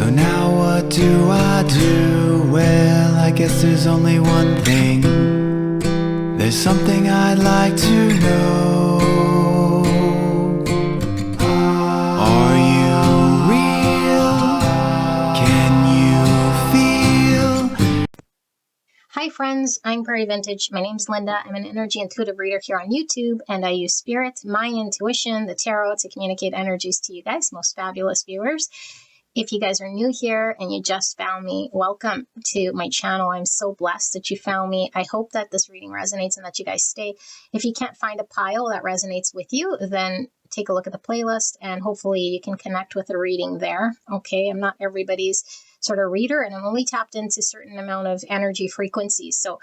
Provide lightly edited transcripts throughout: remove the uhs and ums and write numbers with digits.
So now what do I do? Well, I guess there's only one thing. There's something I'd like to know. Are you real? Can you feel? Hi friends, I'm Prairie Vintage. My name's Linda. I'm an energy intuitive reader here on YouTube, and I use spirit, my intuition, the tarot to communicate energies to you guys, most fabulous viewers. If you guys are new here and you just found me, welcome to my channel. I'm so blessed that you found me. I hope that this reading resonates and that you guys stay. If you can't find a pile that resonates with you, then take a look at the playlist and hopefully you can connect with a reading there. Okay, I'm not everybody's sort of reader, and I'm only tapped into a certain amount of energy frequencies. So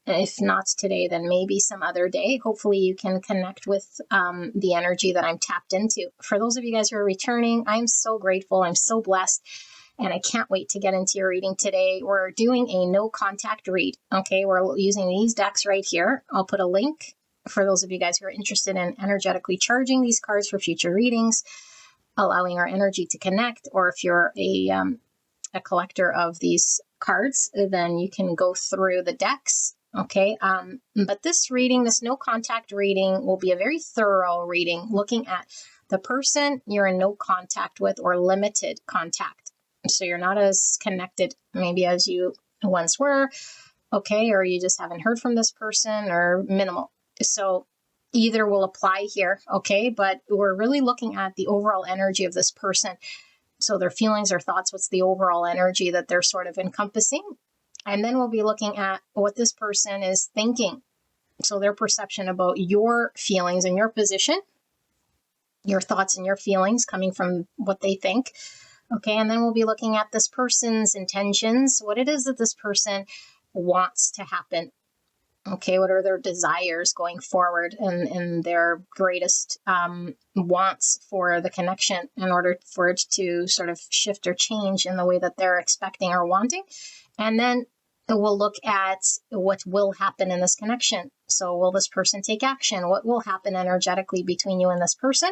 if not today, then maybe some other day. Hopefully you can connect with the energy that I'm tapped into. For those of you guys who are returning, I'm so grateful. I'm so blessed. And I can't wait to get into your reading today. We're doing a no contact read. Okay, we're using these decks right here. I'll put a link for those of you guys who are interested in energetically charging these cards for future readings, allowing our energy to connect. Or if you're a collector of these cards, then you can go through the decks. Okay, but this reading, this no contact reading, will be a very thorough reading looking at the person you're in no contact with or limited contact. So you're not as connected maybe as you once were, okay, or you just haven't heard from this person or minimal. So either will apply here, okay, but we're really looking at the overall energy of this person. So their feelings or thoughts, what's the overall energy that they're sort of encompassing? And then we'll be looking at what this person is thinking. So their perception about your feelings and your position, your thoughts and your feelings coming from what they think. Okay, and then we'll be looking at this person's intentions, what it is that this person wants to happen. Okay, what are their desires going forward and their greatest wants for the connection in order for it to sort of shift or change in the way that they're expecting or wanting. And then we'll look at what will happen in this connection. So will this person take action? What will happen energetically between you and this person?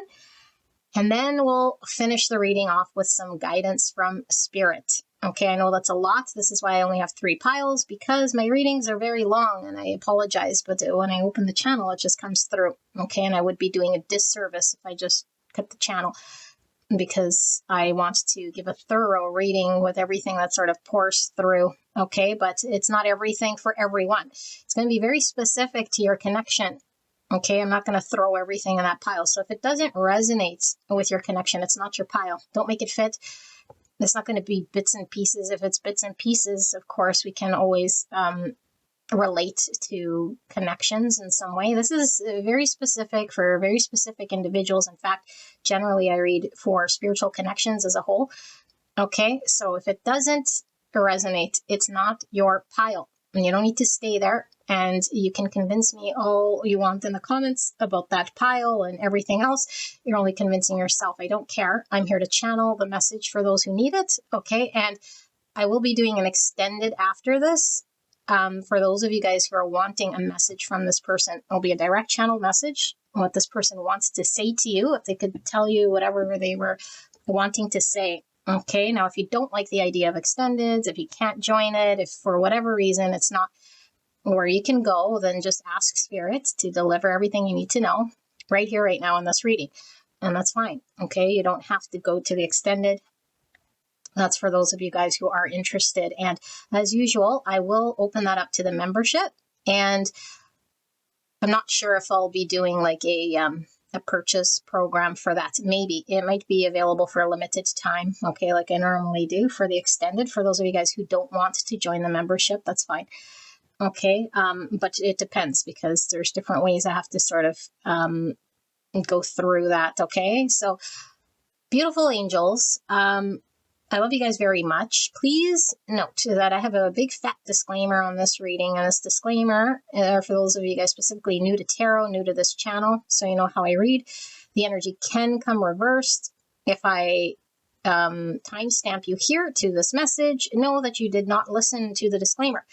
And then we'll finish the reading off with some guidance from spirit. Okay, I know that's a lot. This is why I only have 3 piles, because my readings are very long, and I apologize, but when I open the channel, it just comes through. Okay, and I would be doing a disservice if I just cut the channel, because I want to give a thorough reading with everything that sort of pours through. Okay, but it's not everything for everyone. It's going to be very specific to your connection. Okay, I'm not going to throw everything in that pile. So if it doesn't resonate with your connection, it's not your pile. Don't make it fit. It's not going to be bits and pieces. If it's bits and pieces, of course, we can always relate to connections in some way. This is very specific for very specific individuals. In fact, generally I read for spiritual connections as a whole. Okay, so if it doesn't resonate, it's not your pile. And you don't need to stay there. And you can convince me all you want in the comments about that pile and everything else. You're only convincing yourself. I don't care. I'm here to channel the message for those who need it. Okay. And I will be doing an extended after this. For those of you guys who are wanting a message from this person, it'll be a direct channel message. What this person wants to say to you, if they could tell you whatever they were wanting to say. Okay. Now, if you don't like the idea of extended, if you can't join it, if for whatever reason it's not where you can go, then just ask spirit to deliver everything you need to know right here, right now in this reading. And that's fine. Okay. You don't have to go to the extended. That's for those of you guys who are interested. And as usual, I will open that up to the membership. And I'm not sure if I'll be doing like a purchase program for that. Maybe it might be available for a limited time. Okay. Like I normally do for the extended. For those of you guys who don't want to join the membership, that's fine. Okay, but it depends because there's different ways I have to sort of go through that, okay? So, beautiful angels, I love you guys very much. Please note that I have a big fat disclaimer on this reading, and this disclaimer, for those of you guys specifically new to tarot, new to this channel, so you know how I read, the energy can come reversed. If I timestamp you here to this message, know that you did not listen to the disclaimer.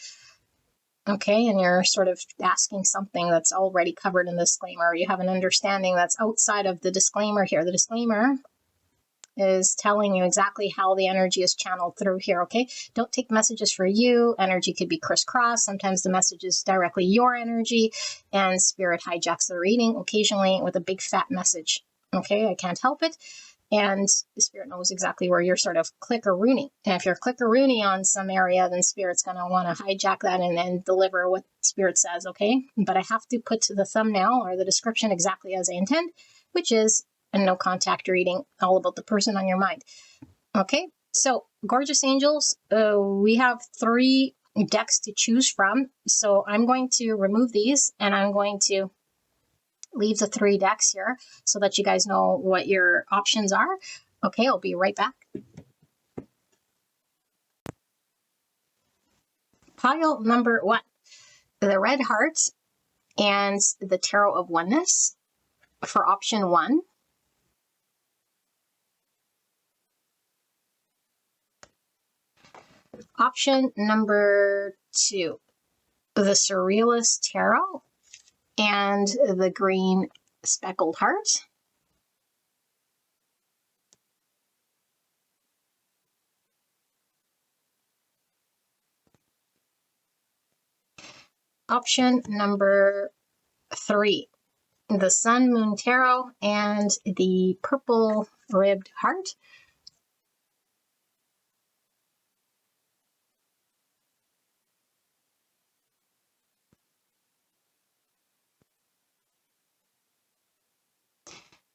Okay, and you're sort of asking something that's already covered in the disclaimer, or you have an understanding that's outside of the disclaimer here. The disclaimer is telling you exactly how the energy is channeled through here, okay? Don't take messages for you. Energy could be crisscross. Sometimes the message is directly your energy, and Spirit hijacks the reading occasionally with a big fat message, okay? I can't help it. And the Spirit knows exactly where you're sort of click-a-rooney. And if you're click-a-rooney on some area, then Spirit's going to want to hijack that and deliver what Spirit says, okay? But I have to put the thumbnail or the description exactly as I intend, which is a no contact reading, all about the person on your mind. Okay, so gorgeous angels, we have 3 decks to choose from. So I'm going to remove these and I'm going to leave the 3 decks here so that you guys know what your options are. Okay, I'll be right back. Pile number 1, the red heart and the Tarot of Oneness for option 1. Option number 2, the Surrealist Tarot and the green speckled heart. Option number 3, the Sun Moon Tarot and the purple ribbed heart.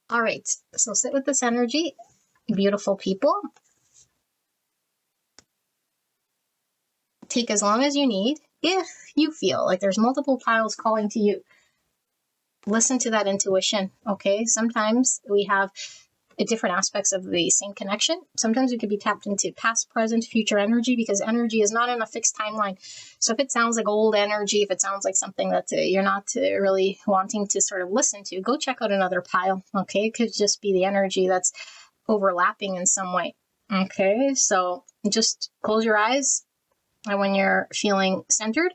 All right, so sit with this energy, beautiful people. Take as long as you need. If you feel like there's multiple piles calling to you, listen to that intuition, okay? Sometimes we have different aspects of the same connection. Sometimes we could be tapped into past, present, future energy, because energy is not in a fixed timeline. So if it sounds like old energy, if it sounds like something that you're not really wanting to sort of listen to, go check out another pile, okay? It could just be the energy that's overlapping in some way, okay? So just close your eyes, and when you're feeling centered,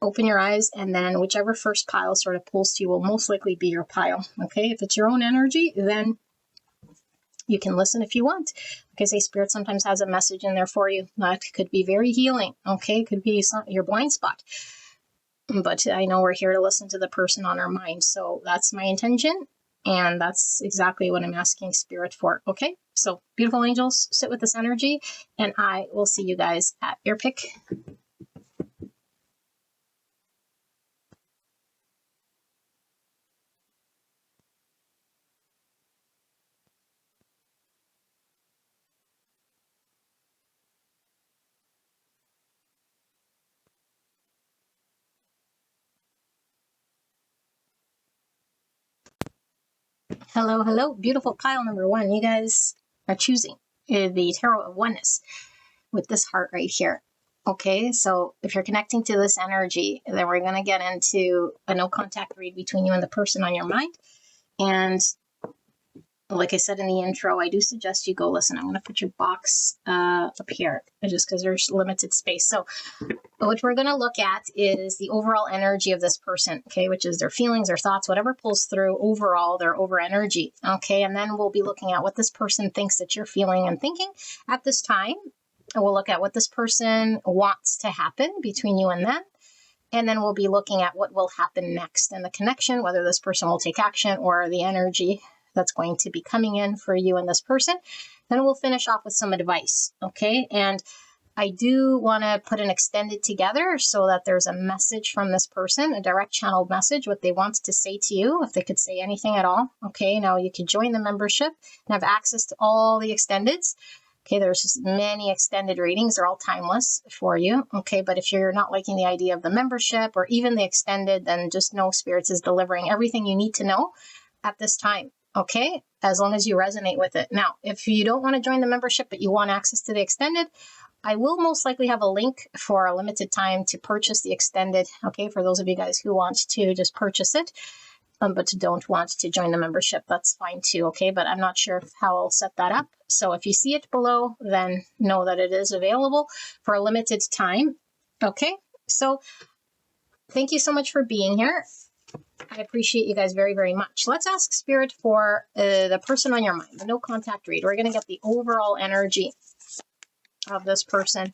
open your eyes, and then whichever first pile sort of pulls to you will most likely be your pile, okay? If it's your own energy, then you can listen if you want. Like I say, Spirit sometimes has a message in there for you. That could be very healing, okay? It could be your blind spot. But I know we're here to listen to the person on our mind. So that's my intention. And that's exactly what I'm asking Spirit for, okay? So beautiful angels, sit with this energy. And I will see you guys at your pick. Hello, hello. Beautiful pile number 1. You guys are choosing the Tarot of Oneness with this heart right here. Okay, so if you're connecting to this energy, then we're going to get into a no contact read between you and the person on your mind. And like I said in the intro, I do suggest you go listen. I'm going to put your box up here just because there's limited space. So what we're going to look at is the overall energy of this person, okay, which is their feelings, their thoughts, whatever pulls through overall, their over energy, okay? And then we'll be looking at what this person thinks that you're feeling and thinking at this time. And we'll look at what this person wants to happen between you and them. And then we'll be looking at what will happen next and the connection, whether this person will take action or the energy that's going to be coming in for you and this person. Then we'll finish off with some advice, okay? And I do want to put an extended together so that there's a message from this person, a direct channeled message, what they want to say to you, if they could say anything at all. Okay, now you can join the membership and have access to all the extendeds. Okay, there's just many extended readings. They're all timeless for you. Okay, but if you're not liking the idea of the membership or even the extended, then just know Spirits is delivering everything you need to know at this time. Okay, as long as you resonate with it. Now, if you don't want to join the membership, but you want access to the extended, I will most likely have a link for a limited time to purchase the extended. Okay, for those of you guys who want to just purchase it, but don't want to join the membership, that's fine too. Okay, but I'm not sure how I'll set that up. So if you see it below, then know that it is available for a limited time. Okay, so thank you so much for being here. I appreciate you guys very, very much. Let's ask Spirit for the person on your mind, the no contact read. We're going to get the overall energy of this person.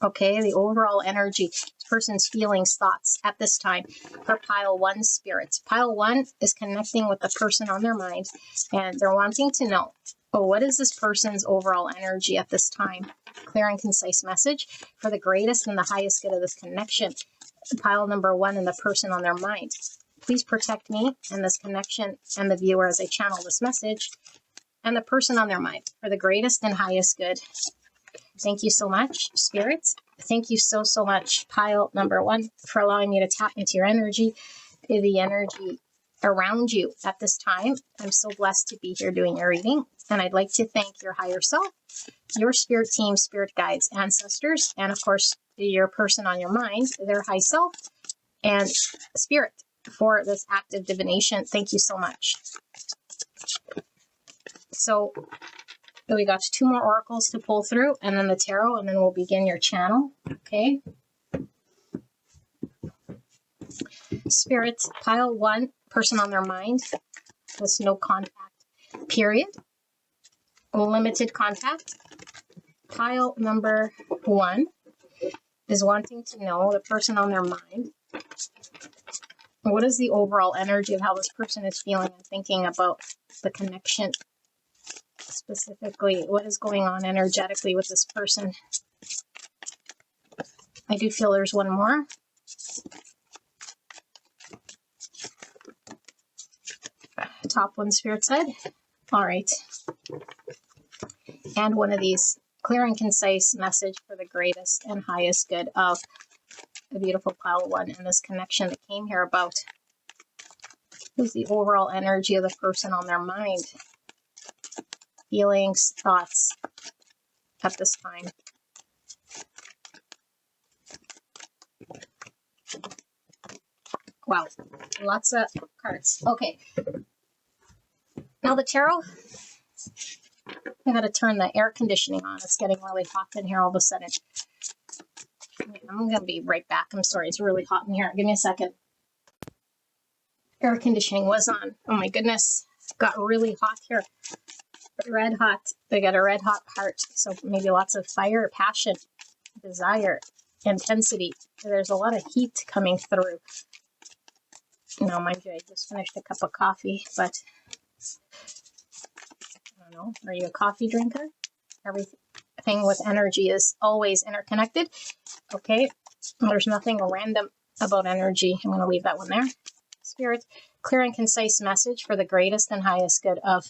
Okay, the overall energy, this person's feelings, thoughts at this time for pile 1 spirits. Pile 1 is connecting with the person on their mind, and they're wanting to know, oh, what is this person's overall energy at this time? Clear and concise message for the greatest and the highest good of this connection. Pile number 1 and the person on their mind. Please protect me and this connection and the viewer as I channel this message and the person on their mind for the greatest and highest good. Thank you so much, spirits. Thank you so, so much, pile number 1, for allowing me to tap into your energy, the energy around you at this time. I'm so blessed to be here doing your reading. And I'd like to thank your higher self, your spirit team, spirit guides, ancestors, and of course, your person on your mind, their high self, and spirit for this active divination. Thank you so much. So we got 2 more oracles to pull through, and then the tarot, and then we'll begin your channel. Okay. Spirit, pile 1, person on their mind with no contact, period. Limited contact. Pile number 1 is wanting to know, the person on their mind, what is the overall energy of how this person is feeling and thinking about the connection. Specifically, what is going on energetically with this person? I do feel there's one more. Top one, spirit said. All right. And one of these, clear and concise message for the greatest and highest good of the beautiful pile 1 and this connection that came here about. Who's the overall energy of the person on their mind? Feelings, thoughts at this time. Wow, lots of cards. Okay. Now the tarot, I gotta turn the air conditioning on. It's getting really hot in here all of a sudden. I'm gonna be right back. I'm sorry, it's really hot in here. Give me a second. Air conditioning was on. Oh my goodness, it got really hot here. Red hot. They got a red hot heart. So maybe lots of fire, passion, desire, intensity. There's a lot of heat coming through. Now, mind you, I just finished a cup of coffee, but I don't know. Are you a coffee drinker? Everything with energy is always interconnected. Okay. There's nothing random about energy. I'm going to leave that one there. Spirit, clear and concise message for the greatest and highest good of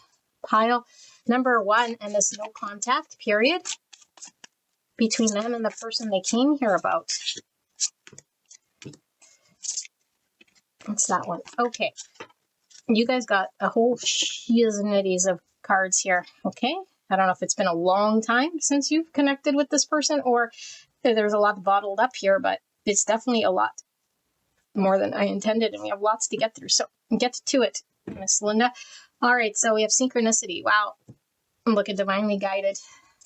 pile number 1 and this no contact period between them and the person they came here about. What's that one? Okay. You guys got a whole shiznitties of cards here. Okay. I don't know if it's been a long time since you've connected with this person or there's a lot bottled up here, but it's definitely a lot more than I intended, and we have lots to get through. So get to it, Miss Linda. All right, so we have synchronicity. Wow. Look at divinely guided.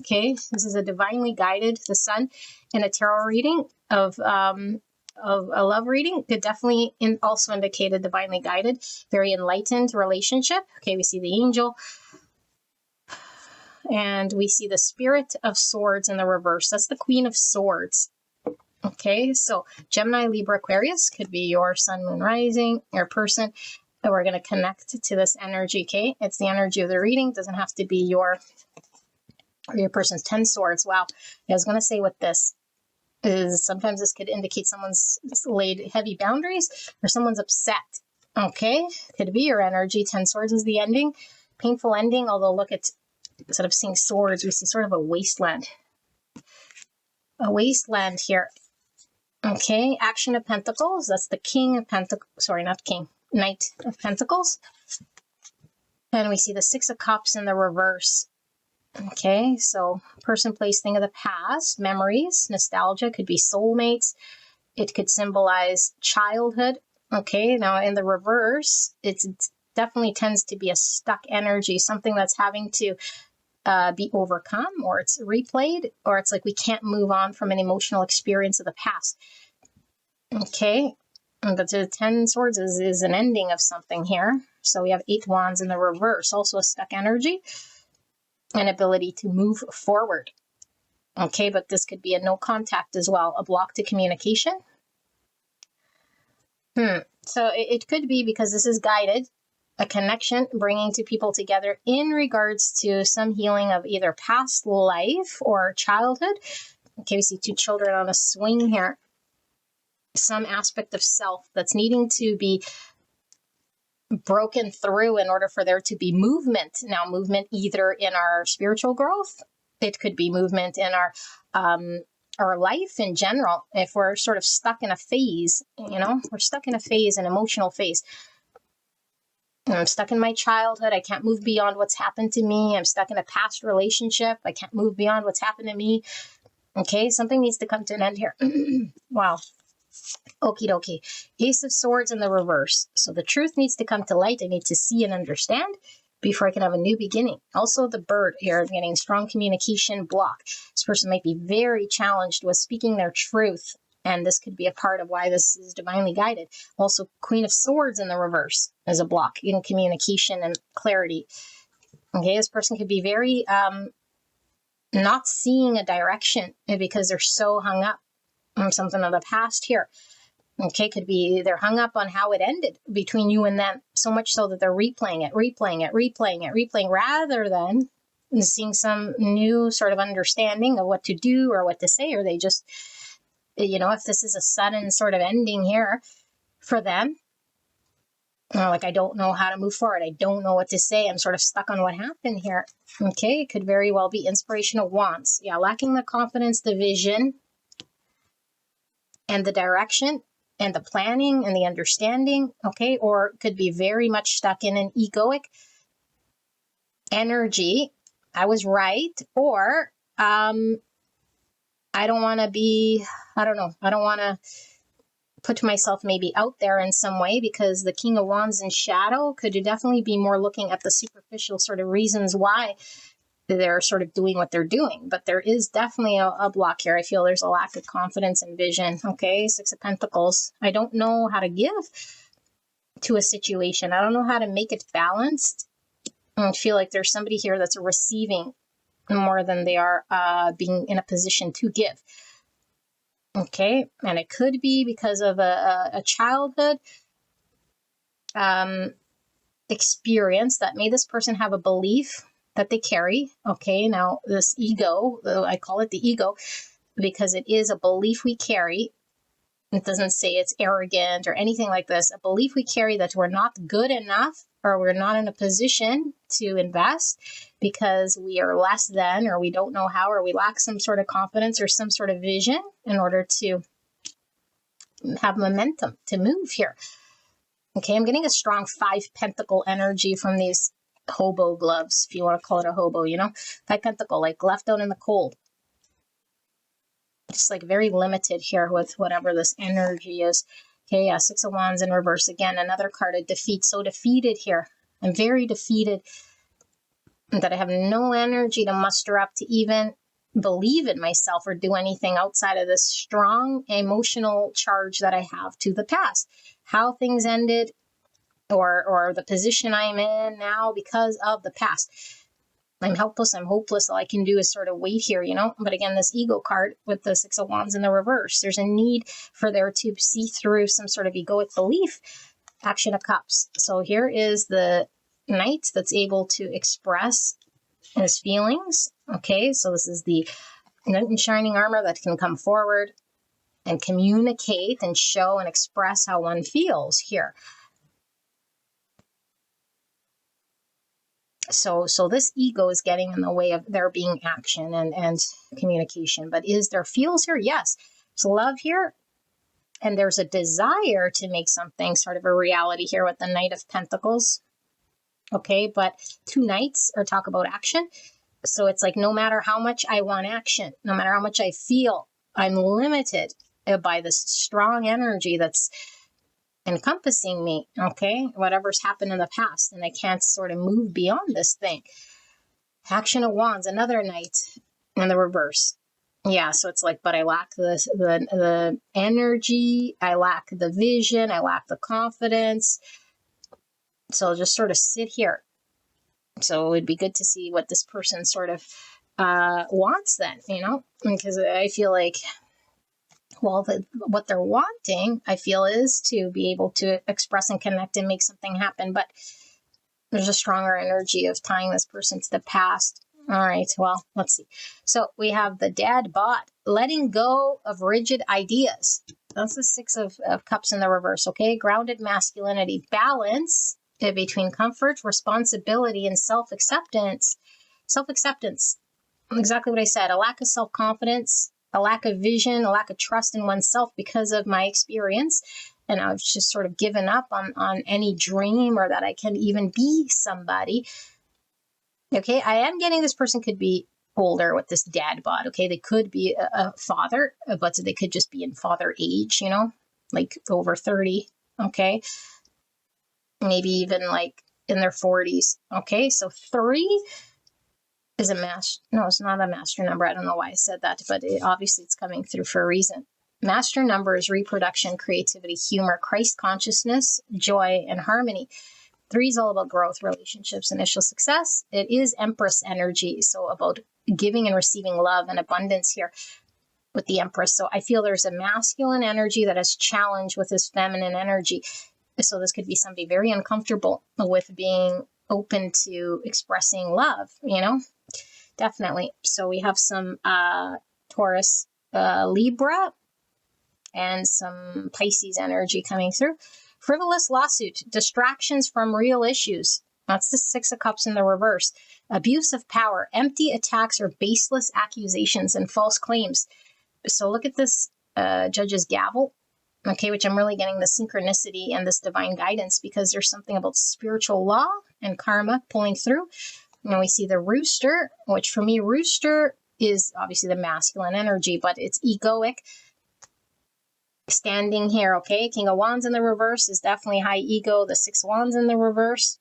Okay, this is a divinely guided, the sun, in a tarot reading of a love reading could definitely also indicate a divinely guided, very enlightened relationship. Okay, we see the angel. And we see the Spirit of Swords in the reverse. That's the Queen of Swords. Okay, so Gemini, Libra, Aquarius could be your sun, moon, rising, your person. And we're going to connect to this energy, okay? It's the energy of the reading. It doesn't have to be your person's 10 swords. Wow. I was going to say with this is sometimes this could indicate someone's laid heavy boundaries or someone's upset. Okay, could be your energy. 10 swords is the ending. Painful ending, although look at, instead of seeing swords, we see sort of a wasteland. A wasteland here. Okay, Action of Pentacles. That's the King of Pentacles. Sorry, not King. Knight of Pentacles. And we see the Six of Cups in the reverse. Okay, so person, place, thing of the past. Memories, nostalgia. Could be soulmates. It could symbolize childhood. Okay, now in the reverse, it definitely tends to be a stuck energy. Something that's having to be overcome, or it's replayed, or it's like we can't move on from an emotional experience of the past. Okay, But the 10 swords is an ending of something here. So we have 8 wands in the reverse, also a stuck energy, an ability to move forward. Okay, but this could be a no contact as well, a block to communication. So it could be, because this is guided, a connection bringing two people together in regards to some healing of either past life or childhood. Okay, we see 2 children on a swing here. Some aspect of self that's needing to be broken through in order for there to be movement. Now, movement either in our spiritual growth, it could be movement in our life in general. If we're sort of stuck in a phase, we're stuck in a phase, an emotional phase. I'm stuck in my childhood. I can't move beyond what's happened to me. I'm stuck in a past relationship. I can't move beyond what's happened to me. Okay, something needs to come to an end here. Wow. Okie dokie. Ace of Swords in the reverse. So the truth needs to come to light. I need to see and understand before I can have a new beginning. Also the bird here, I'm getting strong communication block. This person might be very challenged with speaking their truth, and this could be a part of why this is divinely guided. Also, Queen of Swords in the reverse as a block in communication and clarity. Okay, this person could be very not seeing a direction because they're so hung up on something of the past here. Okay, could be they're hung up on how it ended between you and them, so much so that they're replaying it, rather than seeing some new sort of understanding of what to do or what to say, or they just, if this is a sudden sort of ending here for them, like, I don't know how to move forward. I don't know what to say. I'm sort of stuck on what happened here. Okay, it could very well be Inspirational Wands. Yeah, lacking the confidence, the vision, and the direction, and the planning and the understanding, okay? Or could be very much stuck in an egoic energy. I was right, or I don't want to be, I don't want to put myself maybe out there in some way, because the King of Wands in shadow could definitely be more looking at the superficial sort of reasons why they're sort of doing what they're doing. But there is definitely a block here. I feel there's a lack of confidence and vision. Okay, 6 of Pentacles. I don't know how to give to a situation. I don't know how to make it balanced. I feel like there's somebody here that's receiving more than they are being in a position to give. Okay, and it could be because of a childhood experience that made this person have a belief that they carry. Okay, now this ego, I call it the ego because it is a belief we carry. It doesn't say it's arrogant or anything like this. A belief we carry that we're not good enough, or we're not in a position to invest because we are less than, or we don't know how, or we lack some sort of confidence or some sort of vision in order to have momentum to move here. Okay, I'm getting a strong 5 pentacle energy from these hobo gloves, if you want to call it a hobo, 5 pentacle, like left out in the cold. Just like very limited here with whatever this energy is. Okay, yeah, 6 of Wands in reverse. Again, another card of defeat. So defeated here. I'm very defeated that I have no energy to muster up to even believe in myself or do anything outside of this strong emotional charge that I have to the past. How things ended, or the position I'm in now because of the past. I'm helpless, I'm hopeless. All I can do is sort of wait here, But again, this ego card with the 6 of Wands in the reverse, there's a need for there to see through some sort of egoic belief. Action of Cups. So here is the Knight that's able to express his feelings. Okay, so this is the Knight in shining armor that can come forward and communicate and show and express how one feels here. So this ego is getting in the way of there being action and communication. But is there feels here? Yes. There's love here. And there's a desire to make something sort of a reality here with the Knight of Pentacles. Okay, but 2 Knights are talk about action. So it's like no matter how much I want action, no matter how much I feel, I'm limited by this strong energy that's encompassing me, okay? Whatever's happened in the past, and I can't sort of move beyond this thing. Action of Wands, another Knight in the reverse. Yeah, so it's like, but I lack the energy, I lack the vision, I lack the confidence. So I'll just sort of sit here. So it would be good to see what this person sort of wants then, because I feel like, well, what they're wanting, I feel, is to be able to express and connect and make something happen. But there's a stronger energy of tying this person to the past. All right, well, let's see. So we have the dad bod, letting go of rigid ideas. That's the Six of Cups in the reverse, okay? Grounded masculinity, balance between comfort, responsibility, and self-acceptance. Self-acceptance, exactly what I said. A lack of self-confidence, a lack of vision, a lack of trust in oneself because of my experience. And I've just sort of given up on any dream or that I can even be somebody. Okay, I am getting this person could be older with this dad bod. Okay, they could be a father, but they could just be in father age, like over 30. Okay, maybe even like in their 40s. Okay, so 3 is a master. No, it's not a master number. I don't know why I said that, but obviously it's coming through for a reason. Master number is reproduction, creativity, humor, Christ consciousness, joy, and harmony. 3 is all about growth, relationships, initial success. It is Empress energy, so about giving and receiving love and abundance here with the Empress. So I feel there's a masculine energy that is challenged with this feminine energy. So this could be somebody very uncomfortable with being open to expressing love, definitely. So we have some Taurus, Libra, and some Pisces energy coming through. Frivolous lawsuit, distractions from real issues. That's the Six of Cups in the reverse. Abuse of power, empty attacks or baseless accusations and false claims. So look at this judge's gavel, okay, which I'm really getting the synchronicity and this divine guidance because there's something about spiritual law and karma pulling through. And we see the rooster, which for me, rooster is obviously the masculine energy, but it's egoic. Standing here, okay? King of Wands in the reverse is definitely high ego. The 6 Wands in the reverse.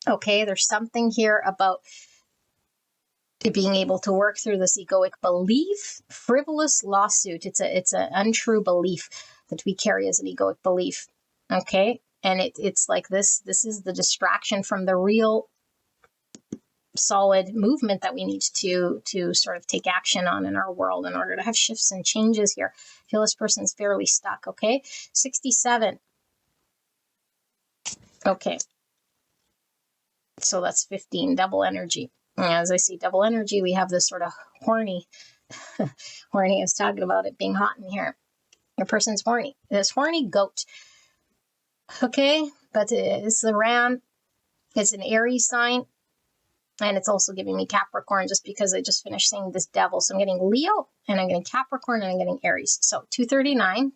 Okay, there's something here about being able to work through this egoic belief. Frivolous lawsuit. It's an untrue belief that we carry as an egoic belief. Okay, and it's like this. This is the distraction from the real solid movement that we need to sort of take action on in our world in order to have shifts and changes here. I feel this person's fairly stuck, okay? 67. Okay. So that's 15, double energy. And as I see double energy, we have this sort of horny, horny, I was talking about it being hot in here. Your person's horny. This horny goat. Okay, but it's the ram. It's an Aries sign. And it's also giving me Capricorn just because I just finished seeing this devil. So I'm getting Leo, and I'm getting Capricorn, and I'm getting Aries. So 239,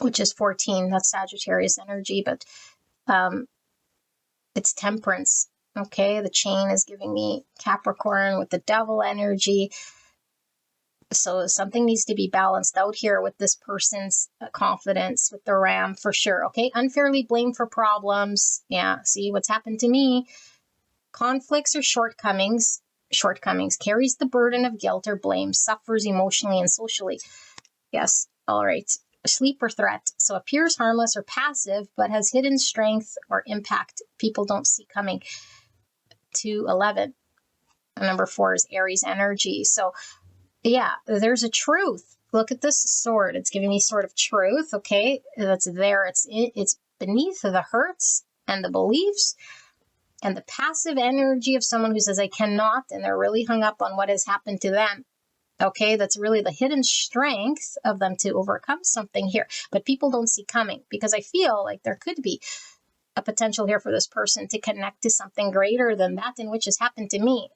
which is 14. That's Sagittarius energy, but it's Temperance. Okay, the chain is giving me Capricorn with the devil energy. So something needs to be balanced out here with this person's confidence with the ram for sure. Okay, unfairly blamed for problems. Yeah, see what's happened to me. Conflicts or shortcomings, carries the burden of guilt or blame, suffers emotionally and socially. Yes, all right. Sleep or threat. So appears harmless or passive, but has hidden strength or impact people don't see coming. 211. Number 4 is Aries energy. So yeah, there's a truth. Look at this sword. It's giving me sort of truth, okay? That's there. It's beneath the hurts and the beliefs and the passive energy of someone who says, I cannot, and they're really hung up on what has happened to them. Okay, that's really the hidden strength of them to overcome something here. But people don't see coming because I feel like there could be a potential here for this person to connect to something greater than that in which has happened to me.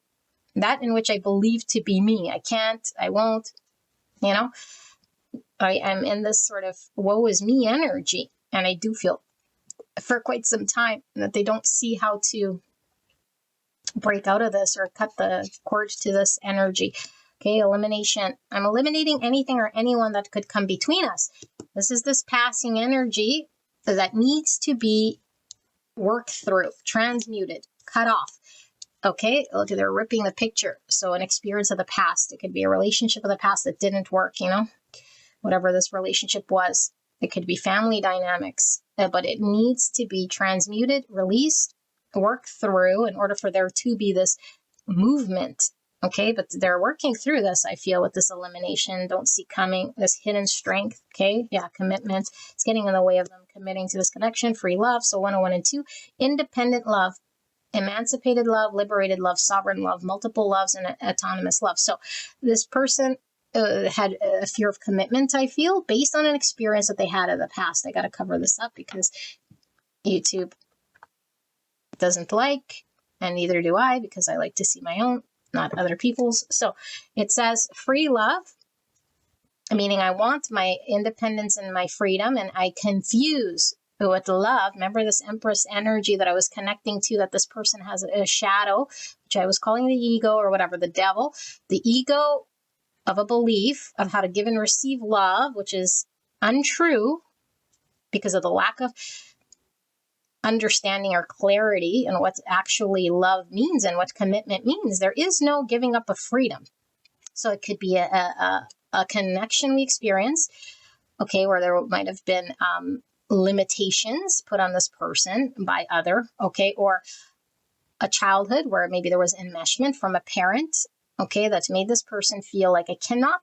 That in which I believe to be me. I can't, I won't, I am in this sort of woe is me energy. And I do feel for quite some time that they don't see how to break out of this or cut the cord to this energy. Okay, elimination. I'm eliminating anything or anyone that could come between us. This is this passing energy that needs to be worked through, transmuted, cut off. Okay, look, they're ripping the picture. So an experience of the past. It could be a relationship of the past that didn't work, whatever this relationship was. It could be family dynamics, but it needs to be transmuted, released, worked through in order for there to be this movement. Okay, but they're working through this, I feel, with this elimination, don't see coming, this hidden strength. Okay, yeah, commitment. It's getting in the way of them committing to this connection, free love. So 101 and 2, independent love, emancipated love, liberated love, sovereign love, multiple loves, and autonomous love. So this person had a fear of commitment, I feel, based on an experience that they had in the past. I got to cover this up because YouTube doesn't like, and neither do I, because I like to see my own, not other people's. So it says free love, meaning I want my independence and my freedom, and I confuse with love. Remember this Empress energy that I was connecting to, that this person has a shadow, which I was calling the ego or whatever, the devil, the ego of a belief of how to give and receive love, which is untrue because of the lack of understanding or clarity in what actually love means and what commitment means. There is no giving up of freedom. So it could be a connection we experience, okay, where there might have been limitations put on this person by other, okay, or a childhood where maybe there was enmeshment from a parent, okay, that's made this person feel like I cannot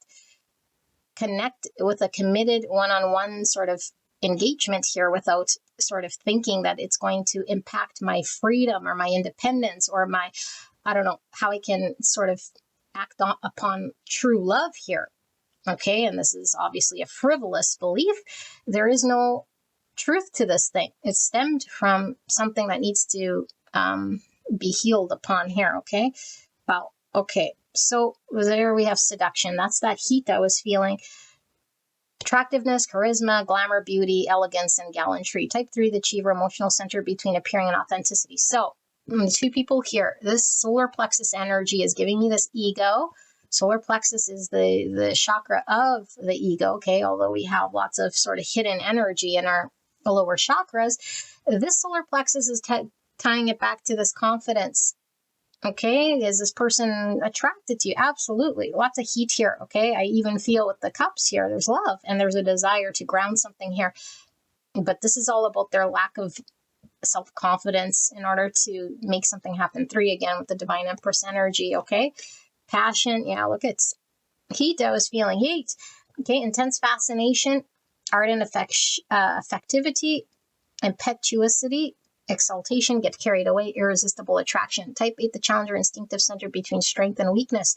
connect with a committed one-on-one sort of engagement here without sort of thinking that it's going to impact my freedom or my independence or my, I don't know, how I can sort of act upon true love here. Okay, and this is obviously a frivolous belief. There is no truth to this thing. It's stemmed from something that needs to be healed upon here, okay? Well, okay, so there we have seduction. That's that heat I was feeling. Attractiveness, charisma, glamour, beauty, elegance, and gallantry. Type 3, the achiever, emotional center between appearing and authenticity. So, the two people here, this solar plexus energy is giving me this ego. Solar plexus is the chakra of the ego, okay? Although we have lots of sort of hidden energy in our lower chakras, this solar plexus is tying it back to this confidence, okay? Is this person attracted to you? Absolutely. Lots of heat here, okay? I even feel with the cups here, there's love and there's a desire to ground something here. But this is all about their lack of self-confidence in order to make something happen. 3 again with the divine empress energy, okay? Passion, yeah, look, it's heat. I was feeling heat. Okay, intense fascination, ardent affectivity, impetuosity, exaltation, get carried away, irresistible attraction. Type 8, the challenger, instinctive center between strength and weakness.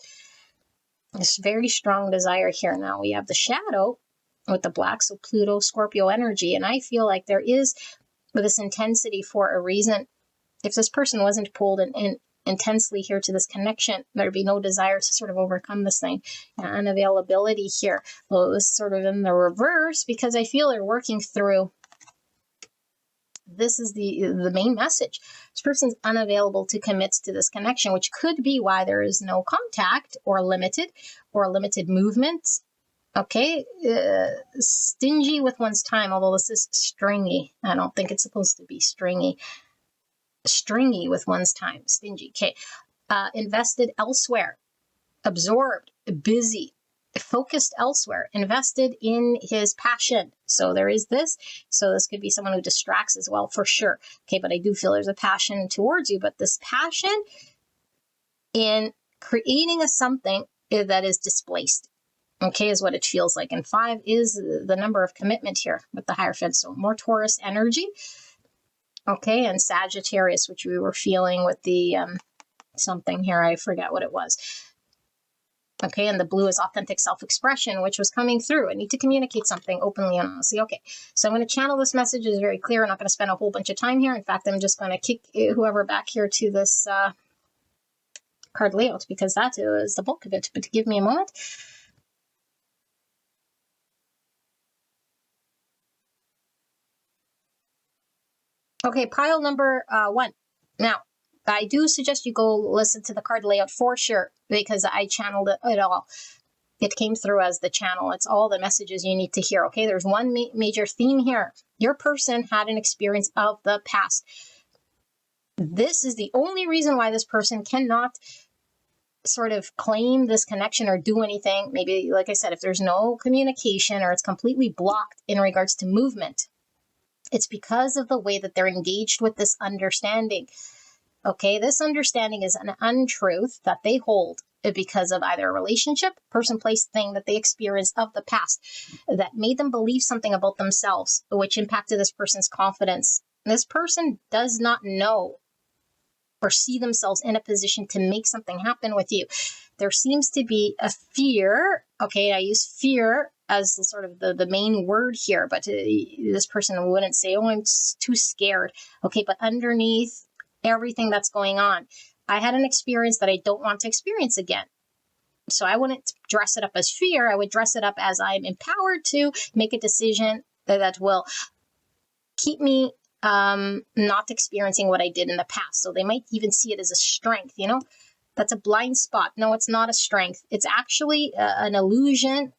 This very strong desire here. Now we have the shadow with the black, so Pluto, Scorpio energy, and I feel like there is this intensity for a reason. If this person wasn't pulled in intensely here to this connection, there'd be no desire to sort of overcome this thing. And unavailability here, well, it was sort of in the reverse because I feel they're working through. This is the main message. This person's unavailable to commit to this connection, which could be why there is no contact or limited movement. Okay, stingy with one's time, although this is stringy. I don't think it's supposed to be stringy. Stringy with one's time, stingy. Okay, invested elsewhere, absorbed, busy, focused elsewhere, invested in his passion. So there is this. So this could be someone who distracts as well, for sure. Okay, but I do feel there's a passion towards you, but this passion in creating a something that is displaced, okay, is what it feels like. And 5 is the number of commitment here with the Hierophant. So more Taurus energy. Okay, and Sagittarius, which we were feeling with the something here, I forget what it was. Okay, and the blue is authentic self-expression, which was coming through. I need to communicate something openly and honestly. Okay, so I'm going to channel this message. It's very clear. I'm not going to spend a whole bunch of time here. In fact, I'm just going to kick whoever back here to this card layout because that is the bulk of it. But give me a moment. Okay, pile number 1. Now, I do suggest you go listen to the card layout for sure because I channeled it all. It came through as the channel. It's all the messages you need to hear. Okay, there's one major theme here. Your person had an experience of the past. this is the only reason why this person cannot sort of claim this connection or do anything. Maybe, like I said, if there's no communication or it's completely blocked in regards to movement, it's because of the way that they're engaged with this understanding. Okay, this understanding is an untruth that they hold because of either a relationship, person, place, thing that they experienced of the past that made them believe something about themselves, which impacted this person's confidence. This person does not know or see themselves in a position to make something happen with you. There seems to be a fear. Okay, I use fear as sort of the main word here, but this person wouldn't say, oh, I'm too scared. Okay, but underneath everything that's going on, I had an experience that I don't want to experience again. So I wouldn't dress it up as fear. I would dress it up as I'm empowered to make a decision that will keep me not experiencing what I did in the past. So they might even see it as a strength, that's a blind spot. No, it's not a strength. It's actually an illusion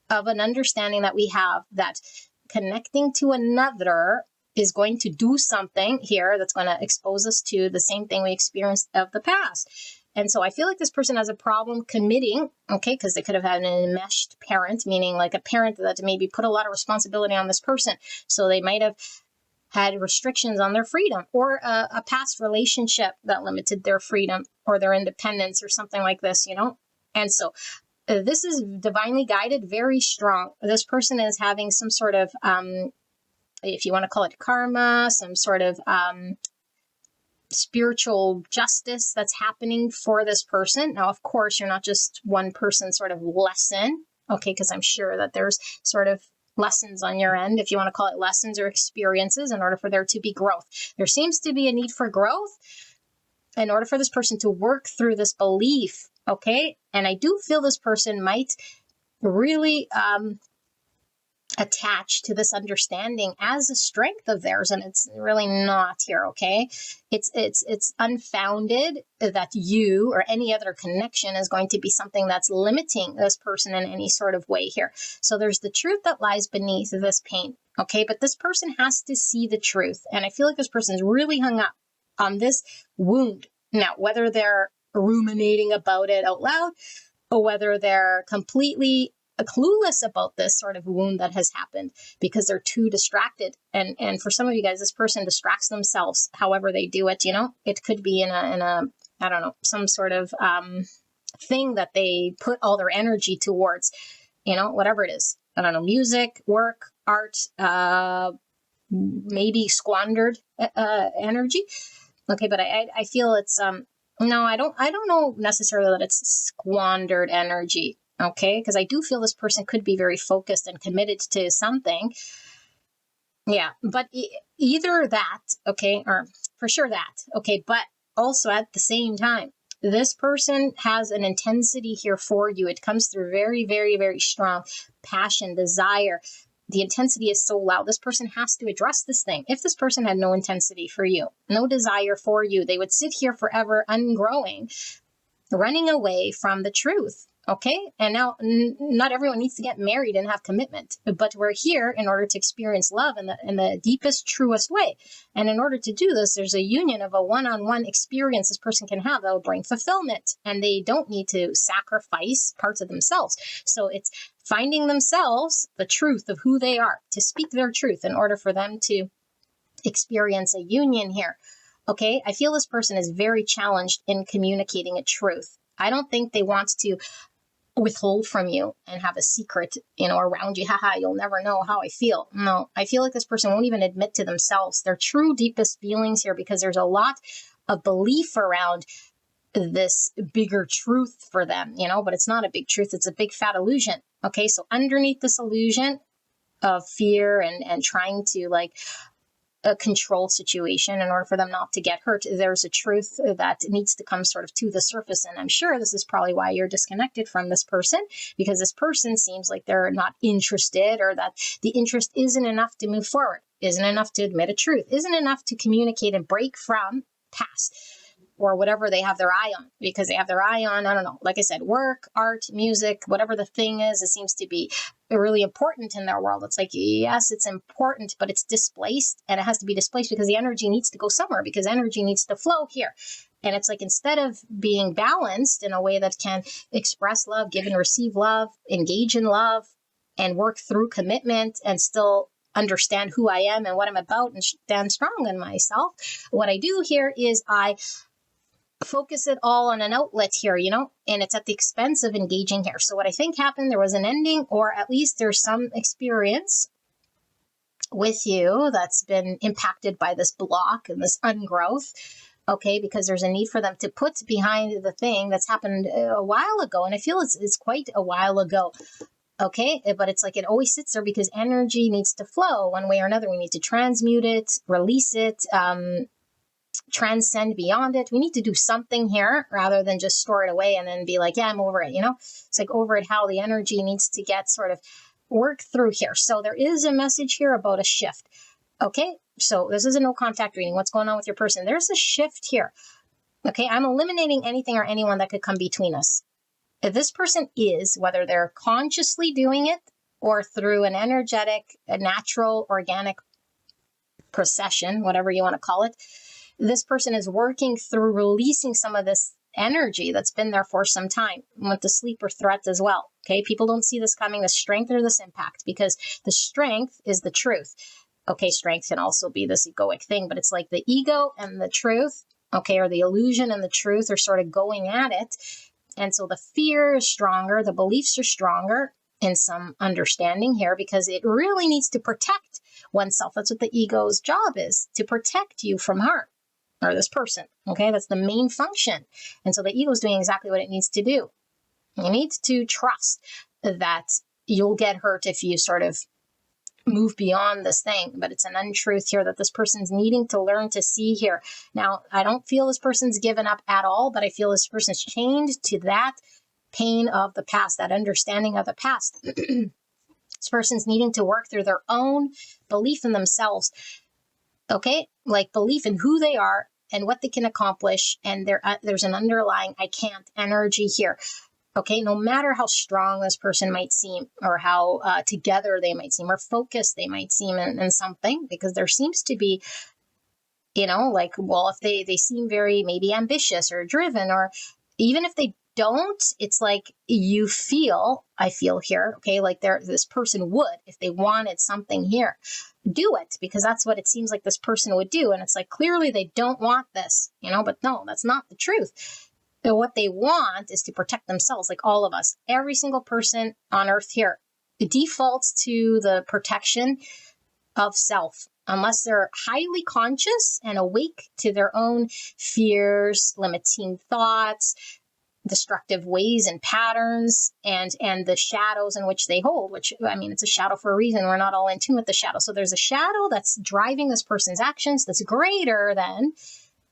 of an understanding that we have that connecting to another is going to do something here that's going to expose us to the same thing we experienced of the past. And so I feel like this person has a problem committing, okay, because they could have had an enmeshed parent, meaning like a parent that maybe put a lot of responsibility on this person. So they might have had restrictions on their freedom, or a past relationship that limited their freedom or their independence or something like this, And so this is divinely guided, very strong. This person is having some sort of, if you want to call it karma, some sort of spiritual justice that's happening for this person. Now, of course, you're not just one person sort of lesson, okay, because I'm sure that there's sort of lessons on your end, if you want to call it lessons or experiences, in order for there to be growth. There seems to be a need for growth in order for this person to work through this belief, okay? And I do feel this person might really attach to this understanding as a strength of theirs, and it's really not here, okay? It's unfounded that you or any other connection is going to be something that's limiting this person in any sort of way here. So there's the truth that lies beneath this pain, okay? But this person has to see the truth, and I feel like this person is really hung up on this wound. Now, whether they're ruminating about it out loud or whether they're completely clueless about this sort of wound that has happened because they're too distracted. And for some of you guys, this person distracts themselves however they do it, it could be in a I don't know, some sort of thing that they put all their energy towards, whatever it is. I don't know, music, work, art, maybe squandered energy. Okay, but I feel it's no, I don't know necessarily that it's squandered energy. Okay, because I do feel this person could be very focused and committed to something. Yeah, but either that, okay, or for sure that, okay, but also at the same time, this person has an intensity here for you. It comes through very, very, very strong passion, desire. The intensity is so loud. This person has to address this thing. If this person had no intensity for you, no desire for you, they would sit here forever ungrowing, running away from the truth. Okay, and now not everyone needs to get married and have commitment, but we're here in order to experience love in the deepest, truest way. And in order to do this, there's a union of a one-on-one experience this person can have that will bring fulfillment, and they don't need to sacrifice parts of themselves. So it's finding themselves, the truth of who they are, to speak their truth in order for them to experience a union here. Okay, I feel this person is very challenged in communicating a truth. I don't think they want to withhold from you and have a secret, around you. Haha, you'll never know how I feel. No, I feel like this person won't even admit to themselves their true deepest feelings here, because there's a lot of belief around this bigger truth for them, but it's not a big truth. It's a big fat illusion. Okay, so underneath this illusion of fear and trying to a control situation in order for them not to get hurt, there's a truth that needs to come sort of to the surface. And I'm sure this is probably why you're disconnected from this person, because this person seems like they're not interested, or that the interest isn't enough to move forward, isn't enough to admit a truth, isn't enough to communicate and break from past. or whatever they have their eye on, because they have their eye on, I don't know, like I said, work, art, music, whatever the thing is, it seems to be really important in their world. It's like, yes, it's important, but it's displaced, and it has to be displaced because the energy needs to go somewhere, because energy needs to flow here. And it's like, instead of being balanced in a way that can express love, give and receive love, engage in love, and work through commitment and still understand who I am and what I'm about and stand strong in myself, what I do here is I focus it all on an outlet here, and it's at the expense of engaging here. So what I think happened, there was an ending, or at least there's some experience with you that's been impacted by this block and this ungrowth. Okay, because there's a need for them to put behind the thing that's happened a while ago. And I feel it's quite a while ago. Okay, but it's like it always sits there because energy needs to flow one way or another. We need to transmute it, release it, transcend beyond it. We need to do something here rather than just store it away and then be like, yeah, I'm over it. It's like over it, how the energy needs to get sort of worked through here. So there is a message here about a shift. Okay, so this is a no contact reading. What's going on with your person? There's a shift here. Okay, I'm eliminating anything or anyone that could come between us. If this person is, whether they're consciously doing it or through an energetic, a natural, organic procession, whatever you want to call it, this person is working through releasing some of this energy that's been there for some time, with the sleeper threat as well. Okay, people don't see this coming, the strength or this impact, because the strength is the truth. Okay, strength can also be this egoic thing, but it's like the ego and the truth, okay, or the illusion and the truth are sort of going at it. And so the fear is stronger, the beliefs are stronger in some understanding here, because it really needs to protect oneself. That's what the ego's job is, to protect you from harm, or this person. Okay, that's the main function. And so the ego is doing exactly what it needs to do. You need to trust that you'll get hurt if you sort of move beyond this thing, but it's an untruth here that this person's needing to learn to see here. Now, I don't feel this person's given up at all, but I feel this person's chained to that pain of the past, that understanding of the past. This person's needing to work through their own belief in themselves. Okay, like belief in who they are and what they can accomplish, and there's an underlying I can't energy here. Okay, no matter how strong this person might seem, or how together they might seem, or focused they might seem in something, because there seems to be, like, well, if they seem very maybe ambitious or driven, or even if they don't, it's like I feel here, okay, like this person would, if they wanted something here, do it, because that's what it seems like this person would do. And it's like, clearly they don't want this, but no, that's not the truth. So what they want is to protect themselves, like all of us. Every single person on earth here, it defaults to the protection of self, unless they're highly conscious and awake to their own fears, limiting thoughts, destructive ways and patterns, and the shadows in which they hold, which, I mean, it's a shadow for a reason. We're not all in tune with the shadow. So there's a shadow that's driving this person's actions that's greater than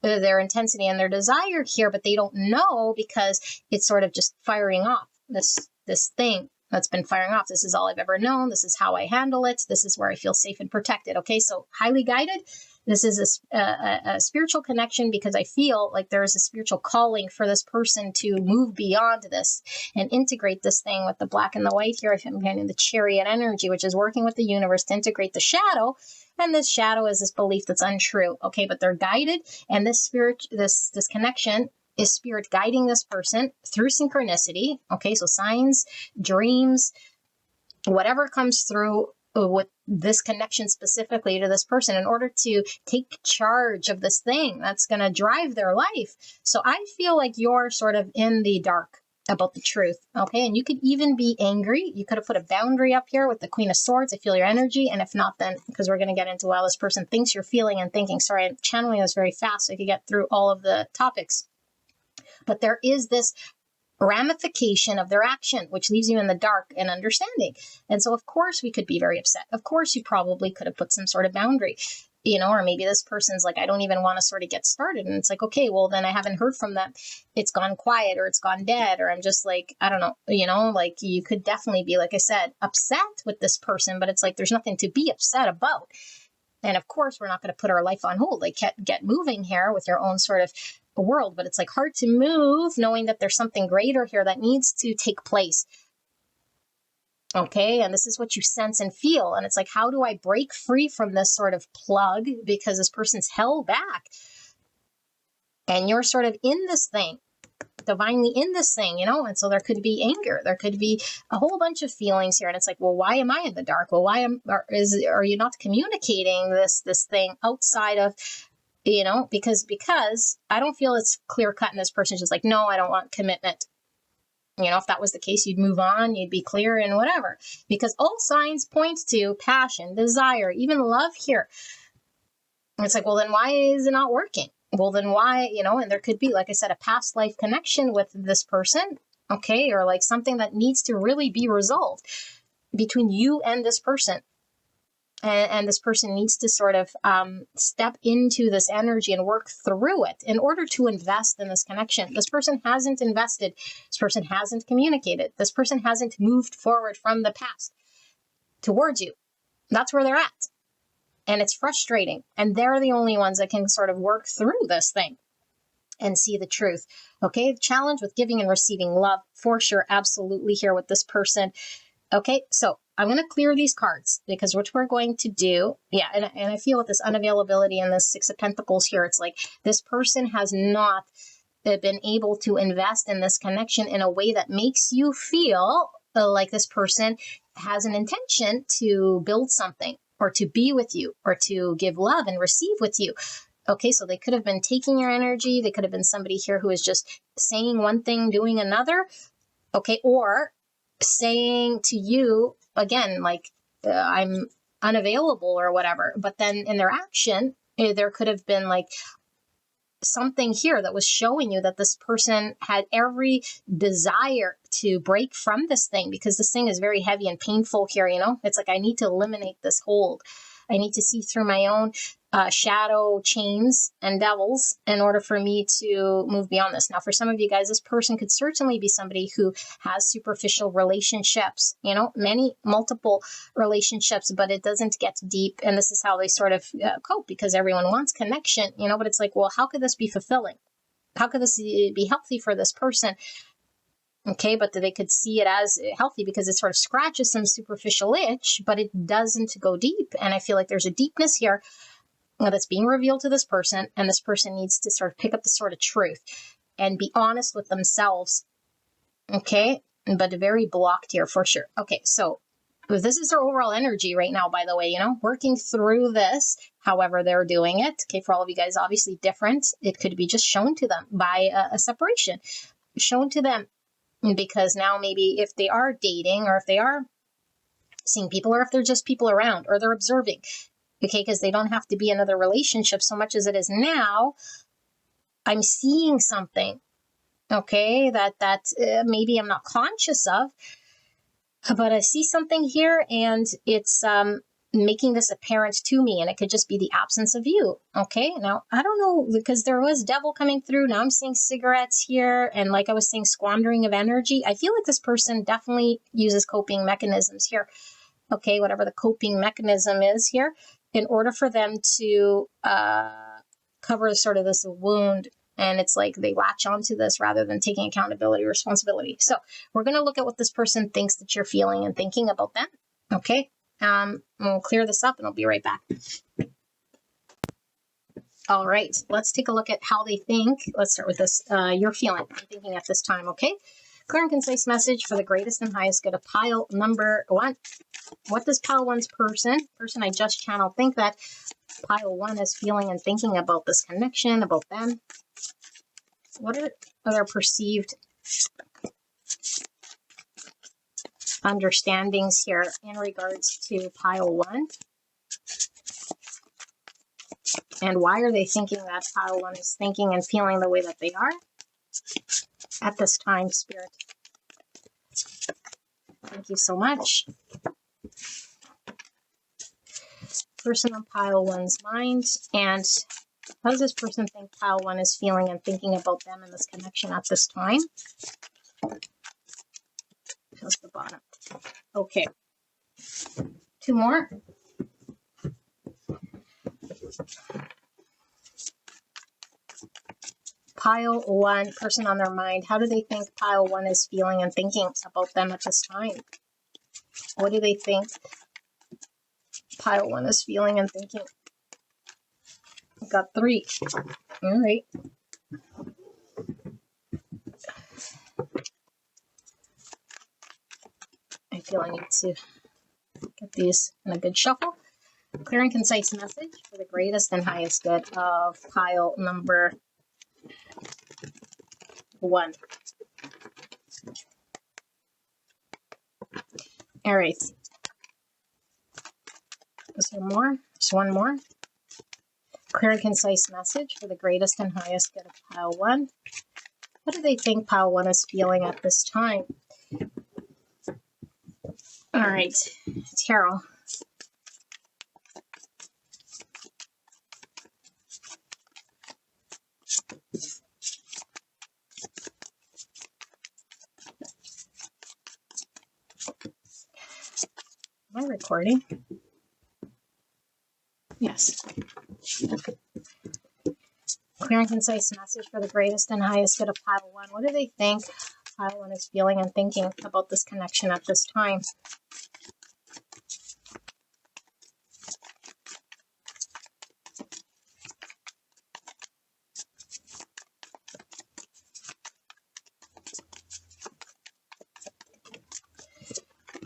their intensity and their desire here, but they don't know, because it's sort of just firing off this thing that's been firing off. This is all I've ever known. This is how I handle it. This is where I feel safe and protected. Okay, so highly guided. This is a spiritual connection, because I feel like there is a spiritual calling for this person to move beyond this and integrate this thing with the black and the white here. I'm getting the chariot energy, which is working with the universe to integrate the shadow. And this shadow is this belief that's untrue. Okay, but they're guided, and this spirit, this connection is spirit guiding this person through synchronicity. Okay, so signs, dreams, whatever comes through with this connection specifically to this person, in order to take charge of this thing that's going to drive their life. So I feel like you're sort of in the dark about the truth. Okay, and you could even be angry. You could have put a boundary up here with the Queen of Swords. I feel your energy, and if not, then, because we're going to get into how this person thinks you're feeling and thinking. Sorry, I'm channeling this very fast so I could get through all of the topics. But there is this ramification of their action, which leaves you in the dark and understanding. And so, of course, we could be very upset. Of course, you probably could have put some sort of boundary, or maybe this person's like, I don't even want to sort of get started. And it's like, okay, well, then I haven't heard from them. It's gone quiet, or it's gone dead, or I'm just like, I don't know, like you could definitely be, like I said, upset with this person, but it's like, there's nothing to be upset about. And of course, we're not going to put our life on hold. Like, get moving here with your own sort of world, but it's like hard to move knowing that there's something greater here that needs to take place. Okay, and this is what you sense and feel. And it's like, how do I break free from this sort of plug? Because this person's held back. And you're sort of in this thing, divinely in this thing, you know? And so there could be anger. There could be a whole bunch of feelings here. And it's like, well, why am I in the dark? Well, are you not communicating this thing outside of, you know, because I don't feel it's clear cut. And this person's just like, no, I don't want commitment. You know, if that was the case, you'd move on, you'd be clear and whatever, because all signs point to passion, desire, even love here. And it's like, well, then why is it not working? Well, then why, you know, and there could be, like I said, a past life connection with this person, okay, or like something that needs to really be resolved between you and this person. And this person needs to sort of step into this energy and work through it in order to invest in this connection. This person hasn't invested. This person hasn't communicated. This person hasn't moved forward from the past towards you. That's where they're at. And it's frustrating. And they're the only ones that can sort of work through this thing and see the truth. Okay, the challenge with giving and receiving love, for sure, absolutely here with this person. Okay, so I'm going to clear these cards because what we're going to do, yeah, and I feel with this unavailability and this Six of Pentacles here, it's like this person has not been able to invest in this connection in a way that makes you feel like this person has an intention to build something or to be with you or to give love and receive with you. Okay, so they could have been taking your energy. They could have been somebody here who is just saying one thing, doing another. Okay, or saying to you, again, like, I'm unavailable or whatever. But then in their action, there could have been like something here that was showing you that this person had every desire to break from this thing because this thing is very heavy and painful here, you know? It's like, I need to eliminate this hold. I need to see through my own shadow chains and devils in order for me to move beyond this. Now, for some of you guys, this person could certainly be somebody who has superficial relationships, you know, multiple relationships, but it doesn't get deep. And this is how they sort of cope because everyone wants connection, you know, but it's like, well, how could this be fulfilling? How could this be healthy for this person? Okay, but they could see it as healthy because it sort of scratches some superficial itch, but it doesn't go deep. And I feel like there's a deepness here that's being revealed to this person, and this person needs to sort of pick up the sort of truth and be honest with themselves. Okay, but very blocked here for sure. Okay, so this is their overall energy right now, by the way, you know, working through this, however they're doing it. Okay, for all of you guys, obviously different. It could be just shown to them by a separation, shown to them. Because now maybe if they are dating or if they are seeing people or if they're just people around or they're observing, okay, because they don't have to be in another relationship so much as it is now, I'm seeing something, okay, that maybe I'm not conscious of, but I see something here and it's making this apparent to me, and it could just be the absence of you. Okay, now I don't know, because there was devil coming through. Now I'm seeing cigarettes here, and like I was saying, squandering of energy. I feel like this person definitely uses coping mechanisms here. Okay, whatever the coping mechanism is here, in order for them to cover sort of this wound. And it's like they latch onto this rather than taking accountability or responsibility. So we're going to look at what this person thinks that you're feeling and thinking about them. Okay. We'll clear this up and I'll be right back. All right, let's take a look at how they think. Let's start with this. You're feeling and thinking at this time, okay? Clear and concise message for the greatest and highest good of pile number 1. What does pile 1's person I just channeled, think that pile 1 is feeling and thinking about this connection, about them? What are their perceived understandings here in regards to pile 1? And why are they thinking that pile 1 is thinking and feeling the way that they are at this time, Spirit? Thank you so much. Person on pile 1's mind, and how does this person think pile 1 is feeling and thinking about them in this connection at this time? Just the bottom. Okay. 2 more. Pile 1, person on their mind. How do they think pile 1 is feeling and thinking about them at this time? What do they think pile 1 is feeling and thinking? We've got 3. All right. I feel I need to get these in a good shuffle. Clear and concise message for the greatest and highest good of pile number 1. All right. Is there more? There's one more. Clear and concise message for the greatest and highest good of pile 1. What do they think pile 1 is feeling at this time? All right, tarot. Am I recording? Yes. Clear and concise message for the greatest and highest good of pile 1. What do they think pile 1 is feeling and thinking about this connection at this time?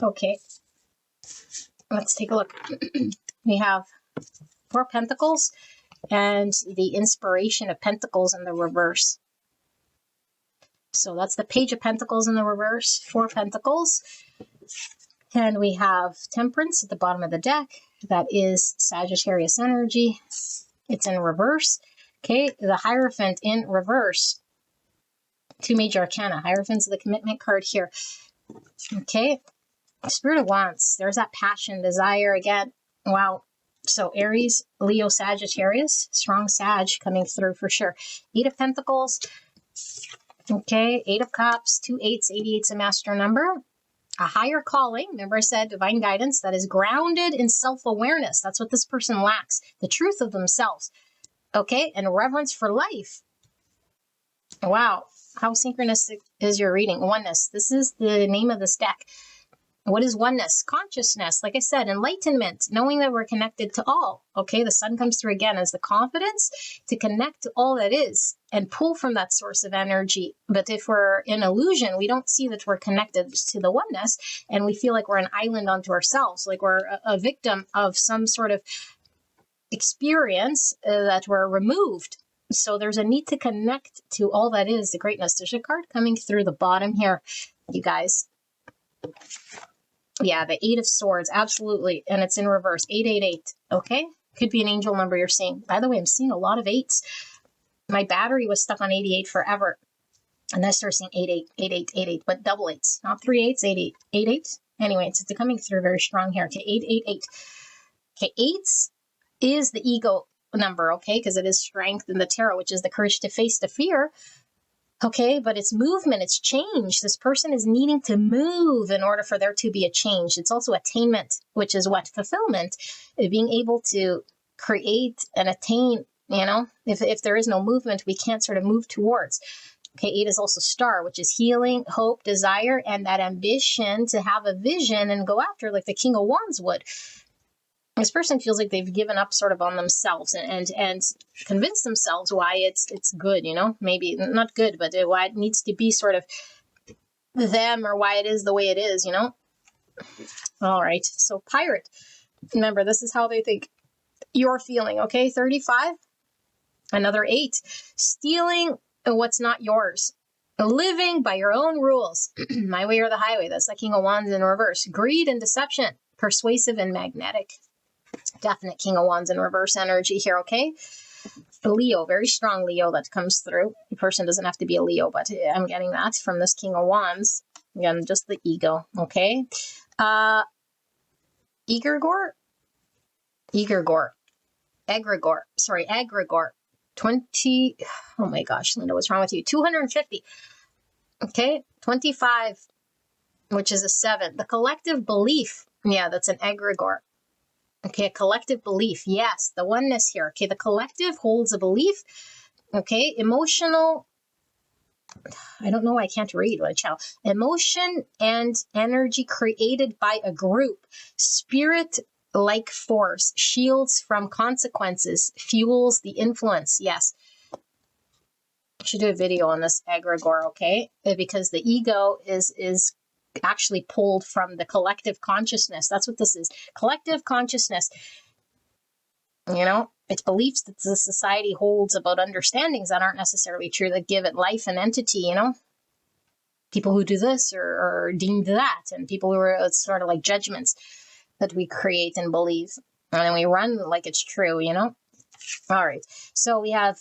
Okay, let's take a look. We have 4 pentacles and the inspiration of pentacles in the reverse. So that's the page of pentacles in the reverse, 4 pentacles. And we have temperance at the bottom of the deck. That is Sagittarius energy. It's in reverse. Okay, the Hierophant in reverse. 2 major arcana. Hierophant's the commitment card here. Okay. Spirit of Wands, there's that passion, desire again. Wow. So Aries, Leo, Sagittarius, strong Sag coming through for sure. 8 of Pentacles. Okay, 8 of Cups, 2 8s, 88's a master number. A higher calling, remember I said divine guidance, that is grounded in self-awareness. That's what this person lacks, the truth of themselves. Okay, and reverence for life. Wow, how synchronistic is your reading? Oneness, this is the name of this deck. What is oneness? Consciousness, like I said, enlightenment, knowing that we're connected to all. Okay, the sun comes through again as the confidence to connect to all that is and pull from that source of energy. But if we're in illusion, we don't see that we're connected to the oneness and we feel like we're an island unto ourselves, like we're a victim of some sort of experience that we're removed. So there's a need to connect to all that is the greatness. There's a card coming through the bottom here, you guys. Yeah, the 8 of Swords, absolutely. And it's in reverse, 888, okay? Could be an angel number you're seeing. By the way, I'm seeing a lot of 8s. My battery was stuck on 88 forever. And I started seeing 88, 88, 88, but double 8s. Not 3 8s, 88, 88. Anyway, it's coming through very strong here. Okay, 888. Okay, 8s is the ego number, okay? Because it is strength in the tarot, which is the courage to face the fear. Okay, but it's movement, it's change. This person is needing to move in order for there to be a change. It's also attainment, which is what? Fulfillment. Being able to create and attain, you know, if there is no movement, we can't sort of move towards. Okay, 8 is also star, which is healing, hope, desire, and that ambition to have a vision and go after like the King of Wands would. This person feels like they've given up sort of on themselves and convinced themselves why it's good, you know, maybe not good, but why it needs to be sort of them or why it is the way it is, you know. All right. So pirate, remember, this is how they think you're feeling. Okay. 35, another 8, stealing what's not yours, living by your own rules, my way or the highway. That's the King of Wands in reverse. Greed and deception, persuasive and magnetic. Definite King of Wands in reverse energy here, okay? Leo, very strong Leo that comes through. The person doesn't have to be a Leo, but I'm getting that from this King of Wands. Again, just the ego, okay? Egregore. 20, oh my gosh, Linda, what's wrong with you? 250, okay? 25, which is a 7. The collective belief, yeah, that's an egregore. Okay, a collective belief. Yes, the oneness here. Okay, the collective holds a belief Okay, emotional, I don't know, I can't read what channel. Emotion and energy created by a group. Spirit like force, shields from consequences, fuels the influence. Yes. I should do a video on this egregore, okay? Because the ego is actually pulled from the collective consciousness. That's what this is. Collective consciousness. You know, it's beliefs that the society holds about understandings that aren't necessarily true, that give it life and entity, you know? People who do this are deemed that, and people who are, it's sort of like judgments that we create and believe, and then we run like it's true, you know? All right, so we have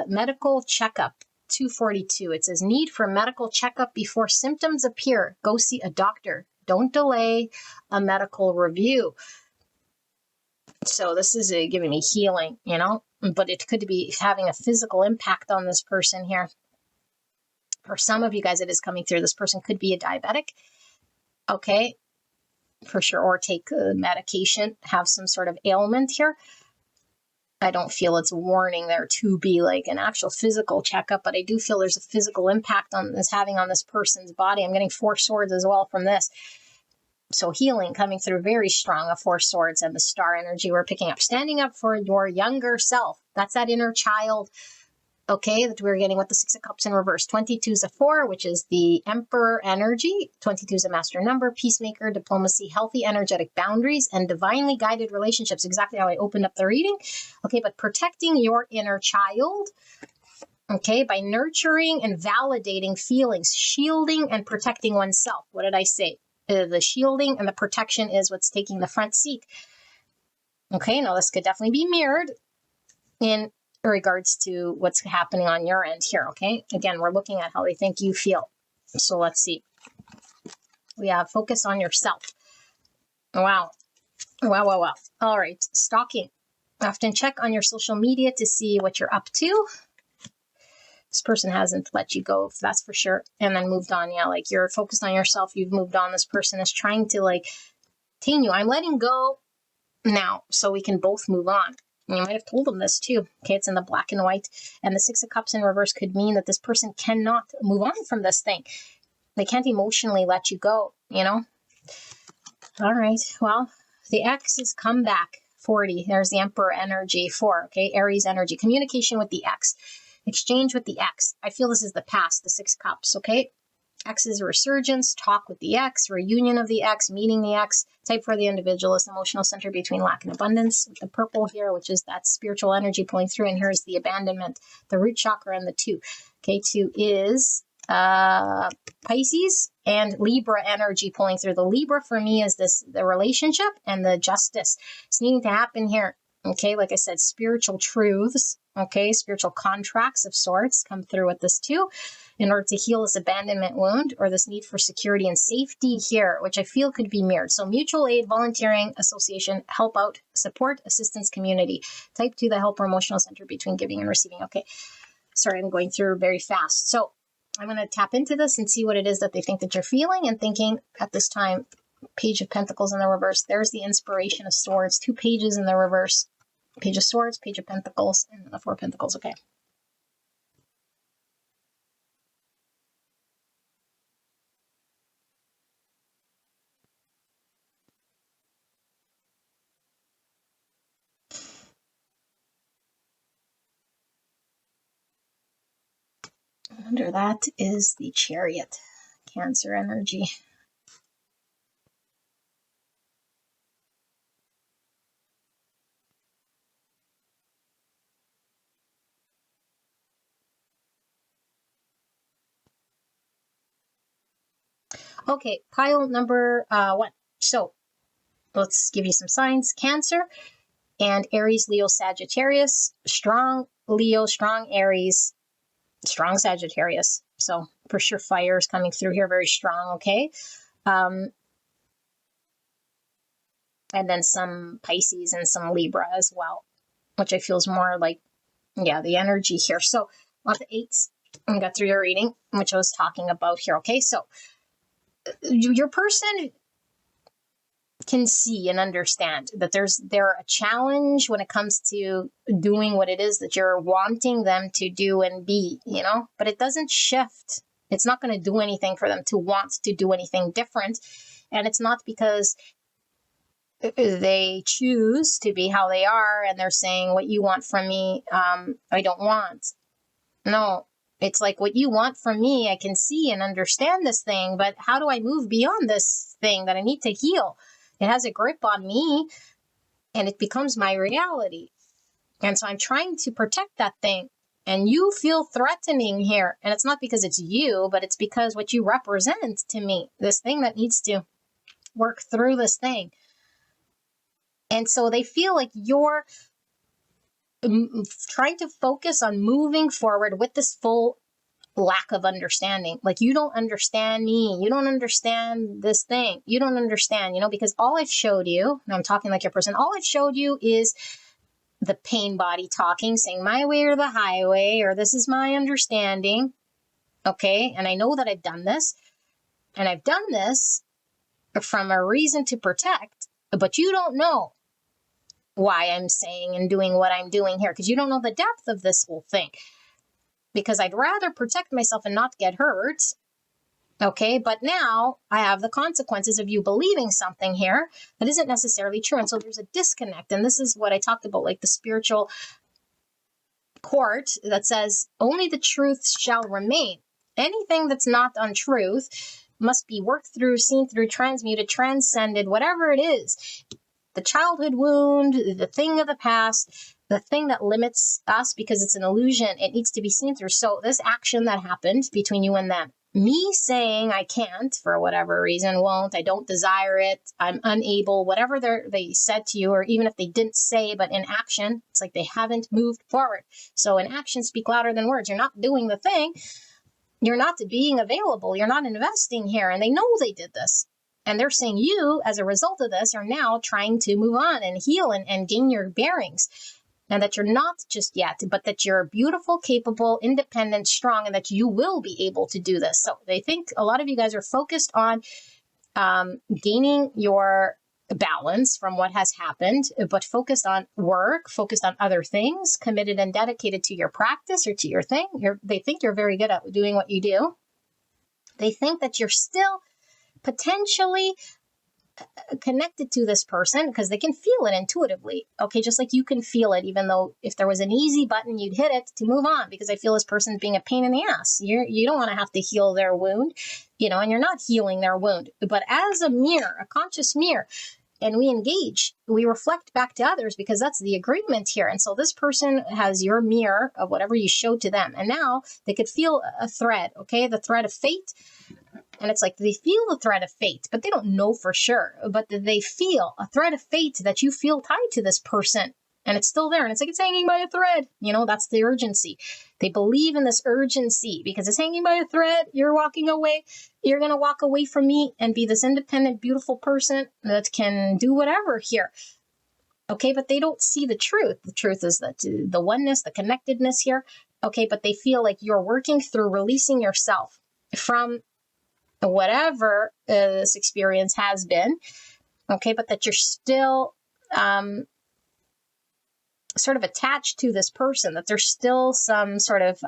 medical checkup 242. It says need for medical checkup before symptoms appear. Go see a doctor. Don't delay a medical review. So this is giving me healing, you know, but it could be having a physical impact on this person here. For some of you guys, it is coming through. This person could be a diabetic, okay, for sure, or take medication, have some sort of ailment here. I don't feel it's warning there to be like an actual physical checkup, but I do feel there's a physical impact on this having on this person's body. I'm getting 4 swords as well from this. So healing coming through very strong, a 4 swords and the star energy we're picking up. Standing up for your younger self. That's that inner child, okay, that we're getting with the 6 of Cups in reverse. 22 is a 4, which is the Emperor energy. 22 is a master number, peacemaker, diplomacy, healthy energetic boundaries, and divinely guided relationships. Exactly how I opened up the reading. Okay, but protecting your inner child, okay, by nurturing and validating feelings, shielding and protecting oneself. What did I say? The shielding and the protection is what's taking the front seat. Okay, now this could definitely be mirrored in regards to what's happening on your end here, okay? Again, we're looking at how they think you feel. So let's see. We have focus on yourself. Wow. Wow. All right, stalking. Often check on your social media to see what you're up to. This person hasn't let you go, that's for sure. And then moved on. Yeah, like you're focused on yourself. You've moved on. This person is trying to like tell you, I'm letting go now so we can both move on. And you might have told them this too. Okay, it's in the black and white. And the 6 of Cups in reverse could mean that this person cannot move on from this thing. They can't emotionally let you go, you know? All right, well, the X is come back, 40. There's the Emperor energy, 4, okay? Aries energy, communication with the X. Exchange with the X. I feel this is the past, the 6 Cups, okay? X is a resurgence, talk with the X, reunion of the X, meeting the X, type for the individualist, emotional center between lack and abundance, with the purple here, which is that spiritual energy pulling through, and here's the abandonment, the root chakra, and the 2. Okay, 2 is Pisces and Libra energy pulling through. The Libra for me is this, the relationship and the justice. It's needing to happen here. Okay, like I said, spiritual truths, okay, spiritual contracts of sorts come through with this too, in order to heal this abandonment wound or this need for security and safety here, which I feel could be mirrored. So mutual aid, volunteering, association, help out, support, assistance, community. Type 2, the helper emotional center between giving and receiving. Okay, sorry, I'm going through very fast. So I'm going to tap into this and see what it is that they think that you're feeling and thinking at this time. Page of Pentacles in the reverse. There's the inspiration of swords. 2 pages in the reverse. Page of Swords, Page of Pentacles, and the 4 Pentacles. Okay. Under that is the Chariot, Cancer energy. Okay, pile number 1. So let's give you some signs. Cancer and Aries, Leo, Sagittarius. Strong Leo, strong Aries, strong Sagittarius. So for sure fire is coming through here, very strong, okay? And then some Pisces and some Libra as well, which I feel is more like, yeah, the energy here. So on the 8s, we got through your reading, which I was talking about here, okay? So your person can see and understand that they're a challenge when it comes to doing what it is that you're wanting them to do and be, but it doesn't shift. It's not going to do anything for them to want to do anything different. And it's not because they choose to be how they are and they're saying, what you want from me, I don't want. No, it's like, what you want from me, I can see and understand this thing, but how do I move beyond this thing that I need to heal? It has a grip on me and it becomes my reality. And so I'm trying to protect that thing. And you feel threatening here. And it's not because it's you, but it's because what you represent to me, this thing that needs to work through this thing. And so they feel like you're trying to focus on moving forward with this full lack of understanding. Like, you don't understand me. You don't understand this thing. You don't understand, because all I've showed you, and I'm talking like your person, all I've showed you is the pain body talking, saying my way or the highway, or this is my understanding. Okay. And I know that I've done this, and I've done this from a reason to protect, but you don't know why I'm saying and doing what I'm doing here, because you don't know the depth of this whole thing. Because I'd rather protect myself and not get hurt. Okay, but now I have the consequences of you believing something here that isn't necessarily true. And so there's a disconnect. And this is what I talked about, like the spiritual court that says only the truth shall remain. Anything that's not untruth must be worked through, seen through, transmuted, transcended, whatever it is. The childhood wound, the thing of the past, the thing that limits us because it's an illusion, it needs to be seen through. So this action that happened between you and them, me saying I can't for whatever reason, won't, I don't desire it, I'm unable, whatever they said to you, or even if they didn't say, but in action, it's like they haven't moved forward. So in action, speak louder than words. You're not doing the thing. You're not being available. You're not investing here. And they know they did this. And they're saying you, as a result of this, are now trying to move on and heal and gain your bearings. And that you're not just yet, but that you're beautiful, capable, independent, strong, and that you will be able to do this. So they think a lot of you guys are focused on gaining your balance from what has happened, but focused on work, focused on other things, committed and dedicated to your practice or to your thing. They think you're very good at doing what you do. They think that you're still potentially connected to this person because they can feel it intuitively. Okay, just like you can feel it, even though if there was an easy button, you'd hit it to move on because I feel this person's being a pain in the ass. You don't want to have to heal their wound, and you're not healing their wound. But as a mirror, a conscious mirror, and we engage, we reflect back to others because that's the agreement here. And so this person has your mirror of whatever you showed to them. And now they could feel a thread, okay, the thread of fate. And it's like they feel the thread of fate, but they don't know for sure. But they feel a thread of fate that you feel tied to this person. And it's still there. And it's like it's hanging by a thread. That's the urgency. They believe in this urgency because it's hanging by a thread. You're walking away. You're going to walk away from me and be this independent, beautiful person that can do whatever here. Okay, but they don't see the truth. The truth is that the oneness, the connectedness here. Okay, but they feel like you're working through releasing yourself from whatever this experience has been, okay, but that you're still sort of attached to this person, that there's still some sort of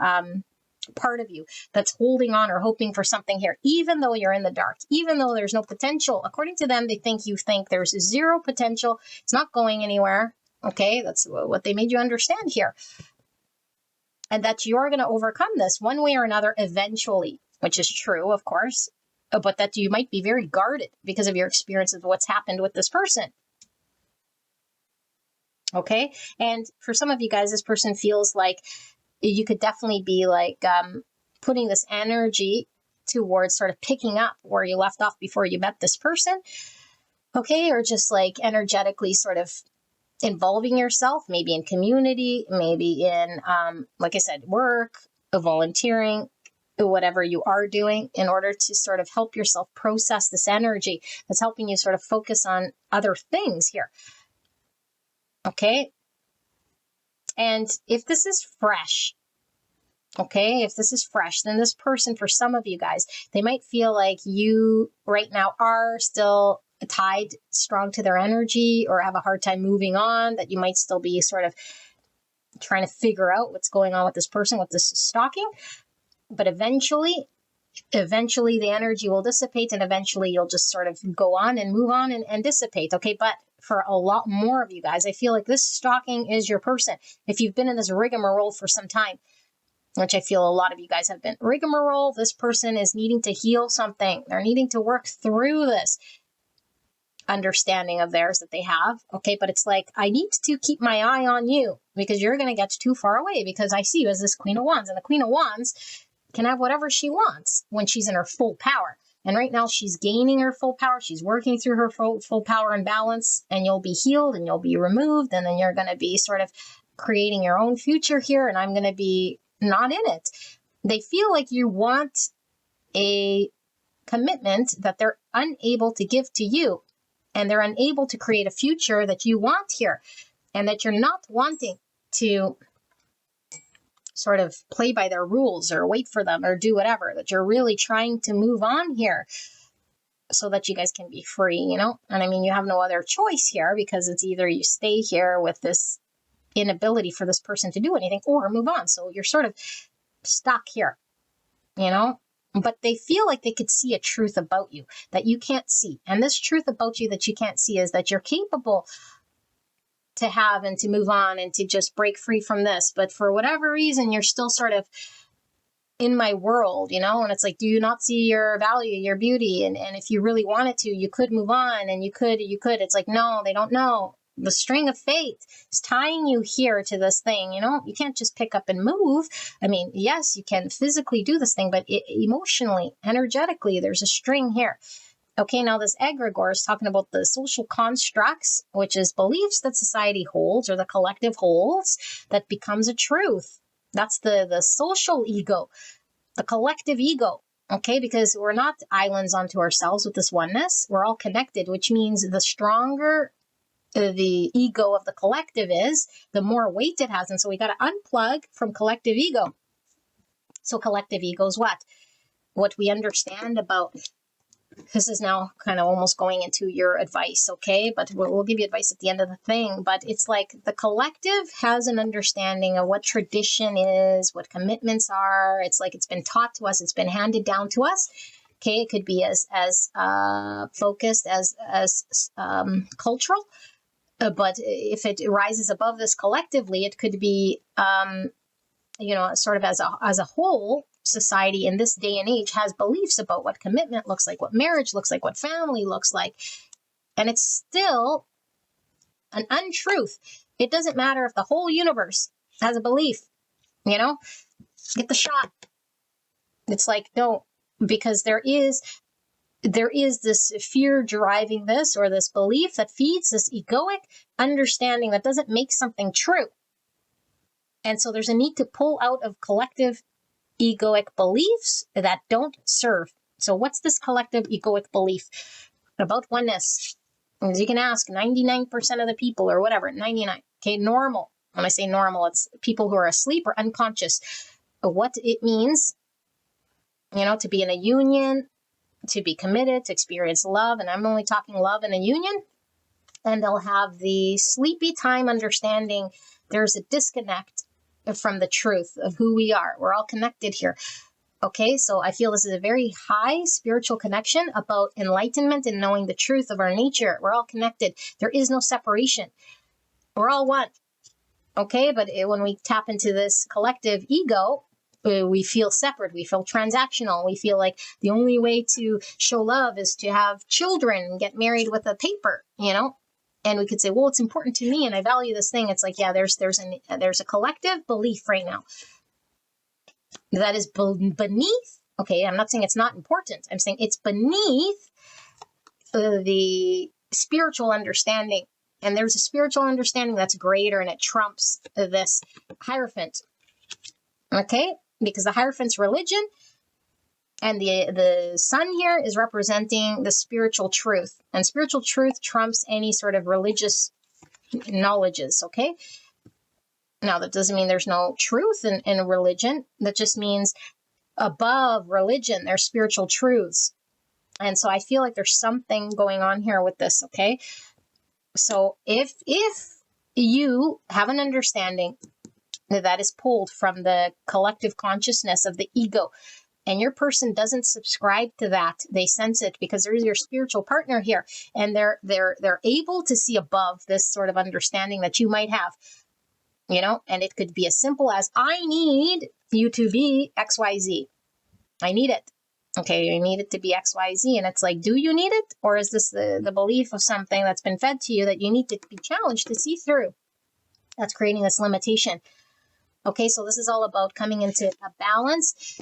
part of you that's holding on or hoping for something here, even though you're in the dark, even though there's no potential. According to them, they think there's zero potential. It's not going anywhere. Okay, that's what they made you understand here. And that you're going to overcome this one way or another eventually, which is true, of course. But that you might be very guarded because of your experience of what's happened with this person. Okay. And for some of you guys, this person feels like you could definitely be like putting this energy towards sort of picking up where you left off before you met this person. Okay. Or just like energetically sort of involving yourself, maybe in community, maybe in, like I said, work, volunteering, whatever you are doing in order to sort of help yourself process this energy that's helping you sort of focus on other things here. Okay. And if this is fresh, okay, if this is fresh, then this person, for some of you guys, they might feel like you right now are still tied strong to their energy or have a hard time moving on, that you might still be sort of trying to figure out what's going on with this person, with this stalking. But eventually the energy will dissipate, and eventually you'll just sort of go on and move on and dissipate. Okay, but for a lot more of you guys, I feel like this stalking is your person. If you've been in this rigmarole for some time, which I feel a lot of you guys have been, rigmarole, this person is needing to heal something. They're needing to work through this understanding of theirs that they have. Okay, but it's like, I need to keep my eye on you because you're going to get too far away, because I see you as this Queen of Wands, and the Queen of Wands can have whatever she wants when she's in her full power. And right now she's gaining her full power. She's working through her full power and balance, and you'll be healed and you'll be removed. And then you're going to be sort of creating your own future here. And I'm going to be not in it. They feel like you want a commitment that they're unable to give to you. And they're unable to create a future that you want here. And that you're not wanting to sort of play by their rules or wait for them or do whatever, that you're really trying to move on here so that you guys can be free, you know? And I mean, you have no other choice here, because it's either you stay here with this inability for this person to do anything or move on. So you're sort of stuck here, you know? But they feel like they could see a truth about you that you can't see. And this truth about you that you can't see is that you're capable to have and to move on and to just break free from this. But for whatever reason, you're still sort of in my world, you know? And it's like, do you not see your value, your beauty? And if you really wanted to, you could move on, and you could. It's like, no, they don't know. The string of fate is tying you here to this thing, you know? You can't just pick up and move. I mean, yes, you can physically do this thing, but emotionally, energetically, there's a string here. Okay, now this egregore is talking about the social constructs, which is beliefs that society holds or the collective holds that becomes a truth. That's the social ego, the collective ego. Okay, because we're not islands unto ourselves with this oneness. We're all connected, which means the stronger the ego of the collective is, the more weight it has. And so we got to unplug from collective ego. So collective ego is what? What we understand about. This is now kind of almost going into your advice, okay? But we'll give you advice at the end of the thing. But it's like the collective has an understanding of what tradition is, what commitments are. It's like it's been taught to us. It's been handed down to us. Okay, it could be as focused as cultural. But if it rises above this collectively, it could be, sort of as a whole, society in this day and age has beliefs about what commitment looks like, what marriage looks like, what family looks like. And it's still an untruth. It doesn't matter if the whole universe has a belief, you know, get the shot. It's like, no, because there is this fear driving this, or this belief that feeds this egoic understanding that doesn't make something true. And so there's a need to pull out of collective egoic beliefs that don't serve. So what's this collective egoic belief about oneness? As you can ask 99% of the people, or whatever, 99. Okay, normal. When I say normal, it's people who are asleep or unconscious. What it means, you know, to be in a union, to be committed, to experience love, and I'm only talking love in a union. And they'll have the sleepy time understanding there's a disconnect from the truth of who we are. We're all connected here. Okay, so I feel this is a very high spiritual connection about enlightenment and knowing the truth of our nature. We're all connected. There is no separation. We're all one. Okay, but when we tap into this collective ego, we feel separate. We feel transactional. We feel like the only way to show love is to have children and get married with a paper, you know? And we could say, well, it's important to me and I value this thing. It's like, yeah, there's a collective belief right now that is beneath. Okay, I'm not saying it's not important. I'm saying it's beneath the spiritual understanding. And there's a spiritual understanding that's greater, and it trumps this Hierophant. Okay, because the Hierophant's religion, and the sun here is representing the spiritual truth. And spiritual truth trumps any sort of religious knowledges, okay? Now, that doesn't mean there's no truth in religion. That just means above religion, there's spiritual truths. And so I feel like there's something going on here with this, okay? So if you have an understanding that is pulled from the collective consciousness of the ego, and your person doesn't subscribe to that, they sense it because there's your spiritual partner here, and they're able to see above this sort of understanding that you might have, you know, and it could be as simple as, I need you to be XYZ. I need it. Okay, you need it to be XYZ. And it's like, do you need it? Or is this the belief of something that's been fed to you that you need to be challenged to see through? That's creating this limitation. Okay, so this is all about coming into a balance,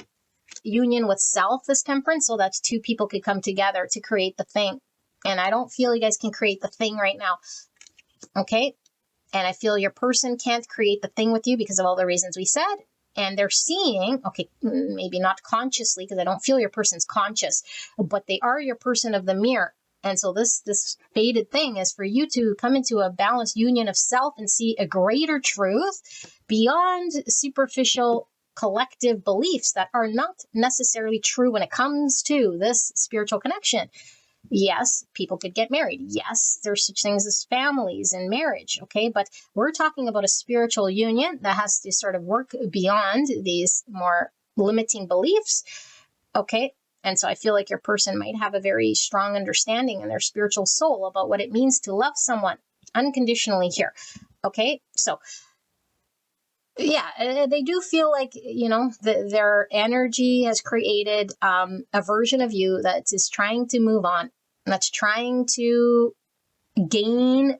union with self, this temperance, so that two people could come together to create the thing. And I don't feel you guys can create the thing right now. Okay, and I feel your person can't create the thing with you because of all the reasons we said. And they're seeing, okay, maybe not consciously, because I don't feel your person's conscious, but they are your person of the mirror. And so this fated thing is for you to come into a balanced union of self and see a greater truth beyond superficial collective beliefs that are not necessarily true when it comes to this spiritual connection. Yes, people could get married. Yes, there's such things as families and marriage, okay? But we're talking about a spiritual union that has to sort of work beyond these more limiting beliefs, okay? And so I feel like your person might have a very strong understanding in their spiritual soul about what it means to love someone unconditionally here, okay? So yeah, they do feel like, you know, their energy has created a version of you that is trying to move on, that's trying to gain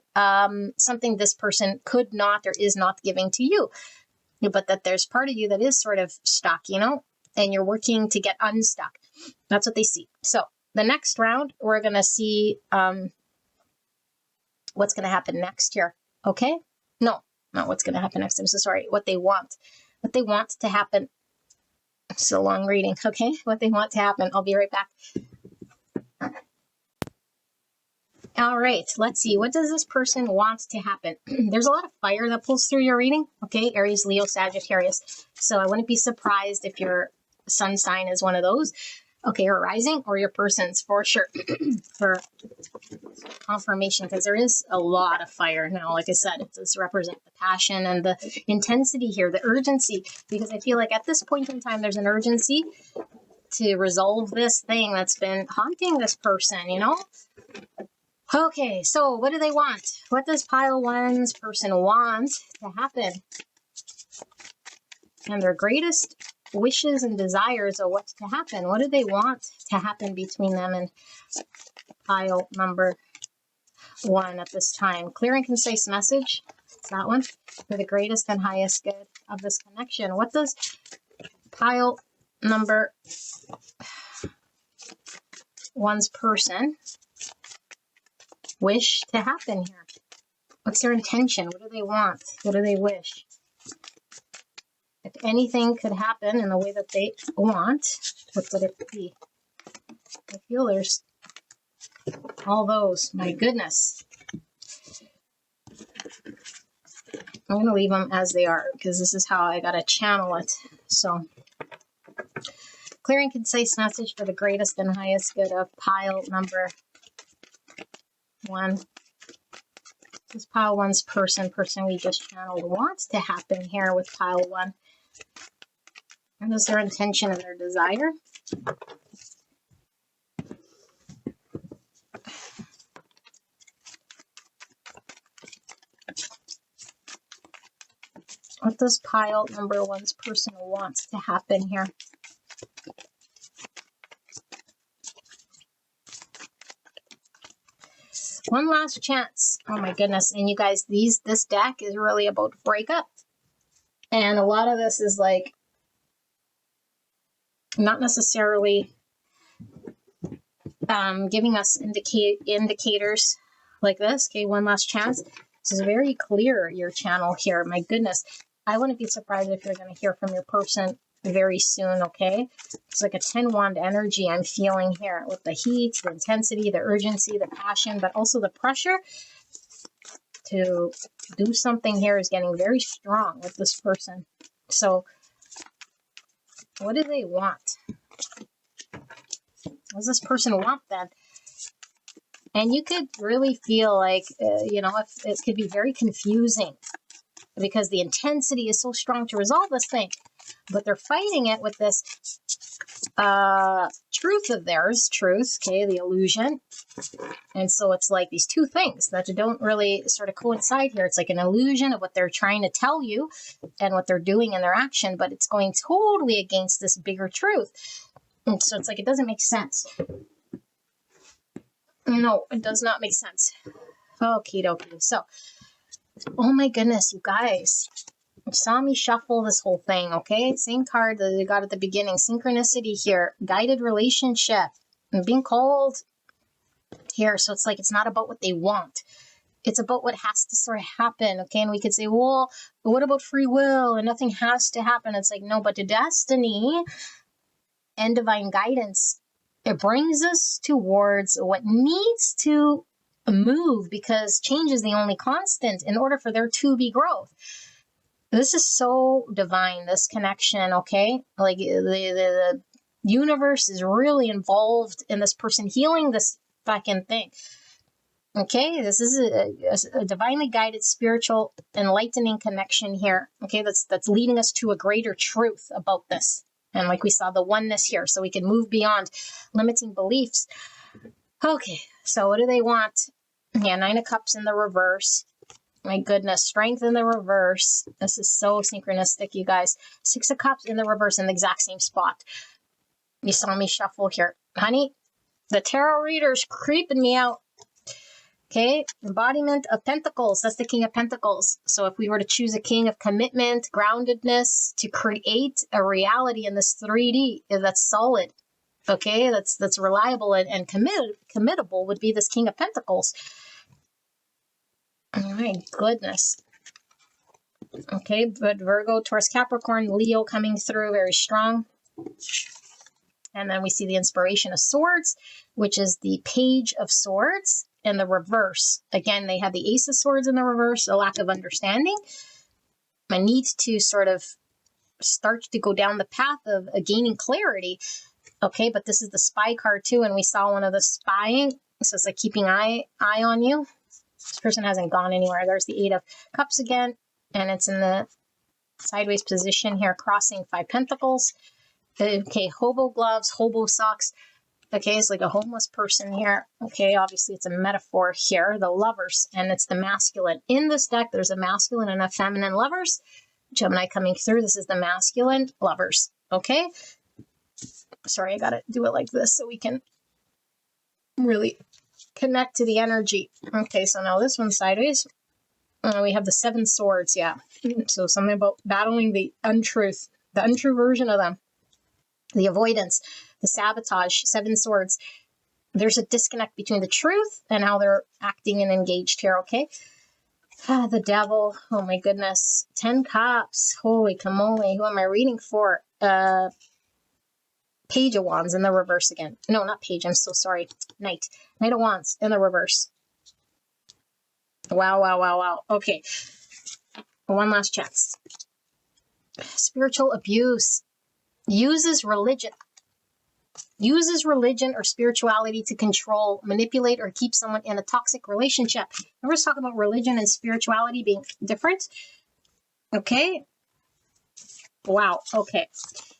something this person could not or is not giving to you. But that there's part of you that is sort of stuck, you know, and you're working to get unstuck. That's what they see. So the next round, we're going to see what's going to happen next here. Okay? No, not what's going to happen next. I'm so sorry. What they want to happen. It's a long reading. Okay? What they want to happen. I'll be right back. All right, let's see. What does this person want to happen? There's a lot of fire that pulls through your reading. Okay, Aries, Leo, Sagittarius. So I wouldn't be surprised if your sun sign is one of those. Okay, your rising or your person's for sure. For confirmation, because there is a lot of fire now. Like I said, it does represent the passion and the intensity here, the urgency, because I feel like at this point in time, there's an urgency to resolve this thing that's been haunting this person, you know? Okay, so what do they want? What does pile one's person want to happen? And their greatest wishes and desires are what to happen. What do they want to happen between them and pile number one at this time? Clear and concise message. It's that one. For the greatest and highest good of this connection. What does pile number one's person wish to happen here? What's their intention? What do they want? What do they wish? If anything could happen in the way that they want, what would it be? I feel there's all those. My goodness. I'm going to leave them as they are because this is how I got to channel it. So, clear and concise message for the greatest and highest good of pile number one. This pile one's person we just channeled wants to happen here with pile one. And is their intention and their desire? What does pile number one's person wants to happen here? One last chance. Oh my goodness. And you guys, this deck is really about breakup. And a lot of this is like not necessarily giving us indicators like this. Okay, one last chance. This is very clear, your channel here. My goodness. I wouldn't be surprised if you're going to hear from your person very soon, okay? It's like a 10 wand energy I'm feeling here with the heat, the intensity, the urgency, the passion, but also the pressure to do something here is getting very strong with this person. So what do they want? What does this person want then? And you could really feel like, you know, it could be very confusing because the intensity is so strong to resolve this thing. But they're fighting it with this truth of theirs, okay, the illusion. And so it's like these two things that don't really sort of coincide here. It's like an illusion of what they're trying to tell you and what they're doing in their action, but it's going totally against this bigger truth. And so it's like, it doesn't make sense. No, it does not make sense. Okie dokie. So, oh my goodness, you guys. You saw me shuffle this whole thing, okay? Same card that I got at the beginning. Synchronicity here. Guided relationship. And being called here. So it's like, it's not about what they want. It's about what has to sort of happen, okay? And we could say, well, but what about free will? And nothing has to happen. It's like, no, but the destiny and divine guidance, it brings us towards what needs to move, because change is the only constant in order for there to be growth. This is so divine, this connection, okay? Like the universe is really involved in this person healing this fucking thing. Okay, this is a divinely guided, spiritual, enlightening connection here. Okay, that's leading us to a greater truth about this. And like we saw, the oneness here, so we can move beyond limiting beliefs. Okay, so what do they want? Yeah, 9 of Cups in the reverse. My goodness, Strength in the reverse. This is so synchronistic, you guys. 6 of Cups in the reverse in the exact same spot. You saw me shuffle here. Honey, the tarot reader's creeping me out. Okay, embodiment of Pentacles. That's the King of Pentacles. So if we were to choose a king of commitment, groundedness, to create a reality in this 3D that's solid, okay, that's reliable and committable, would be this King of Pentacles. Oh my goodness. Okay, but Virgo, Taurus, Capricorn, Leo coming through very strong. And then we see the Inspiration of Swords, which is the Page of Swords in the reverse. Again, they have the Ace of Swords in the reverse, a lack of understanding, a need to sort of start to go down the path of gaining clarity. Okay, but this is the Spy card too, and we saw one of the spying. So it's like keeping eye on you. This person hasn't gone anywhere. There's the 8 of Cups again, and it's in the sideways position here, crossing 5 Pentacles. Okay, hobo gloves, hobo socks. Okay, it's like a homeless person here. Okay, obviously it's a metaphor here, the Lovers, and it's the masculine. In this deck, there's a masculine and a feminine Lovers. Gemini coming through. This is the masculine Lovers. Okay? Sorry, I gotta do it like this so we can really connect to the energy. Okay, so now this one's sideways. We have the 7 swords, yeah. So something about battling the untruth, the untrue version of them. The avoidance, the sabotage, 7 swords. There's a disconnect between the truth and how they're acting and engaged here, okay? The Devil, oh my goodness. 10 Cups, holy camole, who am I reading for? Page of Wands in the reverse again. No, not Page, I'm so sorry. Knight of Wands in the reverse. Wow. Okay. One last chance. Spiritual abuse. Uses religion or spirituality to control, manipulate, or keep someone in a toxic relationship. Remember, let's talk about religion and spirituality being different. Okay. Wow. Okay.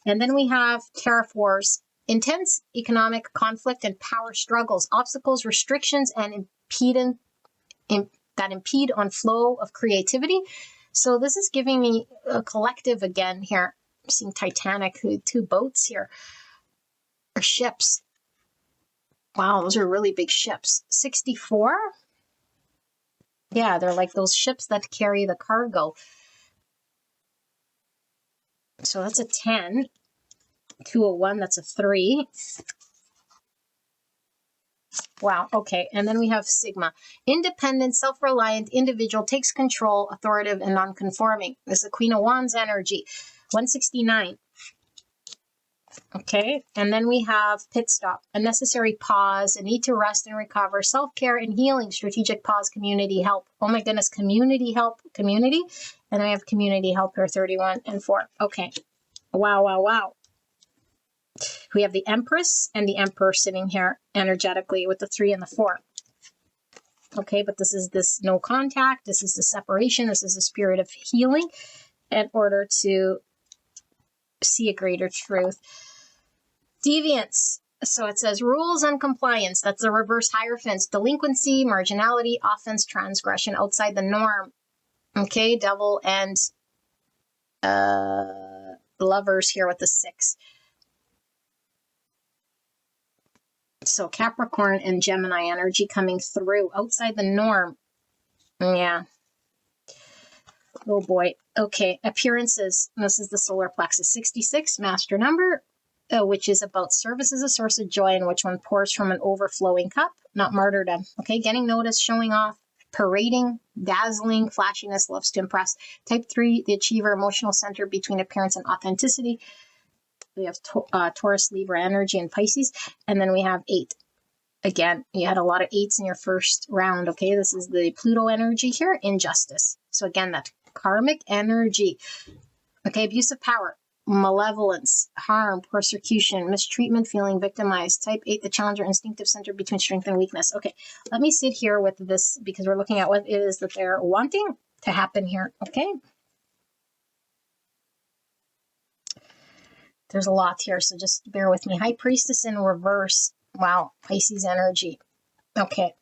And then we have tariff wars, intense economic conflict and power struggles, obstacles, restrictions, and that impede on flow of creativity. So this is giving me a collective again here. I'm seeing Titanic, 2 boats here, or ships. Wow, those are really big ships. 64? Yeah, they're like those ships that carry the cargo. So that's a 10. 201, that's a 3. Wow, okay. And then we have Sigma. Independent, self-reliant individual, takes control, authoritative, and non-conforming. This is the Queen of Wands energy. 169. Okay, and then we have pit stop, a necessary pause, a need to rest and recover, self-care and healing, strategic pause, community help. Oh my goodness, community help, community. And then we have community help here, 31 and 4. Okay, wow. We have the Empress and the Emperor sitting here energetically with the 3 and the 4. Okay, but this is this no contact. This is the separation. This is the spirit of healing in order to see a greater truth. Deviance. So it says rules and compliance. That's the reverse hierophants. Delinquency, marginality, offense, transgression, outside the norm. Okay, Devil and Lovers here with the 6. So Capricorn and Gemini energy coming through. Outside the norm. Yeah. Oh boy. Okay, appearances. This is the solar plexus. 66, master number. Which is about service as a source of joy, in which one pours from an overflowing cup, not martyrdom. Okay, getting noticed, showing off, parading, dazzling, flashiness, loves to impress. Type 3, the achiever, emotional center between appearance and authenticity. We have Taurus, Libra energy, and Pisces. And then we have 8. Again, you had a lot of 8s in your first round. Okay, this is the Pluto energy here, injustice. So again, that karmic energy. Okay, abuse of power. Malevolence, harm, persecution, mistreatment, feeling victimized. Type 8, the challenger, instinctive center between strength and weakness. Okay, let me sit here with this because we're looking at what it is that they're wanting to happen here. Okay, there's a lot here, so just bear with me. High Priestess in reverse. Wow, Pisces energy. Okay.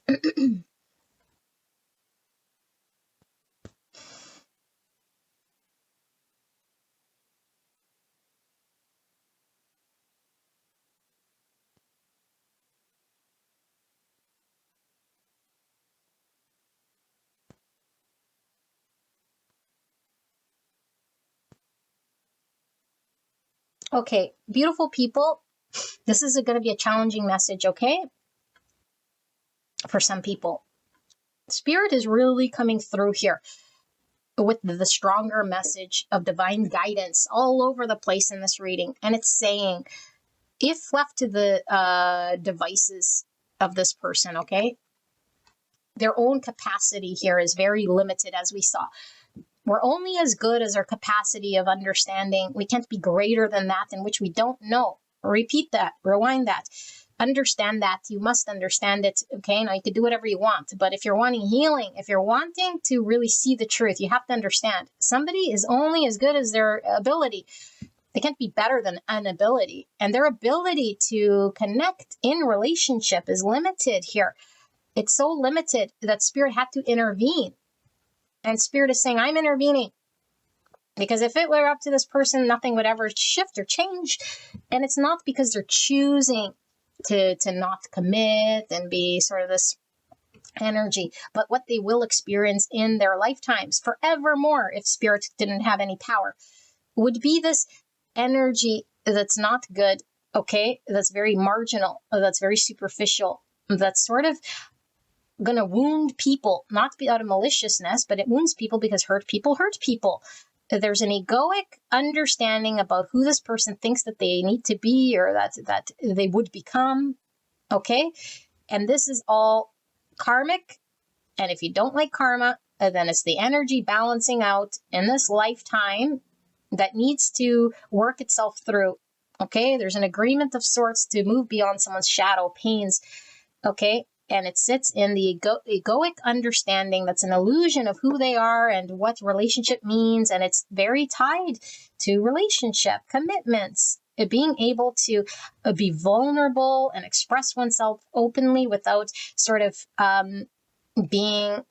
Okay, beautiful people. This is going to be a challenging message, okay? For some people. Spirit is really coming through here with the stronger message of divine guidance all over the place in this reading. And it's saying, if left to the devices of this person, okay, their own capacity here is very limited, as we saw. We're only as good as our capacity of understanding. We can't be greater than that in which we don't know. Repeat that. Rewind that. Understand that. You must understand it. Okay, now you can do whatever you want. But if you're wanting healing, if you're wanting to really see the truth, you have to understand somebody is only as good as their ability. They can't be better than an ability. And their ability to connect in relationship is limited here. It's so limited that Spirit had to intervene. And Spirit is saying, I'm intervening. Because if it were up to this person, nothing would ever shift or change. And it's not because they're choosing to not commit and be sort of this energy, but what they will experience in their lifetimes forevermore, if Spirit didn't have any power, would be this energy that's not good, okay? That's very marginal, that's very superficial, that's sort of going to wound people, not out of maliciousness, but it wounds people because hurt people. There's an egoic understanding about who this person thinks that they need to be or that they would become, okay? And this is all karmic. And if you don't like karma, then it's the energy balancing out in this lifetime that needs to work itself through, okay? There's an agreement of sorts to move beyond someone's shadow pains, okay? And it sits in the egoic understanding that's an illusion of who they are and what relationship means. And it's very tied to relationship, commitments, being able to be vulnerable and express oneself openly without sort of being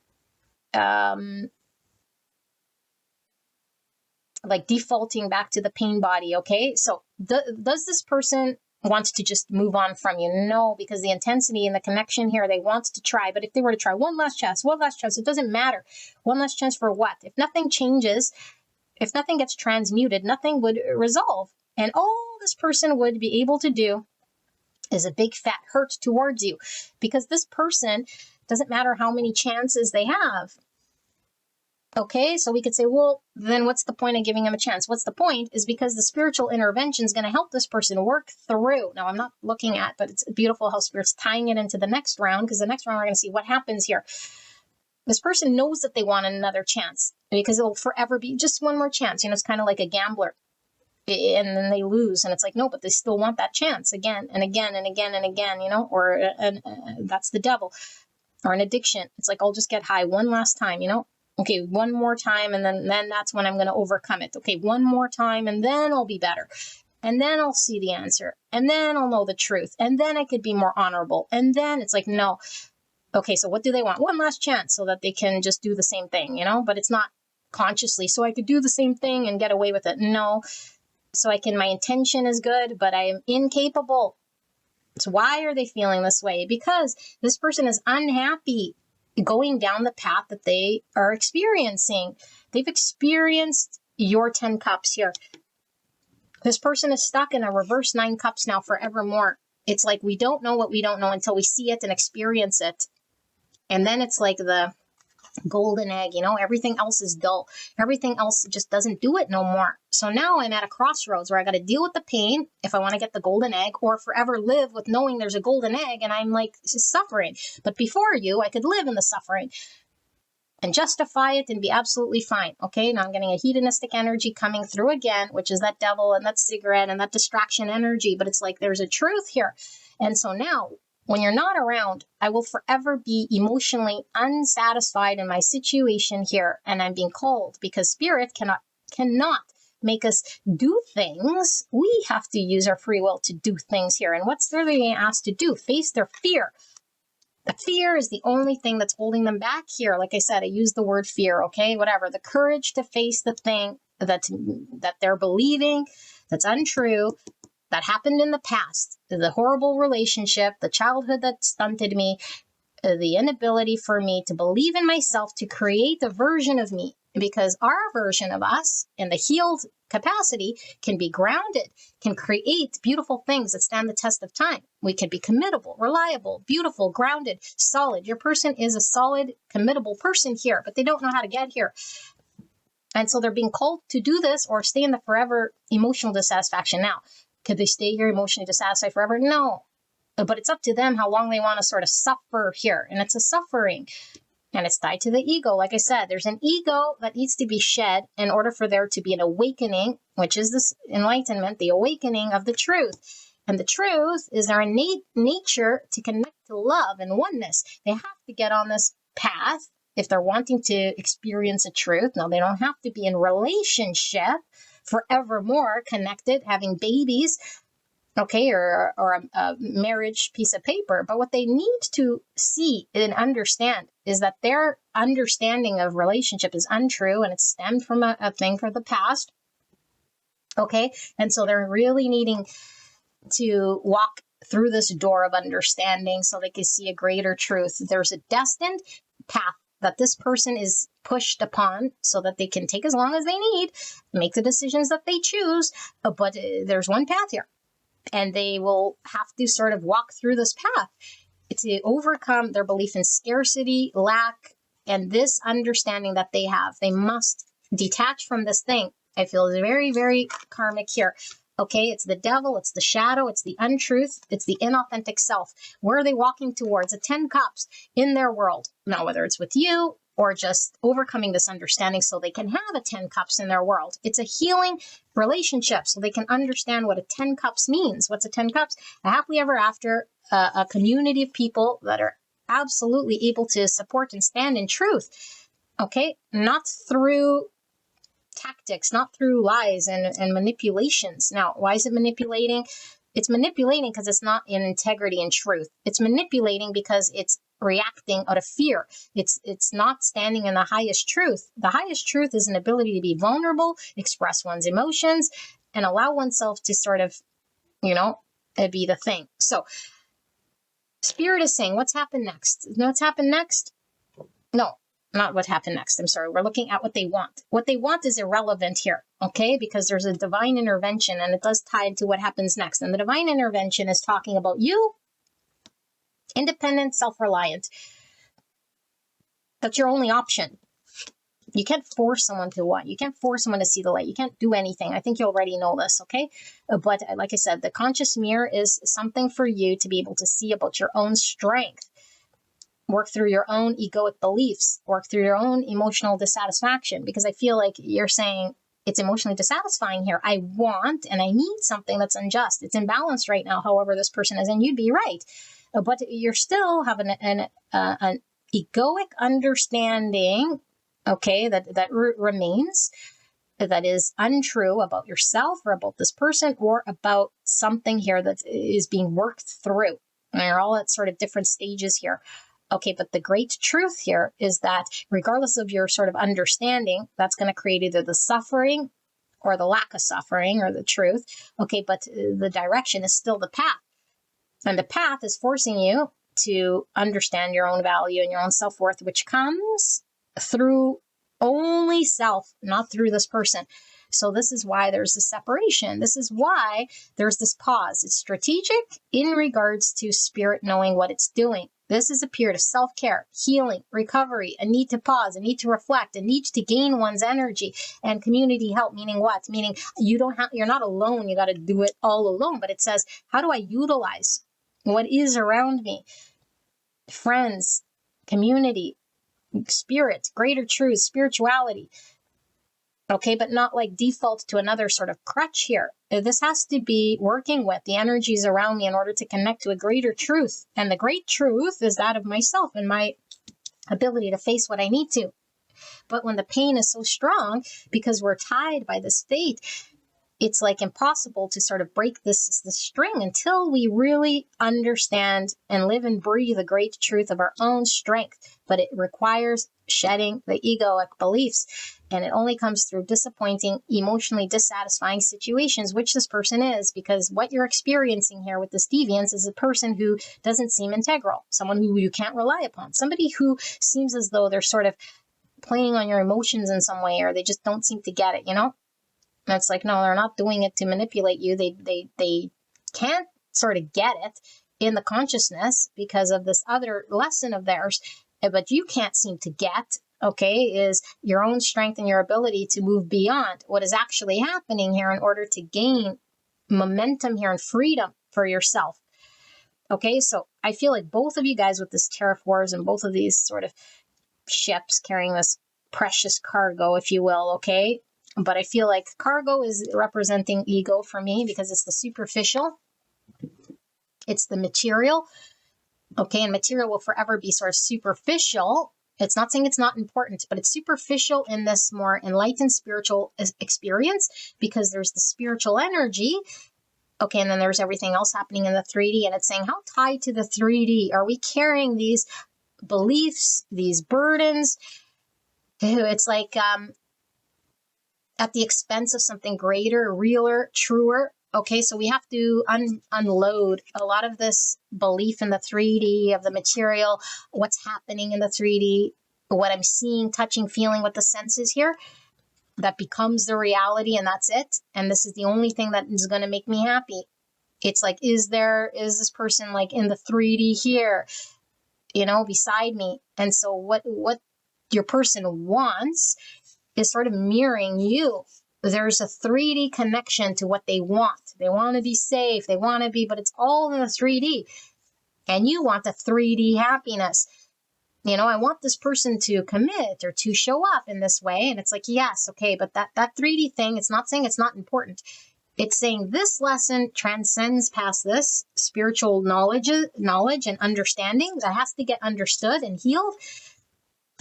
like defaulting back to the pain body, okay? So does this person wants to just move on from you? No, because the intensity and the connection here, they want to try. But if they were to try one last chance, it doesn't matter. One last chance for what? If nothing changes, if nothing gets transmuted, nothing would resolve. And all this person would be able to do is a big fat hurt towards you, because this person, doesn't matter how many chances they have. Okay, so we could say, well, then what's the point of giving him a chance? What's the point is because the spiritual intervention is going to help this person work through. Now, I'm not looking at, but it's beautiful how Spirit's tying it into the next round, because the next round we're going to see what happens here. This person knows that they want another chance because it'll forever be just one more chance. You know, it's kind of like a gambler. and then they lose, and it's like, no, but they still want that chance again and again and again and again, you know, or that's the devil. Or an addiction. It's like, I'll just get high one last time, you know? Okay, one more time, and then that's when I'm going to overcome it. Okay, one more time, and then I'll be better. And then I'll see the answer. And then I'll know the truth. And then I could be more honorable. And then it's like, no. Okay, so what do they want? One last chance so that they can just do the same thing, you know? But it's not consciously, so I could do the same thing and get away with it. No. So my intention is good, but I am incapable. So why are they feeling this way? Because this person is unhappy going down the path that they are experiencing. They've experienced your 10 cups here. This person is stuck in a reverse 9 cups now forevermore. It's like we don't know what we don't know until we see it and experience it. And then it's like the golden egg, you know, everything else is dull. Everything else just doesn't do it no more. So now I'm at a crossroads where I got to deal with the pain if I want to get the golden egg, or forever live with knowing there's a golden egg and I'm like suffering. But before I could live in the suffering and justify it and be absolutely fine. Okay, now I'm getting a hedonistic energy coming through again, which is that devil and that cigarette and that distraction energy. But it's like there's a truth here. And so now, when you're not around, I will forever be emotionally unsatisfied in my situation here, and I'm being cold because spirit cannot make us do things. We have to use our free will to do things here. And what's they're being asked to do? Face their fear. The fear is the only thing that's holding them back here. Like I said, I use the word fear, okay? Whatever. The courage to face the thing that they're believing that's untrue, that happened in the past, the horrible relationship, the childhood that stunted me, the inability for me to believe in myself, to create a version of me, because our version of us in the healed capacity can be grounded, can create beautiful things that stand the test of time. We can be committable, reliable, beautiful, grounded, solid. Your person is a solid, committable person here, but they don't know how to get here. And so they're being called to do this or stay in the forever emotional dissatisfaction. Now, could they stay here emotionally dissatisfied forever? No. But it's up to them how long they want to sort of suffer here. And it's a suffering. And it's tied to the ego. Like I said, there's an ego that needs to be shed in order for there to be an awakening, which is this enlightenment, the awakening of the truth. And the truth is their innate nature to connect to love and oneness. They have to get on this path if they're wanting to experience a truth. Now, they don't have to be in relationship forevermore connected, having babies, okay, or a marriage piece of paper. But what they need to see and understand is that their understanding of relationship is untrue, and it's stemmed from a thing from the past, okay? And so they're really needing to walk through this door of understanding so they can see a greater truth. There's a destined path that this person is pushed upon so that they can take as long as they need, make the decisions that they choose, but there's one path here. And they will have to sort of walk through this path to overcome their belief in scarcity, lack, and this understanding that they have. They must detach from this thing. I feel is very, very karmic here. Okay, it's the devil, it's the shadow, it's the untruth, it's the inauthentic self. Where are they walking towards? A 10 cups in their world. Now, whether it's with you or just overcoming this understanding so they can have a 10 cups in their world. It's a healing relationship so they can understand what a 10 cups means. What's a 10 cups? A happily ever after, a community of people that are absolutely able to support and stand in truth. Okay, not through tactics, not through lies and manipulations. Now, why is it manipulating? It's manipulating because it's not in integrity and truth. It's manipulating because it's reacting out of fear. It's not standing in the highest truth. The highest truth is an ability to be vulnerable, express one's emotions, and allow oneself to sort of, be the thing. So, Spirit is saying, what's happened next? What's happened next? No. Not what happened next. I'm sorry. We're looking at what they want. What they want is irrelevant here, okay? Because there's a divine intervention and it does tie into what happens next. And the divine intervention is talking about you, independent, self-reliant. That's your only option. You can't force someone to what? You can't force someone to see the light. You can't do anything. I think you already know this, okay? But like I said, the conscious mirror is something for you to be able to see about your own strength. Work through your own egoic beliefs, work through your own emotional dissatisfaction, because I feel like you're saying It's emotionally dissatisfying here. I want and I need something that's unjust. It's imbalanced right now, however this person is, and you'd be right. But you're still having an egoic understanding, okay, that remains, that is untrue about yourself or about this person or about something here that is being worked through. And they're all at sort of different stages here. Okay, but the great truth here is that regardless of your sort of understanding, that's going to create either the suffering or the lack of suffering or the truth. Okay, but the direction is still the path. And the path is forcing you to understand your own value and your own self-worth, which comes through only self, not through this person. So this is why there's a separation. This is why there's this pause. It's strategic in regards to spirit knowing what it's doing. This is a period of self-care, healing, recovery, a need to pause, a need to reflect, a need to gain one's energy, and community help, meaning what? Meaning you're not alone. You got to do it all alone. But it says, how do I utilize what is around me? Friends, community, spirit, greater truth, spirituality. Okay, but not like default to another sort of crutch here. This has to be working with the energies around me in order to connect to a greater truth. And the great truth is that of myself and my ability to face what I need to. But when the pain is so strong, because we're tied by this fate, it's like impossible to sort of break this string until we really understand and live and breathe the great truth of our own strength. But it requires shedding the egoic beliefs. And it only comes through disappointing, emotionally dissatisfying situations, which this person is, because what you're experiencing here with this deviance is a person who doesn't seem integral, someone who you can't rely upon, somebody who seems as though they're sort of playing on your emotions in some way, or they just don't seem to get it, you know? And it's like, no, they're not doing it to manipulate you. They can't sort of get it in the consciousness because of this other lesson of theirs, but you can't seem to get, okay, is your own strength and your ability to move beyond what is actually happening here in order to gain momentum here and freedom for yourself. Okay, so I feel like both of you guys with this tariff wars and both of these sort of ships carrying this precious cargo, if you will, okay? But I feel like cargo is representing ego for me because it's the superficial. It's the material. Okay, and material will forever be sort of superficial. It's not saying it's not important, but it's superficial in this more enlightened spiritual experience because there's the spiritual energy. Okay, and then there's everything else happening in the 3D, and it's saying, how tied to the 3D are we carrying these beliefs, these burdens? It's like at the expense of something greater, realer, truer. Okay, so we have to unload a lot of this belief in the 3D of the material, what's happening in the 3D, what I'm seeing, touching, feeling, what the senses here. That becomes the reality, and that's it. And this is the only thing that is going to make me happy. It's like, is this person like in the 3D here, you know, beside me? And so what your person wants is sort of mirroring you. There's a 3D connection to what they want. They want to be safe. They want to be, but it's all in the 3D. And you want the 3D happiness. You know, I want this person to commit or to show up in this way. And it's like, yes, okay, but that 3D thing, it's not saying it's not important. It's saying this lesson transcends past this spiritual knowledge and understanding that has to get understood and healed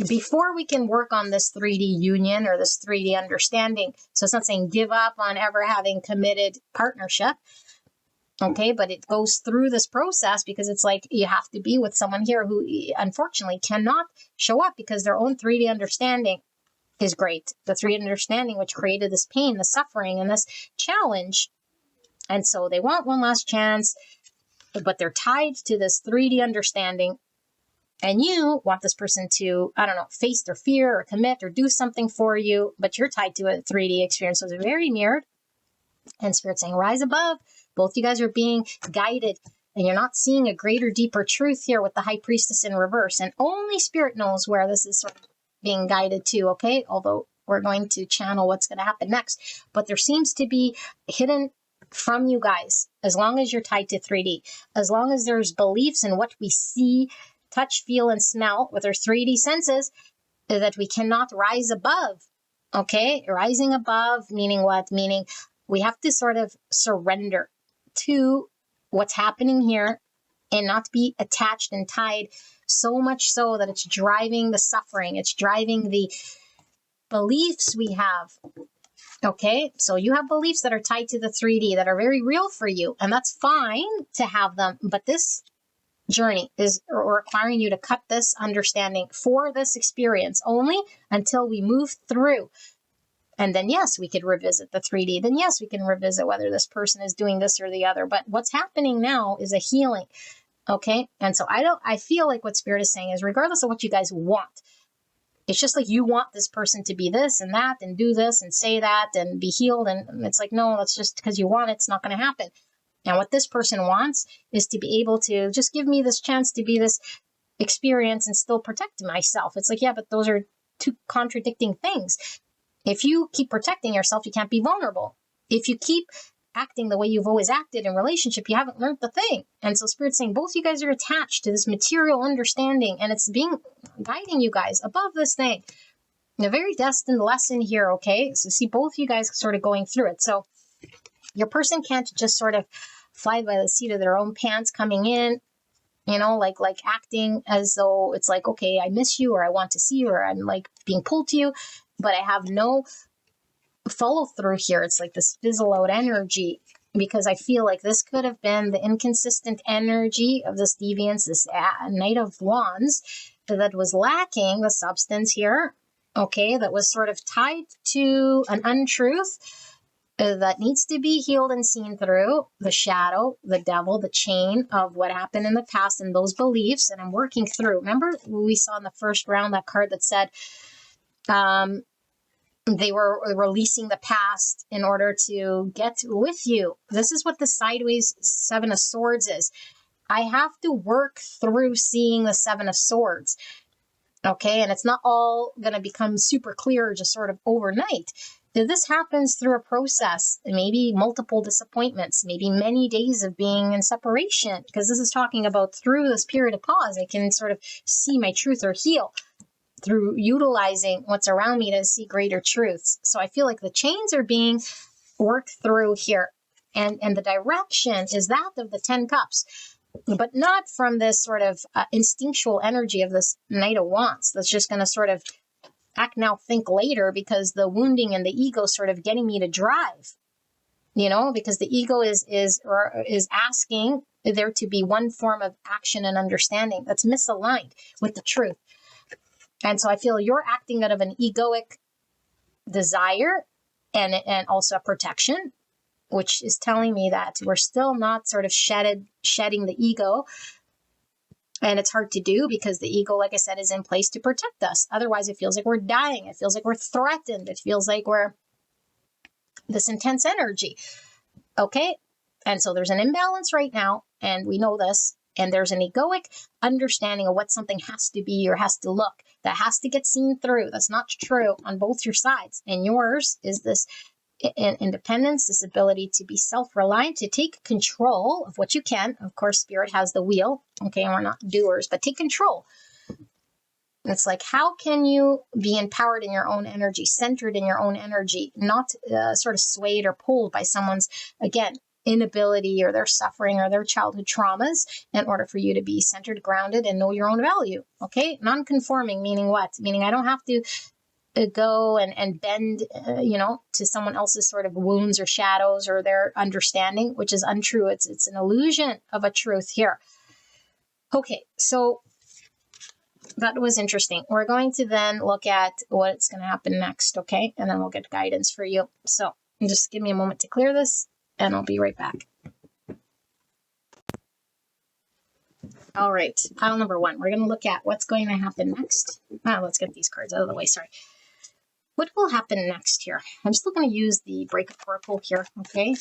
before we can work on this 3D union or this 3D understanding. So it's not saying give up on ever having committed partnership. Okay, but it goes through this process because it's like you have to be with someone here who unfortunately cannot show up because their own 3D understanding is great. The 3D understanding which created this pain, the suffering, and this challenge. And so they want one last chance, but they're tied to this 3D understanding. And you want this person to, I don't know, face their fear or commit or do something for you, but you're tied to a 3D experience. So it's very mirrored. And Spirit's saying, rise above. Both you guys are being guided, and you're not seeing a greater, deeper truth here with the High Priestess in reverse. And only Spirit knows where this is sort of being guided to, okay? Although we're going to channel what's going to happen next. But there seems to be hidden from you guys, as long as you're tied to 3D, as long as there's beliefs in what we see, touch, feel, and smell with our 3D senses, that we cannot rise above Okay, rising above, meaning what? Meaning we have to sort of surrender to what's happening here and not be attached and tied so much so that it's driving the suffering. It's driving the beliefs we have. Okay, so you have beliefs that are tied to the 3D that are very real for you, and that's fine to have them. But this journey is requiring you to cut this understanding for this experience only until we move through. And then, yes, we could revisit the 3D. Then, yes, we can revisit whether this person is doing this or the other. But what's happening now is a healing. Okay. And so I feel like what Spirit is saying is, regardless of what you guys want, it's just like you want this person to be this and that and do this and say that and be healed. And it's like, no, that's just because you want it. It's not going to happen. And what this person wants is to be able to just give me this chance to be this experience and still protect myself. It's like, yeah, but those are two contradicting things. If you keep protecting yourself, you can't be vulnerable. If you keep acting the way you've always acted in relationship, you haven't learned the thing. And so Spirit's saying both you guys are attached to this material understanding, and it's guiding you guys above this thing. A very destined lesson here, okay? So see both you guys sort of going through it. So your person can't just sort of fly by the seat of their own pants coming in, you know, like acting as though it's like, okay, I miss you, or I want to see you, or I'm like being pulled to you, but I have no follow through here. It's like this fizzle out energy, because I feel like this could have been the inconsistent energy of this deviance, this Knight of Wands that was lacking the substance here, okay, that was sort of tied to an untruth that needs to be healed and seen through, the shadow, the devil, the chain of what happened in the past and those beliefs. And I'm working through. Remember we saw in the first round that card that said they were releasing the past in order to get with you. This is what the sideways Seven of Swords is. I have to work through seeing the Seven of Swords. Okay, and it's not all going to become super clear just sort of overnight. This happens through a process, maybe multiple disappointments, maybe many days of being in separation, because this is talking about through this period of pause, I can sort of see my truth or heal through utilizing what's around me to see greater truths. So I feel like the chains are being worked through here. And the direction is that of the 10 cups, but not from this sort of instinctual energy of this Knight of Wands that's just going to sort of act now, think later, because the wounding and the ego sort of getting me to drive, you know, because the ego is asking there to be one form of action and understanding that's misaligned with the truth. And so I feel you're acting out of an egoic desire and also a protection, which is telling me that we're still not sort of shedding the ego. And it's hard to do because the ego, like I said, is in place to protect us. Otherwise, it feels like we're dying. It feels like we're threatened. It feels like we're this intense energy. Okay. And so there's an imbalance right now, and we know this. And there's an egoic understanding of what something has to be or has to look, that has to get seen through. That's not true on both your sides. And yours is this independence, this ability to be self-reliant, to take control of what you can. Of course, Spirit has the wheel. Okay, and we're not doers, but take control. It's like, how can you be empowered in your own energy, centered in your own energy, not sort of swayed or pulled by someone's, again, inability or their suffering or their childhood traumas, in order for you to be centered, grounded, and know your own value. Okay, non-conforming, meaning what? Meaning I don't have to go and bend, to someone else's sort of wounds or shadows or their understanding, which is untrue. It's an illusion of a truth here. Okay, so that was interesting. We're going to then look at what's going to happen next, okay? And then we'll get guidance for you. So just give me a moment to clear this, and I'll be right back. All right, pile number 1. We're going to look at what's going to happen next. Let's get these cards out of the way, sorry. What will happen next here? I'm still going to use the breakup oracle here, okay?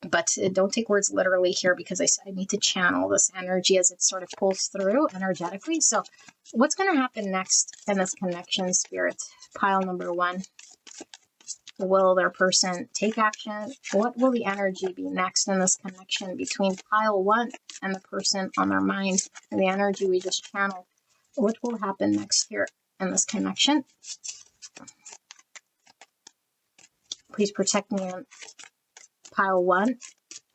But don't take words literally here, because I need to channel this energy as it sort of pulls through energetically. So what's going to happen next in this connection, Spirit? Pile number 1. Will their person take action? What will the energy be next in this connection between pile 1 and the person on their mind? And the energy we just channeled. What will happen next here? in this connection. Please protect me on pile 1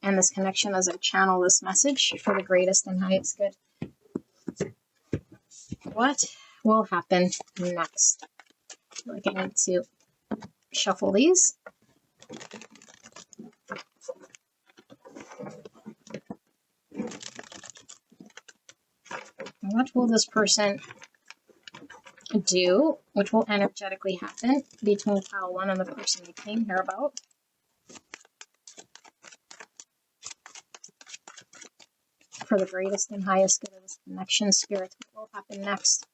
and this connection as I channel this message for the greatest and highest good. What will happen next? I feel like I need to shuffle these. What will this person do? What will energetically happen between pile 1 and the person we came here about? For the greatest and highest good of this connection, Spirit, what will happen next?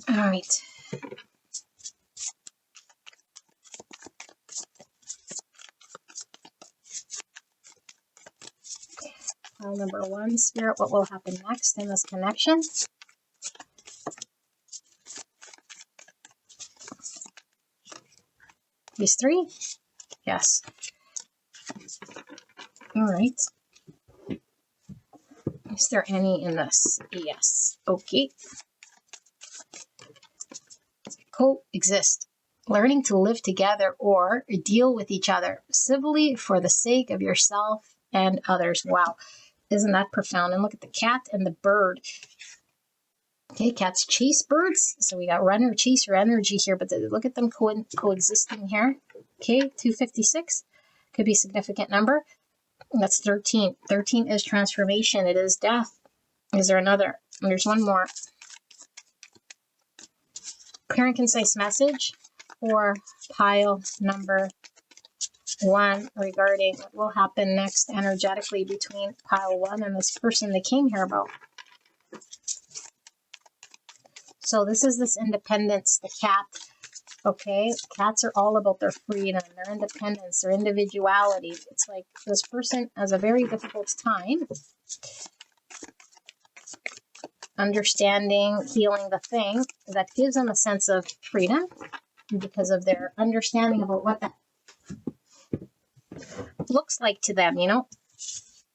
All right. Pile number 1, Spirit, what will happen next in this connection? These 3? Yes. All right. Is there any in this? Yes. Okay. Coexist. Learning to live together or deal with each other civilly for the sake of yourself and others. Wow. Isn't that profound? And look at the cat and the bird. Okay, cats chase birds. So we got runner, chaser energy here, but look at them coexisting here. Okay, 256 could be a significant number. That's 13. 13 is transformation. It is death. Is there another? There's one more. Clear and concise message for pile number 1 regarding what will happen next energetically between pile 1 and this person they came here about. So this is this independence, the cat. Okay, cats are all about their freedom, their independence, their individuality. It's like this person has a very difficult time understanding, healing the thing that gives them a sense of freedom because of their understanding about what that looks like to them, you know,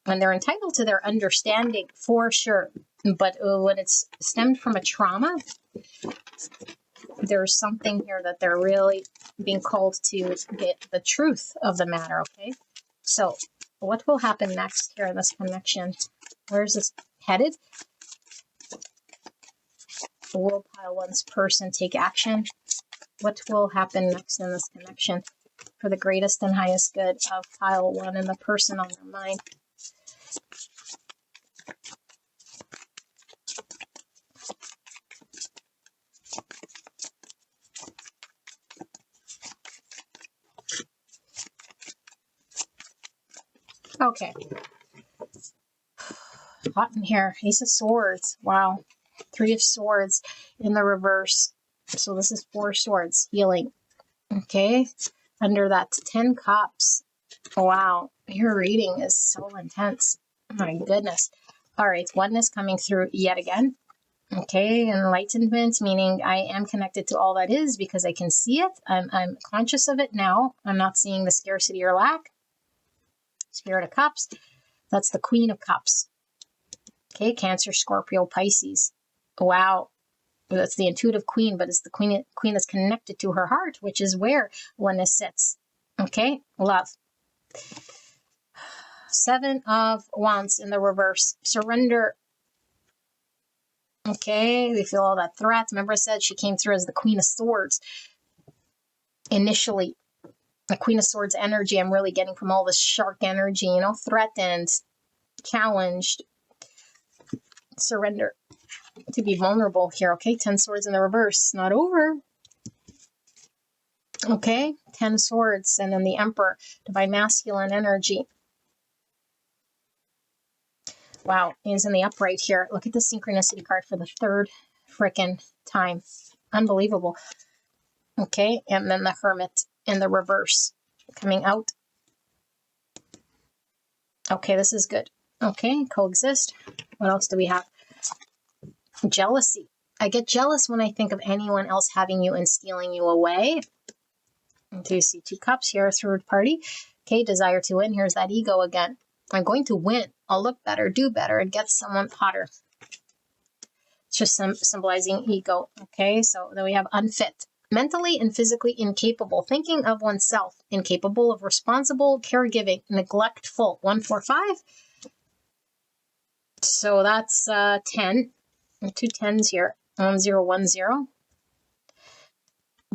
and they're entitled to their understanding for sure. But when it's stemmed from a trauma, there's something here that they're really being called to get the truth of the matter. Okay, so what will happen next here in this connection? Where is this headed? Will pile 1's person take action? What will happen next in this connection for the greatest and highest good of pile 1 and the person on their mind? Okay. Hot in here. Ace of Swords. Wow. 3 of Swords in the reverse. So this is 4 swords. Healing. Okay. Under that 10 cups. Wow. Your reading is so intense. My goodness. All right. Oneness coming through yet again. Okay. Enlightenment, meaning I am connected to all that is because I can see it. I'm conscious of it now. I'm not seeing the scarcity or lack. Spirit of Cups. That's the Queen of Cups. Okay. Cancer, Scorpio, Pisces. Wow. That's the intuitive queen, but it's the queen that's connected to her heart, which is where oneness sits. Okay. Love. 7 of Wands in the reverse. Surrender. Okay. We feel all that threat. Remember I said she came through as the Queen of Swords. Initially, the Queen of Swords energy I'm really getting from all this shark energy, you know, threatened, challenged, surrender, to be vulnerable here. Okay, 10 swords in the reverse. Not over. Okay, 10 swords, and then the Emperor, divine masculine energy. Wow, is in the upright here. Look at the synchronicity card for the 3rd frickin' time. Unbelievable. Okay, and then the Hermit in the reverse coming out. Okay, this is good. Okay, coexist. What else do we have? Jealousy. I get jealous when I think of anyone else having you and stealing you away. Okay, you see 2 cups here, 3rd party. Okay, desire to win. Here's that ego again. I'm going to win. I'll look better, do better, and get someone hotter. It's just symbolizing ego. Okay, so then we have unfit. Mentally and physically incapable, thinking of oneself, incapable of responsible caregiving, neglectful, 145. So that's 10, 2 10s here, 1010.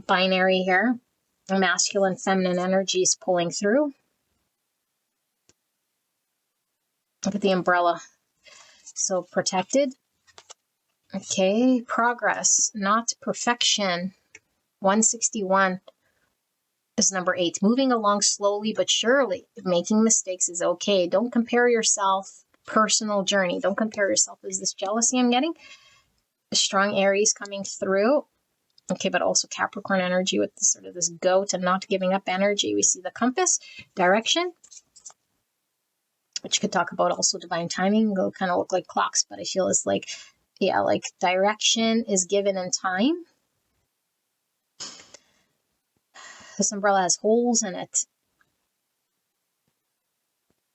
Binary here, masculine, feminine energies pulling through. Look at the umbrella. So protected. Okay, progress, not perfection. 161 is number 8. Moving along slowly but surely. Making mistakes is okay. Don't compare yourself. Personal journey. Don't compare yourself. Is this jealousy I'm getting? A strong Aries coming through. Okay, but also Capricorn energy with this sort of this go to not giving up energy. We see the compass, direction, which could talk about also divine timing. They'll kind of look like clocks, but I feel it's like, yeah, like direction is given in time. This umbrella has holes in it.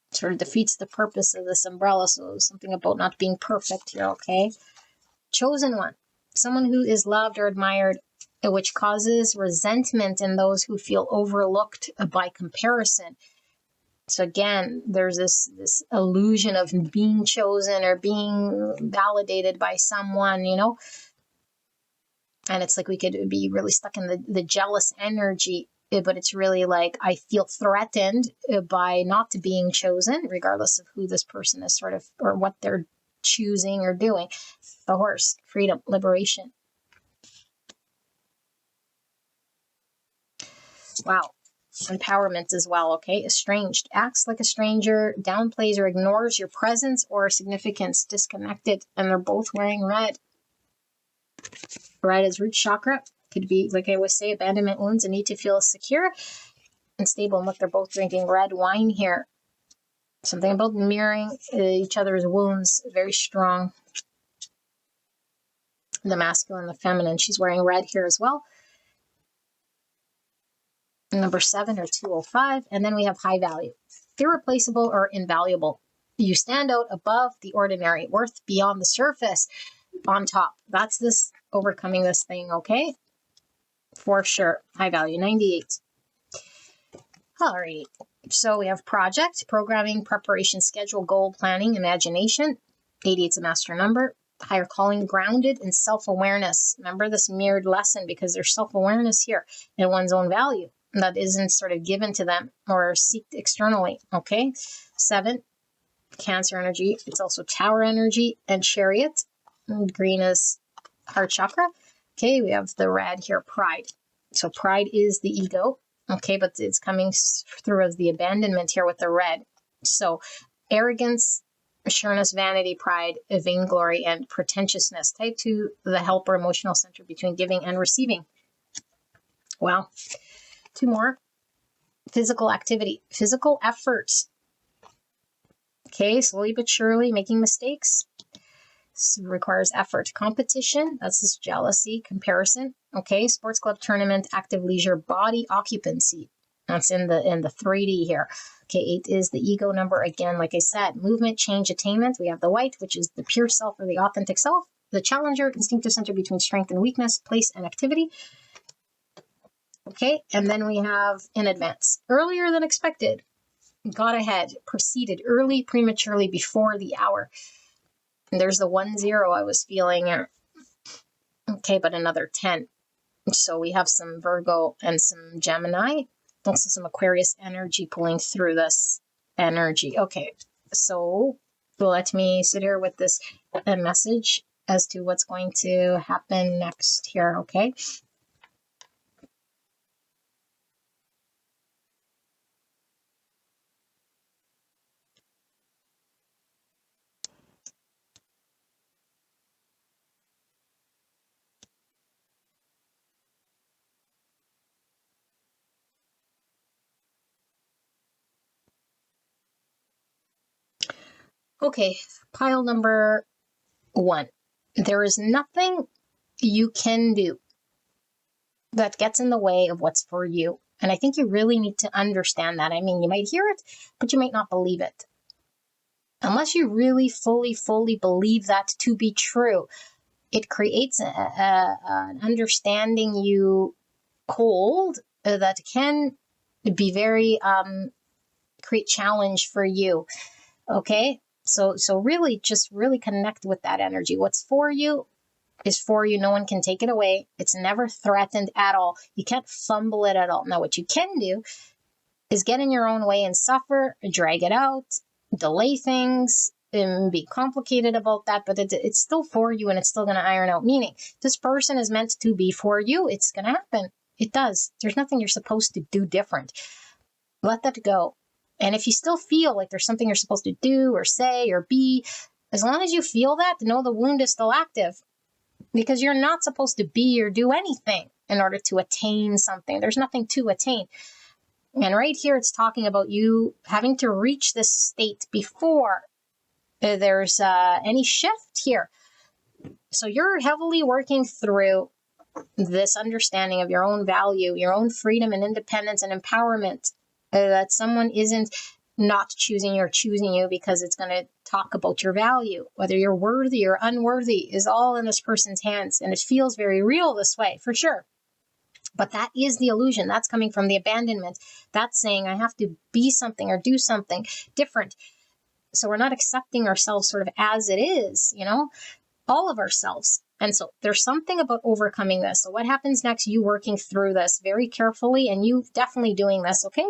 Sort of defeats the purpose of this umbrella. So something about not being perfect here, okay? Chosen one. Someone who is loved or admired, which causes resentment in those who feel overlooked by comparison. So again, there's this illusion of being chosen or being validated by someone, you know? And it's like we could be really stuck in the jealous energy, but it's really like I feel threatened by not being chosen, regardless of who this person is sort of, or what they're choosing or doing. The horse, freedom, liberation. Wow. Empowerment as well, okay? Estranged. Acts like a stranger, downplays or ignores your presence or significance, disconnected, and they're both wearing red. Red is root chakra. Could be, like I always say, abandonment wounds and need to feel secure and stable. And look, they're both drinking red wine here. Something about mirroring each other's wounds, very strong. The masculine, the feminine. She's wearing red here as well. Number 7 or 205. And then we have high value. Irreplaceable or invaluable. You stand out above the ordinary, worth beyond the surface, on top. That's this overcoming this thing, okay? For sure. High value, 98. All right. So we have project, programming, preparation, schedule, goal, planning, imagination. 88 is a master number. Higher calling, grounded in self-awareness. Remember this mirrored lesson because there's self-awareness here in one's own value that isn't sort of given to them or seeked externally, okay? 7, Cancer energy. It's also Tower energy and Chariot. And green is heart chakra. Okay, we have the red here, pride. So pride is the ego, okay, but it's coming through as the abandonment here with the red. So arrogance, sureness, vanity, pride, vainglory, and pretentiousness. Type 2, the helper, emotional center between giving and receiving. Well, 2 more. Physical activity, physical effort. Okay, slowly but surely making mistakes. This requires effort. Competition, that's this jealousy, comparison. Okay, sports club, tournament, active leisure, body occupancy. That's in the 3D here. Okay, 8 is the ego number again, like I said. Movement, change, attainment. We have the white, which is the pure self or the authentic self. The challenger, instinctive center between strength and weakness, place and activity. Okay, and then we have in advance. Earlier than expected. Got ahead, proceeded early, prematurely, before the hour. And there's the 10 I was feeling. Okay, but another 10. So we have some Virgo and some Gemini. Also some Aquarius energy pulling through this energy. Okay, so let me sit here with this message as to what's going to happen next here, okay? Okay, pile number 1. There is nothing you can do that gets in the way of what's for you. And I think you really need to understand that. I mean, you might hear it, but you might not believe it. unless you really fully believe that to be true, it creates an understanding you hold that can be very create challenge for you. Okay, so really just really connect with that energy. What's for you is for you. No one can take it away. It's never threatened at all. You can't fumble it at all. Now, what you can do is get in your own way and suffer, drag it out, delay things, and be complicated about that, but it's still for you and it's still going to iron out. Meaning, this person is meant to be for you. It's going to happen. It does. There's nothing you're supposed to do different. Let that go. And if you still feel like there's something you're supposed to do or say or be, as long as you feel that, know the wound is still active. Because you're not supposed to be or do anything in order to attain something. There's nothing to attain. And right here, it's talking about you having to reach this state before there's any shift here. So you're heavily working through this understanding of your own value, your own freedom and independence and empowerment, that someone isn't not choosing you or choosing you because it's going to talk about your value. Whether you're worthy or unworthy is all in this person's hands. And it feels very real this way, for sure. But that is the illusion. That's coming from the abandonment. That's saying I have to be something or do something different. So we're not accepting ourselves sort of as it is, all of ourselves. And so there's something about overcoming this. So what happens next? You working through this very carefully, and you definitely doing this, okay?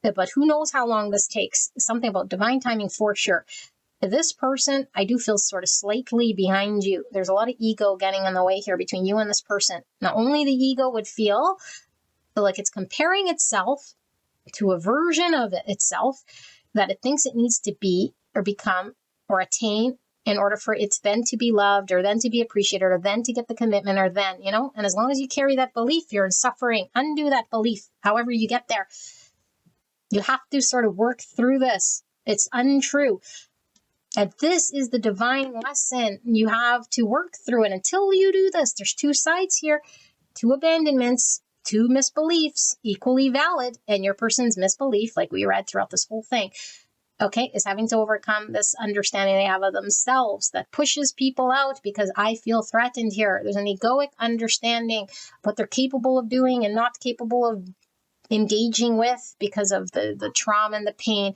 But who knows how long this takes? Something about divine timing for sure. This person, I do feel sort of slightly behind you. There's a lot of ego getting in the way here between you and this person. Not only the ego would feel like it's comparing itself to a version of itself that it thinks it needs to be or become or attain in order for it then to be loved or then to be appreciated or then to get the commitment or then, and as long as you carry that belief, you're in suffering. Undo that belief, however you get there. You have to sort of work through this. It's untrue. And this is the divine lesson. You have to work through it. Until you do this, there's two sides here, two abandonments, two misbeliefs, equally valid. And your person's misbelief, like we read throughout this whole thing, okay, is having to overcome this understanding they have of themselves that pushes people out because I feel threatened here. There's an egoic understanding what they're capable of doing and not capable of engaging with because of the trauma and the pain.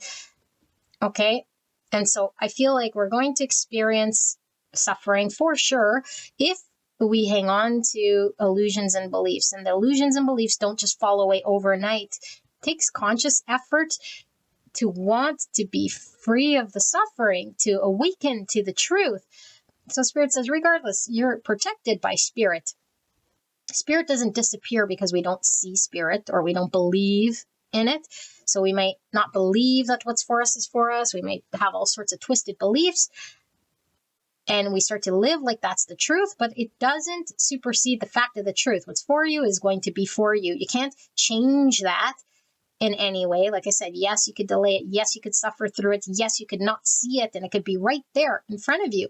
Okay. And so I feel like we're going to experience suffering for sure if we hang on to illusions and beliefs. And the illusions and beliefs don't just fall away overnight. It takes conscious effort to want to be free of the suffering, to awaken to the truth. So Spirit says, regardless, you're protected by Spirit. Spirit doesn't disappear because we don't see Spirit or we don't believe in it. So we might not believe that what's for us is for us. We might have all sorts of twisted beliefs. And we start to live like that's the truth, but it doesn't supersede the fact of the truth. What's for you is going to be for you. You can't change that in any way. Like I said, yes, you could delay it. Yes, you could suffer through it. Yes, you could not see it, and it could be right there in front of you.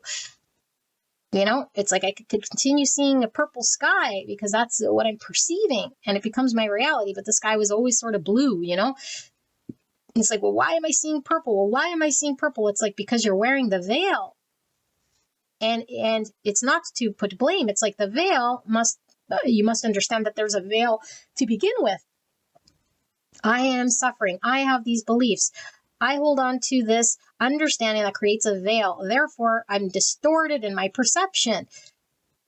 It's like I could continue seeing a purple sky because that's what I'm perceiving, and it becomes my reality. But the sky was always sort of blue, It's like, well, why am I seeing purple? Well, why am I seeing purple? It's like because you're wearing the veil. And it's not to put blame. It's like the veil you must understand that there's a veil to begin with. I am suffering. I have these beliefs. I hold on to this understanding that creates a veil. Therefore, I'm distorted in my perception.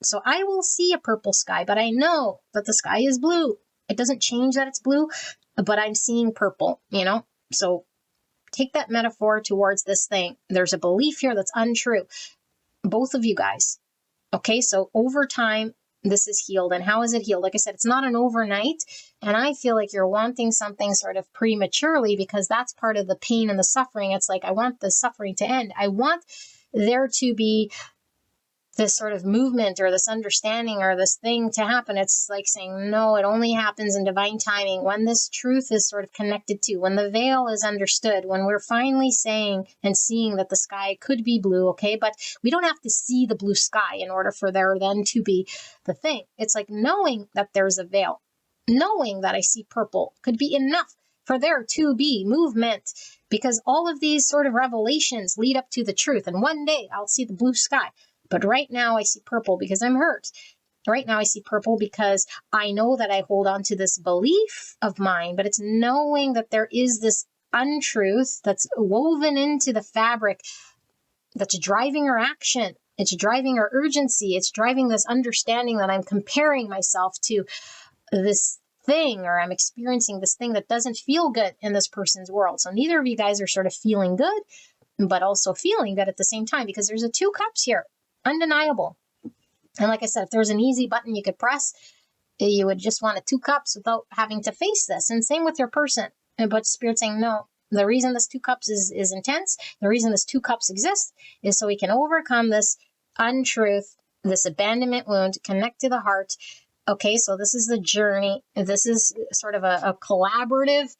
So I will see a purple sky, but I know that the sky is blue. It doesn't change that it's blue, but I'm seeing purple, So take that metaphor towards this thing. There's a belief here that's untrue. Both of you guys. Okay, so over time, this is healed. And how is it healed? Like I said, it's not an overnight. And I feel like you're wanting something sort of prematurely because that's part of the pain and the suffering. It's like, I want the suffering to end. I want there to be this sort of movement or this understanding or this thing to happen. It's like saying, no, it only happens in divine timing when this truth is sort of connected to, when the veil is understood, when we're finally saying and seeing that the sky could be blue, okay? But we don't have to see the blue sky in order for there then to be the thing. It's like knowing that there's a veil, knowing that I see purple could be enough for there to be movement, because all of these sort of revelations lead up to the truth. And one day I'll see the blue sky. But right now I see purple because I'm hurt. Right now I see purple because I know that I hold on to this belief of mine, but it's knowing that there is this untruth that's woven into the fabric that's driving our action. It's driving our urgency. It's driving this understanding that I'm comparing myself to this thing, or I'm experiencing this thing that doesn't feel good in this person's world. So neither of you guys are sort of feeling good, but also feeling good at the same time, because there's a 2 cups here, undeniable. And like I said, if there was an easy button you could press, you would just want a 2 cups without having to face this. And same with your person. But Spirit saying, no, the reason this 2 cups is intense, the reason this 2 cups exists is so we can overcome this untruth, this abandonment wound, connect to the heart. Okay, so this is the journey. This is sort of a collaborative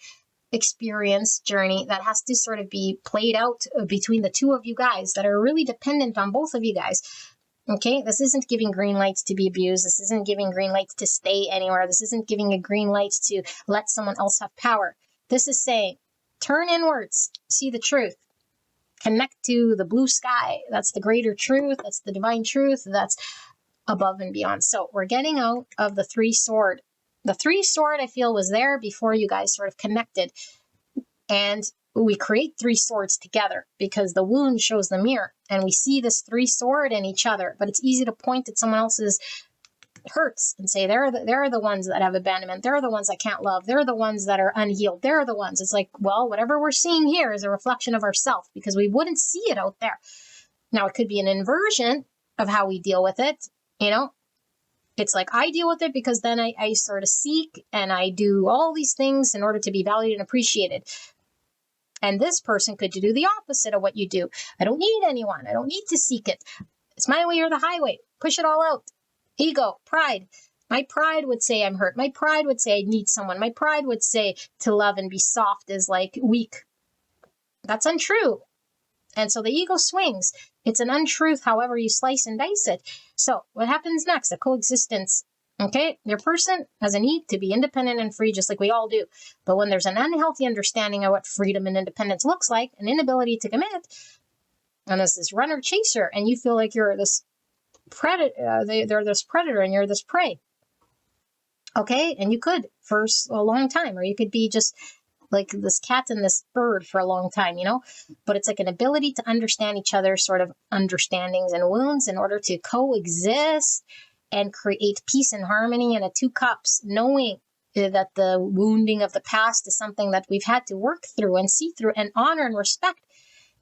experience journey that has to sort of be played out between the 2 of you guys that are really dependent on both of you guys. Okay, this isn't giving green lights to be abused. This isn't giving green lights to stay anywhere. This isn't giving a green light to let someone else have power. This is saying, turn inwards, see the truth, connect to the blue sky. That's the greater truth. That's the divine truth. That's above and beyond. So we're getting out of the 3 sword. The 3 sword, I feel, was there before you guys sort of connected. And we create 3 swords together because the wound shows the mirror. And we see this 3 sword in each other. But it's easy to point at someone else's hurts and say, they're the ones that have abandonment. They're the ones that can't love. They're the ones that are unhealed. They're the ones. It's like, well, whatever we're seeing here is a reflection of ourselves, because we wouldn't see it out there. Now, it could be an inversion of how we deal with it. You know, it's like I deal with it because then I sort of seek and I do all these things in order to be valued and appreciated. And this person could do the opposite of what you do. I don't need anyone. I don't need to seek it. It's my way or the highway. Push it all out. Ego, pride. My pride would say I'm hurt. My pride would say I need someone. My pride would say to love and be soft is like weak. That's untrue. And so the ego swings. It's an untruth, however you slice and dice it. So what happens next? A coexistence. Okay, your person has a need to be independent and free, just like we all do. But when there's an unhealthy understanding of what freedom and independence looks like, an inability to commit, and there's this runner chaser, and you feel like you're this predator, they're this predator and you're this prey. Okay, and you could for a long time, or you could be just like this cat and this bird for a long time, you know? But it's like an ability to understand each other's sort of understandings and wounds in order to coexist and create peace and harmony in a 2 cups, knowing that the wounding of the past is something that we've had to work through and see through and honor and respect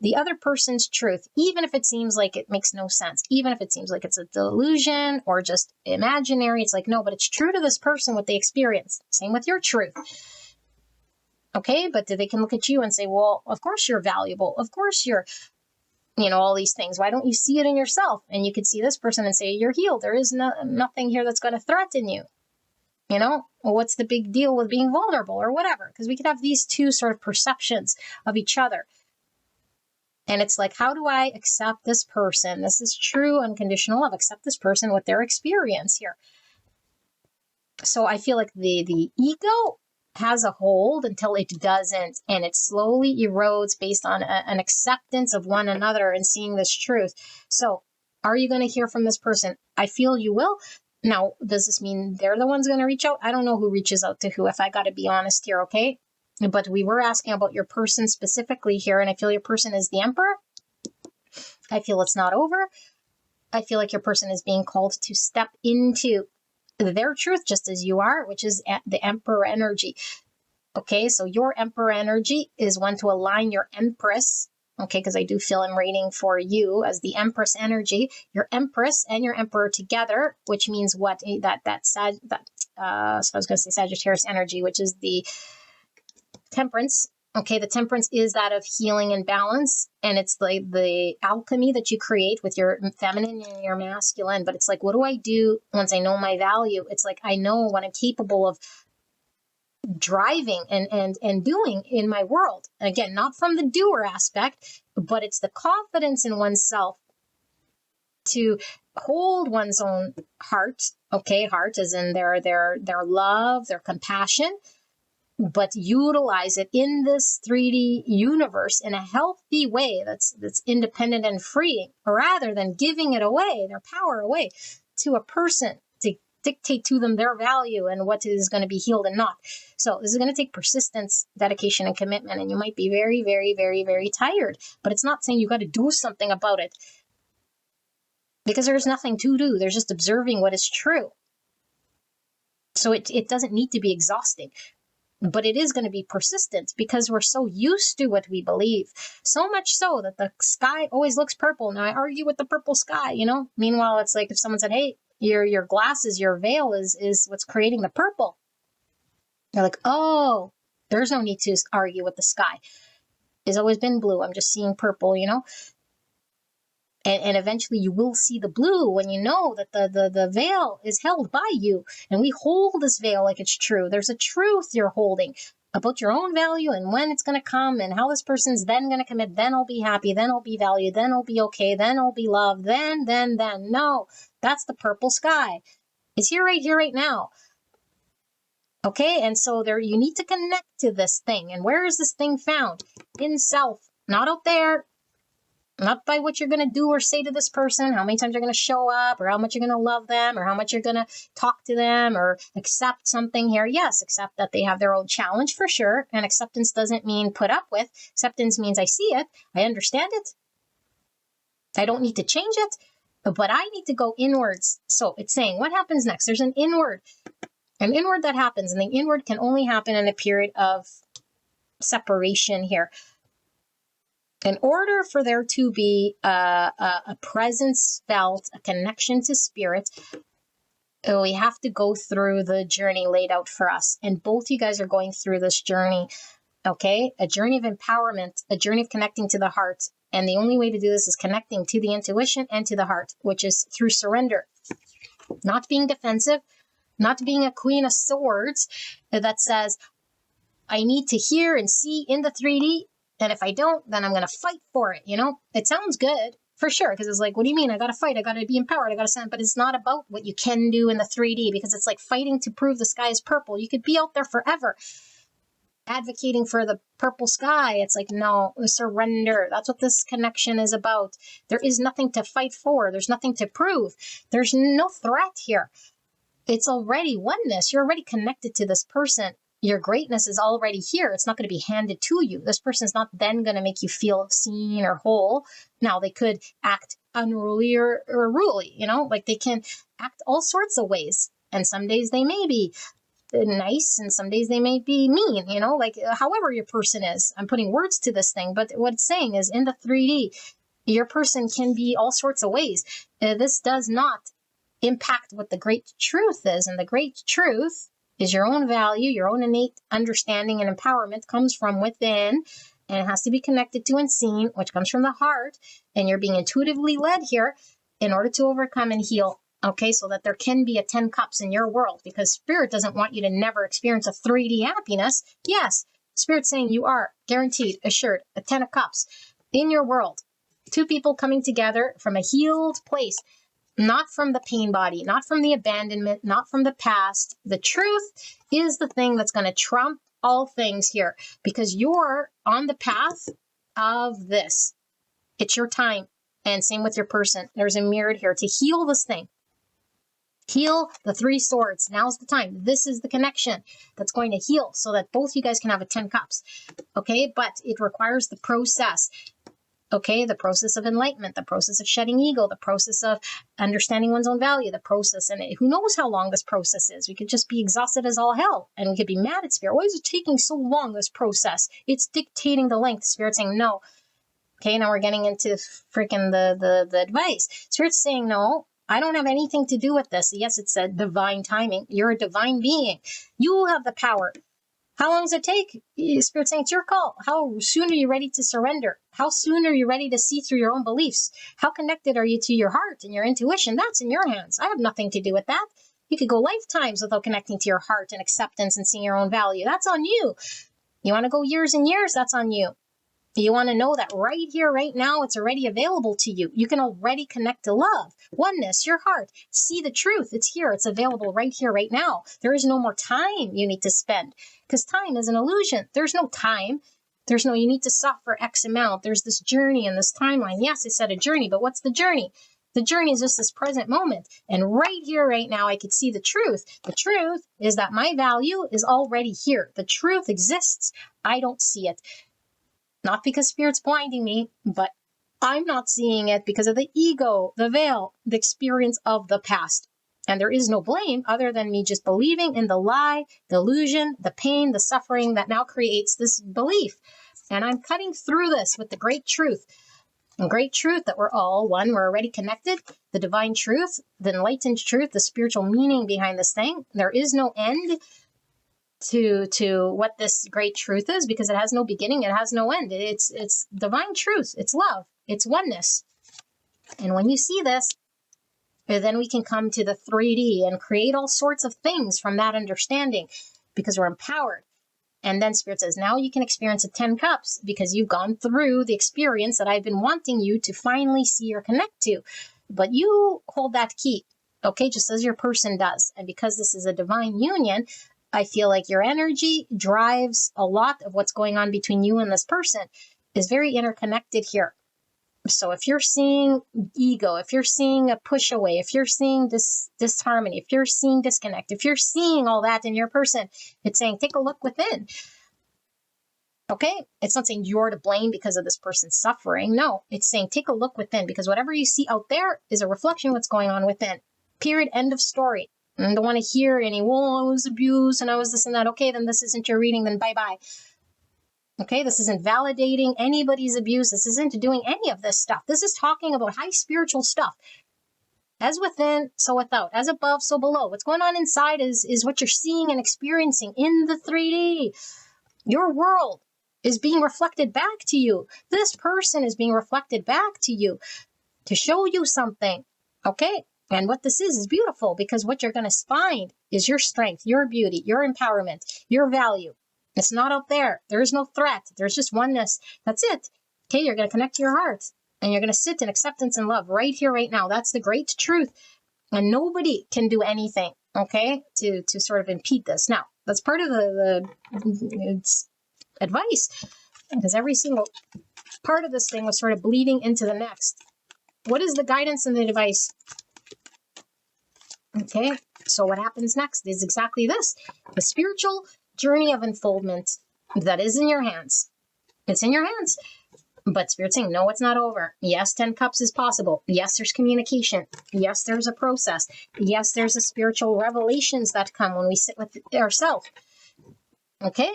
the other person's truth, even if it seems like it makes no sense, even if it seems like it's a delusion or just imaginary. It's like, no, but it's true to this person what they experience. Same with your truth. Okay, but they can look at you and say, well, of course you're valuable. Of course you're, all these things. Why don't you see it in yourself? And you could see this person and say, you're healed. There is nothing here that's going to threaten you. Well, what's the big deal with being vulnerable or whatever? Because we could have these 2 sort of perceptions of each other. And it's like, how do I accept this person? This is true unconditional love. Accept this person with their experience here. So I feel like the ego has a hold until it doesn't, and it slowly erodes based on an acceptance of one another and seeing this truth. So are you going to hear from this person? I feel you will. Now, does this mean they're the ones going to reach out? I don't know who reaches out to who, if I got to be honest here, okay? But we were asking about your person specifically here, and I feel your person is the Emperor. I feel it's not over. I feel like your person is being called to step into their truth just as you are, which is the Emperor energy. Okay, so your Emperor energy is one to align your Empress. Okay, because I do feel I'm rating for you as the Empress energy, your Empress and your Emperor together, which means what? So I was going to say Sagittarius energy, which is the Temperance. Okay, the Temperance is that of healing and balance, and it's like the alchemy that you create with your feminine and your masculine. But it's like, what do I do once I know my value? It's like, I know what I'm capable of driving and doing in my world. And again, not from the doer aspect, but it's the confidence in oneself to hold one's own heart. Okay, heart is in their love, their compassion, but utilize it in this 3D universe in a healthy way that's independent and free, rather than giving it away, their power away, to a person to dictate to them their value and what is going to be healed and not. So this is going to take persistence, dedication, and commitment, and you might be very, very, very, very tired, but it's not saying you got to do something about it, because there's nothing to do. There's just observing what is true. So it doesn't need to be exhausting. But it is going to be persistent, because we're so used to what we believe. So much so that the sky always looks purple. Now I argue with the purple sky, Meanwhile, it's like if someone said, hey, your glasses, your veil is what's creating the purple. You're like, oh, there's no need to argue with the sky. It's always been blue. I'm just seeing purple, And eventually you will see the blue when you know that the veil is held by you. And we hold this veil like it's true. There's a truth you're holding about your own value and when it's going to come and how this person's then going to commit. Then I'll be happy. Then I'll be valued. Then I'll be okay. Then I'll be loved. Then. No, that's the purple sky. It's here, right now. Okay, and so you need to connect to this thing. And where is this thing found? In self, not out there. Not by what you're going to do or say to this person, how many times you're going to show up, or how much you're going to love them, or how much you're going to talk to them, or accept something here. Yes, accept that they have their own challenge for sure. And acceptance doesn't mean put up with. Acceptance means I see it. I understand it. I don't need to change it, but I need to go inwards. So it's saying, what happens next? There's an inward that happens. And the inward can only happen in a period of separation here. In order for there to be a presence felt, a connection to spirit, we have to go through the journey laid out for us. And both you guys are going through this journey, okay? A journey of empowerment, a journey of connecting to the heart. And the only way to do this is connecting to the intuition and to the heart, which is through surrender. Not being defensive, not being a queen of swords that says, I need to hear and see in the 3D. And if I don't, then I'm going to fight for it, It sounds good, for sure, because it's like, what do you mean? I got to fight. I got to be empowered. I got to send. But it's not about what you can do in the 3D, because it's like fighting to prove the sky is purple. You could be out there forever advocating for the purple sky. It's like, no, surrender. That's what this connection is about. There is nothing to fight for. There's nothing to prove. There's no threat here. It's already oneness. You're already connected to this person. Your greatness is already here. It's not going to be handed to you. This person's not then going to make you feel seen or whole. Now, they could act unruly or ruly, like they can act all sorts of ways. And some days they may be nice and some days they may be mean, like however your person is. I'm putting words to this thing, but what it's saying is in the 3D, your person can be all sorts of ways. This does not impact what the great truth is. And the great truth is your own value, your own innate understanding and empowerment comes from within, and it has to be connected to and seen, which comes from the heart, and you're being intuitively led here in order to overcome and heal, okay, so that there can be a 10 cups in your world, because Spirit doesn't want you to never experience a 3D happiness. Yes, Spirit's saying you are guaranteed, assured, a 10 of cups in your world. Two people coming together from a healed place. Not from the pain body, not from the abandonment, not from the past. The truth is the thing that's going to trump all things here, because you're on the path of this. It's your time. And same with your person. There's a mirror here to heal this thing. Heal the 3 swords. Now's the time. This is the connection that's going to heal so that both you guys can have a 10 cups. Okay, but it requires the process. Okay, the process of enlightenment, the process of shedding ego, the process of understanding one's own value, the process, and who knows how long this process is. We could just be exhausted as all hell, and we could be mad at Spirit. Why is it taking so long, this process? It's dictating the length. Spirit saying no. Okay, now we're getting into freaking the advice. Spirit's saying no. I don't have anything to do with this. Yes, it's a divine timing. You're a divine being. You have the power. How long does it take? Spirit saying it's your call. How soon are you ready to surrender? How soon are you ready to see through your own beliefs? How connected are you to your heart and your intuition? That's in your hands. I have nothing to do with that. You could go lifetimes without connecting to your heart and acceptance and seeing your own value. That's on you. You want to go years and years? That's on you. You want to know that right here, right now, it's already available to you. You can already connect to love, oneness, your heart. See the truth. It's here. It's available right here, right now. There is no more time you need to spend because time is an illusion. There's no time. There's no, you need to suffer X amount. There's this journey and this timeline. Yes, I said a journey, but what's the journey? The journey is just this present moment. And right here, right now, I could see the truth. The truth is that my value is already here. The truth exists. I don't see it. Not because Spirit's blinding me, but I'm not seeing it because of the ego, the veil, the experience of the past. And there is no blame other than me just believing in the lie, the illusion, the pain, the suffering that now creates this belief. And I'm cutting through this with the great truth. And great truth that we're all one, we're already connected. The divine truth, the enlightened truth, the spiritual meaning behind this thing. There is no end to what this great truth is because it has no beginning, it has no end. It's divine truth, it's love, it's oneness. And when you see this, then we can come to the 3D and create all sorts of things from that understanding because we're empowered. And then Spirit says, now you can experience the 10 cups because you've gone through the experience that I've been wanting you to finally see or connect to. But you hold that key, okay, just as your person does. And because this is a divine union, I feel like your energy drives a lot of what's going on between you and this person is very interconnected here. So if you're seeing ego, if you're seeing a push away, if you're seeing this disharmony, if you're seeing disconnect, if you're seeing all that in your person, it's saying, take a look within. Okay? It's not saying you're to blame because of this person's suffering. No, it's saying take a look within because whatever you see out there is a reflection of what's going on within. Period. End of story. I don't want to hear any, well, I was abused and I was this and that. Okay, then this isn't your reading, then bye-bye. Okay, this isn't validating anybody's abuse. This isn't doing any of this stuff. This is talking about high spiritual stuff. As within, so without. As above, so below. What's going on inside is what you're seeing and experiencing in the 3D. Your world is being reflected back to you. This person is being reflected back to you to show you something. Okay? And what this is beautiful because what you're going to find is your strength, your beauty, your empowerment, your value. It's not out there. There is no threat. There's just oneness. That's it. Okay, you're going to connect to your heart and you're going to sit in acceptance and love right here, right now. That's the great truth. And nobody can do anything, okay, to sort of impede this. Now, that's part of the advice because every single part of this thing was sort of bleeding into the next. What is the guidance and the advice? Okay, so what happens next is exactly this. The spiritual journey of unfoldment that is in your hands. It's in your hands. But Spirit's saying, no, it's not over. Yes, 10 cups is possible. Yes, there's communication. Yes, there's a process. Yes, there's the spiritual revelations that come when we sit with ourselves. Okay?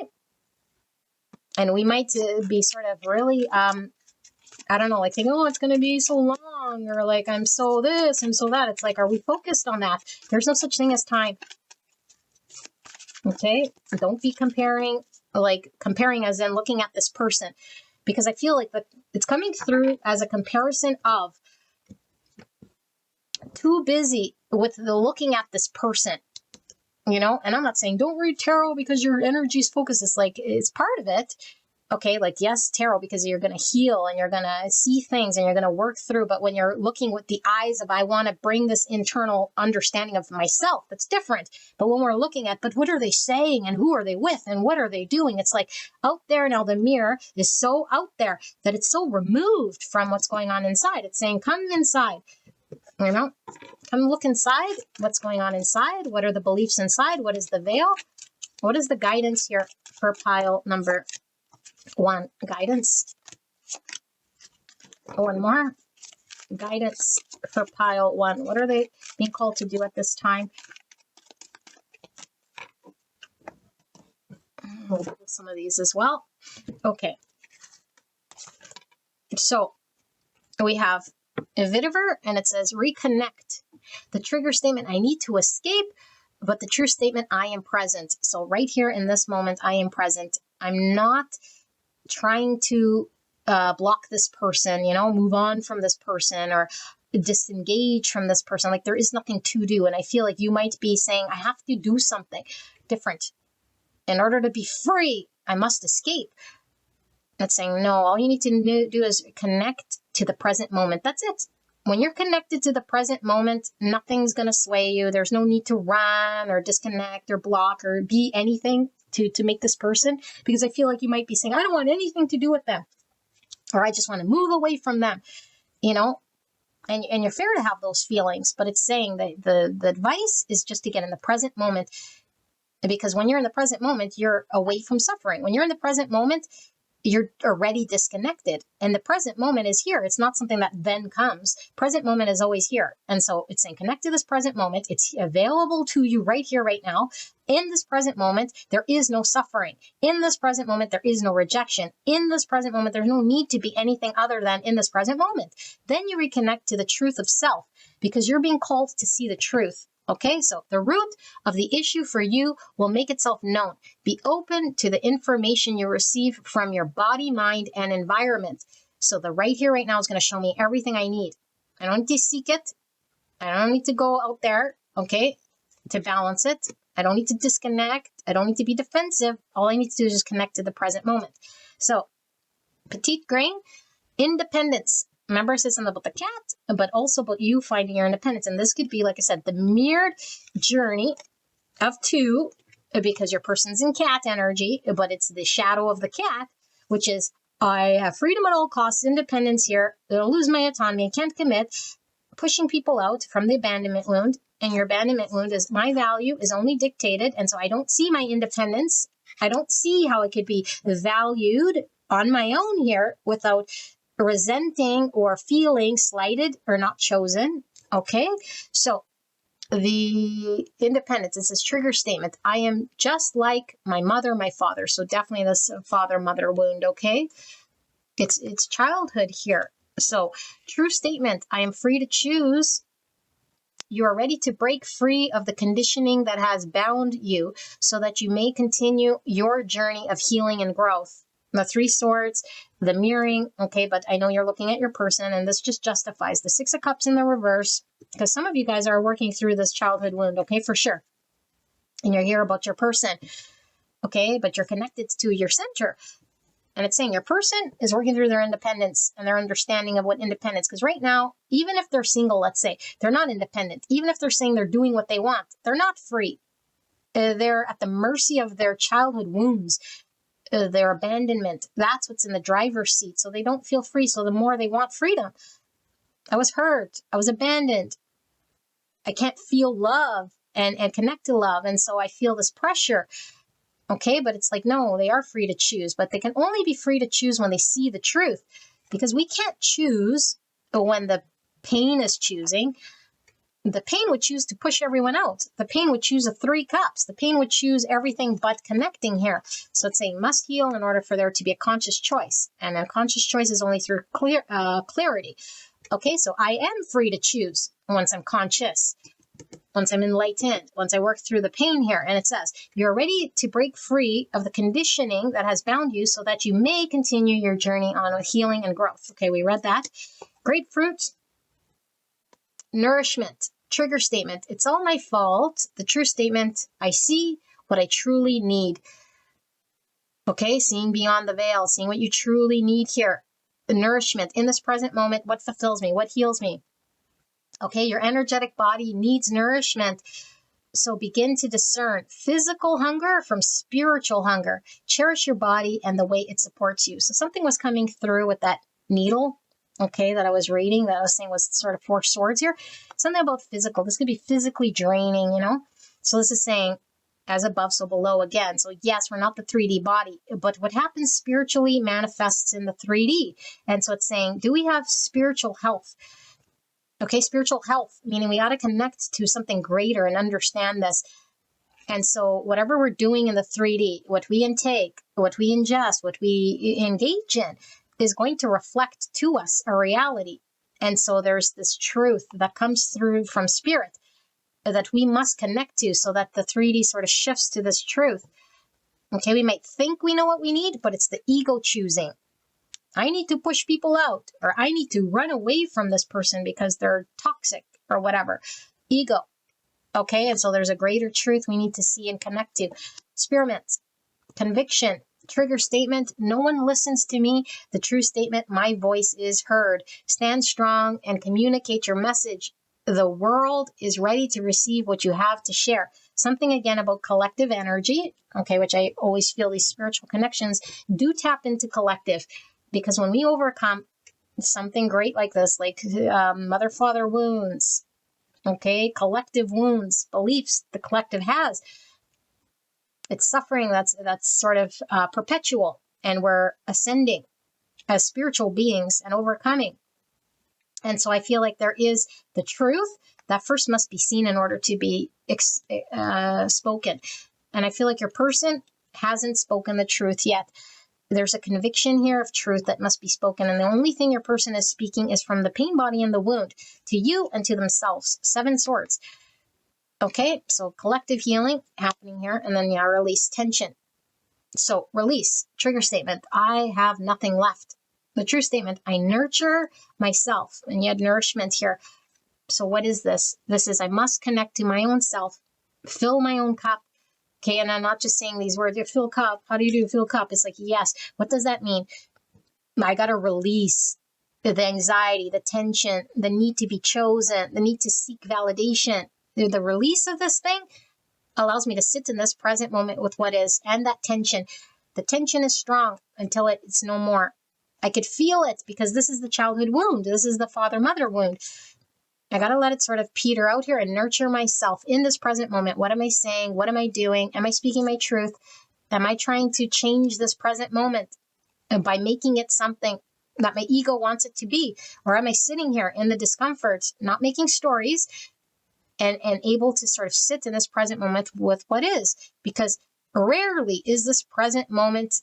And we might be sort of really, I don't know, like thinking, oh, it's going to be so long, or like, I'm so this, I'm so that. It's like, are we focused on that? There's no such thing as time. Okay? Don't be comparing as in looking at this person. Because I feel like it's coming through as a comparison of too busy with the looking at this person, you know? And I'm not saying don't read tarot because your energy is focused. It's like, it's part of it. Okay, like, yes, tarot, because you're going to heal and you're going to see things and you're going to work through. But when you're looking with the eyes of, I want to bring this internal understanding of myself, that's different. But when we're looking at, but what are they saying and who are they with and what are they doing? It's like out there now, the mirror is so out there that it's so removed from what's going on inside. It's saying, come inside, you know, come look inside. What's going on inside? What are the beliefs inside? What is the veil? What is the guidance here for pile number 1? Guidance. One more. Guidance for pile 1. What are they being called to do at this time? We'll do some of these as well. Okay. So we have a Vitiver, and it says reconnect. The trigger statement, I need to escape, but the true statement, I am present. So right here in this moment, I am present. I'm not trying to block this person, you know, move on from this person or disengage from this person. Like, there is nothing to do. And I feel like you might be saying, I have to do something different. In order to be free, I must escape. That's saying, no, all you need to do is connect to the present moment. That's it. When you're connected to the present moment, nothing's going to sway you. There's no need to run or disconnect or block or be anything to make this person, because I feel like you might be saying, I don't want anything to do with them, or I just want to move away from them, you know, and you're fair to have those feelings, but it's saying that the advice is just to get in the present moment, because when you're in the present moment, you're away from suffering. When you're in the present moment, you're already disconnected, and the present moment is here. It's not something that then comes. Present moment is always here. And so it's saying, connect to this present moment. It's available to you right here, right now. In this present moment, there is no suffering. In this present moment, there is no rejection. In this present moment, there's no need to be anything other than in this present moment. Then you reconnect to the truth of self, because you're being called to see the truth. Okay, so the root of the issue for you will make itself known. Be open to the information you receive from your body, mind, and environment. So the right here, right now is going to show me everything I need. I don't need to seek it. I don't need to go out there, okay, to balance it. I don't need to disconnect. I don't need to be defensive. All I need to do is just connect to the present moment. So, petite grain, independence. Remember, I said something about the cat, but also about you finding your independence. And this could be, like I said, the mirrored journey of two, because your person's in cat energy, but it's the shadow of the cat, which is, I have freedom at all costs, independence here, I'll lose my autonomy, I can't commit, pushing people out from the abandonment wound. And your abandonment wound is, my value is only dictated, and so I don't see my independence. I don't see how it could be valued on my own here without resenting or feeling slighted or not chosen. Okay, so the independence, it's this trigger statement. I am just like my mother, my father. So definitely this father-mother wound. Okay, it's childhood here. So true statement. I am free to choose. You are ready to break free of the conditioning that has bound you, so that you may continue your journey of healing and growth. The three swords, the mirroring, okay, but I know you're looking at your person, and this just justifies the Six of Cups in the reverse, because some of you guys are working through this childhood wound, okay, for sure. And you're here about your person, okay, but you're connected to your center. And it's saying your person is working through their independence and their understanding of what independence, because right now, even if they're single, let's say, they're not independent. Even if they're saying they're doing what they want, they're not free. They're at the mercy of their childhood wounds. Their abandonment, that's what's in the driver's seat. So they don't feel free. So the more they want freedom, I was hurt, I was abandoned, I can't feel love and connect to love, and so I feel this pressure. Okay, but it's like, no, they are free to choose, but they can only be free to choose when they see the truth, because we can't choose when the pain is choosing. The pain would choose to push everyone out. The pain would choose the Three Cups. The pain would choose everything but connecting here. So it's saying must heal in order for there to be a conscious choice. And a conscious choice is only through clarity. Okay, so I am free to choose once I'm conscious, once I'm enlightened, once I work through the pain here. And it says, you're ready to break free of the conditioning that has bound you, so that you may continue your journey on with healing and growth. Okay, we read that. Grapefruit, nourishment. Trigger statement, it's all my fault. The true statement, I see what I truly need. Okay, seeing beyond the veil, seeing what you truly need here. The nourishment in this present moment, what fulfills me, what heals me. Okay, your energetic body needs nourishment. So begin to discern physical hunger from spiritual hunger. Cherish your body and the way it supports you. So something was coming through with that needle, okay, that I was reading, that I was saying was sort of four swords here. Something about physical. This could be physically draining, you know? So this is saying, as above, so below again. So yes, we're not the 3D body, but what happens spiritually manifests in the 3D. And so it's saying, do we have spiritual health? Okay, spiritual health, meaning we got to connect to something greater and understand this. And so whatever we're doing in the 3D, what we intake, what we ingest, what we engage in, is going to reflect to us a reality. And so there's this truth that comes through from spirit that we must connect to, so that the 3D sort of shifts to this truth. Okay, we might think we know what we need, but it's the ego choosing. I need to push people out, or I need to run away from this person because they're toxic or whatever. Ego. Okay, and so there's a greater truth we need to see and connect to. Experiments, conviction. Trigger statement, no one listens to me. The true statement, my voice is heard. Stand strong and communicate your message. The world is ready to receive what you have to share. Something again about collective energy, okay, which I always feel these spiritual connections do tap into collective, because when we overcome something great like this, like mother, father wounds, okay, collective wounds, beliefs the collective has, it's suffering that's sort of perpetual, and we're ascending as spiritual beings and overcoming. And so I feel like there is the truth that first must be seen in order to be spoken. And I feel like your person hasn't spoken the truth yet. There's a conviction here of truth that must be spoken. And the only thing your person is speaking is from the pain body and the wound to you and to themselves. 7 swords. Okay, so collective healing happening here, and then release tension. So release, trigger statement, I have nothing left. The true statement, I nurture myself, and you had nourishment here. So what is this? This is I must connect to my own self, fill my own cup. Okay, and I'm not just saying these words, fill cup, how do you do fill cup? It's like, yes, what does that mean? I got to release the anxiety, the tension, the need to be chosen, the need to seek validation. The release of this thing allows me to sit in this present moment with what is, and that tension. The tension is strong until it's no more. I could feel it because this is the childhood wound. This is the father-mother wound. I got to let it sort of peter out here and nurture myself in this present moment. What am I saying? What am I doing? Am I speaking my truth? Am I trying to change this present moment by making it something that my ego wants it to be? Or am I sitting here in the discomfort, not making stories, and able to sort of sit in this present moment with what is? Because rarely is this present moment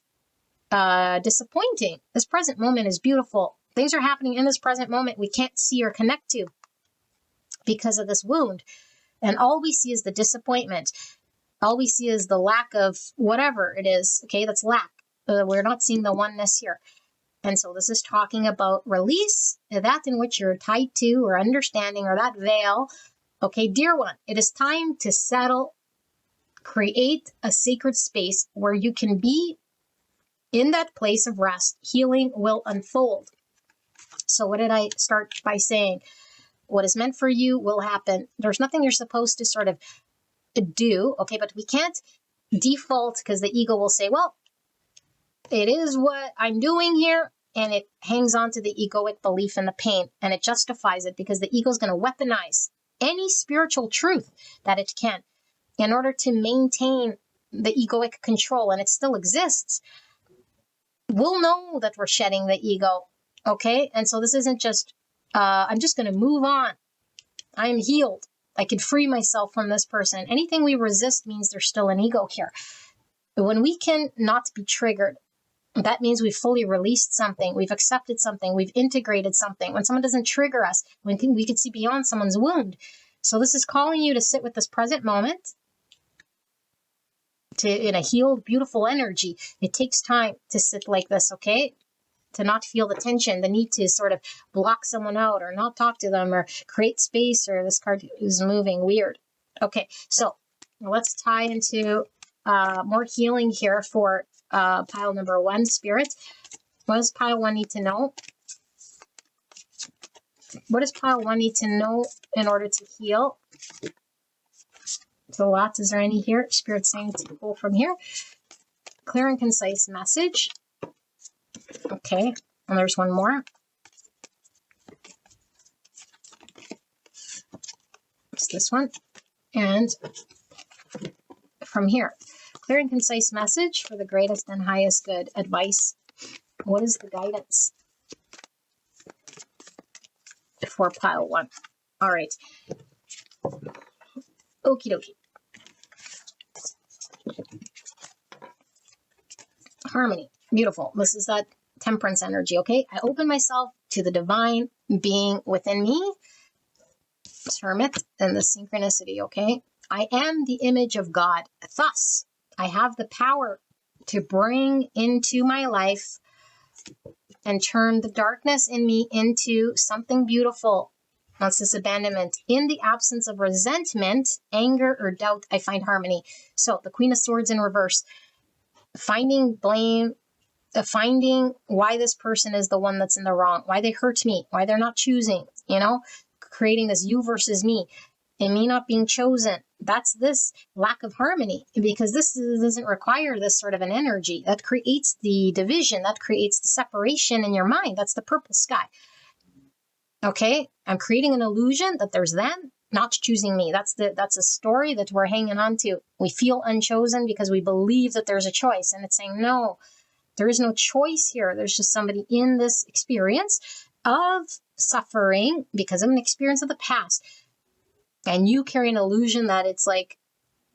disappointing. This present moment is beautiful. Things are happening in this present moment we can't see or connect to because of this wound. And all we see is the disappointment. All we see is the lack of whatever it is. Okay, that's lack. We're not seeing the oneness here. And so this is talking about release, that in which you're tied to or understanding, or that veil. Okay, dear one, it is time to settle, create a sacred space where you can be in that place of rest. Healing will unfold. So what did I start by saying? What is meant for you will happen. There's nothing you're supposed to sort of do, okay, but we can't default, because the ego will say, well, it is what I'm doing here, and it hangs on to the egoic belief and the pain, and it justifies it because the ego is going to weaponize any spiritual truth that it can in order to maintain the egoic control, and it still exists. We'll know that we're shedding the ego, okay? And so this isn't just, I'm just going to move on. I'm healed. I can free myself from this person. Anything we resist means there's still an ego here. But when we can not be triggered, that means we've fully released something. We've accepted something. We've integrated something. When someone doesn't trigger us, we can see beyond someone's wound. So this is calling you to sit with this present moment, in a healed, beautiful energy. It takes time to sit like this, okay? To not feel the tension, the need to sort of block someone out or not talk to them or create space, or this card is moving weird. Okay, so let's tie into more healing here for pile number 1, Spirit. What does pile 1 need to know? What does pile 1 need to know in order to heal? So lots. Is there any here? Spirit saying to pull from here. Clear and concise message. Okay, and there's one more. It's this one. And from here, clear and concise message for the greatest and highest good. Advice. What is the guidance for pile 1? All right. Okie dokie. Harmony. Beautiful. This is that temperance energy, okay? I open myself to the divine being within me. Hermit and the synchronicity, okay? I am the image of God. Thus, I have the power to bring into my life and turn the darkness in me into something beautiful. That's this abandonment. In the absence of resentment, anger, or doubt, I find harmony. So the Queen of Swords in reverse. finding blame, finding why this person is the one that's in the wrong, why they hurt me, why they're not choosing, creating this you versus me and me not being chosen. That's this lack of harmony, because this doesn't require this sort of an energy that creates the division, that creates the separation in your mind. That's the purple sky. Okay, I'm creating an illusion that there's them not choosing me. That's a story that we're hanging on to. We feel unchosen because we believe that there's a choice, and it's saying, no, there is no choice here. There's just somebody in this experience of suffering because of an experience of the past. And you carry an illusion that it's like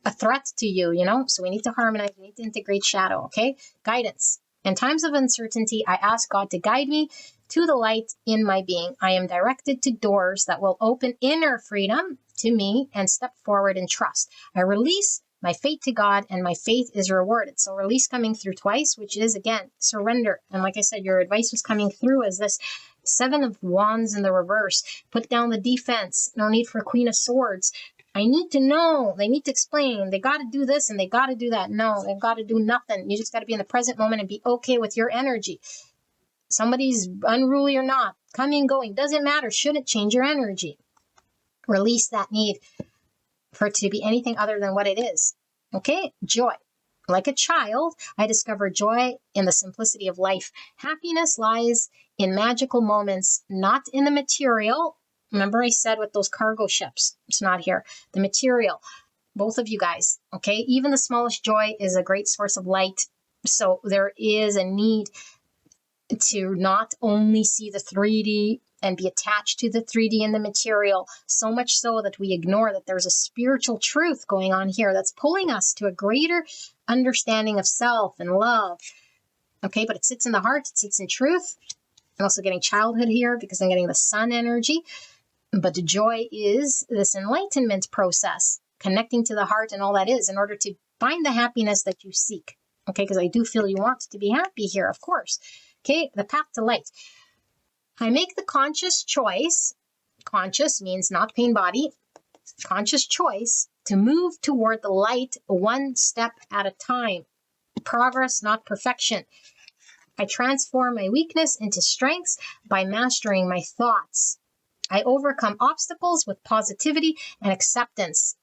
a threat to you, So we need to harmonize. We need to integrate shadow, okay? Guidance. In times of uncertainty, I ask God to guide me to the light in my being. I am directed to doors that will open inner freedom to me and step forward in trust. I release my faith to God, and my faith is rewarded. So release coming through twice, which is, again, surrender. And like I said, your advice was coming through as this 7 of Wands in the reverse. Put down the defense. No need for Queen of Swords. I need to know. They need to explain. They got to do this and they got to do that. No, they've got to do nothing. You just got to be in the present moment and be okay with your energy. Somebody's unruly or not, coming, going, doesn't matter. Shouldn't change your energy. Release that need for it to be anything other than what it is. Okay? Joy. Like a child, I discover joy in the simplicity of life. Happiness lies in magical moments, not in the material. Remember I said with those cargo ships, it's not here. The material, both of you guys, okay? Even the smallest joy is a great source of light. So there is a need to not only see the 3D and be attached to the 3D and the material, so much so that we ignore that there's a spiritual truth going on here that's pulling us to a greater understanding of self and love. Okay, but it sits in the heart, it sits in truth. I'm also getting childhood here because I'm getting the sun energy. But the joy is this enlightenment process, connecting to the heart and all that is in order to find the happiness that you seek. Okay, because I do feel you want to be happy here, of course. Okay, the path to light. I make the conscious choice. Conscious means not pain body. Conscious choice to move toward the light one step at a time. Progress, not perfection. I transform my weakness into strengths by mastering my thoughts. I overcome obstacles with positivity and acceptance.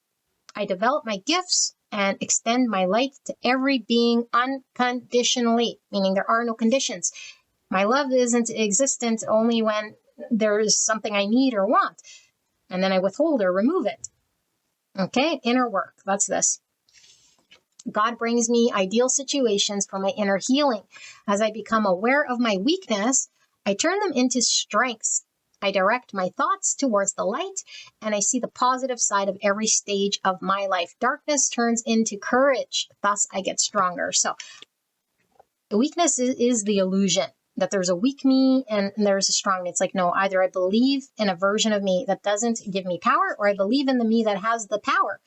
I develop my gifts and extend my light to every being unconditionally, meaning there are no conditions. My love isn't existent only when there is something I need or want, and then I withhold or remove it. Okay, inner work, that's this. God brings me ideal situations for my inner healing. As I become aware of my weakness, I turn them into strengths. I direct my thoughts towards the light, and I see the positive side of every stage of my life. Darkness turns into courage. Thus, I get stronger. So, the weakness is the illusion that there's a weak me and there's a strong me. It's like, no, either I believe in a version of me that doesn't give me power, or I believe in the me that has the power.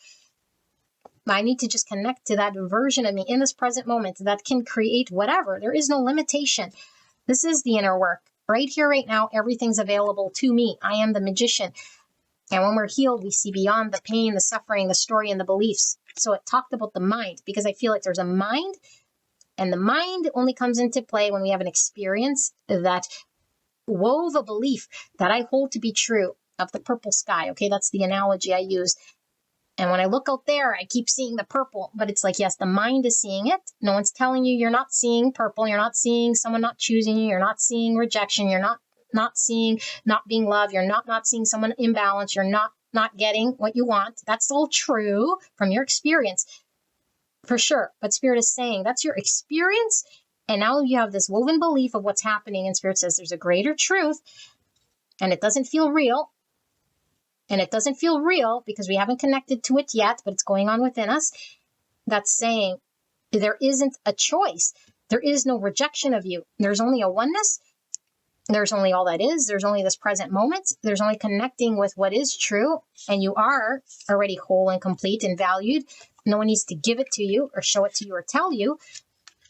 I need to just connect to that version of me in this present moment that can create whatever. There is no limitation. This is the inner work. Right here, right now, everything's available to me. I am the magician. And when we're healed, we see beyond the pain, the suffering, the story, and the beliefs. So it talked about the mind, because I feel like there's a mind, and the mind only comes into play when we have an experience that wove a belief that I hold to be true of the purple sky. Okay, that's the analogy I use. And when I look out there, I keep seeing the purple, but it's like, yes, the mind is seeing it. No one's telling you you're not seeing purple. You're not seeing someone not choosing you. You're not seeing rejection. You're not seeing not being loved. You're not seeing someone imbalanced. You're not getting what you want. That's all true from your experience, for sure. But Spirit is saying that's your experience. And now you have this woven belief of what's happening. And Spirit says there's a greater truth, and it doesn't feel real. And it doesn't feel real because we haven't connected to it yet, but it's going on within us. That's saying there isn't a choice. There is no rejection of you. There's only a oneness. There's only all that is. There's only this present moment. There's only connecting with what is true. And you are already whole and complete and valued. No one needs to give it to you or show it to you or tell you.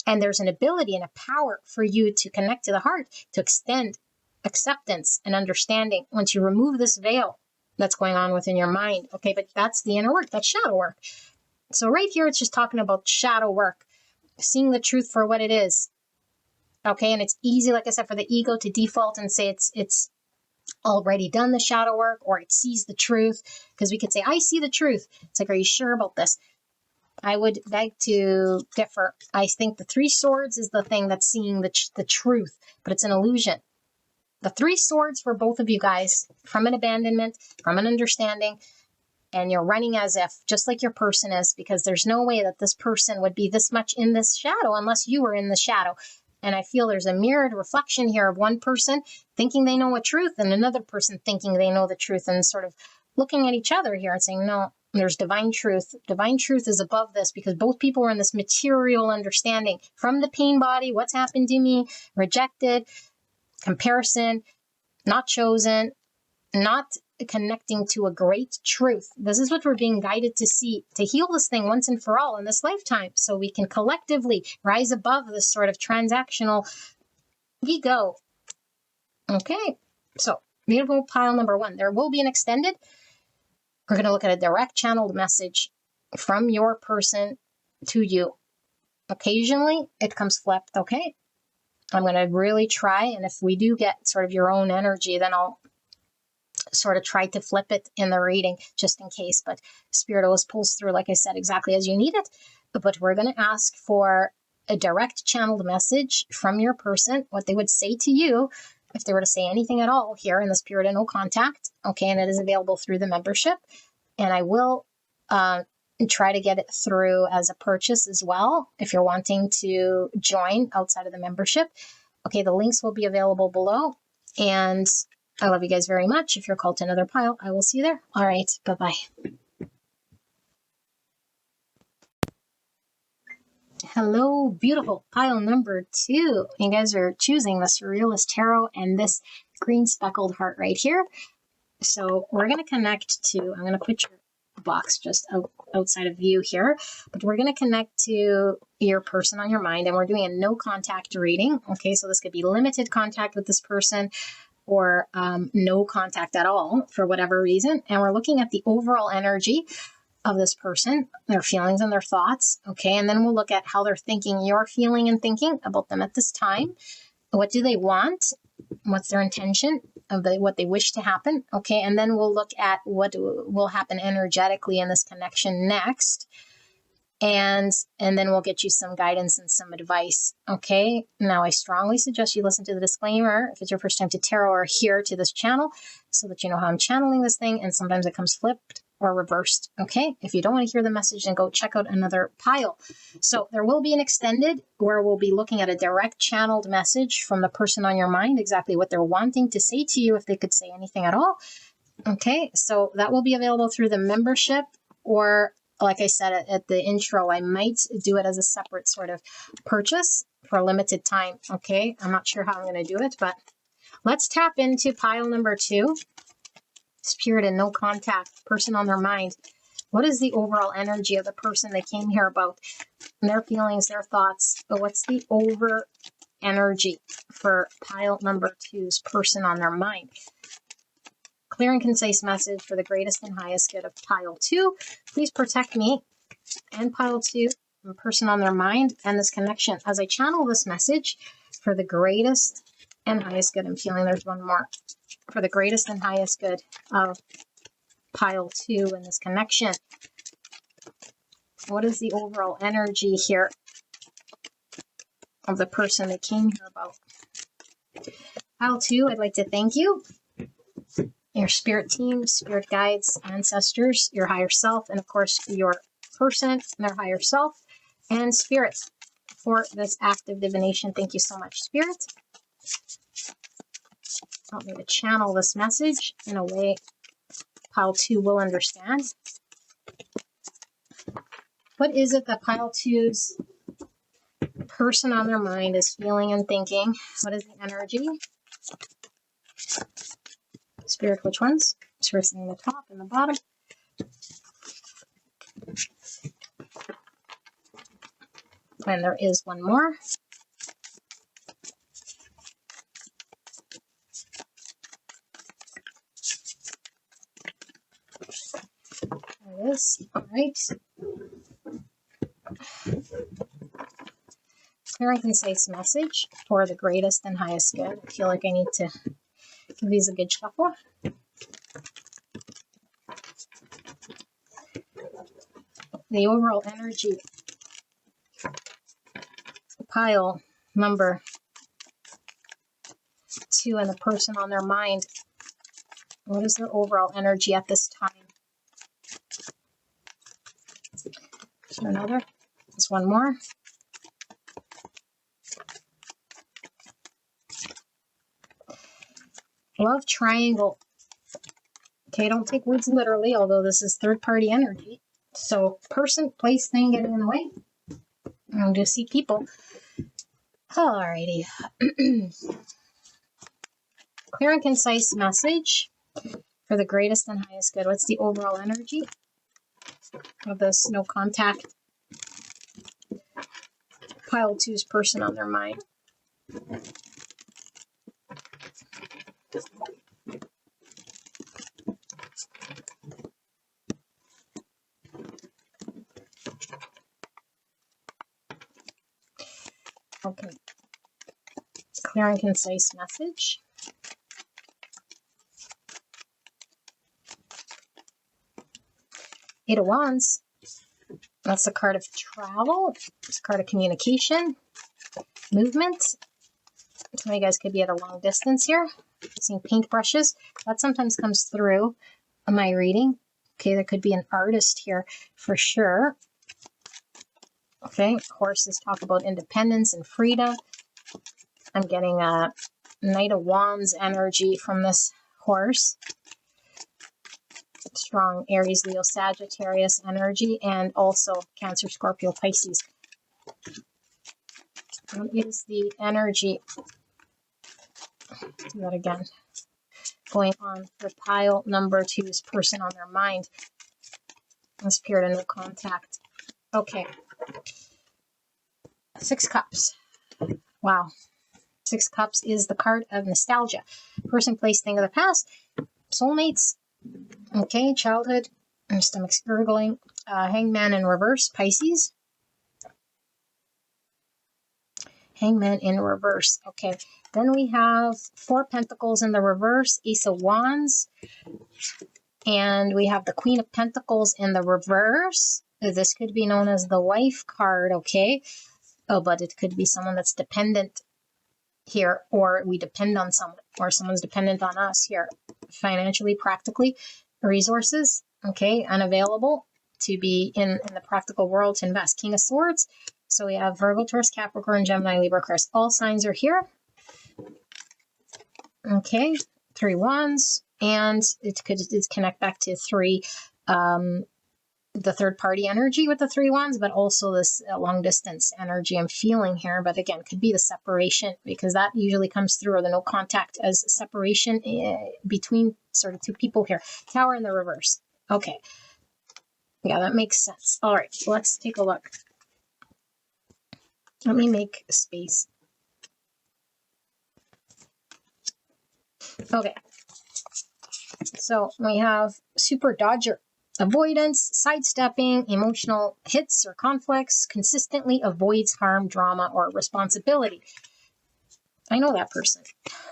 And there's an ability and a power for you to connect to the heart, to extend acceptance and understanding once you remove this veil that's going on within your mind. Okay, but that's the inner work. That's shadow work. So right here, it's just talking about shadow work. seeing the truth for what it is. Okay, and it's easy, like I said, for the ego to default and say it's already done the shadow work, or it sees the truth, because we could say, I see the truth. It's like, are you sure about this? I would beg to differ. I think the Three Swords is the thing that's seeing the truth, but it's an illusion. The Three Swords for both of you guys, from an abandonment, from an understanding, and you're running as if, just like your person is, because there's no way that this person would be this much in this shadow unless you were in the shadow. And I feel there's a mirrored reflection here of one person thinking they know a truth and another person thinking they know the truth, and sort of looking at each other here and saying, no, there's divine truth. Divine truth is above this, because both people are in this material understanding from the pain body, what's happened to me, rejected, comparison, not chosen, not connecting to a great truth. This is what we're being guided to see, to heal this thing once and for all in this lifetime, so we can collectively rise above this sort of transactional ego. Okay, so beautiful pile number one. There will be an extended. We're going to look at a direct channeled message from your person to you. Occasionally, it comes flipped, okay? I'm going to really try, and if we do get sort of your own energy, then I'll sort of try to flip it in the reading, just in case. But Spirit always pulls through, like I said, exactly as you need it. But we're going to ask for a direct channeled message from your person, what they would say to you, if they were to say anything at all here in the Spirit and No Contact. Okay, and it is available through the membership. And I will try to get it through as a purchase as well, if you're wanting to join outside of the membership. Okay, the links will be available below. And I love you guys very much. If you're called to another pile, I will see you there. All right, bye-bye. Hello, beautiful pile number two. You guys are choosing the Surrealist Tarot and this green speckled heart right here. So we're going to connect to, I'm going to put your box just outside of view here, but we're going to connect to your person on your mind, and we're doing a no contact reading. Okay, so this could be limited contact with this person, or no contact at all for whatever reason. And we're looking at the overall energy of this person, their feelings and their thoughts. Okay, and then we'll look at how they're thinking, you're feeling and thinking about them at this time. What do they want? What's their intention of what they wish to happen? Okay, and then we'll look at what will happen energetically in this connection next. And then we'll get you some guidance and some advice. Okay, now I strongly suggest you listen to the disclaimer if it's your first time to tarot or here to this channel, so that you know how I'm channeling this thing, and sometimes it comes flipped or reversed. Okay, if you don't want to hear the message, then go check out another pile. So there will be an extended where we'll be looking at a direct channeled message from the person on your mind, exactly what they're wanting to say to you, if they could say anything at all. Okay, so that will be available through the membership, or like I said at the intro, I might do it as a separate sort of purchase for a limited time. Okay, I'm not sure how I'm going to do it, but let's tap into pile number two. Spirit and no contact, person on their mind. What is the overall energy of the person they came here about? Their feelings, their thoughts. But what's the over energy for pile number two's person on their mind? Clear and concise message for the greatest and highest good of pile two. Please protect me and pile two, the person on their mind, and this connection as I channel this message for the greatest and highest good. I'm feeling there's one more. For the greatest and highest good of pile two in this connection. What is the overall energy here of the person that came here about? Pile two, I'd like to thank you, your spirit team, spirit guides, ancestors, your higher self, and of course your person and their higher self, and spirit for this act of divination. Thank you so much, spirit. Help me to channel this message in a way pile two will understand. What is it that pile two's person on their mind is feeling and thinking? What is the energy? Spirit, which ones? Spirit in the top and the bottom. And there is one more. There it is. All right. clear and concise message for the greatest and highest good. I feel like I need to give these a good shuffle. The overall energy pile number 2 and the person on their mind. What is their overall energy at this time? Is there another? There's one more. Love triangle. Okay, don't take words literally, although this is third-party energy. So person, place, thing getting in the way. I just see people. Alrighty. Clear and concise message for the greatest and highest good. What's the overall energy of this no contact? Pile 2's person on their mind. Okay. Clear and concise message. Eight of Wands. That's a card of travel. It's a card of communication, movement. Some of you guys could be at a long distance here. Seeing paintbrushes. That sometimes comes through on my reading. Okay, there could be an artist here for sure. Okay, horses talk about independence and freedom. I'm getting a Knight of Wands energy from this horse. Strong Aries, Leo, Sagittarius energy, and also Cancer, Scorpio, Pisces. What is the energy? Do that again. Going on for pile number 2's person on their mind. This period of no contact. Okay. 6 Cups. Wow. 6 Cups is the card of nostalgia. Person, place, thing of the past. Soulmates. Okay, childhood. Stomach's gurgling. Hangman in reverse. Pisces. Hangman in reverse. Okay. Then we have 4 Pentacles in the reverse. Ace of Wands. And we have the Queen of Pentacles in the reverse. This could be known as the wife card, okay? Oh, but it could be someone that's dependent here, or we depend on someone, or someone's dependent on us here, financially, practically, resources, okay, unavailable to be in the practical world to invest. King of Swords. So we have Virgo, Taurus, Capricorn, Gemini, Libra, Aquarius. All signs are here. Okay, 3 Wands, and it could connect back to 3, the third party energy with the 3 Wands, but also this long distance energy I'm feeling here. But again, could be the separation, because that usually comes through, or the no contact as separation between sort of 2 people here. Tower in the reverse. Okay. Yeah, that makes sense. All right, let's take a look. Let me make space. Okay. So we have Super Dodger. Avoidance, sidestepping, emotional hits or conflicts, consistently avoids harm, drama, or responsibility. I know that person.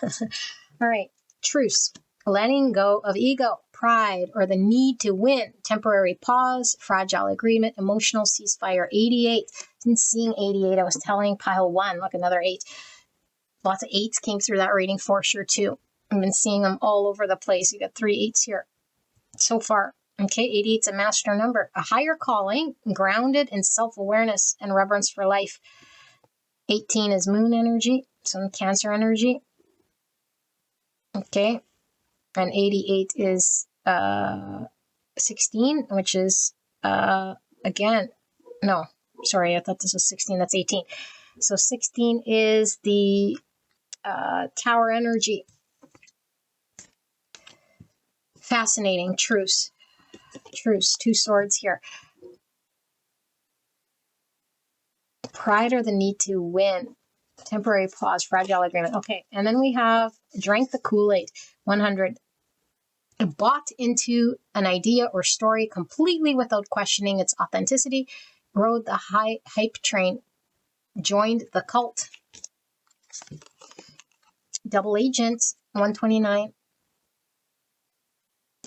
All right. Truce. Letting go of ego, pride, or the need to win. Temporary pause, fragile agreement, emotional ceasefire. 88. Since seeing 88, I was telling pile 1. Look, another 8. Lots of 8s came through that reading for sure, too. I've been seeing them all over the place. You got 3 8s here so far. Okay, 88's a master number. A higher calling, grounded in self-awareness and reverence for life. 18 is moon energy, some Cancer energy. Okay, and 88 is 16, which is, again, no, sorry, I thought this was 16, that's 18. So 16 is the Tower energy. Fascinating. Truce. Truce. 2 swords here. Pride or the need to win. Temporary pause. Fragile agreement. Okay. And then we have drank the Kool-Aid. 100. Bought into an idea or story completely without questioning its authenticity. Rode the hype train. joined the cult. Double agent, 129.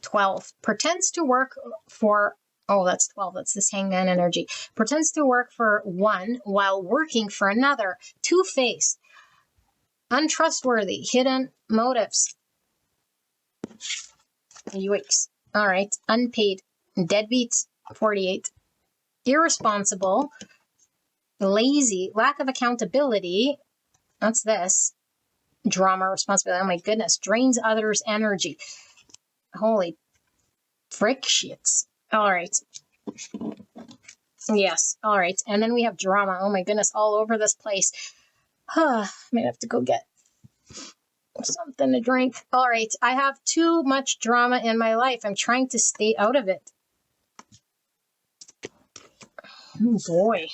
12. Pretends to work for, oh, that's 12. That's this hangman energy. Pretends to work for one while working for another. Two-faced. Untrustworthy. Hidden motives. Yikes. All right. Unpaid. Deadbeat, 48. Irresponsible. Lazy. Lack of accountability. That's this. Drama, responsibility. Oh my goodness. Drains others' energy. Holy frick shits. All right. Yes. All right. And then we have drama. Oh my goodness. All over this place. Might have to go get something to drink. All right. I have too much drama in my life. I'm trying to stay out of it. Oh boy.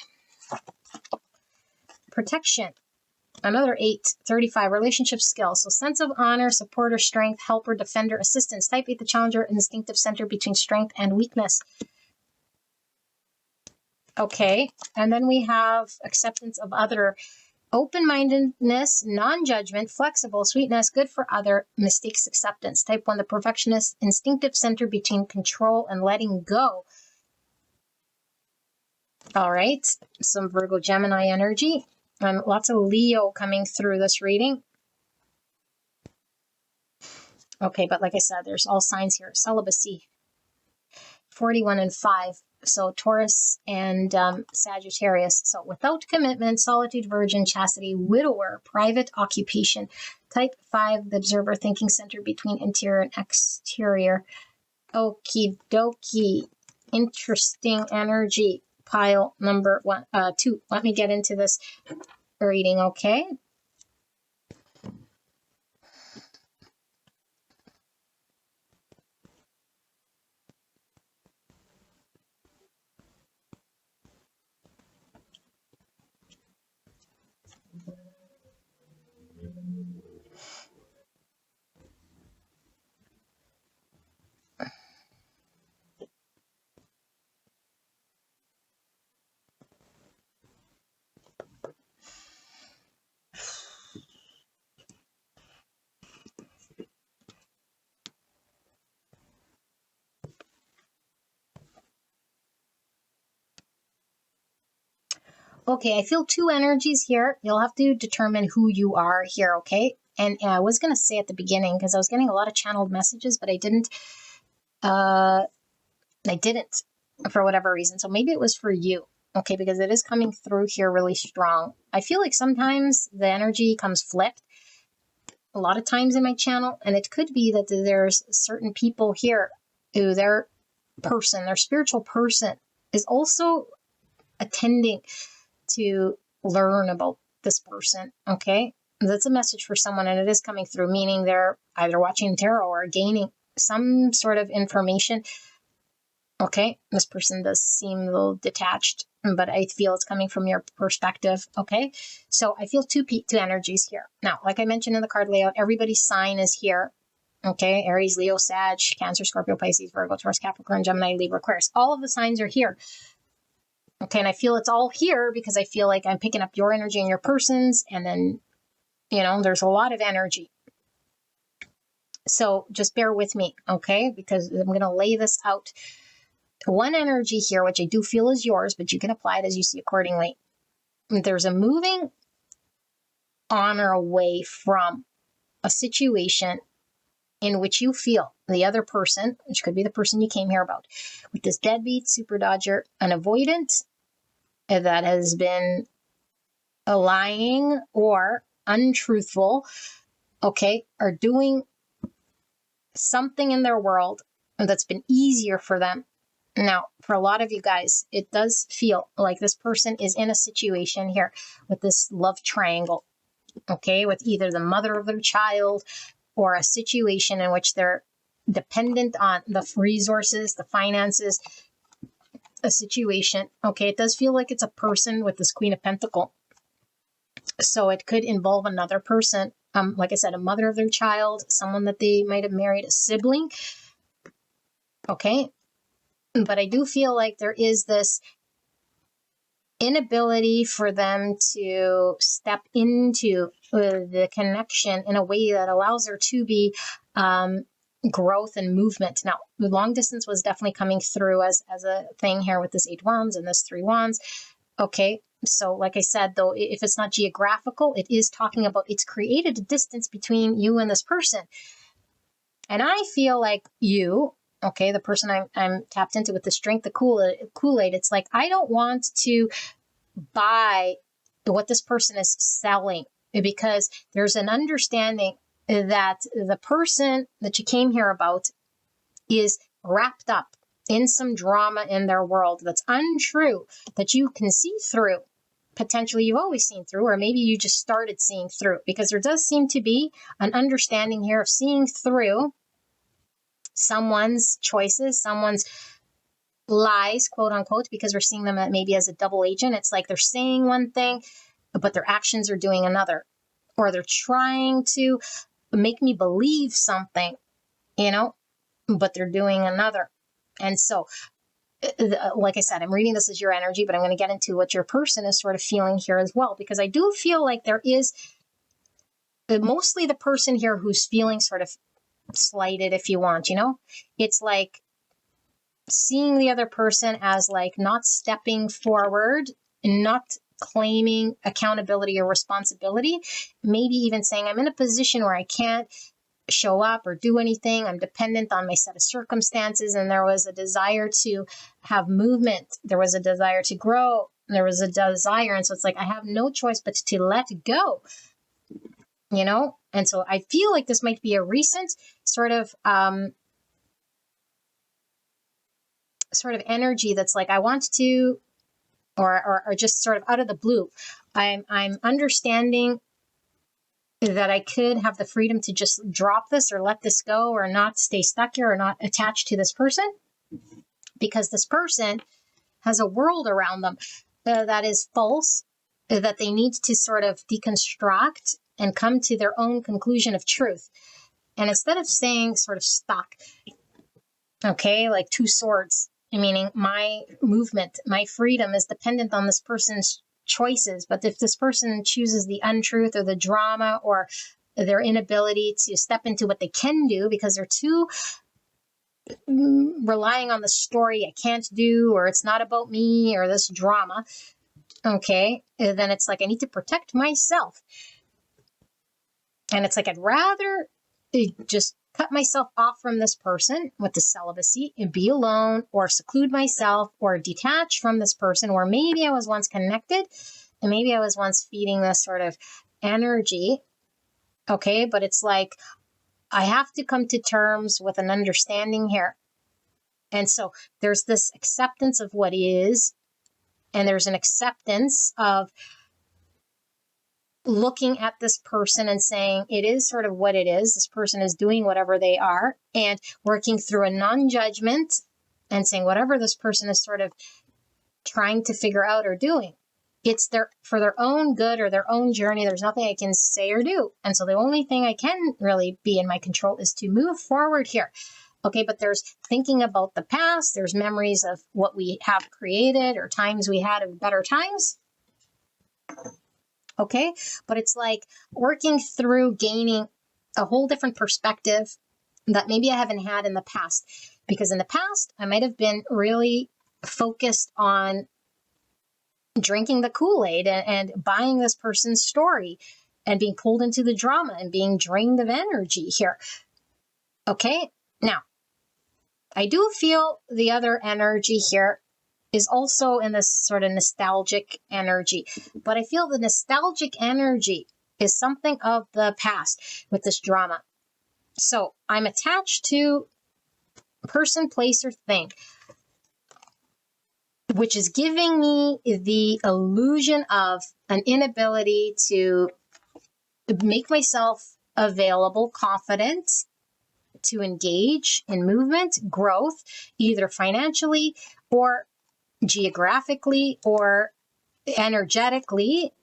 Protection. Another 8. 35. Relationship skills. So sense of honor, supporter, strength, helper, defender, assistance. Type 8, the challenger, instinctive center between strength and weakness. Okay. And then we have acceptance of other. Open-mindedness, non-judgment, flexible, sweetness, good for other, mistakes, acceptance. Type 1, the perfectionist, instinctive center between control and letting go. All right. Some Virgo, Gemini energy. Lots of Leo coming through this reading. Okay, but like I said, there's all signs here. Celibacy. 41 and 5. So Taurus and Sagittarius. So without commitment, solitude, virgin, chastity, widower, private occupation. Type 5, the observer, thinking center between interior and exterior. Okie dokie. Interesting energy. Pile number 2. Let me get into this reading, okay? Okay, I feel 2 energies here. You'll have to determine who you are here, okay? And I was going to say at the beginning, because I was getting a lot of channeled messages, but I didn't for whatever reason. So maybe it was for you, okay? Because it is coming through here really strong. I feel like sometimes the energy comes flipped a lot of times in my channel, and it could be that there's certain people here who their spiritual person is also attending to learn about this person, okay? That's a message for someone, and it is coming through, meaning they're either watching tarot or gaining some sort of information. Okay, this person does seem a little detached, but I feel it's coming from your perspective, okay? So I feel two energies here. Now, like I mentioned in the card layout, everybody's sign is here, okay? Aries, Leo, Sag, Cancer, Scorpio, Pisces, Virgo, Taurus, Capricorn, Gemini, Libra, Aquarius. All of the signs are here. Okay, and I feel it's all here because I feel like I'm picking up your energy and your person's, and then, there's a lot of energy. So just bear with me, okay? Because I'm going to lay this out. One energy here, which I do feel is yours, but you can apply it as you see accordingly. There's a moving on or away from a situation in which you feel the other person, which could be the person you came here about, with this deadbeat, super dodger, an avoidant that has been lying or untruthful, okay, are doing something in their world that's been easier for them. Now, for a lot of you guys, it does feel like this person is in a situation here with this love triangle, okay, with either the mother of their child or a situation in which they're dependent on the resources, the finances, a situation. Okay, it does feel like it's a person with this Queen of Pentacles. So it could involve another person, like I said, a mother of their child, someone that they might have married, a sibling, okay? But I do feel like there is this inability for them to step into the connection in a way that allows there to be growth and movement. Now, the long distance was definitely coming through as a thing here with this 8 wands and this 3 wands. Okay, so like I said, though, if it's not geographical, it is talking about it's created a distance between you and this person. And I feel like you, okay, the person I'm tapped into with this drink, the Kool-Aid, it's like, I don't want to buy what this person is selling, because there's an understanding that the person that you came here about is wrapped up in some drama in their world that's untrue, that you can see through. Potentially you've always seen through, or maybe you just started seeing through, because there does seem to be an understanding here of seeing through someone's choices, someone's lies, quote unquote, because we're seeing them maybe as a double agent. It's like they're saying one thing, but their actions are doing another, or they're trying to make me believe something, but they're doing another. And so, like I said, I'm reading this as your energy, but I'm going to get into what your person is sort of feeling here as well, because I do feel like there is mostly the person here who's feeling sort of slighted, if you want, it's like seeing the other person as like not stepping forward, not claiming accountability or responsibility, maybe even saying, I'm in a position where I can't show up or do anything. I'm dependent on my set of circumstances. And there was a desire to have movement. There was a desire to grow. There was a desire. And so it's like, I have no choice but to let go, And so I feel like this might be a recent sort of energy that's like, I want to, or just sort of out of the blue, I'm understanding that I could have the freedom to just drop this or let this go, or not stay stuck here, or not attached to this person, because this person has a world around them that is false, that they need to sort of deconstruct and come to their own conclusion of truth. And instead of staying sort of stuck, okay, like two swords, meaning my movement, my freedom is dependent on this person's choices. But if this person chooses the untruth or the drama or their inability to step into what they can do because they're too relying on the story, I can't do, or it's not about me, or this drama, okay, then it's like I need to protect myself. And it's like I'd rather just cut myself off from this person with the celibacy and be alone, or seclude myself, or detach from this person where maybe I was once connected and maybe I was once feeding this sort of energy. Okay, but it's like I have to come to terms with an understanding here. And so there's this acceptance of what is, and there's an acceptance of looking at this person and saying it is sort of what it is. This person is doing whatever they are, and working through a non-judgment and saying whatever this person is sort of trying to figure out or doing, it's for their own good or their own journey. There's nothing I can say or do. And so the only thing I can really be in my control is to move forward here. Okay, but there's thinking about the past. There's memories of what we have created or times we had of better times. Okay, but it's like working through gaining a whole different perspective that maybe I haven't had in the past. Because in the past, I might have been really focused on drinking the Kool-Aid and buying this person's story and being pulled into the drama and being drained of energy here. Okay, now, I do feel the other energy here is also in this sort of nostalgic energy. But I feel the nostalgic energy is something of the past with this drama. So I'm attached to person, place, or thing, which is giving me the illusion of an inability to make myself available, confident, to engage in movement, growth, either financially or geographically or energetically,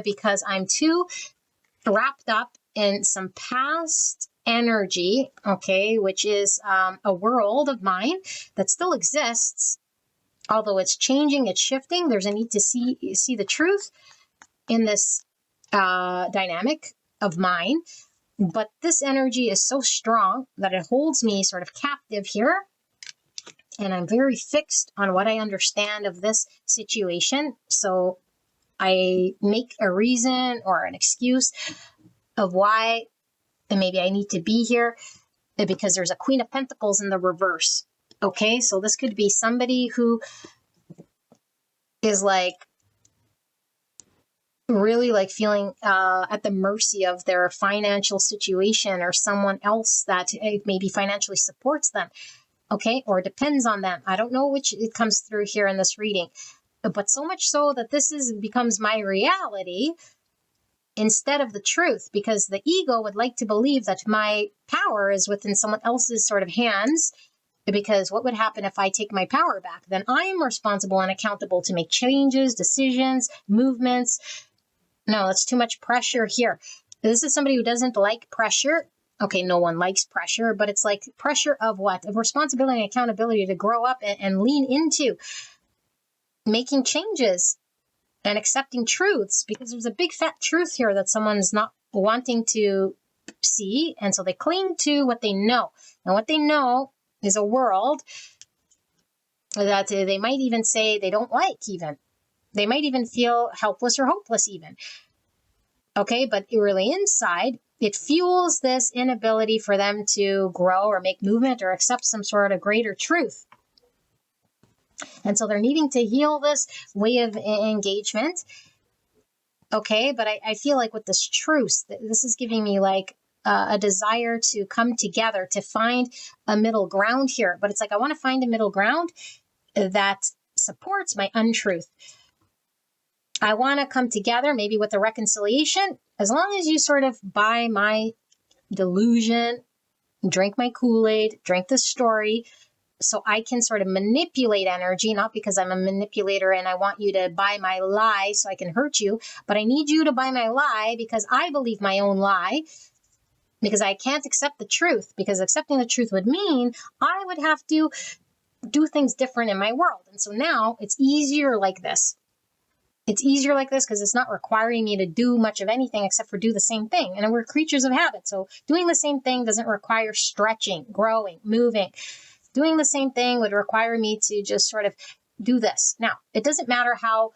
because I'm too wrapped up in some past energy, okay, which is a world of mine that still exists, although it's changing, it's shifting, there's a need to see the truth in this dynamic of mine. But this energy is so strong that it holds me sort of captive here. And I'm very fixed on what I understand of this situation. So I make a reason or an excuse of why and maybe I need to be here, because there's a Queen of Pentacles in the reverse. Okay, so this could be somebody who is like really like feeling at the mercy of their financial situation, or someone else that maybe financially supports them, okay, or depends on them. I don't know which it comes through here in this reading, but so much so that this becomes my reality instead of the truth, because the ego would like to believe that my power is within someone else's sort of hands. Because what would happen if I take my power back? Then I am responsible and accountable to make changes, decisions, movements. No, that's too much pressure here. This is somebody who doesn't like pressure. Okay, no one likes pressure, but it's like pressure of what? Of responsibility and accountability to grow up and lean into making changes and accepting truths, because there's a big fat truth here that someone's not wanting to see. And so they cling to what they know. And what they know is a world that they might even say they don't like even. They might even feel helpless or hopeless even. Okay, but really inside, it fuels this inability for them to grow or make movement or accept some sort of greater truth. And so they're needing to heal this way of engagement. Okay, but I feel like with this truth, this is giving me like a desire to come together, to find a middle ground here. But it's like, I want to find a middle ground that supports my untruth. I want to come together, maybe with a reconciliation, as long as you sort of buy my delusion, drink my Kool-Aid, drink the story, so I can sort of manipulate energy, not because I'm a manipulator and I want you to buy my lie so I can hurt you, but I need you to buy my lie because I believe my own lie, because I can't accept the truth, because accepting the truth would mean I would have to do things different in my world. And so now it's easier like this. It's easier like this because it's not requiring me to do much of anything except for do the same thing. And we're creatures of habit. So doing the same thing doesn't require stretching, growing, moving. Doing the same thing would require me to just sort of do this. Now, it doesn't matter how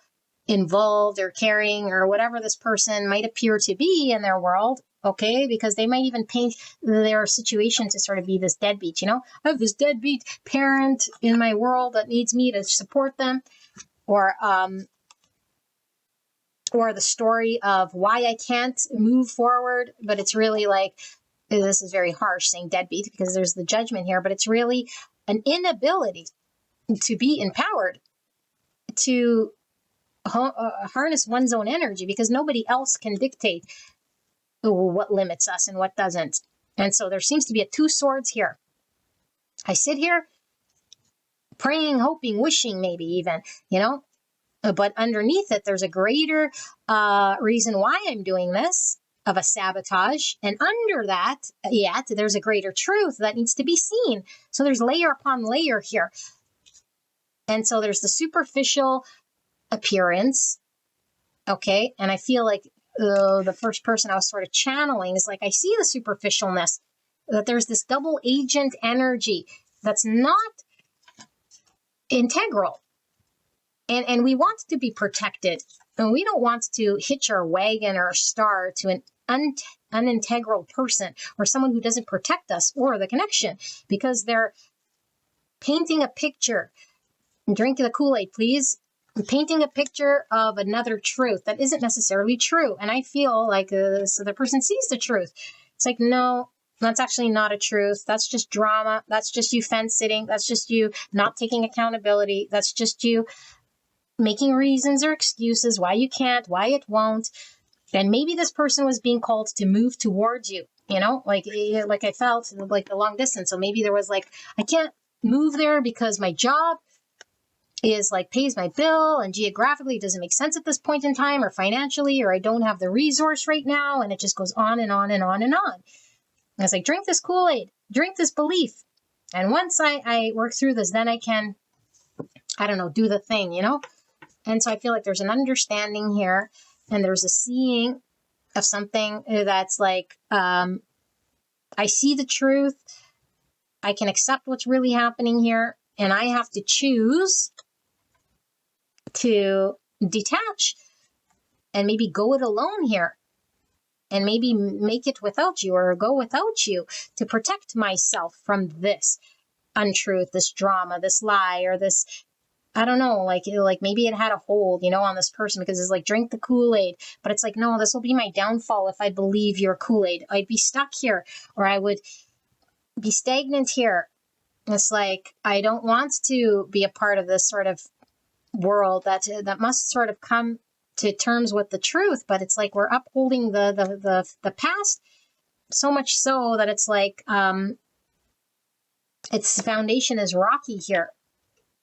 involved or caring or whatever this person might appear to be in their world, okay? Because they might even paint their situation to sort of be this deadbeat, I have this deadbeat parent in my world that needs me to support them, or the story of why I can't move forward, but it's really like, this is very harsh saying deadbeat because there's the judgment here, but it's really an inability to be empowered, to harness one's own energy, because nobody else can dictate what limits us and what doesn't. And so there seems to be a two swords here. I sit here praying, hoping, wishing, maybe even, but underneath it, there's a greater reason why I'm doing this, of a sabotage. And under that, yet, there's a greater truth that needs to be seen. So there's layer upon layer here. And so there's the superficial appearance, okay? And I feel like the first person I was sort of channeling is like, I see the superficialness, that there's this double agent energy that's not integral. And we want to be protected. And we don't want to hitch our wagon or our star to an unintegral person, or someone who doesn't protect us or the connection, because they're painting a picture. Drink the Kool-Aid, please. Painting a picture of another truth that isn't necessarily true. And I feel like so the person sees the truth. It's like, no, that's actually not a truth. That's just drama. That's just you fence sitting. That's just you not taking accountability. That's just you making reasons or excuses why you can't, why it won't. And maybe this person was being called to move towards you, like I felt like the long distance. So maybe there was like, I can't move there because my job is like pays my bill, and geographically it doesn't make sense at this point in time, or financially, or I don't have the resource right now. And it just goes on and on and on and on. And it's like, drink this Kool-Aid, drink this belief. And once I work through this, then I can I don't know, do the thing, you know? And so I feel like there's an understanding here, and there's a seeing of something that's like, I see the truth. I can accept what's really happening here, and I have to choose to detach and maybe go it alone here, and maybe make it without you or go without you to protect myself from this untruth, this drama, this lie, or this, I don't know, like maybe it had a hold, you know, on this person, because it's like, drink the Kool-Aid, but it's like, no, this will be my downfall if I believe your Kool-Aid. I'd be stuck here, or I would be stagnant here. It's like, I don't want to be a part of this sort of world that must sort of come to terms with the truth, but it's like we're upholding the past so much so that it's like its foundation is rocky here,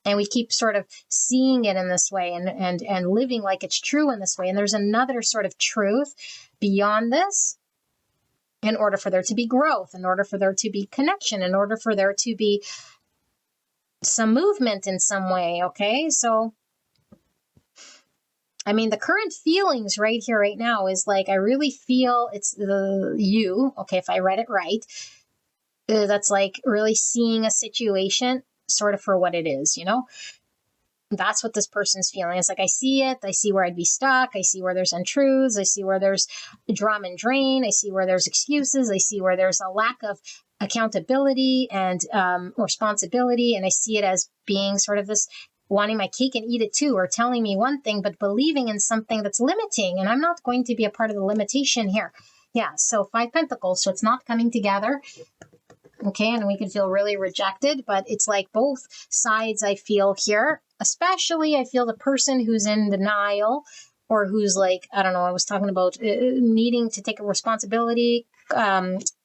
and we keep sort of seeing it in this way and living like it's true in this way. And there's another sort of truth beyond this, in order for there to be growth, in order for there to be connection, in order for there to be some movement in some way. Okay, so I mean, the current feelings right here, right now, is like, I really feel it's you, okay, if I read it right, that's like really seeing a situation sort of for what it is, you know? That's what this person's feeling. It's like, I see it. I see where I'd be stuck. I see where there's untruths. I see where there's drama and drain. I see where there's excuses. I see where there's a lack of accountability and responsibility. And I see it as being sort of this wanting my cake and eat it too, or telling me one thing, but believing in something that's limiting. And I'm not going to be a part of the limitation here. Yeah, so 5 Pentacles. So it's not coming together. Okay, and we can feel really rejected, but it's like both sides I feel here. Especially I feel the person who's in denial, or who's like, I don't know, I was talking about needing to take a responsibility,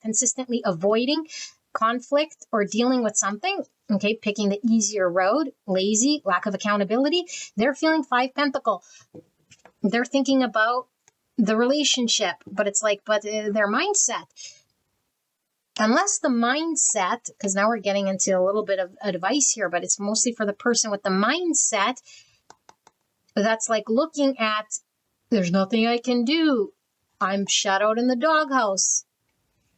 consistently avoiding conflict or dealing with something. Okay, picking the easier road, lazy, lack of accountability. They're feeling 5 Pentacle. They're thinking about the relationship, but it's like, but their mindset. Unless the mindset, because now we're getting into a little bit of advice here, but it's mostly for the person with the mindset that's like looking at, there's nothing I can do. I'm shut out in the doghouse.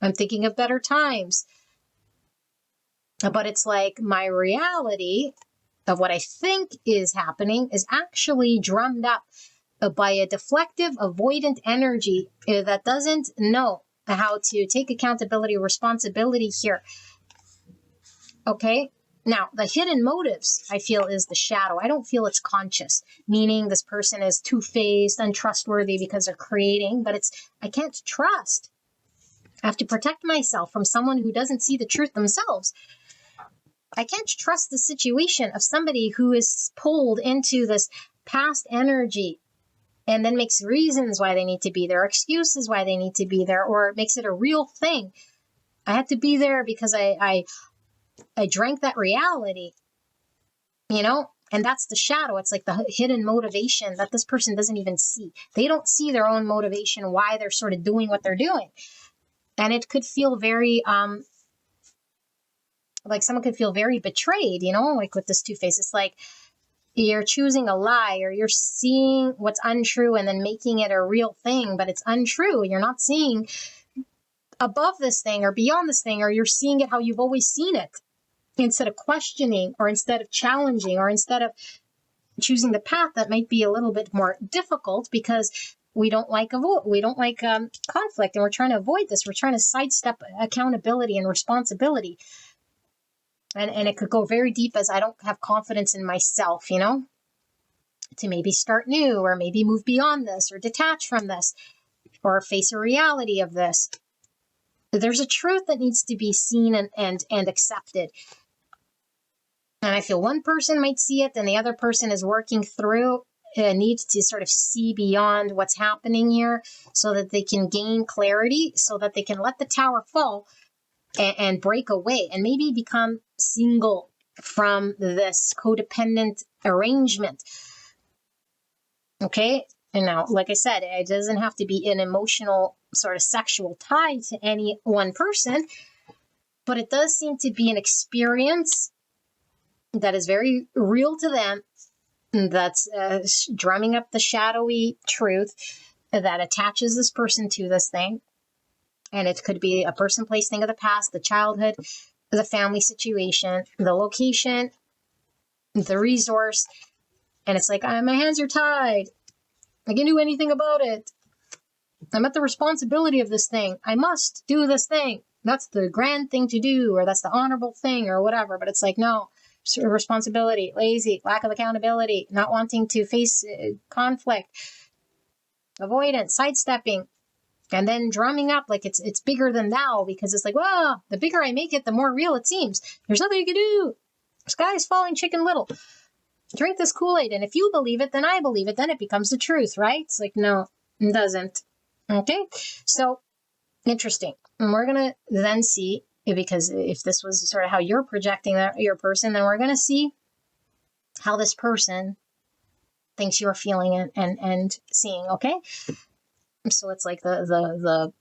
I'm thinking of better times. But it's like my reality of what I think is happening is actually drummed up by a deflective, avoidant energy that doesn't know how to take accountability, responsibility here. Okay. Now, the hidden motives, I feel, is the shadow. I don't feel it's conscious, meaning this person is two-faced, untrustworthy because they're creating, but it's, I can't trust. I have to protect myself from someone who doesn't see the truth themselves. I can't trust the situation of somebody who is pulled into this past energy and then makes reasons why they need to be there, excuses why they need to be there, or makes it a real thing. I had to be there because I drank that reality, you know, and that's the shadow. It's like the hidden motivation that this person doesn't even see. They don't see their own motivation, why they're sort of doing what they're doing. And it could feel very, like someone could feel very betrayed, you know, like with this two-face. It's like you're choosing a lie, or you're seeing what's untrue and then making it a real thing, but it's untrue. You're not seeing above this thing or beyond this thing, or you're seeing it how you've always seen it, instead of questioning, or instead of challenging, or instead of choosing the path that might be a little bit more difficult because we don't like conflict, and we're trying to avoid this. We're trying to sidestep accountability and responsibility. And it could go very deep as I don't have confidence in myself, you know, to maybe start new, or maybe move beyond this, or detach from this, or face a reality of this. There's a truth that needs to be seen and accepted. And I feel one person might see it and the other person is working through, needs to sort of see beyond what's happening here so that they can gain clarity, so that they can let the tower fall and break away and maybe become single from this codependent arrangement. Okay. And now, like I said, it doesn't have to be an emotional sort of sexual tie to any one person, but it does seem to be an experience that is very real to them, that's drumming up the shadowy truth that attaches this person to this thing. And it could be a person, place, thing of the past, the childhood, the family situation, the location, the resource. And it's like, my hands are tied. I can't do anything about it. I'm at the responsibility of this thing. I must do this thing. That's the grand thing to do, or that's the honorable thing, or whatever. But it's like, no, responsibility, lazy, lack of accountability, not wanting to face conflict, avoidance, sidestepping, and then drumming up like it's bigger than thou, because it's like, well, the bigger I make it, the more real it seems. There's nothing you can do. Sky is falling, Chicken Little. Drink this Kool-Aid, and if you believe it, then I believe it. Then it becomes the truth, right? It's like, no, it doesn't. Okay, so interesting. And we're gonna then see, because if this was sort of how you're projecting your person, then we're gonna see how this person thinks you're feeling and seeing. Okay, so it's like the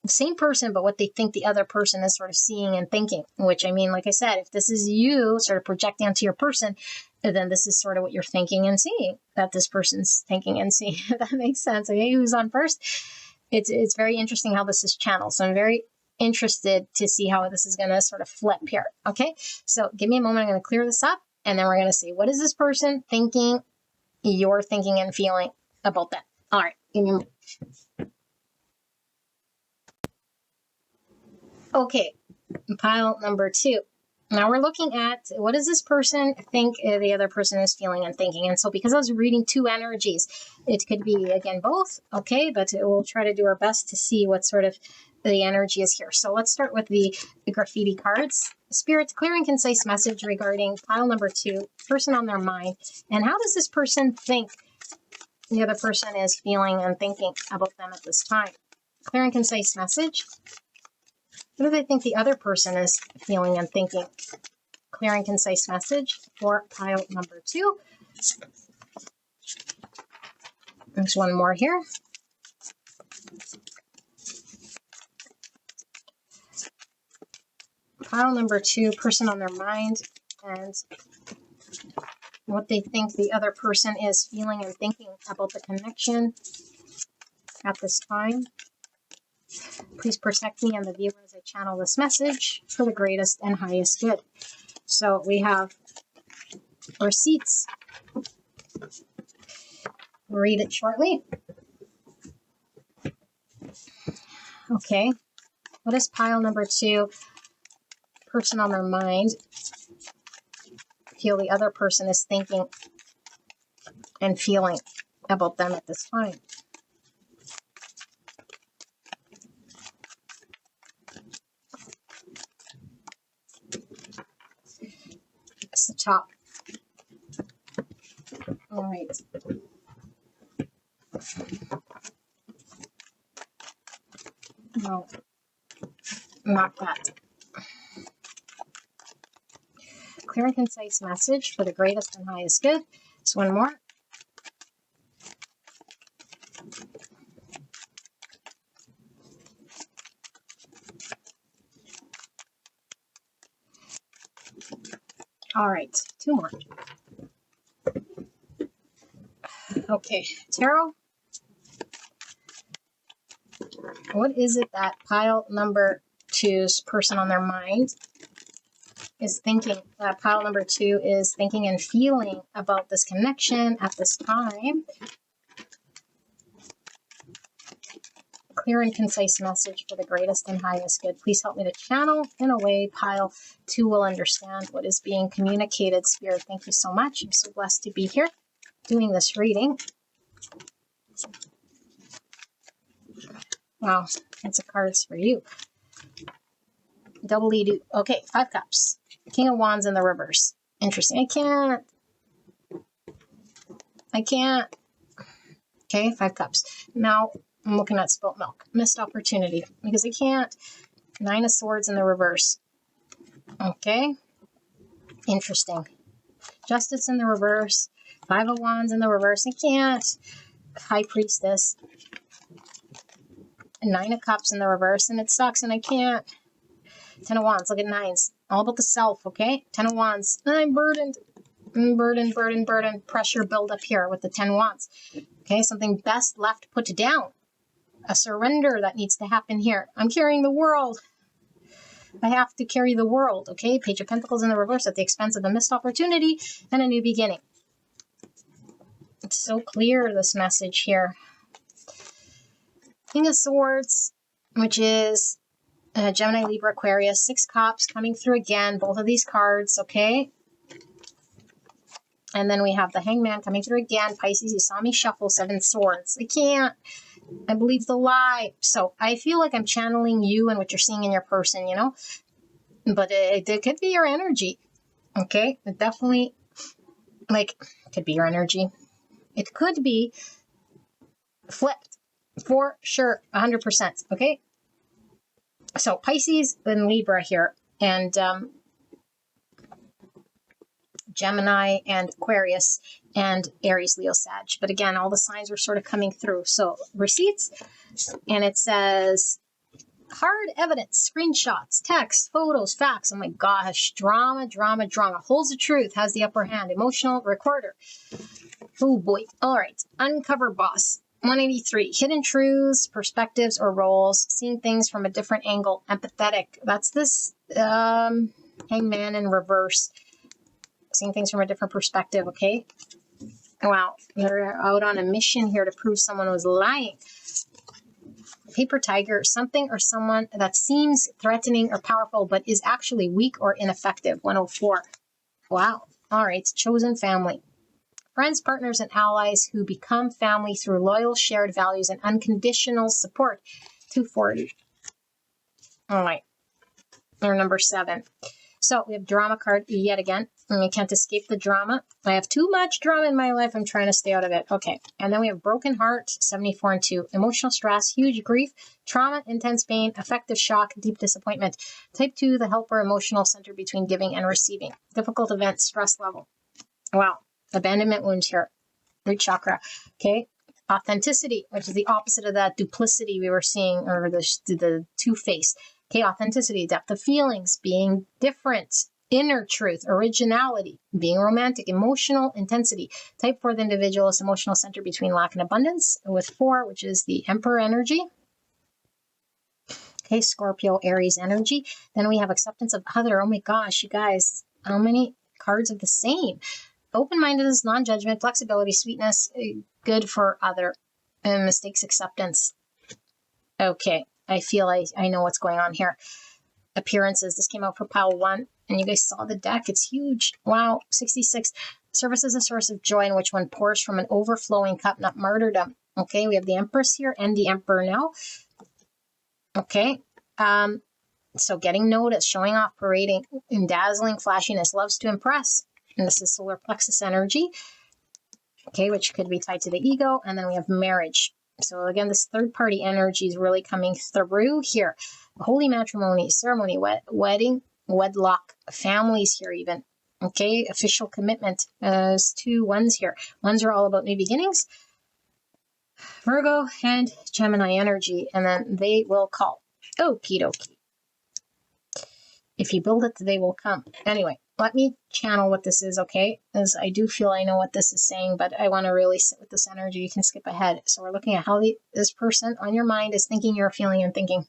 same person, but what they think the other person is sort of seeing and thinking, which, I mean, like I said, if this is you sort of projecting onto your person, then this is sort of what you're thinking and seeing, that this person's thinking and seeing. If that makes sense. Okay, who's on first? It's very interesting how this is channeled. So I'm very interested to see how this is going to sort of flip here. Okay, so give me a moment. I'm going to clear this up, and then we're going to see, what is this person thinking, you're thinking and feeling about that. All right, give me a moment. Okay, pile number 2. Now we're looking at, what does this person think the other person is feeling and thinking? And so because I was reading 2 energies, it could be, again, both, okay? But we'll try to do our best to see what sort of the energy is here. So let's start with the graffiti cards. Spirit's clear and concise message regarding pile number 2, person on their mind. And how does this person think the other person is feeling and thinking about them at this time? Clear and concise message. What do they think the other person is feeling and thinking? Clear and concise message for pile number 2. There's one more here. Pile number 2, person on their mind, and what they think the other person is feeling and thinking about the connection at this time. Please protect me and the viewer as I channel this message for the greatest and highest good. So we have receipts. We'll read it shortly. Okay. What is pile number 2? Person on their mind. Feel the other person is thinking and feeling about them at this time. It's the top. All right. No, not that. Clear and concise message for the greatest and highest good. Just one more. All right, 2 more. Okay, tarot. What is it that pile number 2's person on their mind is thinking? Pile number 2 is thinking and feeling about this connection at this time. Clear and concise message for the greatest and highest good. Please help me to channel in a way pile 2 will understand what is being communicated. Spirit, thank you so much. I'm so blessed to be here doing this reading. Wow, that's a cards for you. Double E. Okay, 5 cups. King of Wands in the reverse. Interesting. I can't. Okay, 5 cups. Now I'm looking at spilt milk. Missed opportunity because I can't. 9 of Swords in the reverse. Okay. Interesting. Justice in the reverse. 5 of Wands in the reverse. I can't. High Priestess. 9 of Cups in the reverse. And it sucks and I can't. 10 of Wands. Look at 9s. all about the self, okay? 10 of Wands. I'm burdened. Burden. Pressure build up here with the 10 Wands. Okay, something best left put down. A surrender that needs to happen here. I'm carrying the world. I have to carry the world, okay? Page of Pentacles in the reverse at the expense of a missed opportunity and a new beginning. It's so clear, this message here. King of Swords, which is Gemini, Libra, Aquarius. 6 Cups coming through again. Both of these cards, okay? And then we have the Hangman coming through again. Pisces, you saw me shuffle 7 Swords. I can't. I believe the lie. So I feel like I'm channeling you and what you're seeing in your person, you know? But it could be your energy, okay? It definitely, like, could be your energy. It could be flipped, for sure, 100%, okay? So Pisces and Libra here, and Gemini and Aquarius and Aries, Leo, Sag. But again, all the signs are sort of coming through. So receipts, and it says hard evidence, screenshots, text, photos, facts. Oh my gosh, drama. Holds the truth, has the upper hand. Emotional recorder. Oh boy. All right. Uncover boss. 183. Hidden truths, perspectives, or roles. Seeing things from a different angle. Empathetic. That's this Hangman in reverse. Seeing things from a different perspective, okay? Wow. You're out on a mission here to prove someone was lying. Paper tiger, something or someone that seems threatening or powerful but is actually weak or ineffective. 104. Wow. All right. Chosen family. Friends, partners, and allies who become family through loyal shared values and unconditional support. 240. All right. Or number 7. So we have drama card yet again. And I can't escape the drama. I have too much drama in my life. I'm trying to stay out of it. Okay. And then we have broken heart, 74 and 2. Emotional stress, huge grief, trauma, intense pain, affective shock, deep disappointment. Type 2, the helper, emotional center between giving and receiving. Difficult events, stress level. Wow. Abandonment wounds here. Root chakra. Okay. Authenticity, which is the opposite of that duplicity we were seeing, or the two-face. Okay. Authenticity, depth of feelings, being different. Inner truth, originality, being romantic, emotional intensity. Type 4, the individualist emotional center between lack and abundance, with 4, which is the Emperor energy. Okay, Scorpio, Aries energy. Then we have acceptance of other. Oh my gosh, you guys, how many cards of the same? Open-mindedness, non-judgment, flexibility, sweetness, good for other, and mistakes acceptance. Okay, I feel I know what's going on here. Appearances, this came out for pile 1. And you guys saw the deck. It's huge. Wow. 66. Service is a source of joy in which one pours from an overflowing cup, not martyrdom. Okay. We have the Empress here and the Emperor now. Okay. So getting noticed, showing off, parading, and dazzling flashiness, loves to impress. And this is solar plexus energy. Okay. Which could be tied to the ego. And then we have marriage. So again, this third party energy is really coming through here. Holy matrimony, ceremony, wedding, wedlock, families here even. Okay, official commitment. There's 2 ones here. Ones are all about new beginnings. Virgo and Gemini energy, and then they will call. Okie dokie. If you build it, they will come. Anyway, let me channel what this is, okay? As I do feel I know what this is saying, but I want to really sit with this energy. You can skip ahead. So we're looking at how this person on your mind is thinking, you're feeling, and thinking.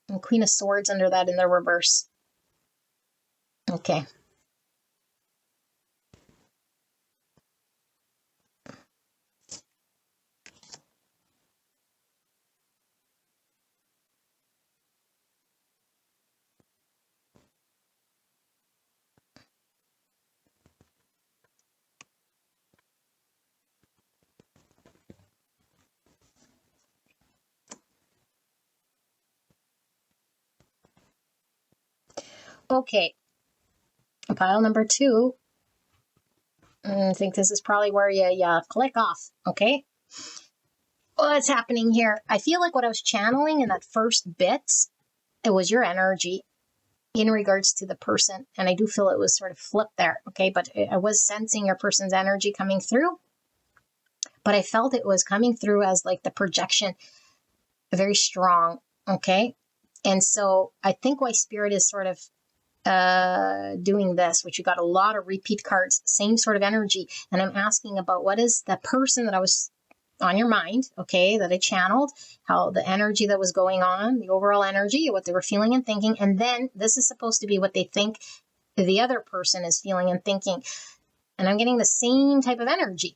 And Queen of Swords under that in the reverse. Okay. Okay. Pile number 2. I think this is probably where you click off, okay? What's happening here? I feel like what I was channeling in that first bit, it was your energy in regards to the person. And I do feel it was sort of flipped there, okay? But I was sensing your person's energy coming through. but I felt it was coming through as like the projection, very strong. Okay. And so I think why Spirit is sort of doing this, which you got a lot of repeat cards, same sort of energy. And I'm asking about what is the person that I was on your mind, okay, that I channeled, how the energy that was going on, the overall energy, what they were feeling and thinking. And then this is supposed to be what they think the other person is feeling and thinking. And I'm getting the same type of energy.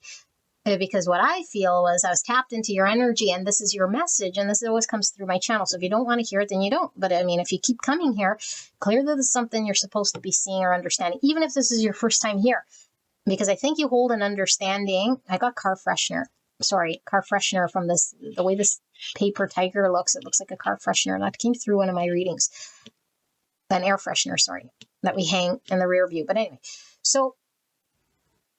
Because what I feel was I was tapped into your energy, and this is your message, and this always comes through my channel. So if you don't want to hear it, then you don't. But I mean, if you keep coming here, clearly this is something you're supposed to be seeing or understanding, even if this is your first time here, because I think you hold an understanding. I got car freshener from this, the way this paper tiger looks, it looks like a car freshener. That came through one of my readings. An air freshener, that we hang in the rear view. But anyway, so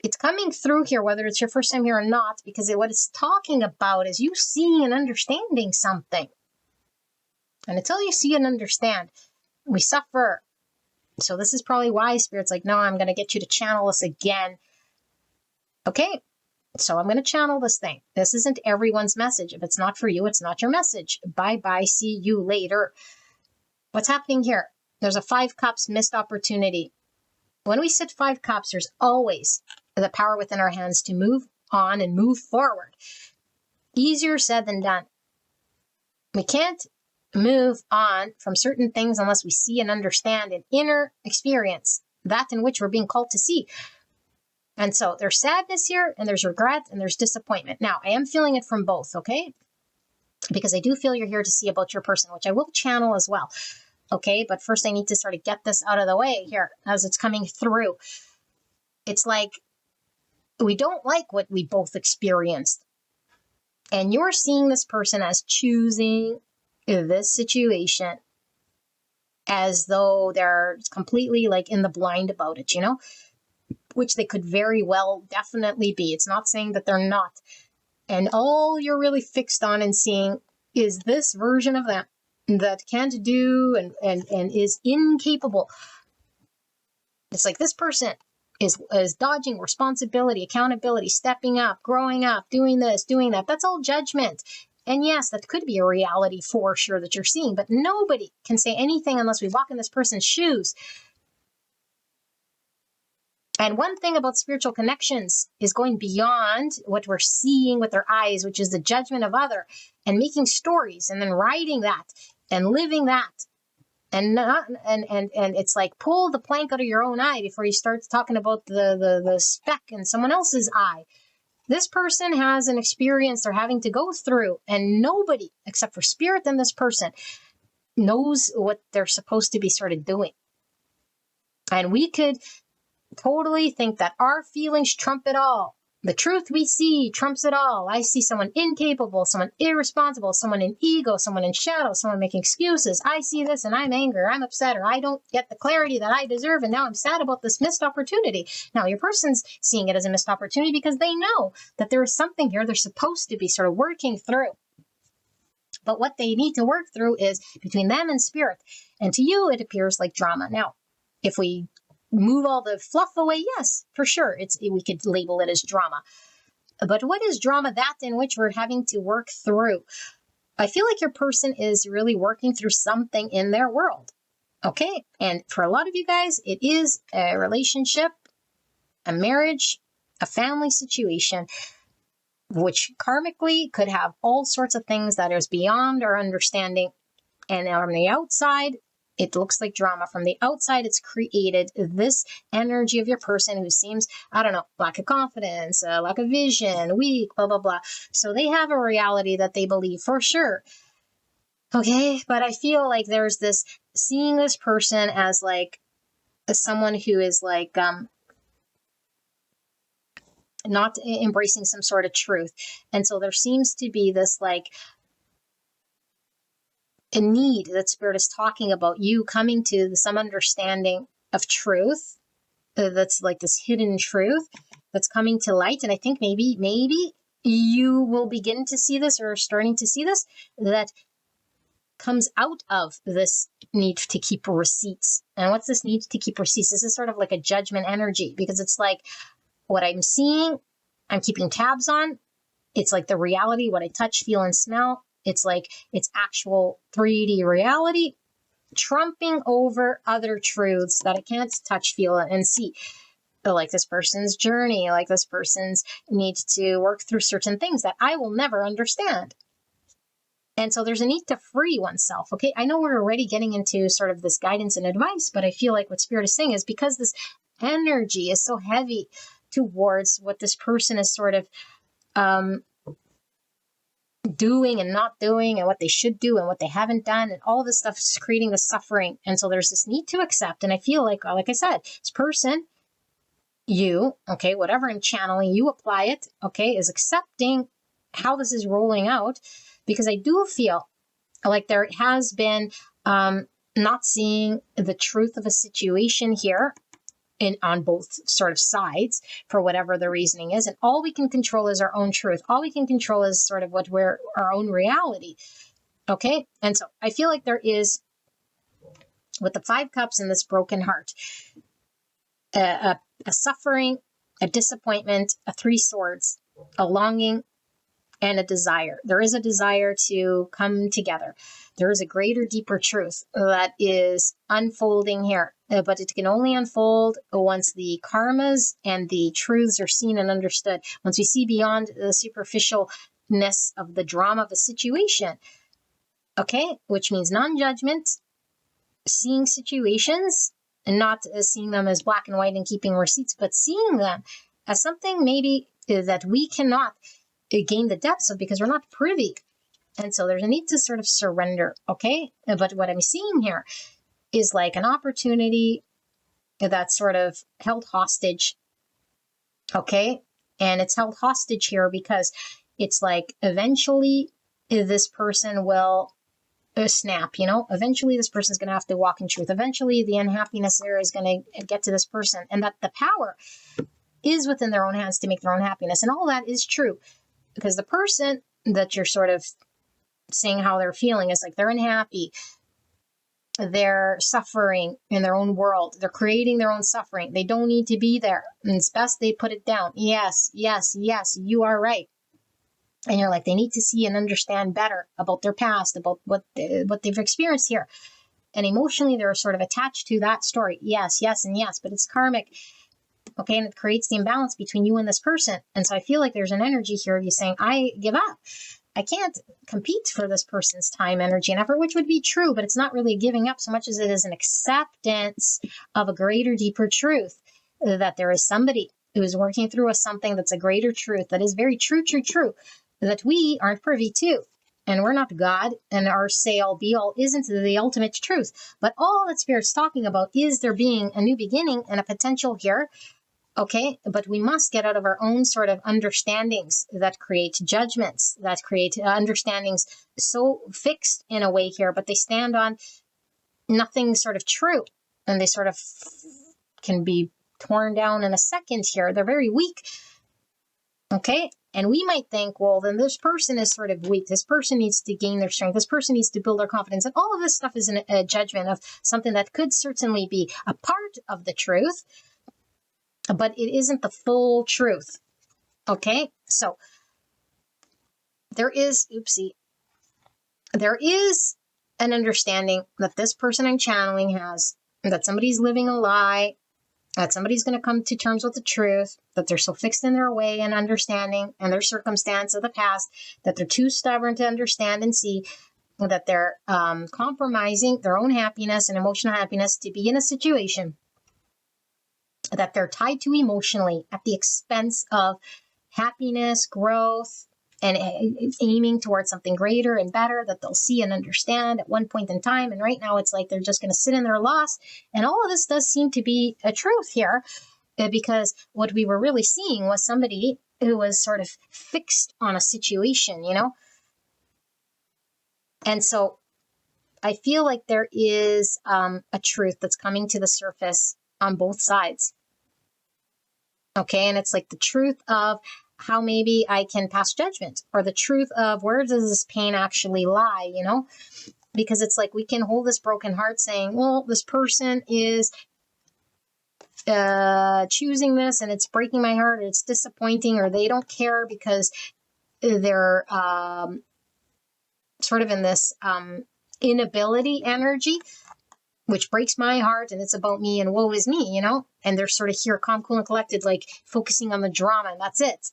it's coming through here, whether it's your first time here or not, because what it's talking about is you seeing and understanding something. And until you see and understand, we suffer. So this is probably why Spirit's like, no, I'm going to get you to channel this again. Okay, so I'm going to channel this thing. This isn't everyone's message. If it's not for you, it's not your message. Bye-bye, see you later. What's happening here? There's a 5 cups missed opportunity. When we sit 5 cups, there's always the power within our hands to move on and move forward. Easier said than done. We can't move on from certain things unless we see and understand an inner experience, that in which we're being called to see. And so there's sadness here, and there's regret, and there's disappointment. Now, I am feeling it from both, okay? Because I do feel you're here to see about your person, which I will channel as well. Okay, but first I need to sort of get this out of the way here as it's coming through. It's like we don't like what we both experienced. And you're seeing this person as choosing this situation as though they're completely like in the blind about it, which they could very well definitely be. It's not saying that they're not. And all you're really fixed on and seeing is this version of them that can't do and is incapable. It's like this person is dodging responsibility, accountability, stepping up, growing up, doing this, doing that. That's all judgment. And yes, that could be a reality for sure that you're seeing, but nobody can say anything unless we walk in this person's shoes. And one thing about spiritual connections is going beyond what we're seeing with our eyes, which is the judgment of other, and making stories and then writing that and living that. And it's like pull the plank out of your own eye before you start talking about the speck in someone else's eye. This person has an experience they're having to go through, and nobody except for Spirit and this person knows what they're supposed to be sort of doing. And we could totally think that our feelings trump it all. The truth we see trumps it all. I see someone incapable, someone irresponsible, someone in ego, someone in shadow, someone making excuses. I see this and I'm angry, I'm upset, or I don't get the clarity that I deserve, and now I'm sad about this missed opportunity. Now, your person's seeing it as a missed opportunity because they know that there is something here they're supposed to be sort of working through. But what they need to work through is between them and Spirit. And to you, it appears like drama. Now, if we move all the fluff away, yes, for sure, we could label it as drama. But what is drama? That in which we're having to work through. I feel like your person is really working through something in their world. Okay? And for a lot of you guys, it is a relationship, a marriage, a family situation, which karmically could have all sorts of things that is beyond our understanding. And on the outside, it looks like drama. From the outside, it's created this energy of your person who seems, I don't know, lack of confidence, lack of vision, weak, blah, blah, blah. So they have a reality that they believe for sure. Okay, but I feel like there's this, seeing this person as like someone who is like not embracing some sort of truth. And so there seems to be this like a need that Spirit is talking about, you coming to some understanding of truth that's like this hidden truth that's coming to light. And I think maybe you will begin to see this, or starting to see this, that comes out of this need to keep receipts. And what's this need to keep receipts? This is sort of like a judgment energy, because it's like what I'm seeing, I'm keeping tabs on, It's like the reality, what I touch, feel, and smell. It's like it's actual 3D reality trumping over other truths that I can't touch, feel, and see. Like this person's journey, like this person's need to work through certain things that I will never understand. And so there's a need to free oneself. Okay, I know we're already getting into sort of this guidance and advice, but I feel like what Spirit is saying is because this energy is so heavy towards what this person is sort of doing and not doing, and what they should do and what they haven't done, and all this stuff is creating the suffering. And so there's this need to accept. And I feel like I said, this person, you, okay, whatever in channeling, you apply it, okay, is accepting how this is rolling out. Because I do feel like there has been not seeing the truth of a situation here on both sort of sides for whatever the reasoning is. And all we can control is our own truth. All we can control is sort of what we're our own reality. Okay. And so I feel like there is, with the 5 cups and this broken heart, a suffering, a disappointment, a 3 swords, a longing, and a desire. There is a desire to come together. There is a greater, deeper truth that is unfolding here, but it can only unfold once the karmas and the truths are seen and understood. Once we see beyond the superficialness of the drama of a situation, okay, which means non-judgment, seeing situations and not seeing them as black and white and keeping receipts, but seeing them as something maybe that we cannot gain the depths of because we're not privy. And so there's a need to sort of surrender, okay? But what I'm seeing here is like an opportunity that's sort of held hostage, okay? And it's held hostage here because it's like eventually this person will snap, you know? Eventually this person's going to have to walk in truth. Eventually the unhappiness there is going to get to this person, and that the power is within their own hands to make their own happiness. And all that is true. Because the person that you're sort of saying how they're feeling is like they're unhappy, they're suffering in their own world, they're creating their own suffering, they don't need to be there, and it's best they put it down. Yes, yes, yes, you are right. And you're like, they need to see and understand better about their past, about what they've experienced here. And emotionally, they're sort of attached to that story. Yes, yes, and yes, but it's karmic. Okay, and it creates the imbalance between you and this person. And so I feel like there's an energy here of you saying, I give up. I can't compete for this person's time, energy, and effort, which would be true, but it's not really giving up so much as it is an acceptance of a greater, deeper truth, that there is somebody who is working through something that's a greater truth, that is very true, that we aren't privy to. And we're not God, and our say-all, be-all isn't the ultimate truth. But all that Spirit's talking about is there being a new beginning and a potential here. Okay, but we must get out of our own sort of understandings that create judgments, that create understandings so fixed in a way here, but they stand on nothing sort of true, and they sort of can be torn down in a second here. They're very weak. Okay, and we might think, well, then this person is sort of weak. This person needs to gain their strength. This person needs to build their confidence. And all of this stuff is a judgment of something that could certainly be a part of the truth, but it isn't the full truth. Okay, so there is an understanding that this person I'm channeling has, that somebody's living a lie, that somebody's going to come to terms with the truth, that they're so fixed in their way and understanding and their circumstance of the past, that they're too stubborn to understand and see, that they're compromising their own happiness and emotional happiness to be in a situation that they're tied to emotionally at the expense of happiness, growth, and aiming towards something greater and better that they'll see and understand at one point in time. And right now it's like they're just going to sit in their loss. And all of this does seem to be a truth here, because what we were really seeing was somebody who was sort of fixed on a situation, you know? And so I feel like there is a truth that's coming to the surface on both sides. Okay, and it's like the truth of how maybe I can pass judgment, or the truth of where does this pain actually lie, you know? Because it's like we can hold this broken heart saying, well, this person is choosing this and it's breaking my heart, or it's disappointing, or they don't care because they're sort of in this inability energy, which breaks my heart, and it's about me and woe is me, you know? And they're sort of here, calm, cool, and collected, like focusing on the drama, and that's it.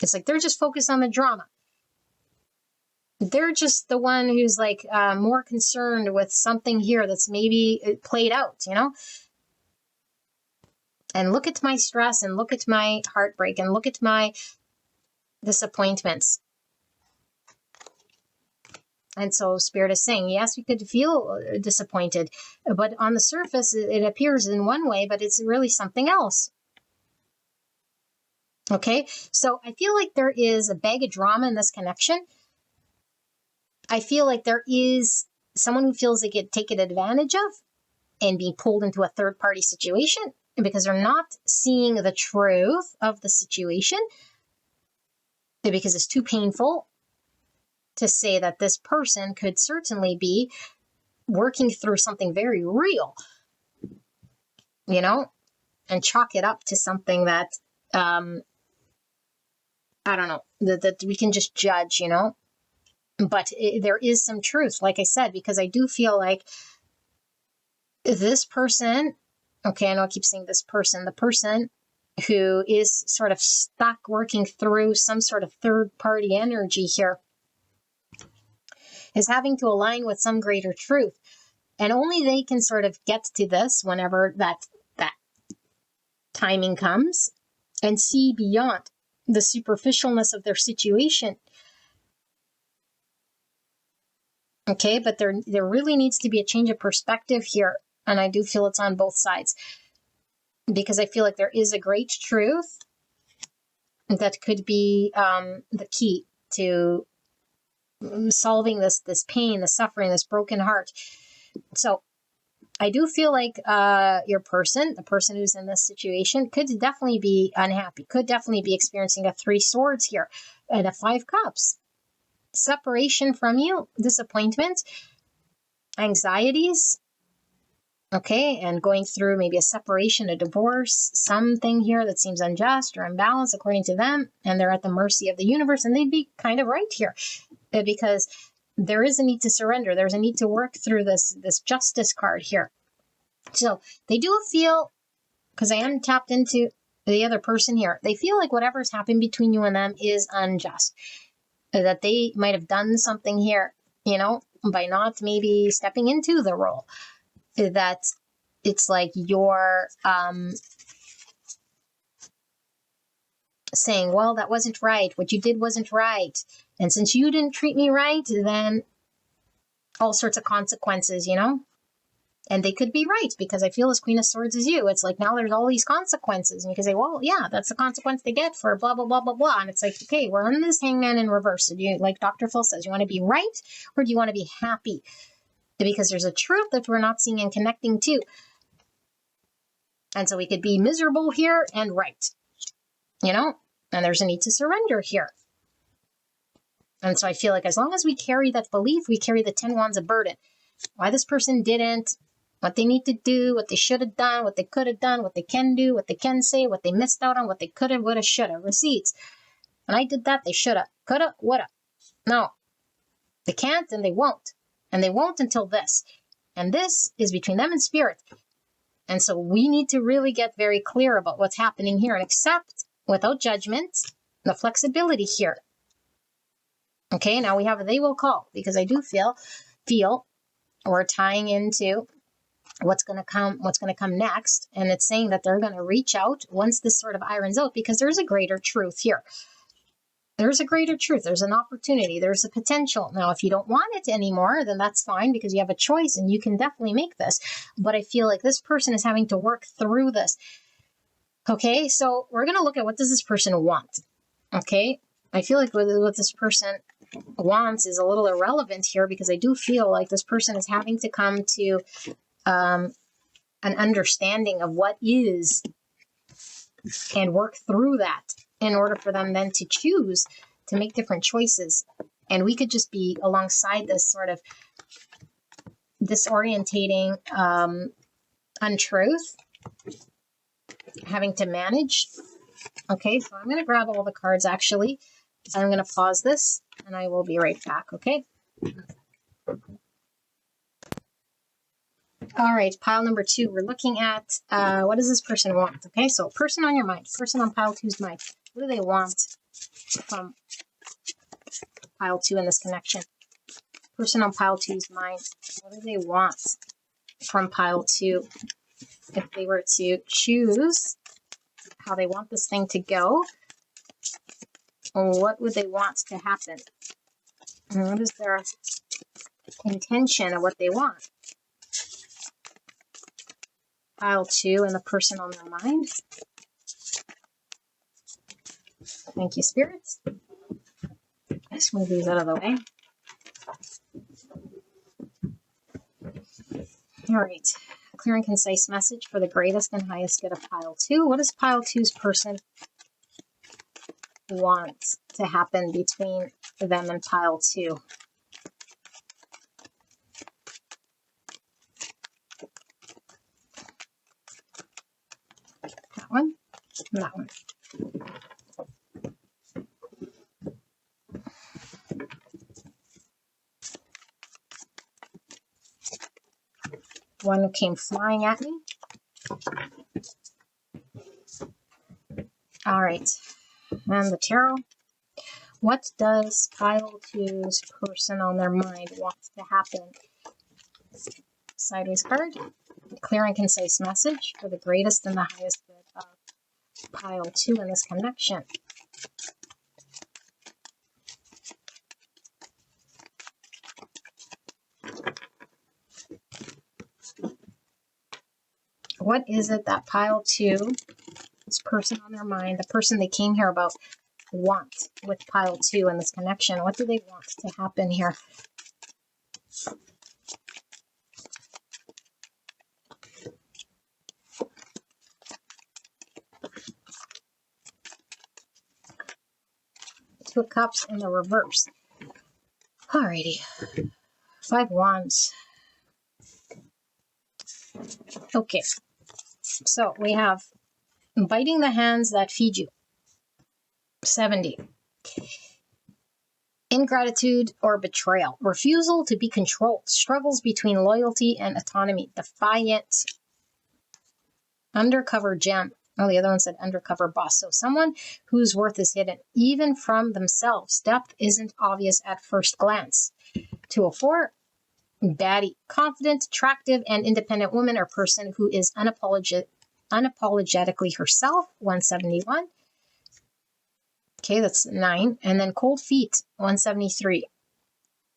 It's like they're just focused on the drama. They're just the one who's like more concerned with something here that's maybe played out, you know? And look at my stress, and look at my heartbreak, and look at my disappointments. And so Spirit is saying, yes, we could feel disappointed, but on the surface, it appears in one way, but it's really something else. Okay, so I feel like there is a bag of drama in this connection. I feel like there is someone who feels they get taken advantage of and be pulled into a third-party situation because they're not seeing the truth of the situation, because it's too painful to say that this person could certainly be working through something very real, you know, and chalk it up to something that, I don't know, that we can just judge, you know. But there is some truth, like I said, because I do feel like this person, okay, I know I keep saying this person, the person who is sort of stuck working through some sort of third-party energy here, is having to align with some greater truth. And only they can sort of get to this whenever that timing comes and see beyond the superficialness of their situation. Okay, but there really needs to be a change of perspective here. And I do feel it's on both sides, because I feel like there is a great truth that could be the key to solving this pain, the suffering, this broken heart. So I do feel like your person, the person who's in this situation, could definitely be unhappy, could definitely be experiencing a 3 swords here and a 5 cups. Separation from you, disappointment, anxieties, okay, and going through maybe a separation, a divorce, something here that seems unjust or imbalanced according to them, and they're at the mercy of the universe, and they'd be kind of right here, because there is a need to surrender. There's a need to work through this justice card here. So they do feel, because I am tapped into the other person here, they feel like whatever's happened between you and them is unjust, that they might have done something here, you know, by not maybe stepping into the role, that it's like you're saying, well, that wasn't right. What you did wasn't right. And since you didn't treat me right, then all sorts of consequences, you know? And they could be right, because I feel this Queen of Swords is you. It's like now there's all these consequences. And you can say, well, yeah, that's the consequence they get for blah, blah, blah, blah, blah. And it's like, okay, we're on this hangman in reverse. So do you, like Dr. Phil says, you want to be right or do you want to be happy? Because there's a truth that we're not seeing and connecting to. And so we could be miserable here and right, you know? And there's a need to surrender here. And so I feel like as long as we carry that belief, we carry the 10 wands of burden. Why this person didn't, what they need to do, what they should have done, what they could have done, what they can do, what they can say, what they missed out on, what they could have, would have, should have. Receipts. When I did that, they should have, could have, would have. No, they can't and they won't. And they won't until this. And this is between them and spirit. And so we need to really get very clear about what's happening here and accept, without judgment, the flexibility here. Okay, now we have a they will call, because I do feel we're tying into what's going to come next. And it's saying that they're going to reach out once this sort of irons out, because there's a greater truth here. There's a greater truth. There's an opportunity. There's a potential. Now, if you don't want it anymore, then that's fine, because you have a choice and you can definitely make this. But I feel like this person is having to work through this. Okay, so we're going to look at, what does this person want? Okay, I feel like what this person wants is a little irrelevant here, because I do feel like this person is having to come to an understanding of what is and work through that in order for them then to choose to make different choices. And we could just be alongside this sort of disorientating untruth, having to manage. Okay, so I'm going to grab all the cards actually So I'm going to pause this and I will be right back, okay? All right, pile number 2. We're looking at what does this person want? Okay, so person on your mind, person on pile 2's mind. What do they want from pile 2 in this connection? Person on pile 2's mind, what do they want from pile 2? If they were to choose how they want this thing to go, what would they want to happen? And what is their intention of what they want? Pile 2 and the person on their mind. Thank you, spirits. Let's move these out of the way. All right. Clear and concise message for the greatest and highest good of pile 2. What does pile 2's person want to happen between them and pile 2? That one and that one. One came flying at me. All right. And the tarot. What does pile 2's person on their mind want to happen? Sideways card. Clear and concise message for the greatest and the highest good of pile 2 in this connection. What is it that pile 2, this person on their mind, the person they came here about, want with pile 2 in this connection? What do they want to happen here? Two of Cups in the reverse. Alrighty. 5 Wands. Okay. So we have biting the hands that feed you. 70. Ingratitude or betrayal. Refusal to be controlled. Struggles between loyalty and autonomy. Defiant. Undercover gem. Oh, the other one said undercover boss. So someone whose worth is hidden, even from themselves. Depth isn't obvious at first glance. 204. Baddie. Confident, attractive, and independent woman or person who is unapologetically herself. 171. Okay, that's 9. And then cold feet. 173.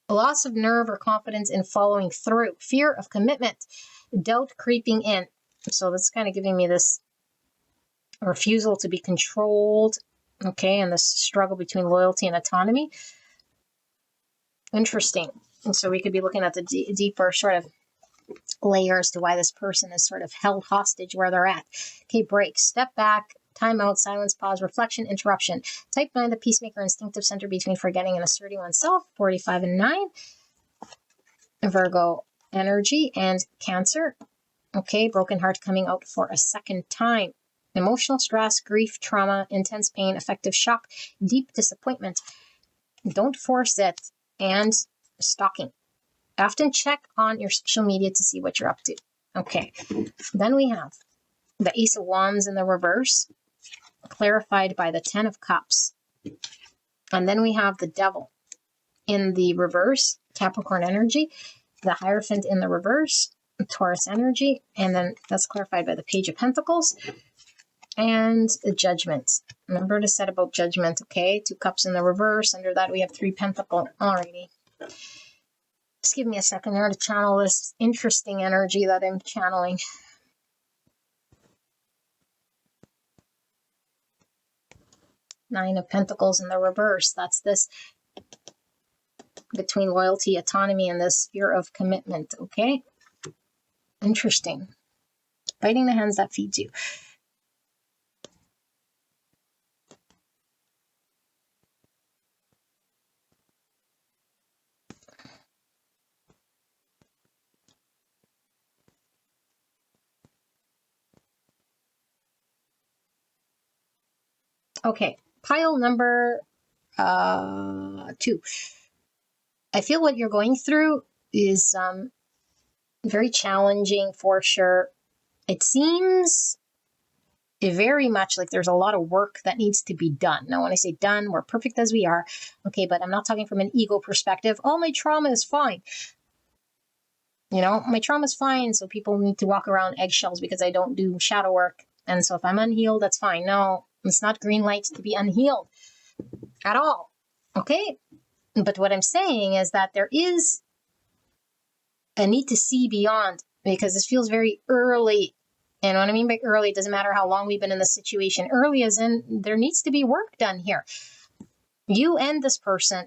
Loss of nerve or confidence in following through. Fear of commitment. Doubt creeping in. So that's kind of giving me this refusal to be controlled. Okay, and this struggle between loyalty and autonomy. Interesting. And so we could be looking at the deeper sort of layers to why this person is sort of held hostage where they're at. Okay, break, step back, time out, silence, pause, reflection, interruption. Type 9, the peacemaker, instinctive center between forgetting and asserting oneself. 45 and 9. Virgo energy and Cancer. Okay, broken heart coming out for a second time. Emotional stress, grief, trauma, intense pain, affective shock, deep disappointment. Don't force it. And stalking. Often check on your social media to see what you're up to. Okay. Then we have the Ace of Wands in the reverse, clarified by the 10 of Cups. And then we have the Devil in the reverse, Capricorn energy, the Hierophant in the reverse, Taurus energy, and then that's clarified by the Page of Pentacles and the Judgment. Remember to set about Judgment, okay? 2 Cups in the reverse. Under that, we have 3 Pentacles. Alrighty. Just give me a second here to channel this interesting energy that I'm channeling. Nine of Pentacles in the reverse. That's this between loyalty, autonomy, and this fear of commitment, okay? Interesting. Biting the hands that feed you. Okay, pile number 2. I feel what you're going through is very challenging for sure. It seems very much like there's a lot of work that needs to be done. Now, when I say done, we're perfect as we are. Okay, but I'm not talking from an ego perspective. Oh, my trauma is fine. My trauma is fine, so people need to walk around eggshells because I don't do shadow work. And so if I'm unhealed, that's fine. No, it's not green light to be unhealed at all. Okay? But what I'm saying is that there is a need to see beyond, because this feels very early. And what I mean by early, it doesn't matter how long we've been in this situation. Early as in there needs to be work done here. You and this person.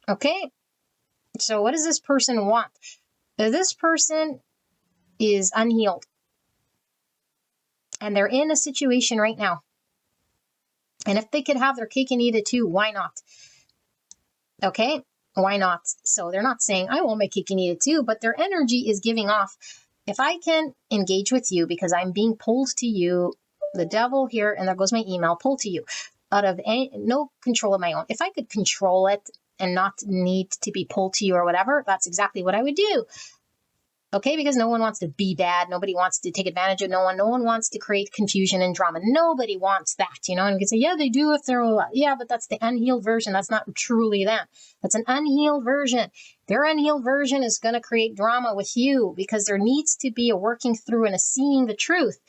Okay? So what does this person want? This person is unhealed. And they're in a situation right now. And if they could have their cake and eat it too, why not? Okay? Why not? So they're not saying, I want my cake and eat it too, but their energy is giving off. If I can engage with you because I'm being pulled to you, the devil here, and there goes my email, pulled to you, out of no control of my own. If I could control it and not need to be pulled to you or whatever, that's exactly what I would do. Okay, because no one wants to be bad. Nobody wants to take advantage of no one. No one wants to create confusion and drama. Nobody wants that, And you can say, yeah, they do if they're alive. Yeah, but that's the unhealed version. That's not truly them. That's an unhealed version. Their unhealed version is going to create drama with you because there needs to be a working through and a seeing the truth.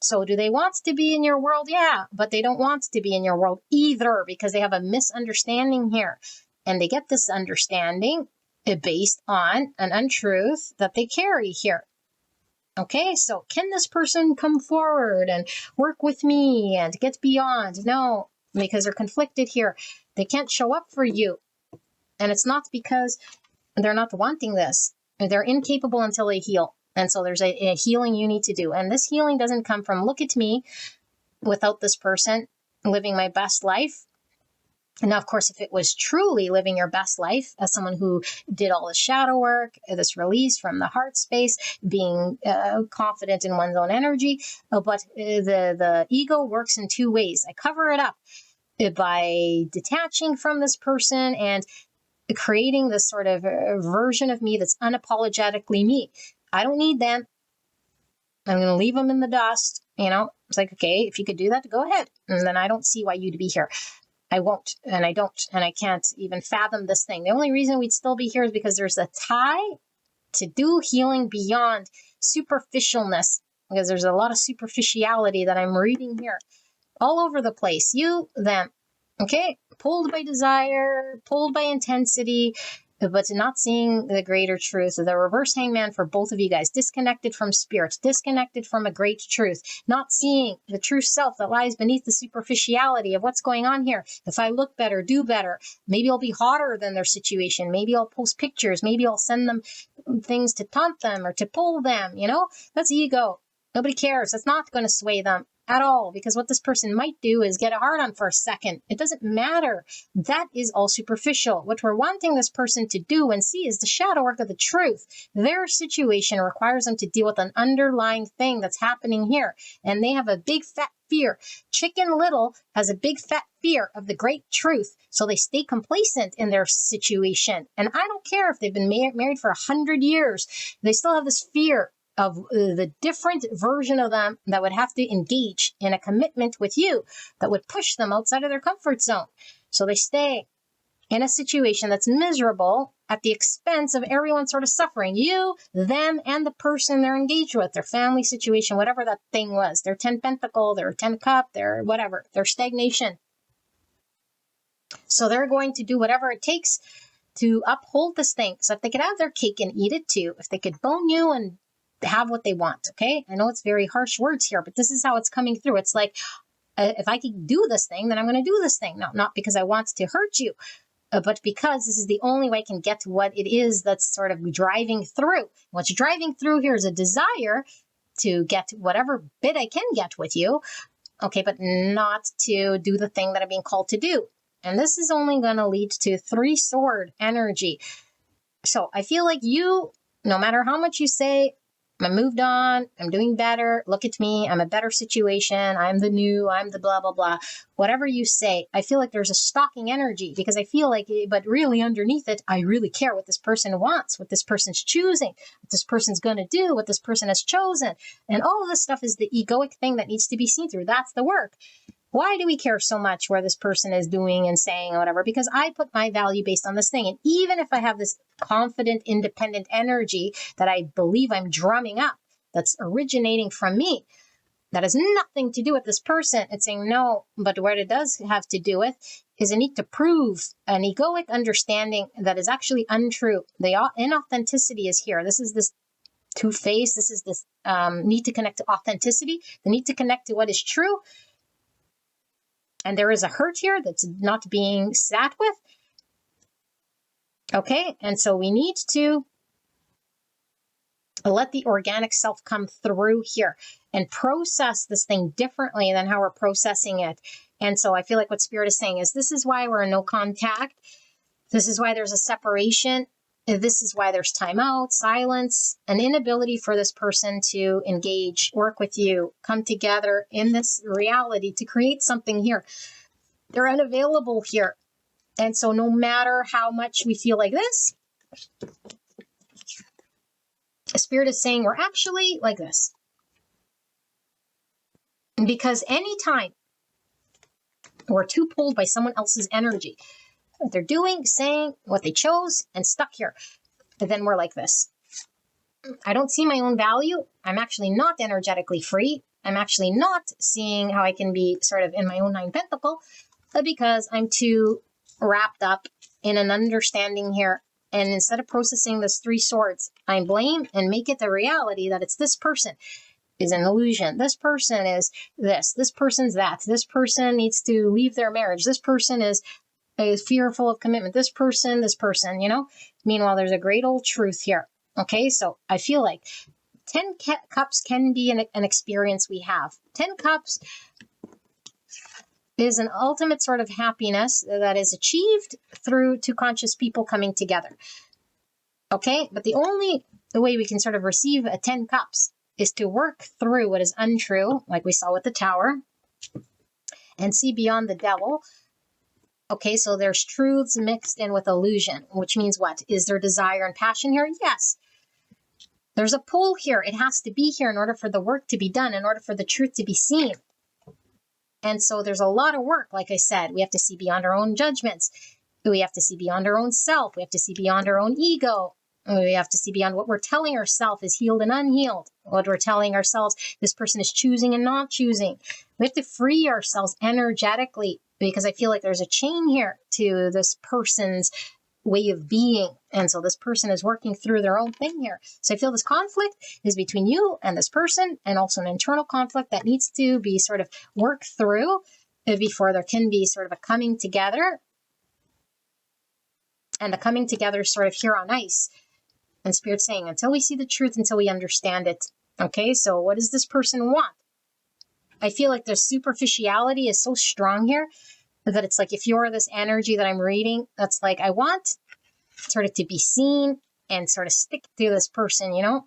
So do they want to be in your world? Yeah, but they don't want to be in your world either because they have a misunderstanding here. And they get this understanding based on an untruth that they carry here. Okay, so can this person come forward and work with me and get beyond? No, because they're conflicted here. They can't show up for you. And it's not because they're not wanting this. They're incapable until they heal. And so there's a healing you need to do. And this healing doesn't come from, look at me without this person living my best life. And now, of course, if it was truly living your best life as someone who did all the shadow work, this release from the heart space, being confident in one's own energy, but the ego works in 2 ways. I cover it up by detaching from this person and creating this sort of version of me that's unapologetically me. I don't need them. I'm going to leave them in the dust. It's like, okay, if you could do that, go ahead. And then I don't see why you'd be here. I won't, and I don't, and I can't even fathom this thing. The only reason we'd still be here is because there's a tie to do healing beyond superficialness, because there's a lot of superficiality that I'm reading here all over the place. You, them, okay? Pulled by desire, pulled by intensity, but not seeing the greater truth. The reverse hangman for both of you guys, disconnected from spirit, disconnected from a great truth, not seeing the true self that lies beneath the superficiality of what's going on here. If I look better, do better, maybe I'll be hotter than their situation. Maybe I'll post pictures. Maybe I'll send them things to taunt them or to pull them. That's ego. Nobody cares. That's not going to sway them at all, because what this person might do is get a hard on for a second. It doesn't matter. That is all superficial. What we're wanting this person to do and see is the shadow work of the truth. Their situation requires them to deal with an underlying thing that's happening here. And they have a big fat fear. Chicken Little has a big fat fear of the great truth. So they stay complacent in their situation. And I don't care if they've been married for 100 years. They still have this fear of the different version of them that would have to engage in a commitment with you that would push them outside of their comfort zone. So they stay in a situation that's miserable at the expense of everyone sort of suffering. You, them, and the person they're engaged with, their family situation, whatever that thing was, their 10 pentacle, their 10 cup, their whatever, their stagnation. So they're going to do whatever it takes to uphold this thing. So if they could have their cake and eat it too, if they could bone you and have what they want, okay? I know it's very harsh words here, but this is how it's coming through. It's like, if I can do this thing, then I'm going to do this thing. No, not because I want to hurt you, but because this is the only way I can get to what it is that's sort of driving through. What's driving through here is a desire to get whatever bit I can get with you, okay, but not to do the thing that I'm being called to do. And this is only going to lead to 3-sword energy. So I feel like you, no matter how much you say, I moved on. I'm doing better. Look at me. I'm a better situation. I'm the new, I'm the blah, blah, blah. Whatever you say, I feel like there's a stalking energy because I feel like, but really underneath it, I really care what this person wants, what this person's choosing, what this person's going to do, what this person has chosen. And all of this stuff is the egoic thing that needs to be seen through. That's the work. Why do we care so much where this person is doing and saying or whatever? Because I put my value based on this thing. And even if I have this confident, independent energy that I believe I'm drumming up, that's originating from me, that has nothing to do with this person. It's saying no, but what it does have to do with is a need to prove an egoic understanding that is actually untrue. The inauthenticity is here. This is this two-faced. This is this need to connect to authenticity, the need to connect to what is true. And there is a hurt here that's not being sat with. Okay, and so we need to let the organic self come through here and process this thing differently than how we're processing it. And so I feel like what Spirit is saying is this is why we're in no contact. This is why there's a separation. This is why there's timeout, silence, an inability for this person to engage, work with you, come together in this reality to create something here. They're unavailable here. And so no matter how much we feel like this, Spirit is saying we're actually like this. Because anytime we're too pulled by someone else's energy, what they're doing, saying, what they chose, and stuck here, then we're like this. I don't see my own value. I'm actually not energetically free. I'm actually not seeing how I can be sort of in my own nine pentacle because I'm too wrapped up in an understanding here. And instead of processing this three swords, I blame and make it the reality that it's this person is an illusion. This person is this. This person's that. This person needs to leave their marriage. This person is fearful of commitment. This person, you know. Meanwhile, there's a great old truth here. Okay, so I feel like 10 cups can be an experience we have. 10 cups is an ultimate sort of happiness that is achieved through two conscious people coming together. Okay, but the way we can sort of receive a 10 cups is to work through what is untrue, like we saw with the tower, and see beyond the devil. Okay, so there's truths mixed in with illusion, which means what? Is there desire and passion here? Yes. There's a pull here. It has to be here in order for the work to be done, in order for the truth to be seen. And so there's a lot of work, like I said. We have to see beyond our own judgments. We have to see beyond our own self. We have to see beyond our own ego. We have to see beyond what we're telling ourselves is healed and unhealed. What we're telling ourselves, this person is choosing and not choosing. We have to free ourselves energetically because I feel like there's a chain here to this person's way of being. And so this person is working through their own thing here. So I feel this conflict is between you and this person, and also an internal conflict that needs to be sort of worked through before there can be sort of a coming together. And the coming together is sort of here on ice. And Spirit's saying, until we see the truth, until we understand it. Okay, so what does this person want? I feel like the superficiality is so strong here that it's like if you're this energy that I'm reading, that's like, I want sort of to be seen and sort of stick to this person, you know?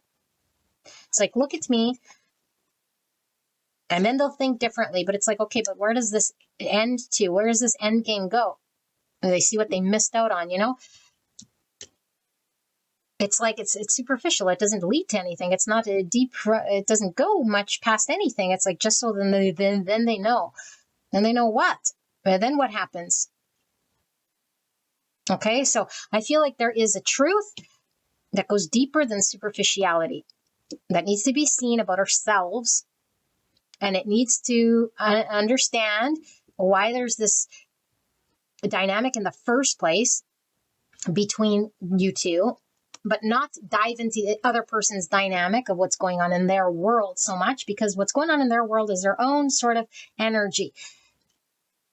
It's like, look at me. And then they'll think differently, but it's like, okay, but where does this end to? Where does this end game go? And they see what they missed out on, you know? It's like it's superficial. It doesn't lead to anything. It's not a deep. It doesn't go much past anything. It's like just so then they know. Then they know what. But then what happens? Okay, so I feel like there is a truth that goes deeper than superficiality that needs to be seen about ourselves, and it needs to understand why there's this dynamic in the first place between you two. But not dive into the other person's dynamic of what's going on in their world so much, because what's going on in their world is their own sort of energy.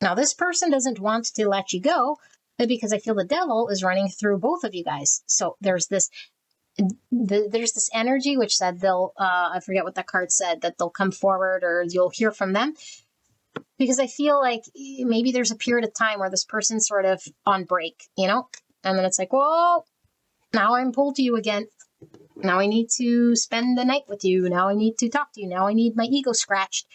Now, this person doesn't want to let you go because I feel the devil is running through both of you guys. So there's this energy which said they'll, I forget what that card said, that they'll come forward or you'll hear from them. Because I feel like maybe there's a period of time where this person's sort of on break, you know? And then it's like, whoa. Now I'm pulled to you again. Now I need to spend the night with you. Now I need to talk to you. Now I need my ego scratched.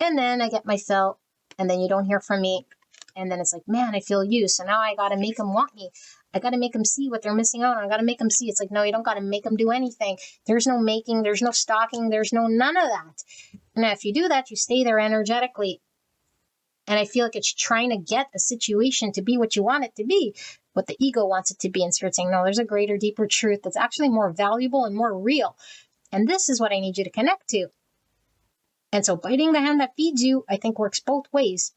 And then I get my fill, and then you don't hear from me. And then it's like, man, I feel used. So now I got to make them want me. I got to make them see what they're missing out on. I got to make them see. It's like, no, you don't got to make them do anything. There's no making. There's no stalking. There's no none of that. Now, if you do that, you stay there energetically. And I feel like it's trying to get a situation to be what you want it to be, what the ego wants it to be. And Spirit's saying, no, there's a greater, deeper truth that's actually more valuable and more real. And this is what I need you to connect to. And so biting the hand that feeds you, I think, works both ways.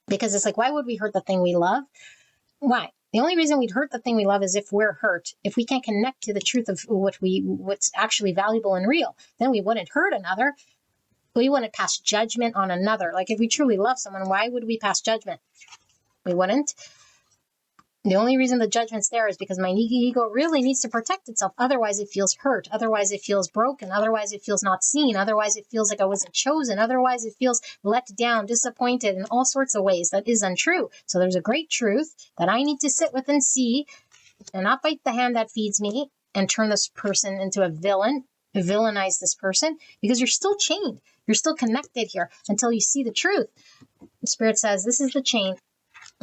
Because it's like, why would we hurt the thing we love? Why? The only reason we'd hurt the thing we love is if we're hurt. If we can't connect to the truth of what's actually valuable and real, then we wouldn't hurt another. We wouldn't pass judgment on another. Like if we truly love someone, why would we pass judgment? We wouldn't. The only reason the judgment's there is because my ego really needs to protect itself. Otherwise, it feels hurt. Otherwise, it feels broken. Otherwise, it feels not seen. Otherwise, it feels like I wasn't chosen. Otherwise, it feels let down, disappointed in all sorts of ways. That is untrue. So there's a great truth that I need to sit with and see and not bite the hand that feeds me and turn this person into a villain, villainize this person, because you're still chained. You're still connected here until you see the truth. The Spirit says, this is the chain.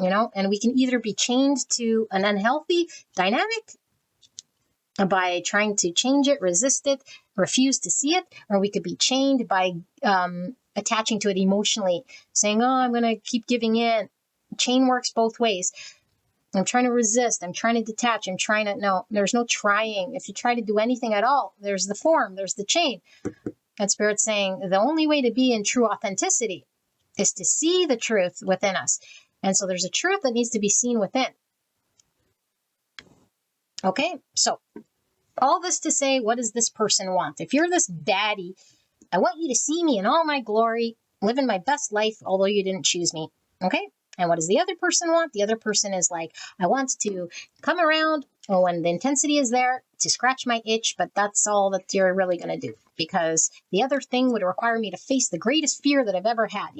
And we can either be chained to an unhealthy dynamic by trying to change it, resist it, refuse to see it, or we could be chained by attaching to it emotionally, saying, oh, I'm going to keep giving in. Chain works both ways. I'm trying to resist. I'm trying to detach. No, there's no trying. If you try to do anything at all, there's the form, there's the chain. And Spirit's saying the only way to be in true authenticity is to see the truth within us. And so there's a truth that needs to be seen within. Okay, so all this to say, what does this person want? If you're this baddie, I want you to see me in all my glory, living my best life, although you didn't choose me. Okay, and what does the other person want? The other person is like, I want to come around when the intensity is there to scratch my itch, but that's all that you're really going to do, because the other thing would require me to face the greatest fear that I've ever had,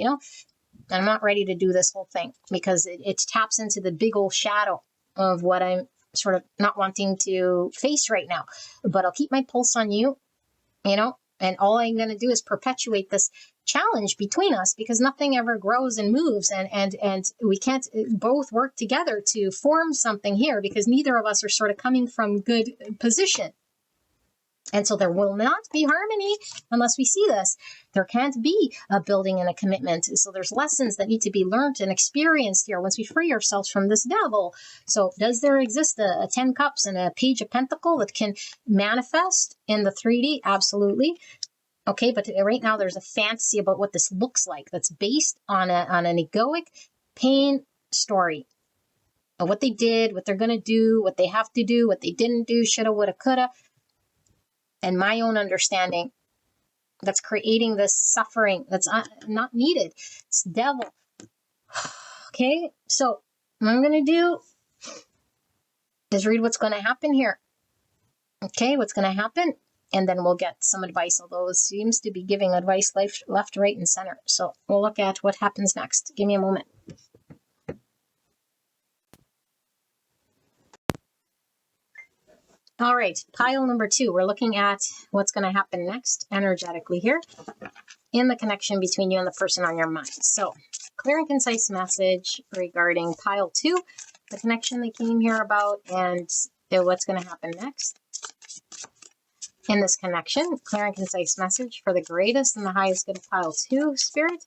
I'm not ready to do this whole thing because it taps into the big old shadow of what I'm sort of not wanting to face right now. But I'll keep my pulse on you, and all I'm going to do is perpetuate this challenge between us, because nothing ever grows and moves, and we can't both work together to form something here, because neither of us are sort of coming from good position. And so there will not be harmony unless we see this. There can't be a building and a commitment. So there's lessons that need to be learned and experienced here once we free ourselves from this devil. So does there exist a 10 cups and a page of pentacle that can manifest in the 3D? Absolutely. Okay, but right now there's a fantasy about what this looks like that's based on an egoic pain story of what they did, what they're going to do, what they have to do, what they didn't do, shoulda, woulda, coulda. And my own understanding that's creating this suffering that's not needed. It's devil. Okay, so what I'm going to do is read what's going to happen here. Okay, what's going to happen? And then we'll get some advice, although it seems to be giving advice left, right, and center. So we'll look at what happens next. Give me a moment. All right, pile number 2. We're looking at what's going to happen next energetically here in the connection between you and the person on your mind. So, clear and concise message regarding pile 2, the connection they came here about, and what's going to happen next in this connection. Clear and concise message for the greatest and the highest good of pile 2, Spirit.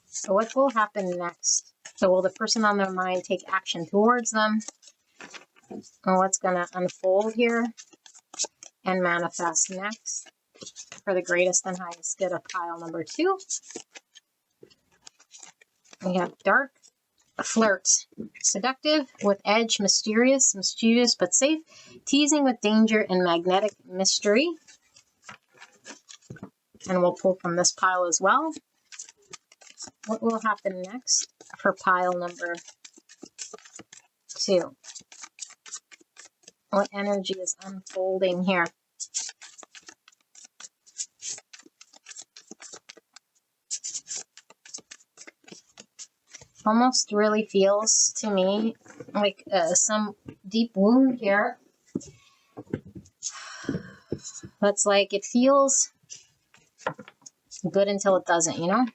So, what will happen next? So, will the person on their mind take action towards them? And what's going to unfold here and manifest next for the greatest and highest good of pile number 2. We have dark, flirt, seductive with edge, mysterious, mischievous but safe, teasing with danger and magnetic mystery. And we'll pull from this pile as well. What will happen next for pile number 2? What energy is unfolding here? Almost really feels to me like some deep wound here. That's like, it feels good until it doesn't, you know?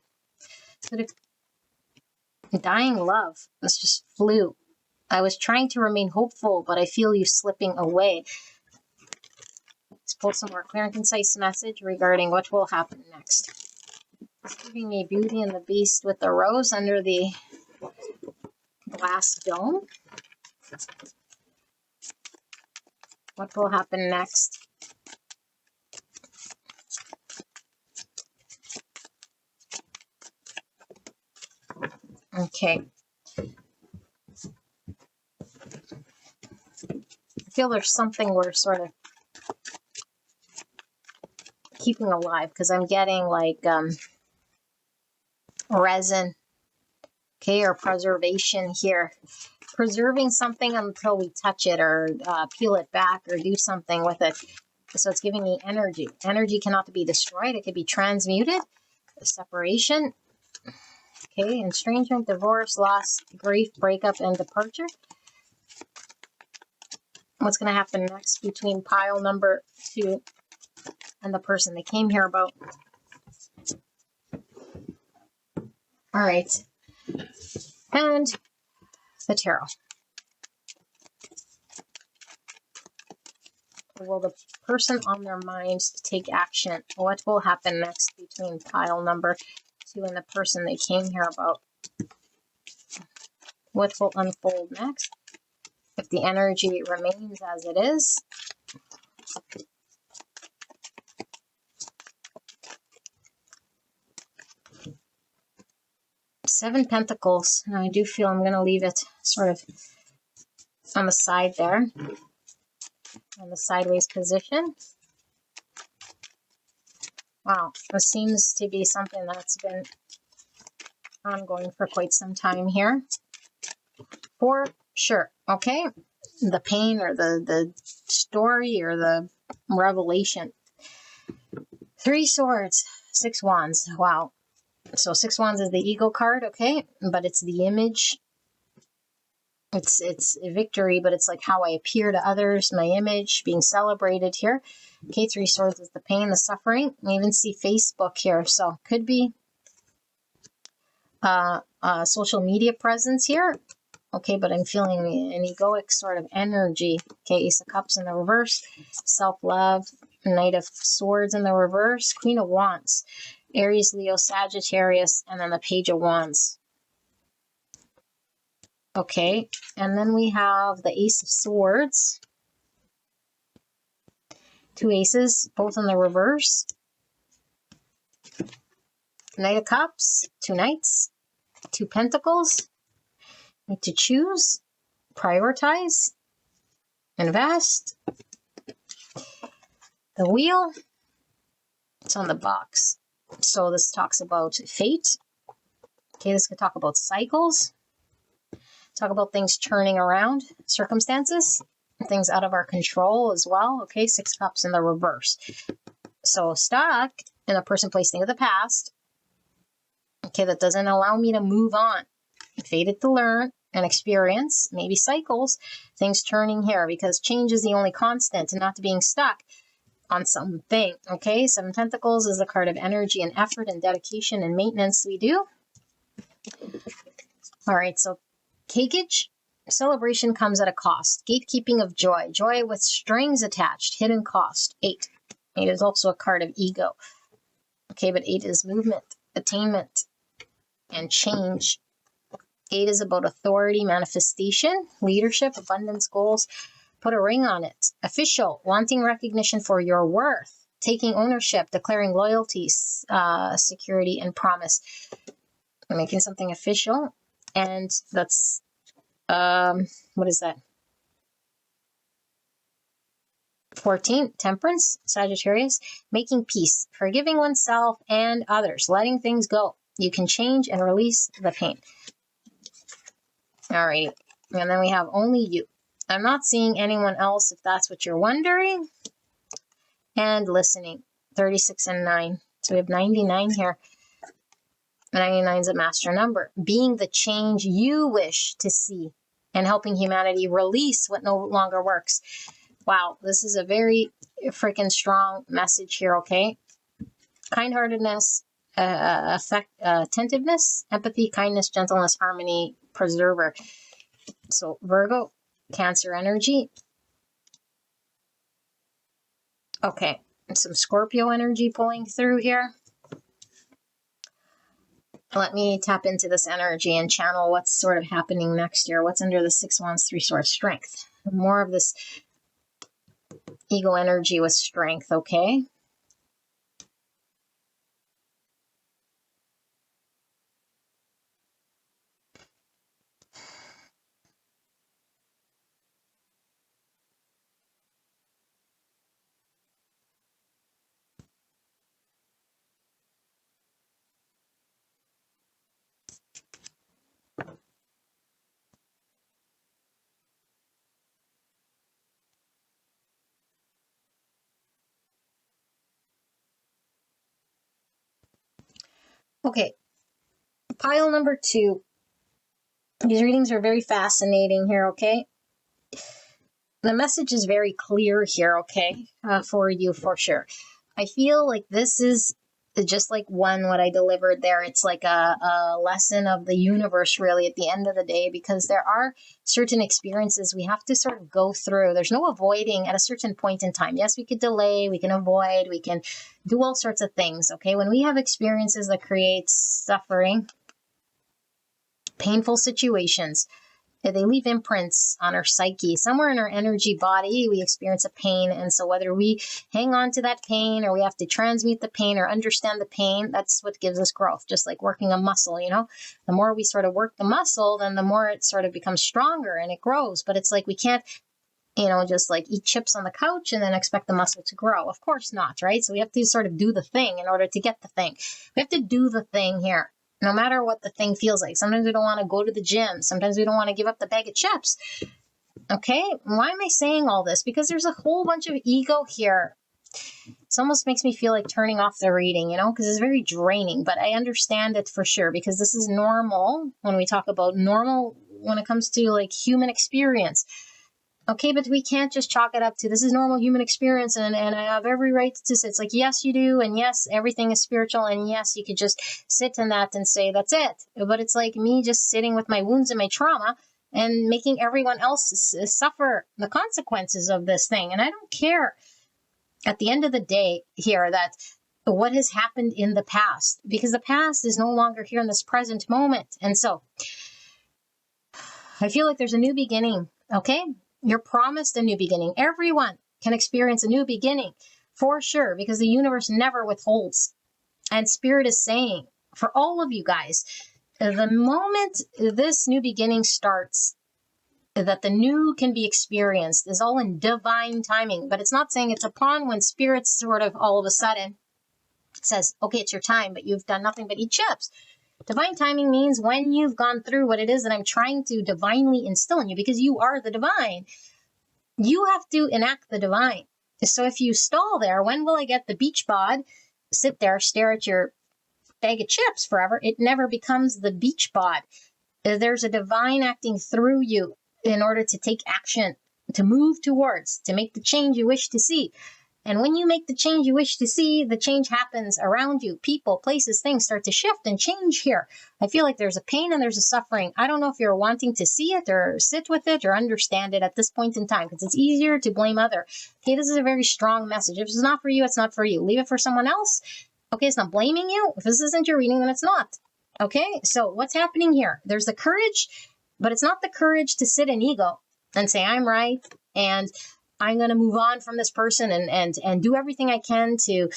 But dying love, this just flew. I was trying to remain hopeful, but I feel you slipping away. Let's pull some more clear and concise message regarding what will happen next. It's giving me Beauty and the Beast with the rose under the glass dome. What will happen next? Okay. I feel there's something we're sort of keeping alive, because I'm getting like resin, okay, or preservation here. Preserving something until we touch it or peel it back or do something with it. So it's giving me energy. Energy cannot be destroyed. It could be transmuted. Separation. Okay, estrangement, divorce, loss, grief, breakup, and departure. What's going to happen next between pile number 2 and the person they came here about? All right. And the tarot. Will the person on their mind take action? What will happen next between pile number 2 and the person they came here about? What will unfold next? If the energy remains as it is. Seven Pentacles. Now I do feel I'm going to leave it sort of on the side there, on the sideways position. Wow, this seems to be something that's been ongoing for quite some time here. For sure, okay? The pain or the story or the revelation. 3 Swords, 6 Wands. Wow. So 6 Wands is the ego card, okay? But it's the image. It's a victory, but it's like how I appear to others, my image being celebrated here. Okay, 3 Swords is the pain, the suffering. I even see Facebook here, so could be social media presence here. Okay, but I'm feeling an egoic sort of energy. Okay, Ace of Cups in the reverse, self-love, Knight of Swords in the reverse, Queen of Wands, Aries, Leo, Sagittarius, and then the Page of Wands. Okay, and then we have the Ace of Swords. 2 aces, both in the reverse. Knight of Cups, 2 Knights, 2 Pentacles. Need to choose, prioritize, invest. The Wheel, it's on the box. So this talks about fate. Okay, this could talk about cycles. Talk about things turning around, circumstances, things out of our control as well. Okay, 6 Cups in the reverse. So stuck in a person, place, thing of the past. Okay, that doesn't allow me to move on. Fated to learn and experience, maybe cycles, things turning here, because change is the only constant and not being stuck on something. Okay, 7 Pentacles is the card of energy and effort and dedication and maintenance we do. All right, so cakeage, celebration comes at a cost. Gatekeeping of joy, joy with strings attached, hidden cost. 8. 8 is also a card of ego. Okay, but 8 is movement, attainment, and change. 8 is about authority, manifestation, leadership, abundance, goals. Put a ring on it. Official, wanting recognition for your worth, taking ownership, declaring loyalty, security, and promise. Making something official. And that's, what is that? 14, Temperance, Sagittarius, making peace, forgiving oneself and others, letting things go. You can change and release the pain. All right, and then we have only you. I'm not seeing anyone else if that's what you're wondering. And listening, 36 and 9. So we have 99 here. 99 is a master number. Being the change you wish to see and helping humanity release what no longer works. Wow, this is a very freaking strong message here, okay? Kindheartedness, attentiveness, empathy, kindness, gentleness, harmony, preserver. So Virgo, Cancer energy. Okay, some Scorpio energy pulling through here. Let me tap into this energy and channel what's sort of happening next year. What's under the 6 Wands, 3 Swords, strength. More of this ego energy with strength, okay? Okay, pile number 2. These readings are very fascinating here, okay? The message is very clear here, okay, for you for sure. I feel like this is just like what I delivered there. It's like a lesson of the universe, really, at the end of the day, because there are certain experiences we have to sort of go through. There's no avoiding at a certain point in time. Yes, we could delay, we can avoid, we can do all sorts of things, okay? When we have experiences that create suffering, painful situations, they leave imprints on our psyche. Somewhere in our energy body, we experience a pain. And so whether we hang on to that pain or we have to transmute the pain or understand the pain, that's what gives us growth. Just like working a muscle, you know, the more we sort of work the muscle, then the more it sort of becomes stronger and it grows. But it's like we can't, you know, just like eat chips on the couch and then expect the muscle to grow. Of course not, right? So we have to sort of do the thing in order to get the thing. We have to do the thing here. No matter what the thing feels like. Sometimes we don't want to go to the gym. Sometimes we don't want to give up the bag of chips. Okay? Why am I saying all this? Because there's a whole bunch of ego here. It almost makes me feel like turning off the reading, you know, because it's very draining. But I understand it for sure because this is normal when we talk about normal when it comes to like human experience. Okay, but we can't just chalk it up to this is normal human experience and I have every right to say, it's like, yes, you do. And yes, everything is spiritual. And yes, you could just sit in that and say, that's it. But it's like me just sitting with my wounds and my trauma and making everyone else suffer the consequences of this thing. And I don't care at the end of the day here that what has happened in the past, because the past is no longer here in this present moment. And so I feel like there's a new beginning. Okay. You're promised a new beginning. Everyone can experience a new beginning for sure, because the universe never withholds. And Spirit is saying for all of you guys, the moment this new beginning starts, that the new can be experienced is all in divine timing. But it's not saying it's upon when Spirit sort of all of a sudden says, okay, it's your time, but you've done nothing but eat chips. Divine timing means when you've gone through what it is that I'm trying to divinely instill in you, because you are the divine. You have to enact the divine. So if you stall there, when will I get the beach bod? Sit there, stare at your bag of chips forever. It never becomes the beach bod. There's a divine acting through you in order to take action, to move towards, to make the change you wish to see. And when you make the change you wish to see, the change happens around you. People, places, things start to shift and change here. I feel like there's a pain and there's a suffering. I don't know if you're wanting to see it or sit with it or understand it at this point in time, because it's easier to blame other. Okay, this is a very strong message. If it's not for you, it's not for you. Leave it for someone else. Okay, it's not blaming you. If this isn't your reading, then it's not. Okay, so what's happening here? There's the courage, but it's not the courage to sit in ego and say, I'm right, and I'm going to move on from this person and do everything I can to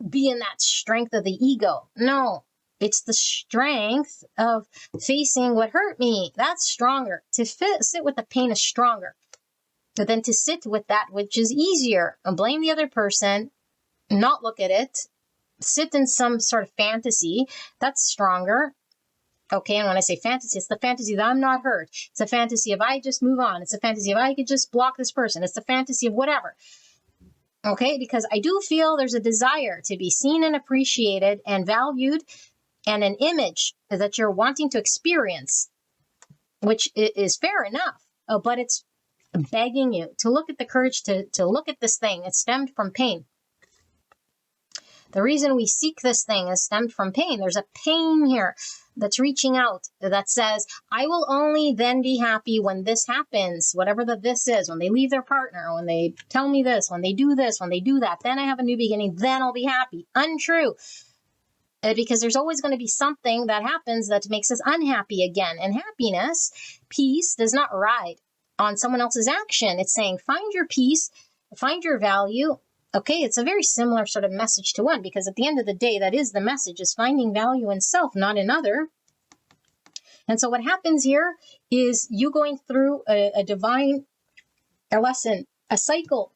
be in that strength of the ego. No, it's the strength of facing what hurt me. That's stronger. To sit with the pain is stronger. But then to sit with that, which is easier, and blame the other person, not look at it, sit in some sort of fantasy, that's stronger. Okay, and when I say fantasy, it's the fantasy that I'm not hurt. It's a fantasy of I just move on. It's a fantasy of I could just block this person. It's the fantasy of whatever. Okay, because I do feel there's a desire to be seen and appreciated and valued, and an image that you're wanting to experience, which is fair enough. But it's begging you to look at the courage to look at this thing. It stemmed from pain. The reason we seek this thing is stemmed from pain. There's a pain here that's reaching out that says, I will only then be happy when this happens, whatever the this is, when they leave their partner, when they tell me this, when they do this, when they do that, then I have a new beginning, then I'll be happy. Untrue. Because there's always going to be something that happens that makes us unhappy again. And happiness, peace, does not ride on someone else's action. It's saying, find your peace, find your value. Okay, it's a very similar sort of message to one, because at the end of the day, that is the message, is finding value in self, not in other. And so what happens here is you going through a lesson, a cycle.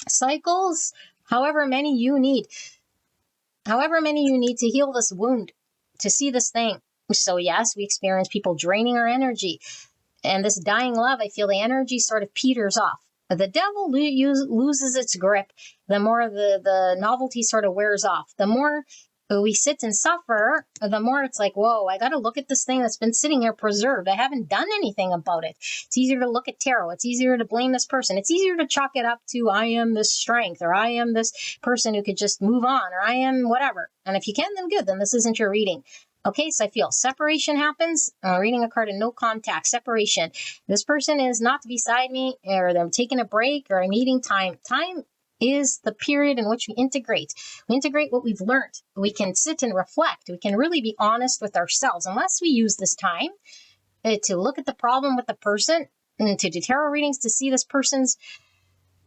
Cycles, however many you need to heal this wound, to see this thing. So yes, we experience people draining our energy. And this dying love, I feel the energy sort of peters off. The devil loses its grip the more the novelty sort of wears off. The more we sit and suffer, the more it's like, whoa, I got to look at this thing that's been sitting here preserved. I haven't done anything about it. It's easier to look at tarot. It's easier to blame this person. It's easier to chalk it up to, I am this strength, or I am this person who could just move on, or I am whatever. And if you can, then good. Then this isn't your reading. Okay, so I feel separation happens. Reading a card of no contact, separation. This person is not beside me, or they're taking a break, or I'm needing time. Time is the period in which we integrate. We integrate what we've learned. We can sit and reflect. We can really be honest with ourselves. Unless we use this time to look at the problem with the person, and to do tarot readings to see this person's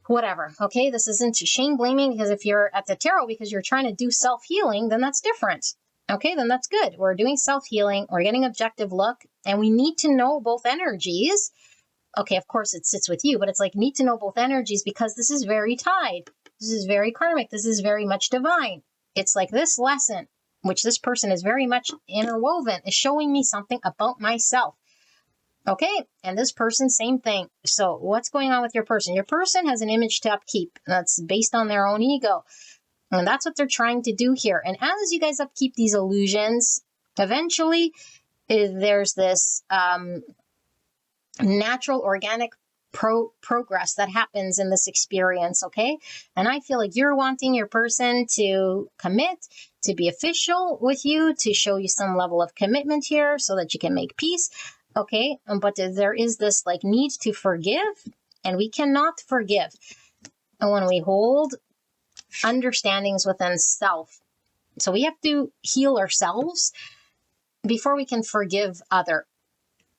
whatever. Okay, this isn't shame blaming, because if you're at the tarot because you're trying to do self-healing, then that's different. Okay, then that's good. We're doing self-healing. We're getting objective look, and we need to know both energies. Okay, of course it sits with you, but it's like need to know both energies, because this is very tied. This is very karmic. This is very much divine. It's like this lesson, which this person is very much interwoven, is showing me something about myself. Okay, and this person, same thing. So what's going on with your person? Your person has an image to upkeep that's based on their own ego. And that's what they're trying to do here. And as you guys upkeep these illusions, eventually there's this natural, organic progress that happens in this experience, okay? And I feel like you're wanting your person to commit, to be official with you, to show you some level of commitment here so that you can make peace, okay? But there is this like need to forgive, and we cannot forgive. And when we hold understandings within self. So we have to heal ourselves before we can forgive other.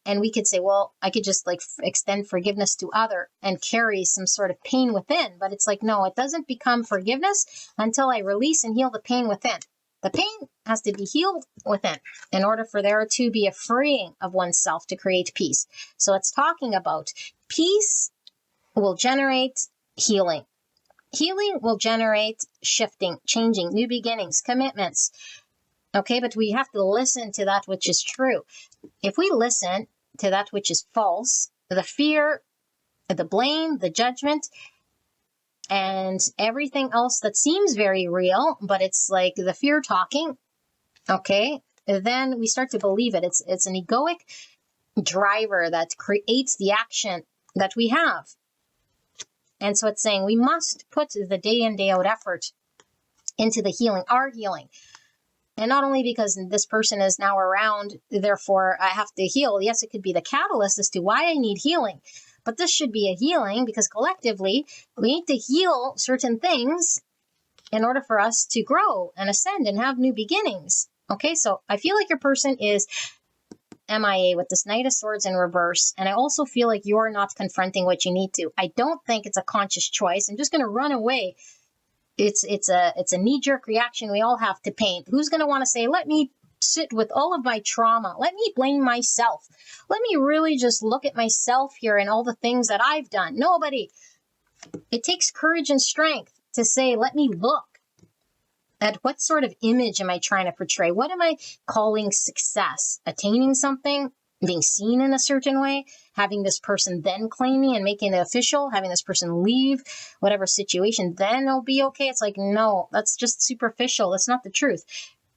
And we could say, well, I could just like extend forgiveness to other and carry some sort of pain within. But it's like, no, it doesn't become forgiveness until I release and heal the pain within. The pain has to be healed within in order for there to be a freeing of oneself to create peace. So it's talking about peace will generate healing. Healing will generate shifting, changing, new beginnings, commitments. Okay, but we have to listen to that which is true. If we listen to that which is false, the fear, the blame, the judgment, and everything else that seems very real, but it's like the fear talking, okay, then we start to believe it. It's an egoic driver that creates the action that we have. And so it's saying we must put the day in, day out effort into the healing, our healing. And not only because this person is now around, therefore I have to heal. Yes, it could be the catalyst as to why I need healing. But this should be a healing because collectively we need to heal certain things in order for us to grow and ascend and have new beginnings. Okay, so I feel like your person is MIA with this Knight of Swords in reverse. And I also feel like you're not confronting what you need to. I don't think it's a conscious choice. I'm just going to run away. It's a knee-jerk reaction we all have to pain. Who's going to want to say, let me sit with all of my trauma. Let me blame myself. Let me really just look at myself here and all the things that I've done. Nobody. It takes courage and strength to say, let me look at what sort of image am I trying to portray? What am I calling success? Attaining something? Being seen in a certain way? Having this person then claim me and making it official? Having this person leave whatever situation, then it'll be okay? It's like, no, that's just superficial. That's not the truth.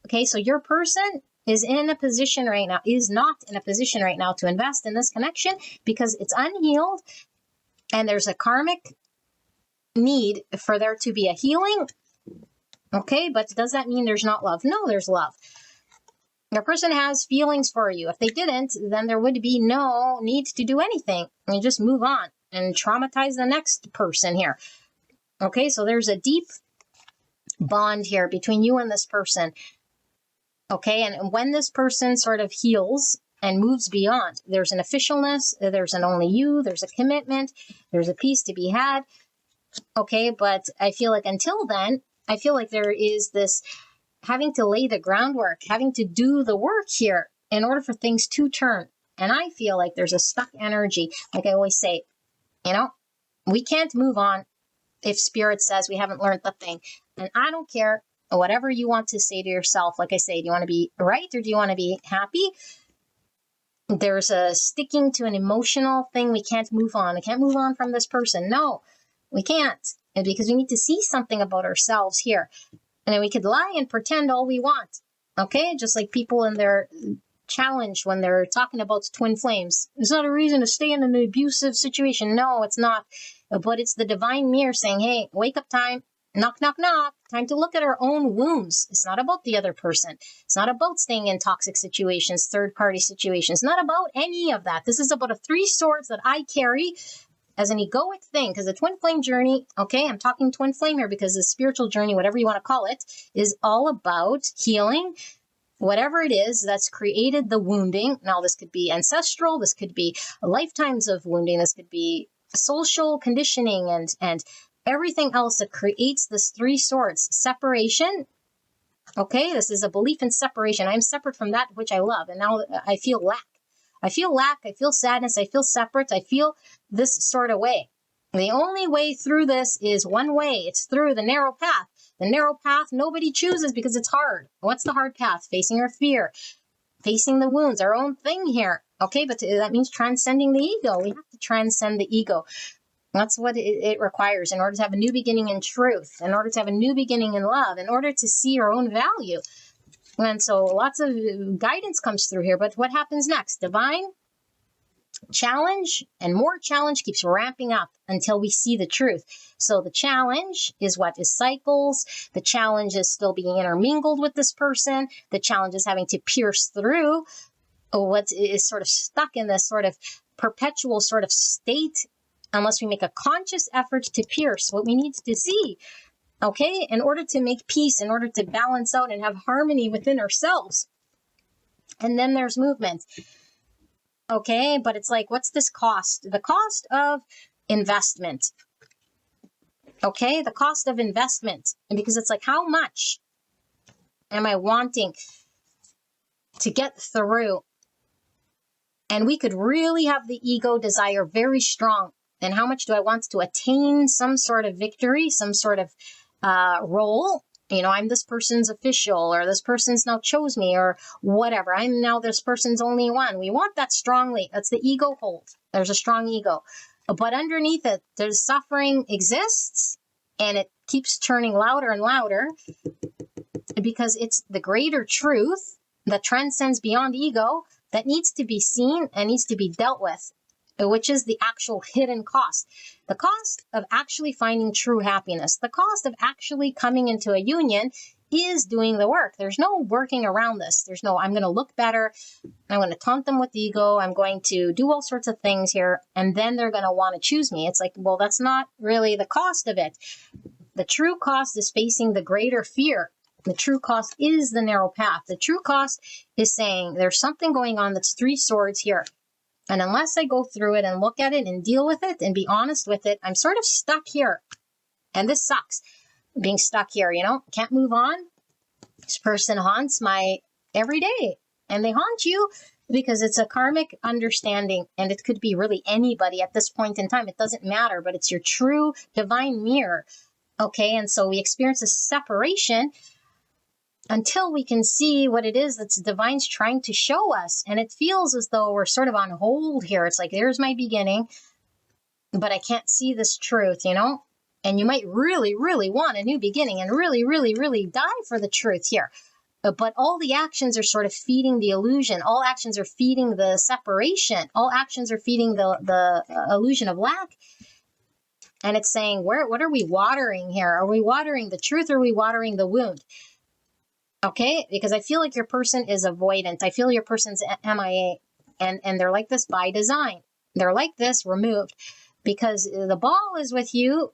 Okay, so your person is not in a position right now to invest in this connection because it's unhealed. and there's a karmic need for there to be a healing. Okay, but does that mean there's not love? No, there's love. The person has feelings for you. If they didn't, then there would be no need to do anything. You just move on and traumatize the next person here. Okay, so there's a deep bond here between you and this person. Okay, and when this person sort of heals and moves beyond, there's an officialness, there's an only you, there's a commitment, there's a peace to be had. Okay, but I feel like until then, I feel like there is this having to lay the groundwork, having to do the work here in order for things to turn. And I feel like there's a stuck energy. Like I always say, you know, we can't move on if Spirit says we haven't learned the thing. And I don't care whatever you want to say to yourself. Like I say, do you want to be right or do you want to be happy? There's a sticking to an emotional thing. We can't move on. I can't move on from this person. No, we can't. And because we need to see something about ourselves here. And then we could lie and pretend all we want. Okay? Just like people in their challenge when they're talking about twin flames. It's not a reason to stay in an abusive situation. No, it's not. But it's the divine mirror saying, hey, wake up time. Knock, knock, knock. Time to look at our own wounds. It's not about the other person. It's not about staying in toxic situations, third-party situations. Not about any of that. This is about a 3 swords that I carry as an egoic thing, because the twin flame journey, okay, I'm talking twin flame here because the spiritual journey, whatever you want to call it, is all about healing whatever it is that's created the wounding. Now, this could be ancestral, this could be lifetimes of wounding, this could be social conditioning and everything else that creates this 3 swords. Separation, okay, this is a belief in separation. I'm separate from that which I love, and now I feel lack. I feel lack, I feel sadness, I feel separate, I feel this sort of way. The only way through this is one way. It's through the narrow path. The narrow path nobody chooses because it's hard. What's the hard path? Facing our fear, facing the wounds, our own thing here. Okay, but that means transcending the ego. We have to transcend the ego. That's what it requires in order to have a new beginning in truth, in order to have a new beginning in love, in order to see our own value. And so lots of guidance comes through here. But what happens next? Divine challenge and more challenge keeps ramping up until we see the truth. So the challenge is what is cycles. The challenge is still being intermingled with this person. The challenge is having to pierce through what is sort of stuck in this sort of perpetual sort of state unless we make a conscious effort to pierce what we need to see. Okay, in order to make peace, in order to balance out and have harmony within ourselves. And then there's movement. Okay, but it's like, what's this cost? The cost of investment. Okay, the cost of investment. And because it's like, how much am I wanting to get through? And we could really have the ego desire very strong. And how much do I want to attain some sort of victory, some sort of role? You know, I'm this person's official, or this person's now chose me, or whatever. I'm now this person's only one. We want that strongly. That's the ego hold. There's a strong ego. But underneath it, there's suffering exists, and it keeps turning louder and louder because it's the greater truth that transcends beyond ego that needs to be seen and needs to be dealt with, which is the actual hidden cost. The cost of actually finding true happiness, the cost of actually coming into a union is doing the work. There's no working around this. There's no, I'm going to look better. I'm going to taunt them with the ego. I'm going to do all sorts of things here. And then they're going to want to choose me. It's like, well, that's not really the cost of it. The true cost is facing the greater fear. The true cost is the narrow path. The true cost is saying there's something going on that's 3 swords here. And unless I go through it and look at it and deal with it and be honest with it, I'm sort of stuck here. And this sucks, being stuck here, you know, can't move on. This person haunts my every day. And they haunt you because it's a karmic understanding. And it could be really anybody at this point in time. It doesn't matter, but it's your true divine mirror. Okay, and so we experience a separation until we can see what it is that's divine's trying to show us. And it feels as though we're sort of on hold here. It's like, there's my beginning, but I can't see this truth, you know? And you might really, really want a new beginning and really, really, really die for the truth here. But all the actions are sort of feeding the illusion. All actions are feeding the separation. All actions are feeding the illusion of lack. And it's saying, what are we watering here? Are we watering the truth, or are we watering the wound? Okay, because I feel like your person is avoidant. I feel your person's MIA, and they're like this by design. They're like this removed because the ball is with you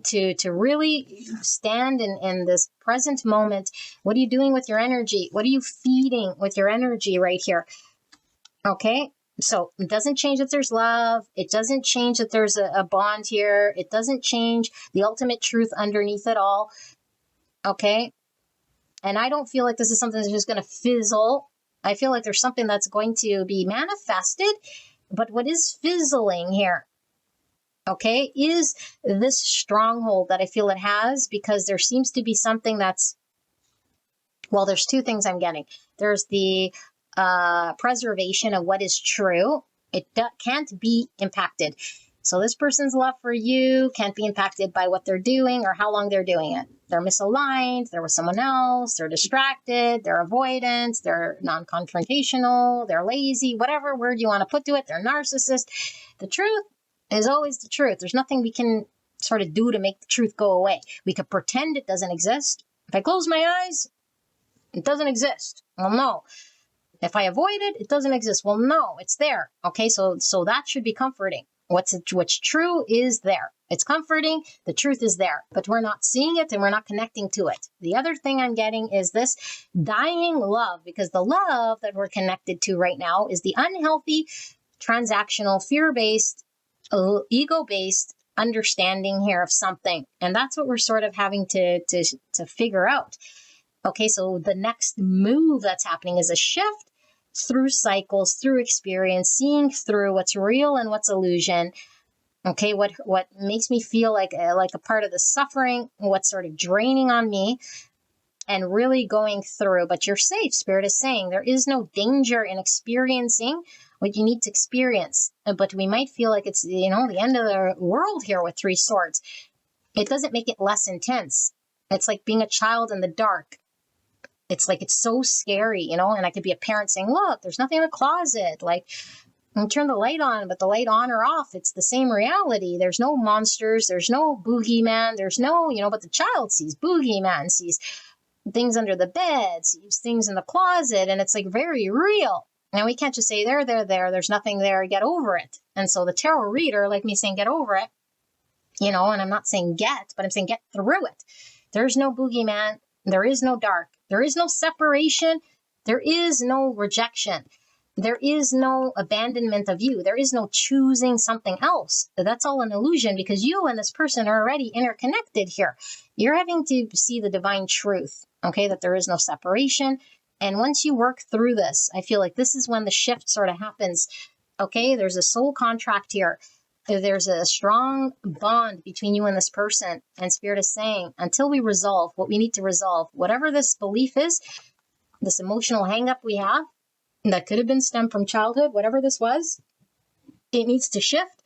to really stand in this present moment. What are you doing with your energy? What are you feeding with your energy right here? Okay, so it doesn't change that there's love. It doesn't change that there's a bond here. It doesn't change the ultimate truth underneath it all. Okay, and I don't feel like this is something that's just going to fizzle. I feel like there's something that's going to be manifested. But what is fizzling here, okay, is this stronghold that I feel it has, because there seems to be something that's, well, there's two things I'm getting. There's the preservation of what is true. It can't be impacted. So this person's love for you can't be impacted by what they're doing or how long they're doing it. They're misaligned, they're with someone else, they're distracted, they're avoidant, they're non-confrontational, they're lazy, whatever word you want to put to it, they're narcissist. The truth is always the truth. There's nothing we can sort of do to make the truth go away. We could pretend it doesn't exist. If I close my eyes, it doesn't exist. Well, no. If I avoid it, it doesn't exist. Well, no, it's there. Okay, so that should be comforting. What's true is there. It's comforting. The truth is there, but we're not seeing it and we're not connecting to it. The other thing I'm getting is this dying love, because the love that we're connected to right now is the unhealthy, transactional, fear-based, ego-based understanding here of something. And that's what we're sort of having to figure out. Okay, so the next move that's happening is a shift through cycles, through experience, seeing through what's real and what's illusion. Okay, what makes me feel like a part of the suffering, what's sort of draining on me, and really going through. But you're safe. Spirit is saying there is no danger in experiencing what you need to experience. But we might feel like it's, the end of the world here with 3 swords. It doesn't make it less intense. It's like being a child in the dark. It's like, it's so scary, and I could be a parent saying, look, there's nothing in the closet. Like, turn the light on, but the light on or off, it's the same reality. There's no monsters. There's no boogeyman. There's no, but the child sees boogeyman, sees things under the bed, sees things in the closet, and it's like very real. And we can't just say, there, there's nothing there, get over it. And so the tarot reader, like me saying, get over it, and I'm not saying get, but I'm saying get through it. There's no boogeyman. There is no dark. There is no separation. There is no rejection. There is no abandonment of you. There is no choosing something else. That's all an illusion, because you and this person are already interconnected here. You're having to see the divine truth, okay, that there is no separation. And once you work through this, I feel like this is when the shift sort of happens. Okay, there's a soul contract here. There's a strong bond between you and this person, and Spirit is saying, until we resolve what we need to resolve, whatever this belief is, this emotional hang up we have, that could have been stemmed from childhood, whatever this was, it needs to shift,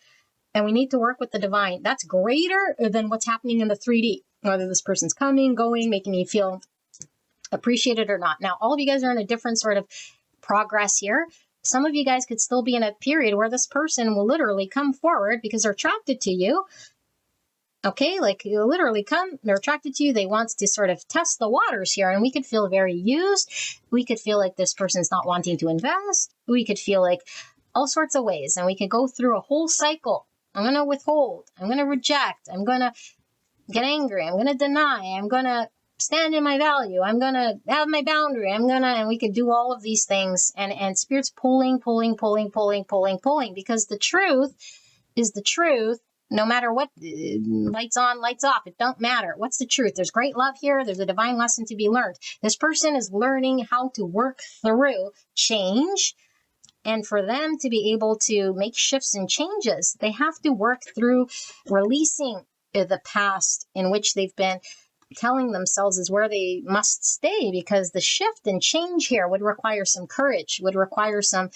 and we need to work with the divine. That's greater than what's happening in the 3D, whether this person's coming, going, making me feel appreciated or not. Now, all of you guys are in a different sort of progress here. Some of you guys could still be in a period where this person will literally come forward because they're attracted to you. Okay, like you literally come, they're attracted to you. They want to sort of test the waters here. And we could feel very used. We could feel like this person's not wanting to invest. We could feel like all sorts of ways. And we could go through a whole cycle. I'm going to withhold. I'm going to reject. I'm going to get angry. I'm going to deny. I'm going to stand in my value. I'm going to have my boundary. And we could do all of these things. And Spirit's pulling, because the truth is the truth. No matter what, lights on, lights off, it don't matter. What's the truth? There's great love here. There's a divine lesson to be learned. This person is learning how to work through change. And for them to be able to make shifts and changes, they have to work through releasing the past in which they've been telling themselves is where they must stay, because the shift and change here would require some courage, would require some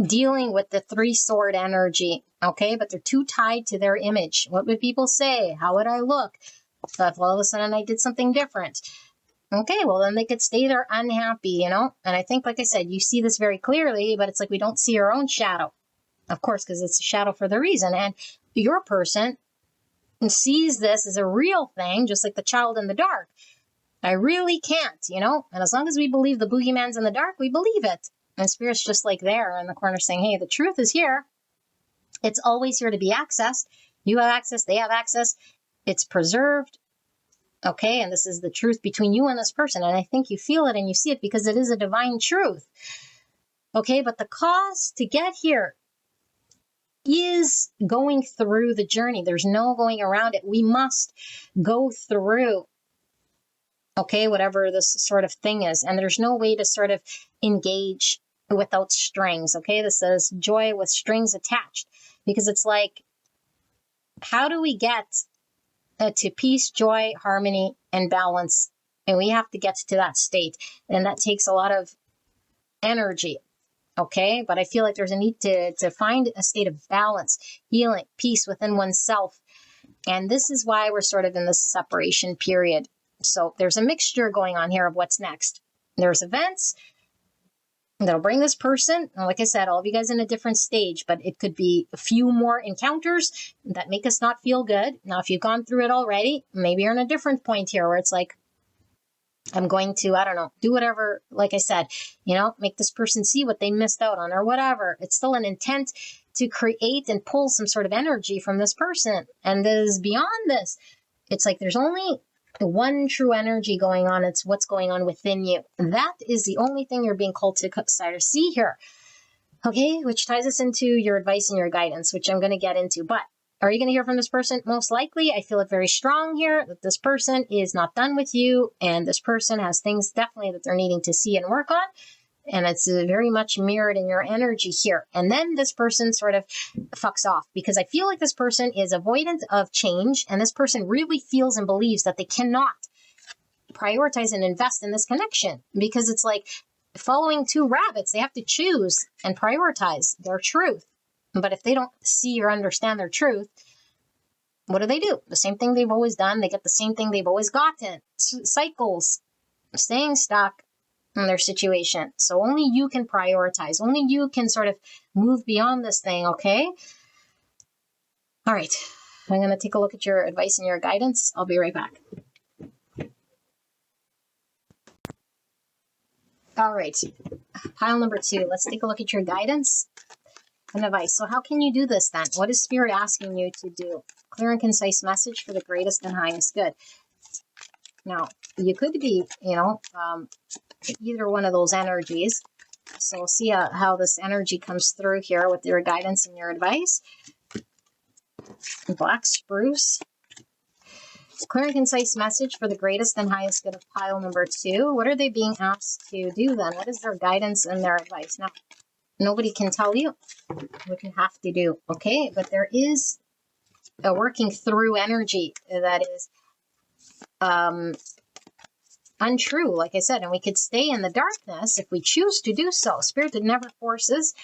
dealing with the 3-sword energy, okay? But they're too tied to their image. What would people say? How would I look? So if all of a sudden I did something different, okay, well then they could stay there unhappy, And I think, like I said, you see this very clearly, but it's like we don't see our own shadow, of course, because it's a shadow for the reason. And your person sees this as a real thing, just like the child in the dark. I really can't, and as long as we believe the boogeyman's in the dark, we believe it. And Spirit's just like there in the corner saying, hey, the truth is here. It's always here to be accessed. You have access, they have access. It's preserved. Okay, and this is the truth between you and this person. And I think you feel it and you see it because it is a divine truth. Okay, but the cost to get here is going through the journey. There's no going around it. We must go through, okay, whatever this sort of thing is. And there's no way to sort of engage without strings. Okay, this says joy with strings attached, because it's like, how do we get to peace, joy, harmony, and balance? And we have to get to that state. And that takes a lot of energy. Okay, but I feel like there's a need to find a state of balance, healing, peace within oneself. And this is why we're sort of in this separation period. So there's a mixture going on here of what's next. There's events that'll bring this person, like I said, all of you guys in a different stage, but it could be a few more encounters that make us not feel good. Now, if you've gone through it already, maybe you're in a different point here where it's like, I'm going to, I don't know, do whatever, like I said, make this person see what they missed out on or whatever. It's still an intent to create and pull some sort of energy from this person. And this beyond this, it's like there's only one true energy going on. It's what's going on within you. That is the only thing you're being called to see here. Okay, which ties us into your advice and your guidance, which I'm going to get into. But are you going to hear from this person? Most likely. I feel it very strong here that this person is not done with you, and this person has things definitely that they're needing to see and work on. And it's very much mirrored in your energy here. And then this person sort of fucks off, because I feel like this person is avoidant of change, and this person really feels and believes that they cannot prioritize and invest in this connection, because it's like following two rabbits. They have to choose and prioritize their truth. But if they don't see or understand their truth, what do? The same thing they've always done. They get the same thing they've always gotten. Cycles, staying stuck in their situation. So only you can prioritize. Only you can sort of move beyond this thing, okay? All right. I'm going to take a look at your advice and your guidance. I'll be right back. All right. Pile number 2. Let's take a look at your guidance and advice. So how can you do this then? What is Spirit asking you to do? Clear and concise message for the greatest and highest good. Now, you could be, either one of those energies. So we'll see how this energy comes through here with your guidance and your advice. Black spruce. Clear and concise message for the greatest and highest good of pile number 2. What are they being asked to do then? What is their guidance and their advice? Now, nobody can tell you what you have to do, okay? But there is a working through energy that is untrue, like I said, and we could stay in the darkness if we choose to do so. Spirit never forces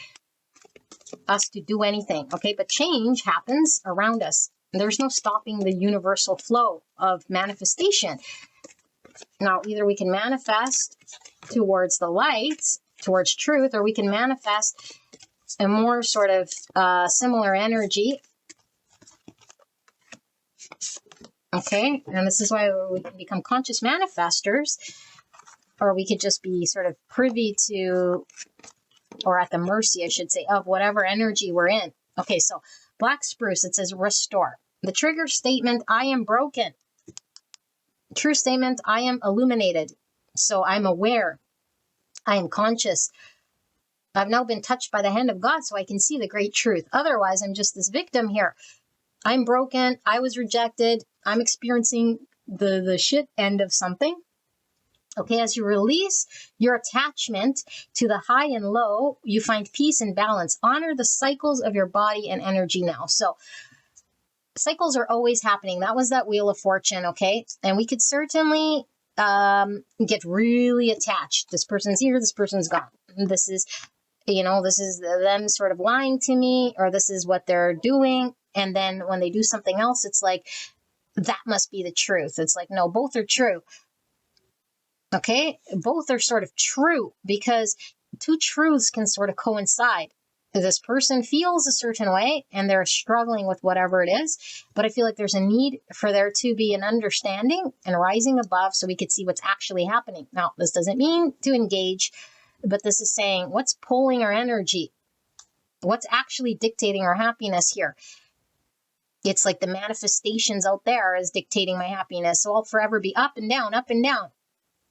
us to do anything, okay? But change happens around us. There's no stopping the universal flow of manifestation. Now, either we can manifest towards the light, towards truth, or we can manifest a more sort of similar energy. Okay, and this is why we can become conscious manifestors, or we could just be sort of privy to, or at the mercy, I should say, of whatever energy we're in. Okay, so black spruce, it says restore. The trigger statement, I am broken. True statement, I am illuminated. So I'm aware. I am conscious. I've now been touched by the hand of God, so I can see the great truth. Otherwise, I'm just this victim here. I'm broken. I was rejected. I'm experiencing the shit end of something. Okay, as you release your attachment to the high and low, you find peace and balance. Honor the cycles of your body and energy now. So cycles are always happening. That was that Wheel of Fortune, okay? And we could certainly get really attached. This person's here, this person's gone. This is, this is them sort of lying to me, or this is what they're doing. And then when they do something else, it's like, that must be the truth. It's like, no, both are true. Okay? Both are sort of true, because two truths can sort of coincide. this person feels a certain way and they're struggling with whatever it is, but I feel like there's a need for there to be an understanding and rising above so we could see what's actually happening. Now, this doesn't mean to engage, but this is saying what's pulling our energy, what's actually dictating our happiness here. It's like the manifestations out there is dictating my happiness. So I'll forever be up and down, up and down.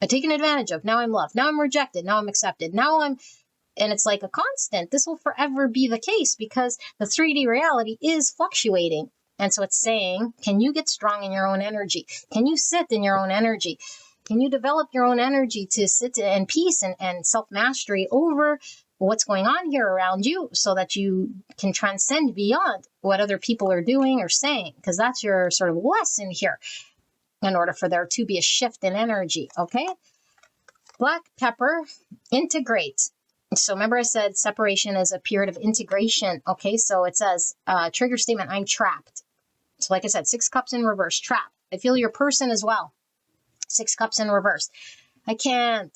I'm taken advantage of. Now I'm loved. Now I'm rejected. Now I'm accepted. And it's like a constant. This will forever be the case because the 3D reality is fluctuating. And so it's saying, can you get strong in your own energy? Can you sit in your own energy? Can you develop your own energy to sit in peace and self-mastery over what's going on here around you so that you can transcend beyond what other people are doing or saying? Because that's your sort of lesson here in order for there to be a shift in energy, okay? Black pepper, integrate. So remember I said separation is a period of integration. Okay, so it says, trigger statement, I'm trapped. So like I said, 6 cups in reverse, trapped. I feel your person as well. 6 cups in reverse. I can't.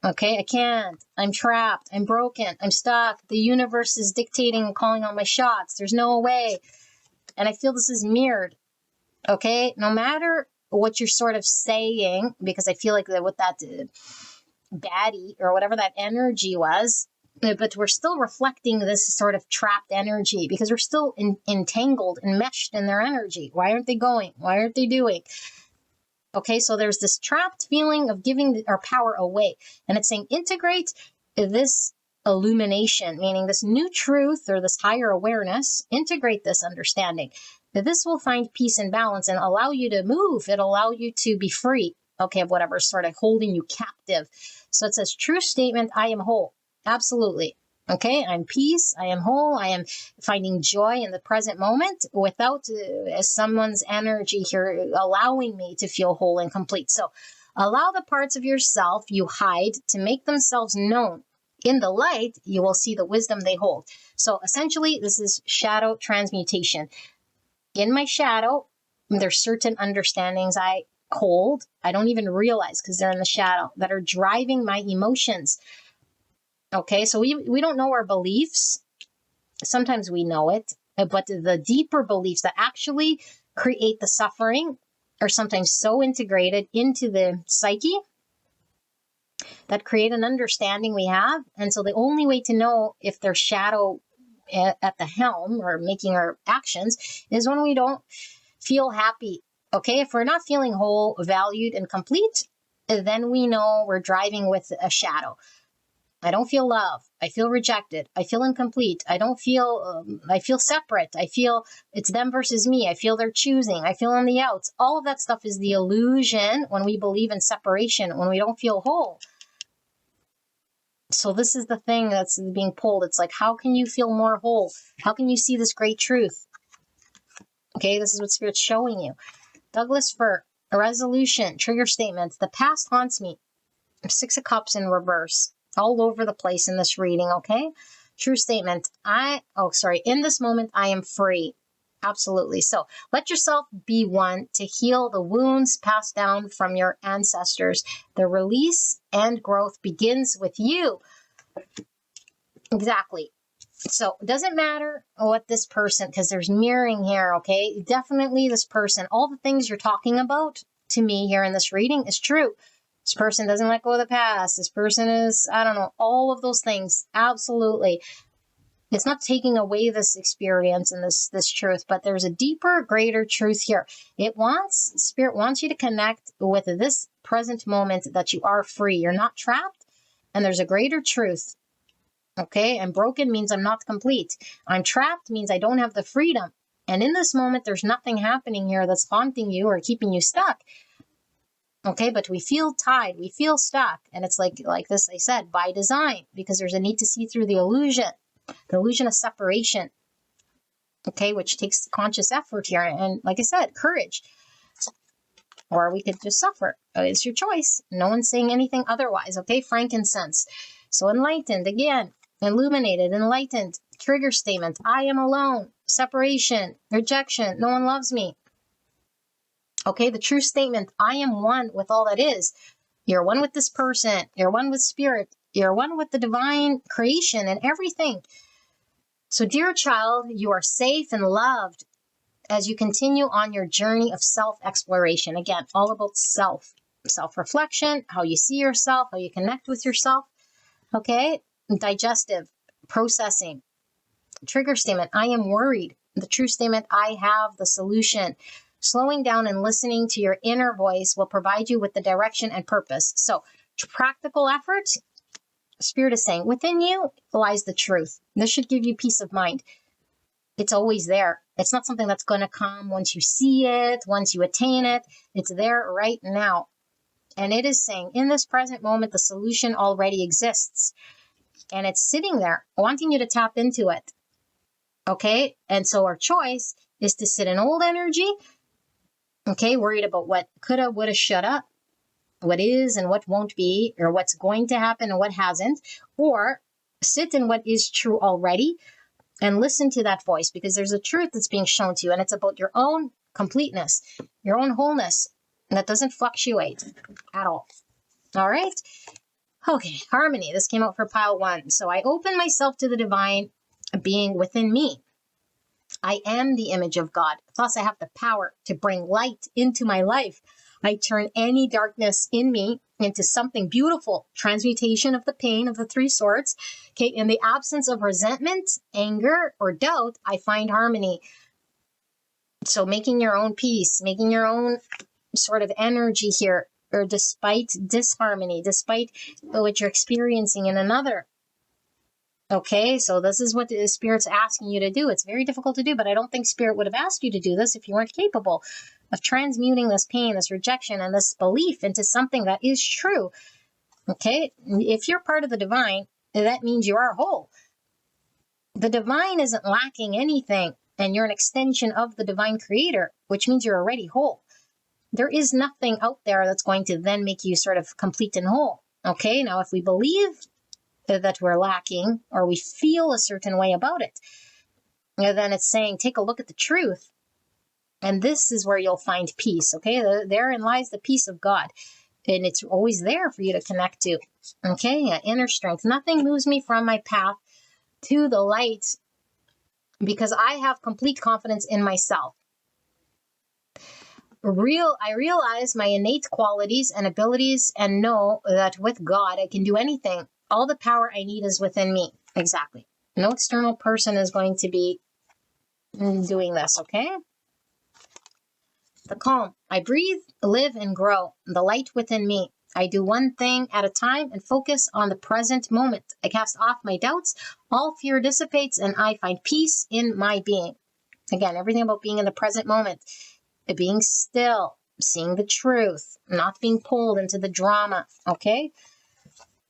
Okay, I can't. I'm trapped. I'm broken. I'm stuck. The universe is dictating and calling on my shots. There's no way. And I feel this is mirrored. Okay, no matter what you're sort of saying, because I feel like that with that baddie or whatever that energy was, but we're still reflecting this sort of trapped energy because we're still entangled and meshed in their energy. Why aren't they going? Why aren't they doing? Okay, so there's this trapped feeling of giving our power away. And it's saying integrate this illumination, meaning this new truth or this higher awareness, integrate this understanding. This will find peace and balance and allow you to move. It'll allow you to be free, okay, of whatever's sort of holding you captive. So it says, true statement, I am whole. Absolutely. Okay, I'm peace, I am whole, I am finding joy in the present moment without someone's energy here allowing me to feel whole and complete. So allow the parts of yourself you hide to make themselves known. In the light, you will see the wisdom they hold. So essentially, this is shadow transmutation. In my shadow, there's certain understandings I hold, I don't even realize because they're in the shadow, that are driving my emotions. Okay, so we don't know our beliefs. Sometimes we know it, but the deeper beliefs that actually create the suffering are sometimes so integrated into the psyche that create an understanding we have. And so the only way to know if there's shadow at the helm or making our actions is when we don't feel happy. Okay, if we're not feeling whole, valued, and complete, then we know we're driving with a shadow. I don't feel love. I feel rejected. I feel incomplete. I feel separate. I feel it's them versus me. I feel they're choosing. I feel on the outs. All of that stuff is the illusion when we believe in separation, when we don't feel whole. So this is the thing that's being pulled. It's like, how can you feel more whole? How can you see this great truth? Okay, this is what Spirit's showing you. Douglas Fir, a resolution, trigger statements. The past haunts me. 6 of Cups in reverse. All over the place in this reading, okay? True statement. In this moment, I am free. Absolutely. So let yourself be one to heal the wounds passed down from your ancestors. The release and growth begins with you. Exactly. So it doesn't matter what this person, because there's mirroring here, okay? Definitely this person, all the things you're talking about to me here in this reading is true. This person doesn't let go of the past. This person is, I don't know, all of those things. Absolutely. It's not taking away this experience and this truth, but there's a deeper, greater truth here. Spirit wants you to connect with this present moment that you are free. You're not trapped, and there's a greater truth. Okay, and broken means I'm not complete. I'm trapped means I don't have the freedom. And in this moment, there's nothing happening here that's haunting you or keeping you stuck. Okay, but we feel tied, we feel stuck. And it's like this, I said, by design, because there's a need to see through the illusion of separation. Okay, which takes conscious effort here. And like I said, courage. Or we could just suffer. It's your choice. No one's saying anything otherwise. Okay, frankincense. So enlightened, again, illuminated, enlightened. Trigger statement, I am alone. Separation, rejection, no one loves me. Okay, the true statement, I am one with all that is. You're one with this person. You're one with spirit. You're one with the divine creation and everything. So, dear child, you are safe and loved as you continue on your journey of self-exploration. Again, all about self-reflection, how you see yourself, how you connect with yourself. Okay? Digestive, processing. Trigger statement, I am worried. The true statement, I have the solution. Slowing down and listening to your inner voice will provide you with the direction and purpose. So, practical effort, Spirit is saying, within you lies the truth. This should give you peace of mind. It's always there. It's not something that's going to come once you see it, once you attain it. It's there right now. And it is saying, in this present moment, the solution already exists. And it's sitting there, wanting you to tap into it. Okay? And so our choice is to sit in old energy, okay, worried about what coulda, woulda, shoulda, what is and what won't be, or what's going to happen and what hasn't, or sit in what is true already and listen to that voice, because there's a truth that's being shown to you, and it's about your own completeness, your own wholeness, and that doesn't fluctuate at all. All right? Okay, harmony. This came out for pile 1. So I open myself to the divine being within me. I am the image of God. Thus, I have the power to bring light into my life. I turn any darkness in me into something beautiful. Transmutation of the pain of the 3 swords. Okay, in the absence of resentment, anger, or doubt, I find harmony. So making your own peace, making your own sort of energy here, or despite disharmony, despite what you're experiencing in another. Okay, so this is what the Spirit's asking you to do. It's very difficult to do, but I don't think Spirit would have asked you to do this if you weren't capable of transmuting this pain, this rejection, and this belief into something that is true. Okay, if you're part of the divine, that means you are whole. The divine isn't lacking anything, and you're an extension of the divine creator, which means you're already whole. There is nothing out there that's going to then make you sort of complete and whole. Okay, now if we believe that we're lacking, or we feel a certain way about it, then it's saying, take a look at the truth. And this is where you'll find peace, okay? Therein lies the peace of God. And it's always there for you to connect to, okay? Inner strength. Nothing moves me from my path to the light because I have complete confidence in myself. I realize my innate qualities and abilities and know that with God, I can do anything. All the power I need is within me. Exactly. No external person is going to be doing this, okay? The calm. I breathe, live, and grow. The light within me. I do one thing at a time and focus on the present moment. I cast off my doubts. All fear dissipates, and I find peace in my being. Again, everything about being in the present moment. Being still, seeing the truth, not being pulled into the drama, okay?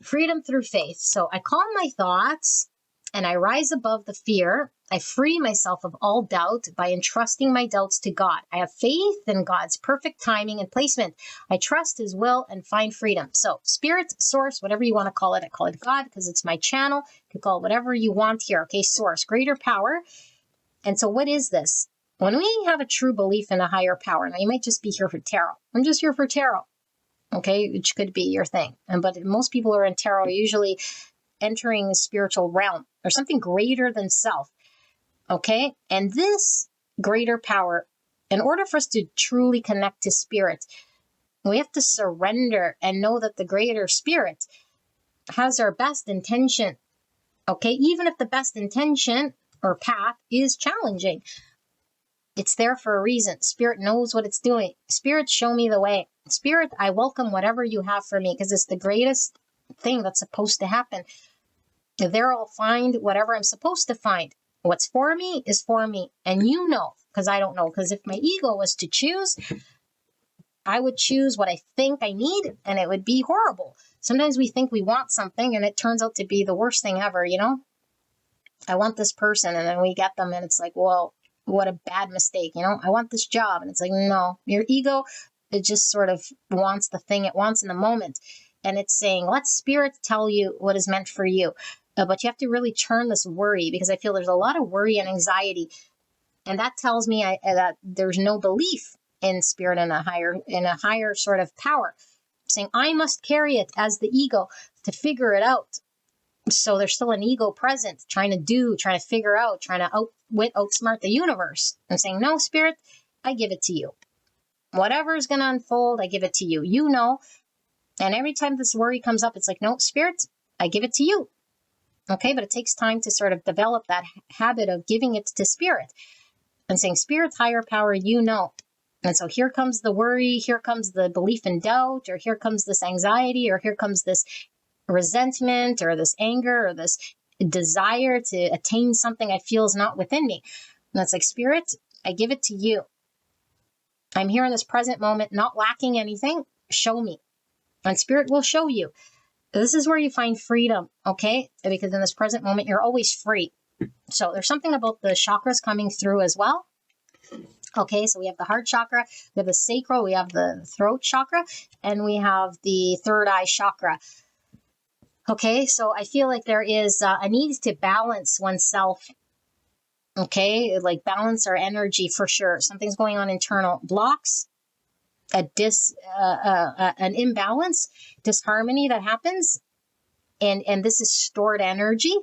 Freedom through faith. So I calm my thoughts and I rise above the fear. I free myself of all doubt by entrusting my doubts to God. I have faith in God's perfect timing and placement. I trust His will and find freedom. So Spirit, Source, whatever you want to call it. I call it God because it's my channel. You can call it whatever you want here, okay? Source, greater power. And so what is this? When we have a true belief in a higher power, now you might just be here for tarot. I'm just here for tarot, okay, which could be your thing. But most people who are in tarot are usually entering the spiritual realm or something greater than self, okay? And this greater power, in order for us to truly connect to Spirit, we have to surrender and know that the greater Spirit has our best intention, okay? Even if the best intention or path is challenging. It's there for a reason. Spirit knows what it's doing. Spirit, show me the way. Spirit, I welcome whatever you have for me because it's the greatest thing that's supposed to happen. There I'll find whatever I'm supposed to find. What's for me is for me. And you know, because I don't know. Because if my ego was to choose, I would choose what I think I need and it would be horrible. Sometimes we think we want something and it turns out to be the worst thing ever, you know? I want this person and then we get them and it's like, well, what a bad mistake, you know? I want this job. And it's like, no, your ego, it just sort of wants the thing it wants in the moment. And it's saying, let Spirit tell you what is meant for you. But you have to really turn this worry because I feel there's a lot of worry and anxiety. And that tells me that there's no belief in Spirit in a higher sort of power. Saying, I must carry it as the ego to figure it out. So there's still an ego present, trying to figure out, trying to outwit, outsmart the universe, and saying, no, Spirit, I give it to you. Whatever is going to unfold, I give it to you. You know. And every time this worry comes up, it's like, no, Spirit, I give it to you. Okay, but it takes time to sort of develop that habit of giving it to Spirit and saying, Spirit, higher power, you know. And so here comes the worry, here comes the belief in doubt, or here comes this anxiety, or here comes this resentment, or this anger, or this desire to attain something I feel is not within me. And it's like, Spirit, I give it to you. I'm here in this present moment, not lacking anything. Show me. And Spirit will show you. This is where you find freedom, okay? Because in this present moment, you're always free. So there's something about the chakras coming through as well. Okay, so we have the heart chakra, we have the sacral, we have the throat chakra, and we have the third eye chakra. Okay, so I feel like there is a need to balance oneself. Okay, like balance our energy for sure. Something's going on internal. Blocks, an imbalance, disharmony that happens, and this is stored energy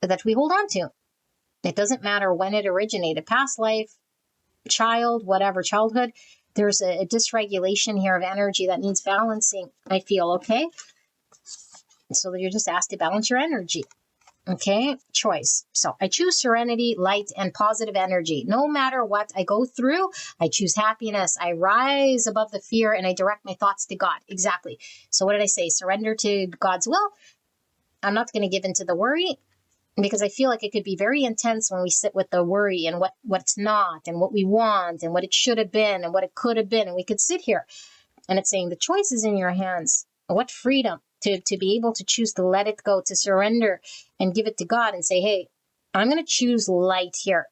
that we hold on to. It doesn't matter when it originated, past life, child, whatever, childhood. There's a dysregulation here of energy that needs balancing, I feel, okay? So you're just asked to balance your energy. Okay, choice. So I choose serenity, light, and positive energy. No matter what I go through, I choose happiness. I rise above the fear and I direct my thoughts to God. Exactly. So what did I say? Surrender to God's will. I'm not going to give in to the worry because I feel like it could be very intense when we sit with the worry and what's not and what we want and what it should have been and what it could have been. And we could sit here and it's saying the choice is in your hands. What freedom to be able to choose to let it go, to surrender and give it to God and say, hey, I'm going to choose light here.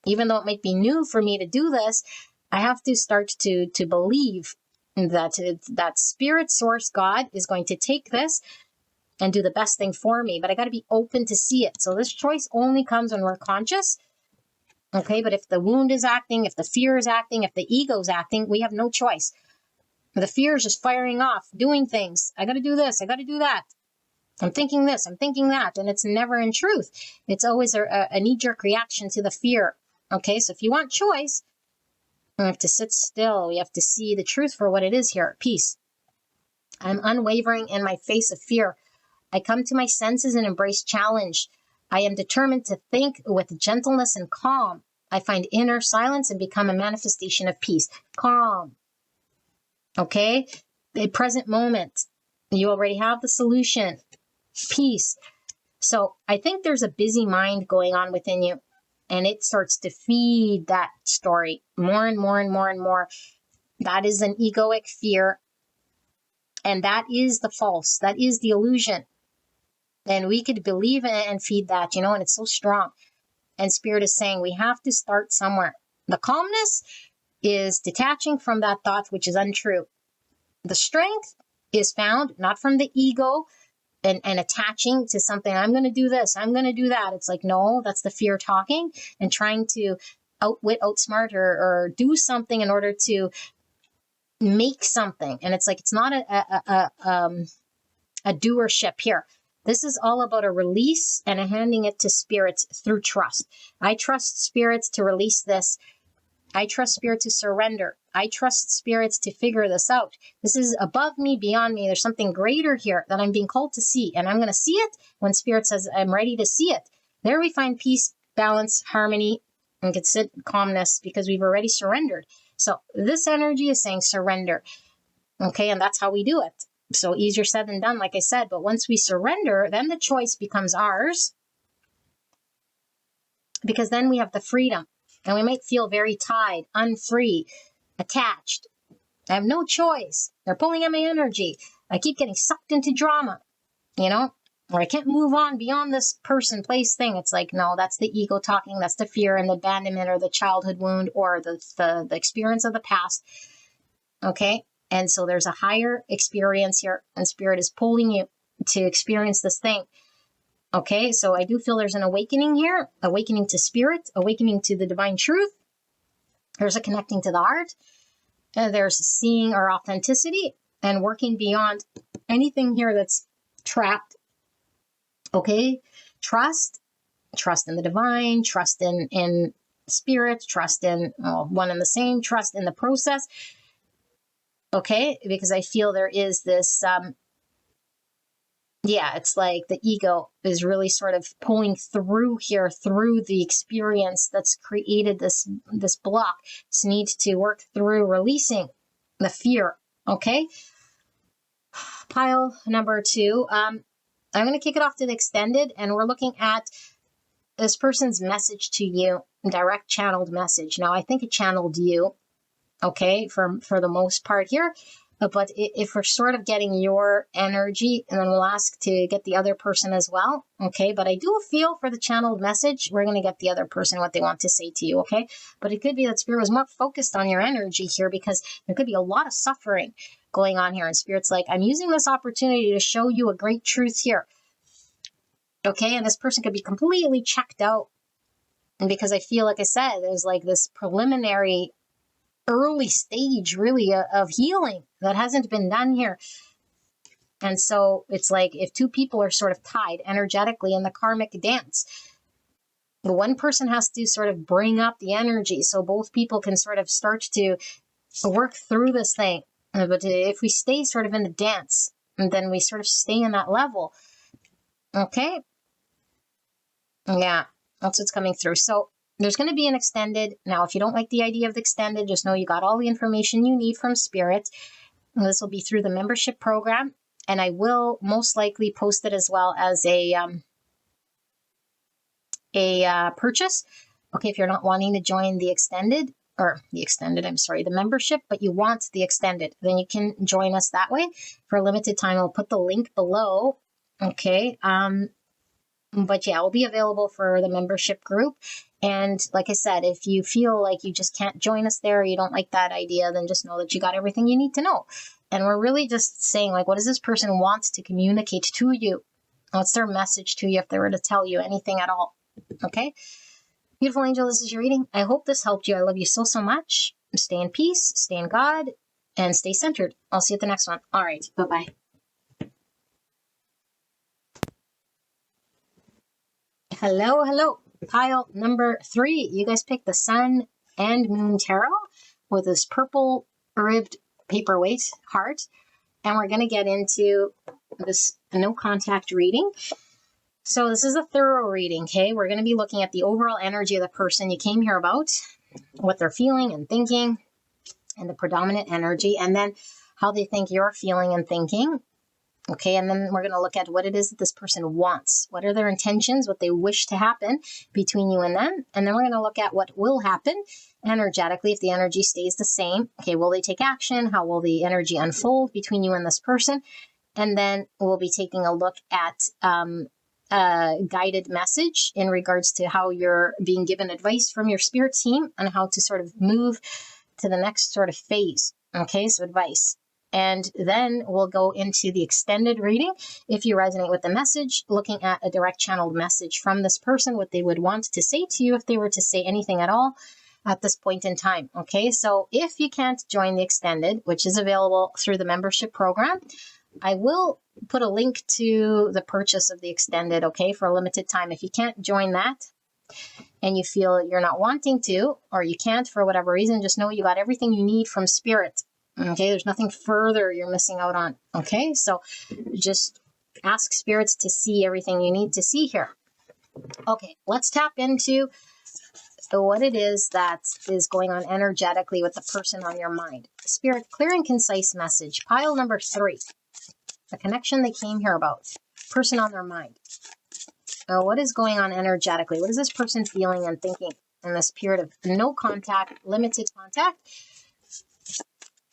Even though it might be new for me to do this, I have to start to believe that spirit source God is going to take this and do the best thing for me. But I got to be open to see it. So this choice only comes when we're conscious. Okay, but if the wound is acting, if the fear is acting, if the ego is acting, we have no choice. The fear is just firing off, doing things. I got to do this. I got to do that. I'm thinking this. I'm thinking that. And it's never in truth. It's always a knee-jerk reaction to the fear. Okay, so if you want choice, you have to sit still. You have to see the truth for what it is here. Peace. I'm unwavering in my face of fear. I come to my senses and embrace challenge. I am determined to think with gentleness and calm. I find inner silence and become a manifestation of peace. Calm. Okay? The present moment. You already have the solution. Peace. So I think there's a busy mind going on within you. And it starts to feed that story more and more and more and more. That is an egoic fear. And that is the false. That is the illusion. And we could believe in it and feed that, and it's so strong. And Spirit is saying we have to start somewhere. The calmness is detaching from that thought which is untrue. The strength is found not from the ego and attaching to something. I'm going to do this. I'm going to do that. It's like, no, that's the fear talking and trying to outwit, outsmart, or do something in order to make something. And it's like, it's not a doership here. This is all about a release and a handing it to spirits through trust. I trust spirits to release this. I trust spirit to surrender. I trust spirits to figure this out. This is above me, beyond me. There's something greater here that I'm being called to see. And I'm going to see it when spirit says I'm ready to see it. There we find peace, balance, harmony, and can sit in calmness because we've already surrendered. So this energy is saying surrender. Okay, and that's how we do it. So easier said than done, like I said. But once we surrender, then the choice becomes ours. Because then we have the freedom. And we might feel very tied, unfree, attached. I have no choice. They're pulling at my energy. I keep getting sucked into drama, or I can't move on beyond this person, place, thing. It's like, no, that's the ego talking. That's the fear and the abandonment or the childhood wound or the experience of the past. Okay? And so there's a higher experience here, and spirit is pulling you to experience this thing. Okay, so I do feel there's an awakening here, awakening to spirit, awakening to the divine truth. There's a connecting to the heart. There's seeing our authenticity and working beyond anything here that's trapped Okay? Trust in the divine, trust in spirit, trust in one and the same, trust in the process. Okay? Because I feel there is this, it's like the ego is really sort of pulling through here, through the experience that's created this block, this need to work through releasing the fear. Okay? Pile number 2. I'm going to kick it off to the extended, and we're looking at this person's message to you, direct channeled message. Now, I think it channeled you, okay, for the most part here. But if we're sort of getting your energy, and then we'll ask to get the other person as well, okay? But I do feel for the channeled message, we're going to get the other person what they want to say to you, okay? But it could be that Spirit was more focused on your energy here, because there could be a lot of suffering going on here. And Spirit's like, I'm using this opportunity to show you a great truth here. Okay, and this person could be completely checked out. And because I feel, like I said, there's like this preliminary early stage really of healing that hasn't been done here. And so it's like if two people are sort of tied energetically in the karmic dance, the one person has to sort of bring up the energy so both people can sort of start to work through this thing. But if we stay sort of in the dance, and then we sort of stay in that level, okay? Yeah, that's what's coming through. So there's going to be an extended. Now, if you don't like the idea of the extended, just know you got all the information you need from Spirit. And this will be through the membership program. And I will most likely post it as well as a purchase. Okay, if you're not wanting to join the membership, but you want the extended, then you can join us that way for a limited time. I'll put the link below. Okay. But yeah, it will be available for the membership group. And like I said, if you feel like you just can't join us there, or you don't like that idea, then just know that you got everything you need to know. And we're really just saying, like, what does this person want to communicate to you? What's their message to you if they were to tell you anything at all? Okay? Beautiful angel, this is your reading. I hope this helped you. I love you so, so much. Stay in peace, stay in God, and stay centered. I'll see you at the next one. All right. Bye-bye. Hello. Pile number 3. You guys picked the Sun and Moon Tarot with this purple ribbed paperweight heart. And we're going to get into this no contact reading. So this is a thorough reading, okay? We're going to be looking at the overall energy of the person you came here about, what they're feeling and thinking, and the predominant energy, and then how they think you're feeling and thinking. Okay, and then we're going to look at what it is that this person wants. What are their intentions, what they wish to happen between you and them. And then we're going to look at what will happen energetically if the energy stays the same. Okay, will they take action? How will the energy unfold between you and this person? And then we'll be taking a look at a guided message in regards to how you're being given advice from your spirit team and how to sort of move to the next sort of phase. Okay, so advice. And then we'll go into the extended reading. If you resonate with the message, looking at a direct channeled message from this person, what they would want to say to you if they were to say anything at all at this point in time. Okay, so if you can't join the extended, which is available through the membership program, I will put a link to the purchase of the extended, okay, for a limited time. If you can't join that and you feel you're not wanting to, or you can't for whatever reason, just know you got everything you need from Spirit. Okay, there's nothing further you're missing out on. Okay, so just ask spirits to see everything you need to see here. Okay, let's tap into what it is that is going on energetically with the person on your mind. Spirit, clear and concise message. Pile number 3. The connection they came here about. Person on their mind. What is going on energetically? What is this person feeling and thinking in this period of no contact, limited contact?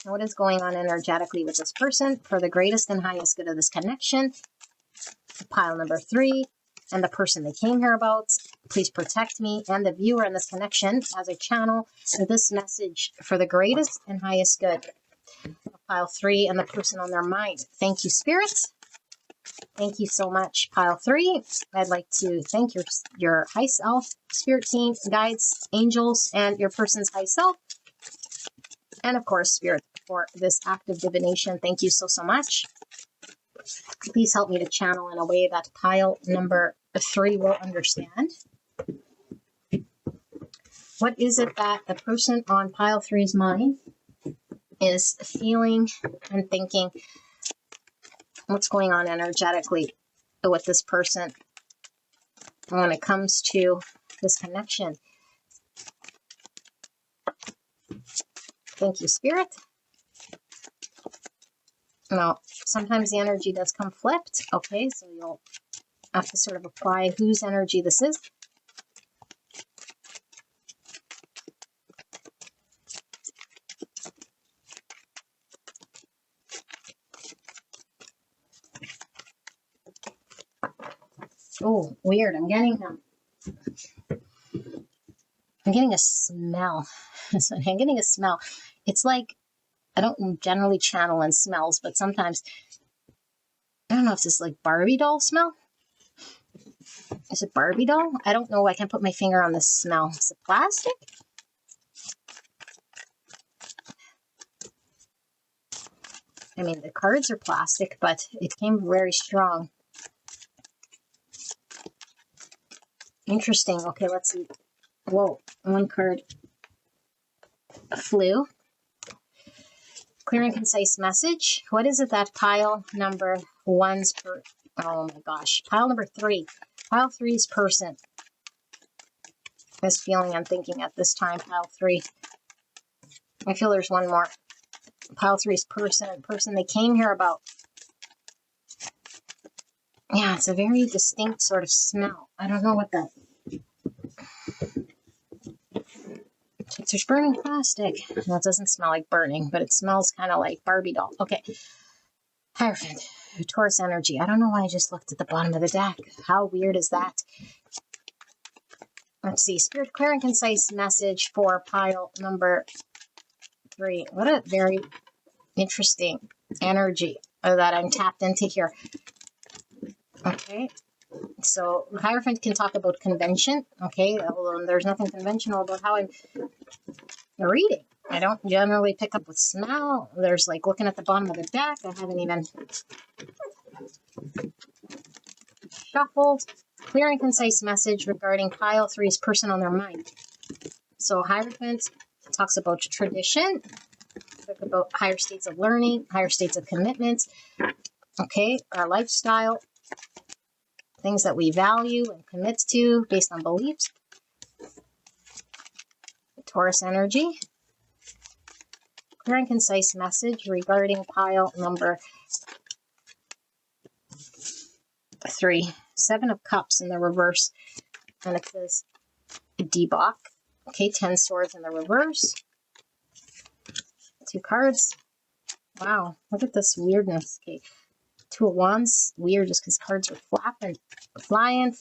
What is going on energetically with this person for the greatest and highest good of this connection? Pile number 3, and the person they came here about. Please protect me and the viewer in this connection as I channel this message for the greatest and highest good. Pile 3, and the person on their mind. Thank you, Spirit. Thank you so much, Pile 3. I'd like to thank your high self, spirit team, guides, angels, and your person's high self. And of course, Spirit, for this act of divination. Thank you so, so much. Please help me to channel in a way that pile number 3 will understand. What is it that the person on pile 3's mind is feeling and thinking? What's going on energetically with this person when it comes to this connection? Thank you, Spirit. Now, sometimes the energy does come flipped. Okay, so you'll have to sort of apply whose energy this is. Oh, weird. I'm getting a smell. I'm getting a smell. It's like, I don't generally channel in smells, but sometimes, I don't know if this is like Barbie doll smell. Is it Barbie doll? I don't know. I can't put my finger on the smell. Is it plastic? I mean, the cards are plastic, but it came very strong. Interesting. Okay, let's see. Whoa, one card flew. Clear and concise message. What is it that pile number 1's oh my gosh, pile number 3. Pile 3's person is feeling and thinking at this time, pile 3. I feel there's one more. Pile 3's person they came here about. Yeah, it's a very distinct sort of smell. I don't know what that. There's burning plastic. Well, it doesn't smell like burning, but it smells kind of like Barbie doll. Okay. Hierophant. Taurus energy. I don't know why I just looked at the bottom of the deck. How weird is that? Let's see. Spirit, clear and concise message for pile number 3. What a very interesting energy that I'm tapped into here. Okay. So Hierophant can talk about convention. Okay. Although there's nothing conventional about how I'm reading. I don't generally pick up with smell. There's like looking at the bottom of the deck. I haven't even shuffled. Clear and concise message regarding pile 3's person on their mind. So Hierophant talks about tradition, talk about higher states of learning, higher states of commitment. Okay, our lifestyle, things that we value and commit to based on beliefs. Taurus energy. Clear and concise message regarding pile number 3. 7 of Cups in the reverse. And it says debauch. Okay, 10 swords in the reverse. 2 cards. Wow, look at this weirdness. Okay, 2 of Wands. Weird just because cards are flying.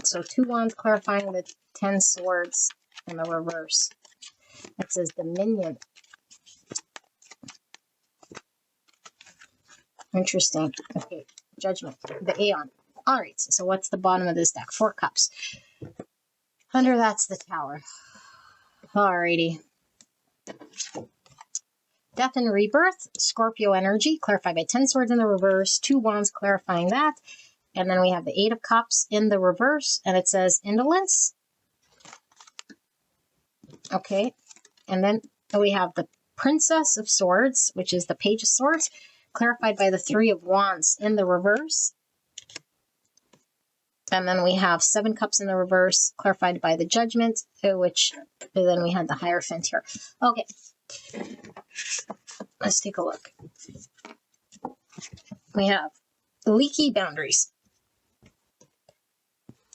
So 2 Wands clarifying the 10 swords in the reverse. It says Dominion. Interesting. Okay, Judgment. The Aeon. All right, so what's the bottom of this deck? 4 Cups. Under that's the Tower. Alrighty. Death and Rebirth. Scorpio energy. Clarified by 10 swords in the reverse. 2 Wands clarifying that. And then we have the 8 of Cups in the reverse. And it says Indolence. Okay. And then we have the Princess of Swords, which is the Page of Swords, clarified by the 3 of Wands in the reverse. And then we have 7 Cups in the reverse, clarified by the Judgment, which then we had the Hierophant here. Okay. Let's take a look. We have leaky boundaries.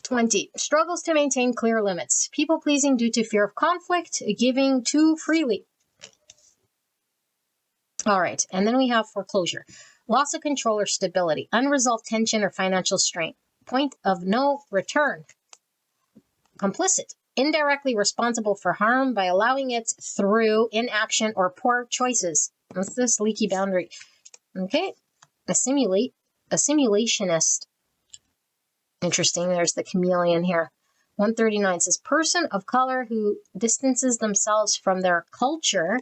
20. Struggles to maintain clear limits. People-pleasing due to fear of conflict. Giving too freely. All right. And then we have foreclosure. Loss of control or stability. Unresolved tension or financial strain. Point of no return. Complicit. Indirectly responsible for harm by allowing it through inaction or poor choices. What's this leaky boundary? Okay. A simulationist. Interesting. There's the chameleon here. 139 says, person of color who distances themselves from their culture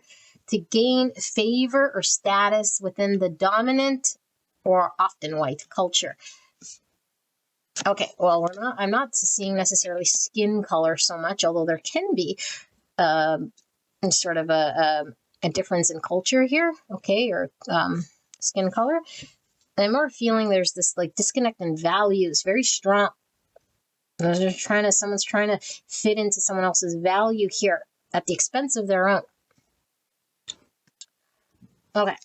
to gain favor or status within the dominant or often white culture. Okay, well, I'm not seeing necessarily skin color so much, although there can be sort of a difference in culture here, okay, or skin color. I'm more feeling there's this like disconnect in values, very strong. Someone's trying to fit into someone else's value here at the expense of their own. Okay.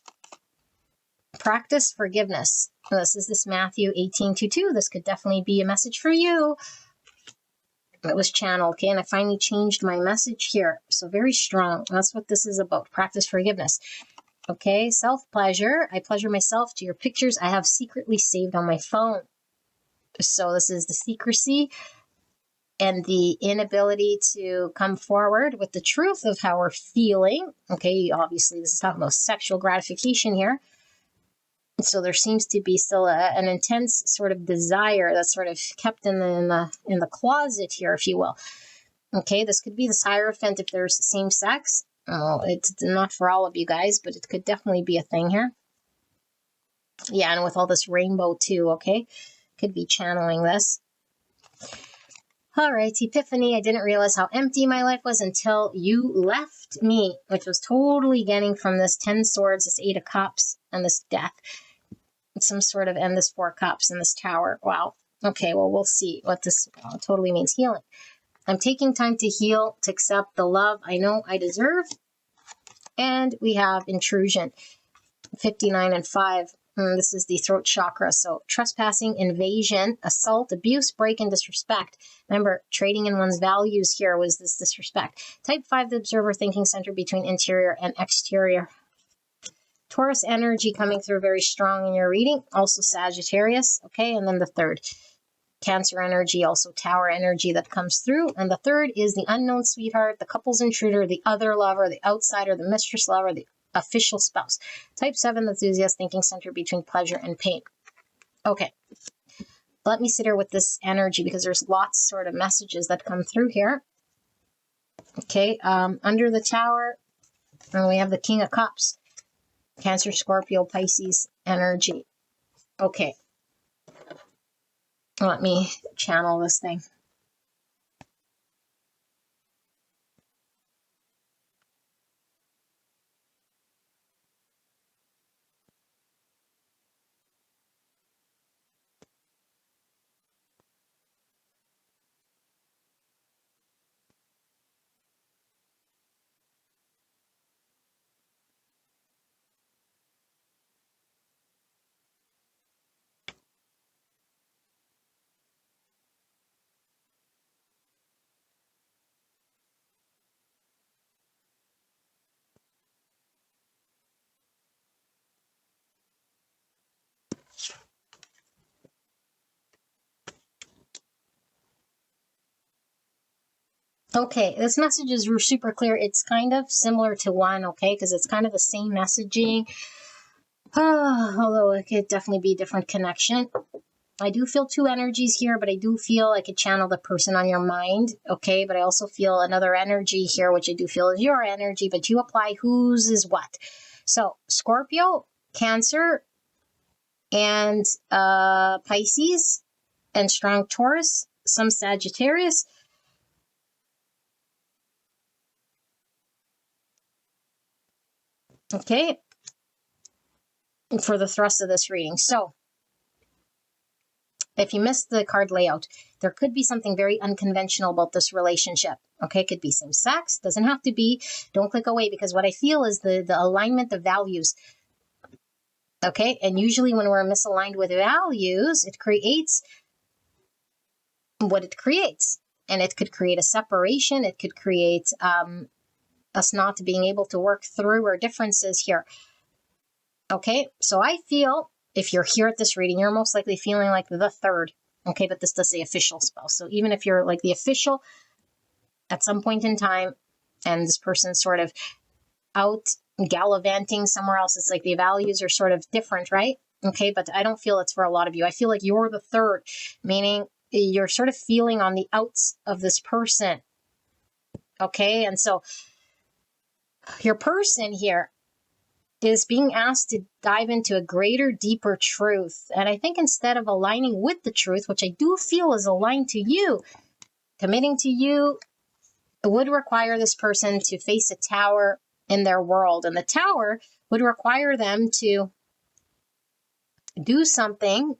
Practice forgiveness. This is Matthew 18:22. This could definitely be a message for you. It was channeled, okay, and I finally changed my message here. So very strong. That's what this is about. Practice forgiveness. Okay, self-pleasure. I pleasure myself to your pictures I have secretly saved on my phone. So this is the secrecy and the inability to come forward with the truth of how we're feeling. Okay, obviously this is talking about sexual gratification here. So there seems to be still an intense sort of desire that's sort of kept in the closet here, if you will. Okay, this could be this Hierophant if there's same sex. Oh, it's not for all of you guys, but it could definitely be a thing here. Yeah, and with all this rainbow too, okay? Could be channeling this. All right, Epiphany. I didn't realize how empty my life was until you left me, which was totally getting from this 10 swords, this 8 of cups, and this death. Some sort of, and this 4 cups and this tower. Wow. Okay, well, we'll see what this totally means. Healing. I'm taking time to heal, to accept the love I know I deserve. And we have intrusion. 59 and 5. This is the throat chakra. So trespassing, invasion, assault, abuse, break, and disrespect. Remember, trading in one's values here was this disrespect. Type 5, the observer thinking center between interior and exterior. Taurus energy coming through very strong in your reading. Also Sagittarius. Okay, and then the 3rd. Cancer energy, also Tower energy that comes through. And the 3rd is the unknown sweetheart, the couple's intruder, the other lover, the outsider, the mistress lover, the official spouse. Type 7, the enthusiast thinking center between pleasure and pain. Okay. Let me sit here with this energy because there's lots sort of messages that come through here. Okay. Under the Tower, and we have the King of Cups. Cancer, Scorpio, Pisces energy. Okay. Let me channel this thing. Okay, this message is super clear. It's kind of similar to 1, okay, because it's kind of the same messaging. Although it could definitely be a different connection. I do feel 2 energies here, but I do feel I could channel the person on your mind, okay? But I also feel another energy here, which I do feel is your energy, but you apply whose is what. So Scorpio, Cancer, and Pisces, and strong Taurus, some Sagittarius. Okay, for the thrust of this reading. So, if you missed the card layout, there could be something very unconventional about this relationship. Okay, it could be same sex, doesn't have to be. Don't click away because what I feel is the alignment of values. Okay, and usually when we're misaligned with values, it creates what it creates. And it could create a separation. It could create us not being able to work through our differences here. Okay, so I feel if you're here at this reading, you're most likely feeling like the 3rd. Okay, but this does say official spouse. So even if you're like the official at some point in time and this person's sort of out gallivanting somewhere else, it's like the values are sort of different, right? Okay, but I don't feel it's for a lot of you. I feel like you're the 3rd, meaning you're sort of feeling on the outs of this person. Okay, and so your person here is being asked to dive into a greater, deeper truth. And I think instead of aligning with the truth, which I do feel is aligned to you, committing to you, it would require this person to face a tower in their world. And the tower would require them to do something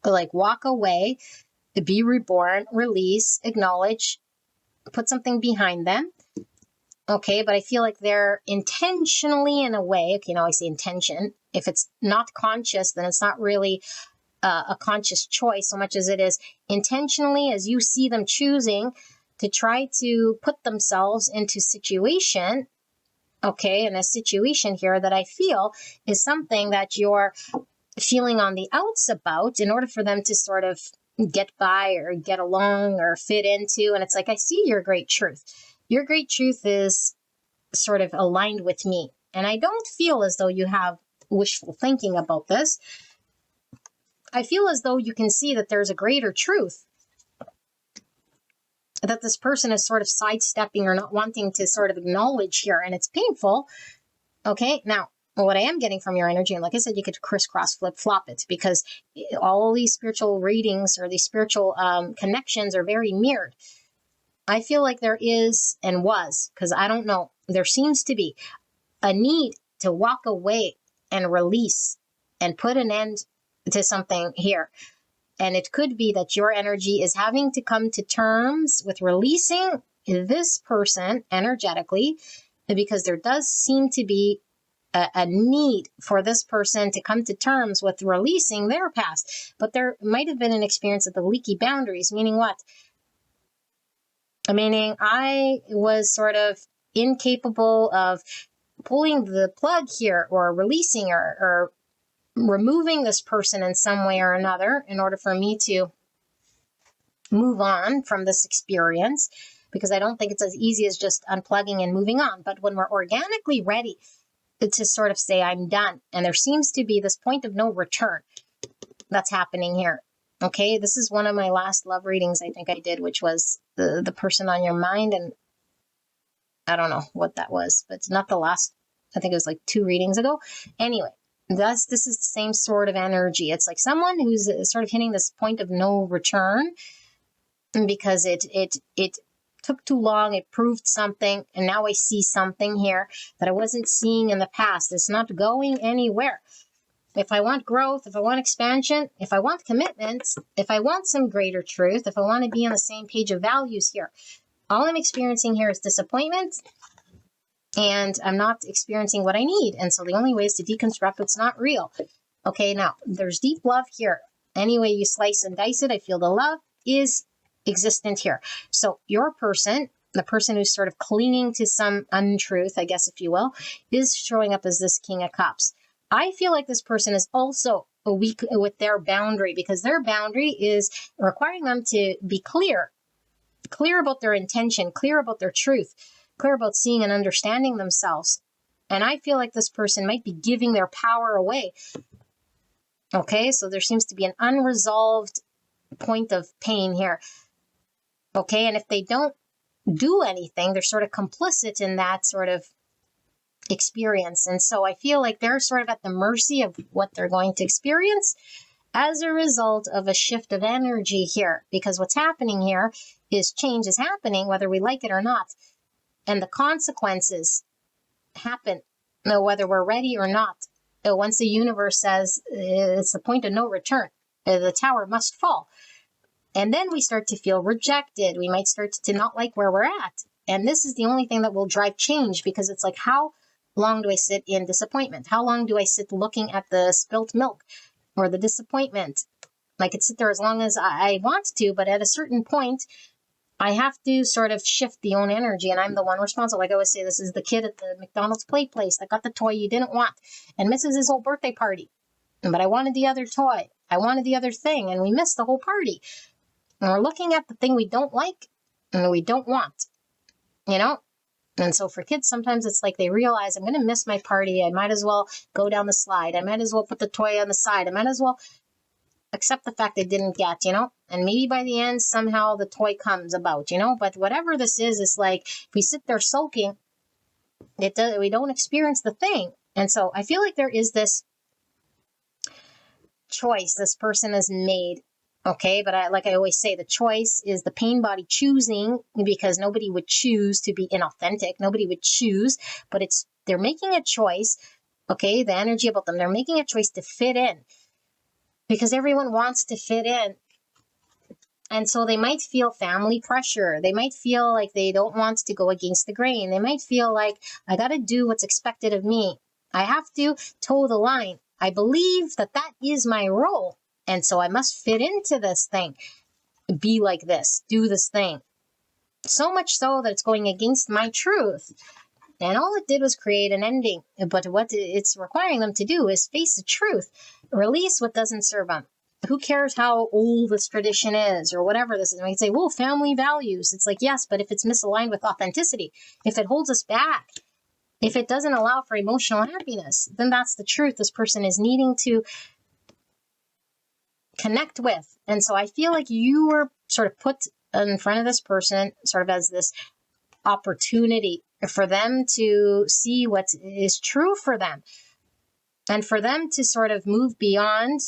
like walk away, be reborn, release, acknowledge, put something behind them. Okay, but I feel like they're intentionally, in a way, okay, now I say intention. If it's not conscious, then it's not really a conscious choice so much as it is intentionally, as you see them choosing to try to put themselves into situation, okay, in a situation here that I feel is something that you're feeling on the outs about in order for them to sort of get by or get along or fit into. And it's like, I see your great truth. Your great truth is sort of aligned with me. And I don't feel as though you have wishful thinking about this. I feel as though you can see that there's a greater truth that this person is sort of sidestepping or not wanting to sort of acknowledge here. And it's painful. Okay, now, what I am getting from your energy, and like I said, you could crisscross, flip, flop it, because all these spiritual readings or these spiritual connections are very mirrored. I feel like there is and was, because I don't know, there seems to be a need to walk away and release and put an end to something here. And it could be that your energy is having to come to terms with releasing this person energetically, because there does seem to be a need for this person to come to terms with releasing their past. But there might have been an experience of the leaky boundaries, meaning what? Meaning I was sort of incapable of pulling the plug here or releasing or removing this person in some way or another in order for me to move on from this experience, because I don't think it's as easy as just unplugging and moving on. But when we're organically ready to sort of say, I'm done, and there seems to be this point of no return that's happening here. Okay, this is one of my last love readings I think I did, which was the person on your mind, and I don't know what that was, but it's not the last. I think it was like 2 readings ago. Anyway, this is the same sort of energy. It's like someone who's sort of hitting this point of no return because it took too long. It proved something, and now I see something here that I wasn't seeing in the past. It's not going anywhere. If I want growth, if I want expansion, if I want commitment, if I want some greater truth, if I want to be on the same page of values here, all I'm experiencing here is disappointment, and I'm not experiencing what I need. And so the only way is to deconstruct what's not real. Okay, now there's deep love here. Any way you slice and dice it, I feel the love is existent here. So your person, the person who's sort of clinging to some untruth, I guess, if you will, is showing up as this King of Cups. I feel like this person is also weak with their boundary, because their boundary is requiring them to be clear about their intention, clear about their truth, clear about seeing and understanding themselves. And I feel like this person might be giving their power away. Okay, so there seems to be an unresolved point of pain here. Okay, and if they don't do anything, they're sort of complicit in that sort of experience. And so I feel like they're sort of at the mercy of what they're going to experience as a result of a shift of energy here. Because what's happening here is change is happening, whether we like it or not. And the consequences happen, whether we're ready or not. Once the universe says it's the point of no return, the tower must fall. And then we start to feel rejected. We might start to not like where we're at. And this is the only thing that will drive change, because it's like, how long do I sit in disappointment? How long do I sit looking at the spilt milk or the disappointment? I could sit there as long as I want to, but at a certain point, I have to sort of shift the own energy, and I'm the one responsible. Like I always say, this is the kid at the McDonald's play place that got the toy you didn't want and misses his whole birthday party. But I wanted the other toy. I wanted the other thing, and we missed the whole party. And we're looking at the thing we don't like and we don't want, you know? And so for kids, sometimes it's like they realize, I'm going to miss my party. I might as well go down the slide. I might as well put the toy on the side. I might as well accept the fact they didn't get, you know? And maybe by the end, somehow the toy comes about, you know? But whatever this is, it's like if we sit there sulking, We don't experience the thing. And so I feel like there is this choice this person has made. Okay, but like I always say, the choice is the pain body choosing, because nobody would choose to be inauthentic. Nobody would choose, but they're making a choice. Okay, the energy about them, they're making a choice to fit in, because everyone wants to fit in. And so they might feel family pressure. They might feel like they don't want to go against the grain. They might feel like, I got to do what's expected of me. I have to toe the line. I believe that is my role. And so I must fit into this thing, be like this, do this thing. So much so that it's going against my truth. And all it did was create an ending. But what it's requiring them to do is face the truth, release what doesn't serve them. Who cares how old this tradition is or whatever this is? And we can say, well, family values. It's like, yes, but if it's misaligned with authenticity, if it holds us back, if it doesn't allow for emotional happiness, then that's the truth this person is needing to connect with. And so I feel like you were sort of put in front of this person sort of as this opportunity for them to see what is true for them, and for them to sort of move beyond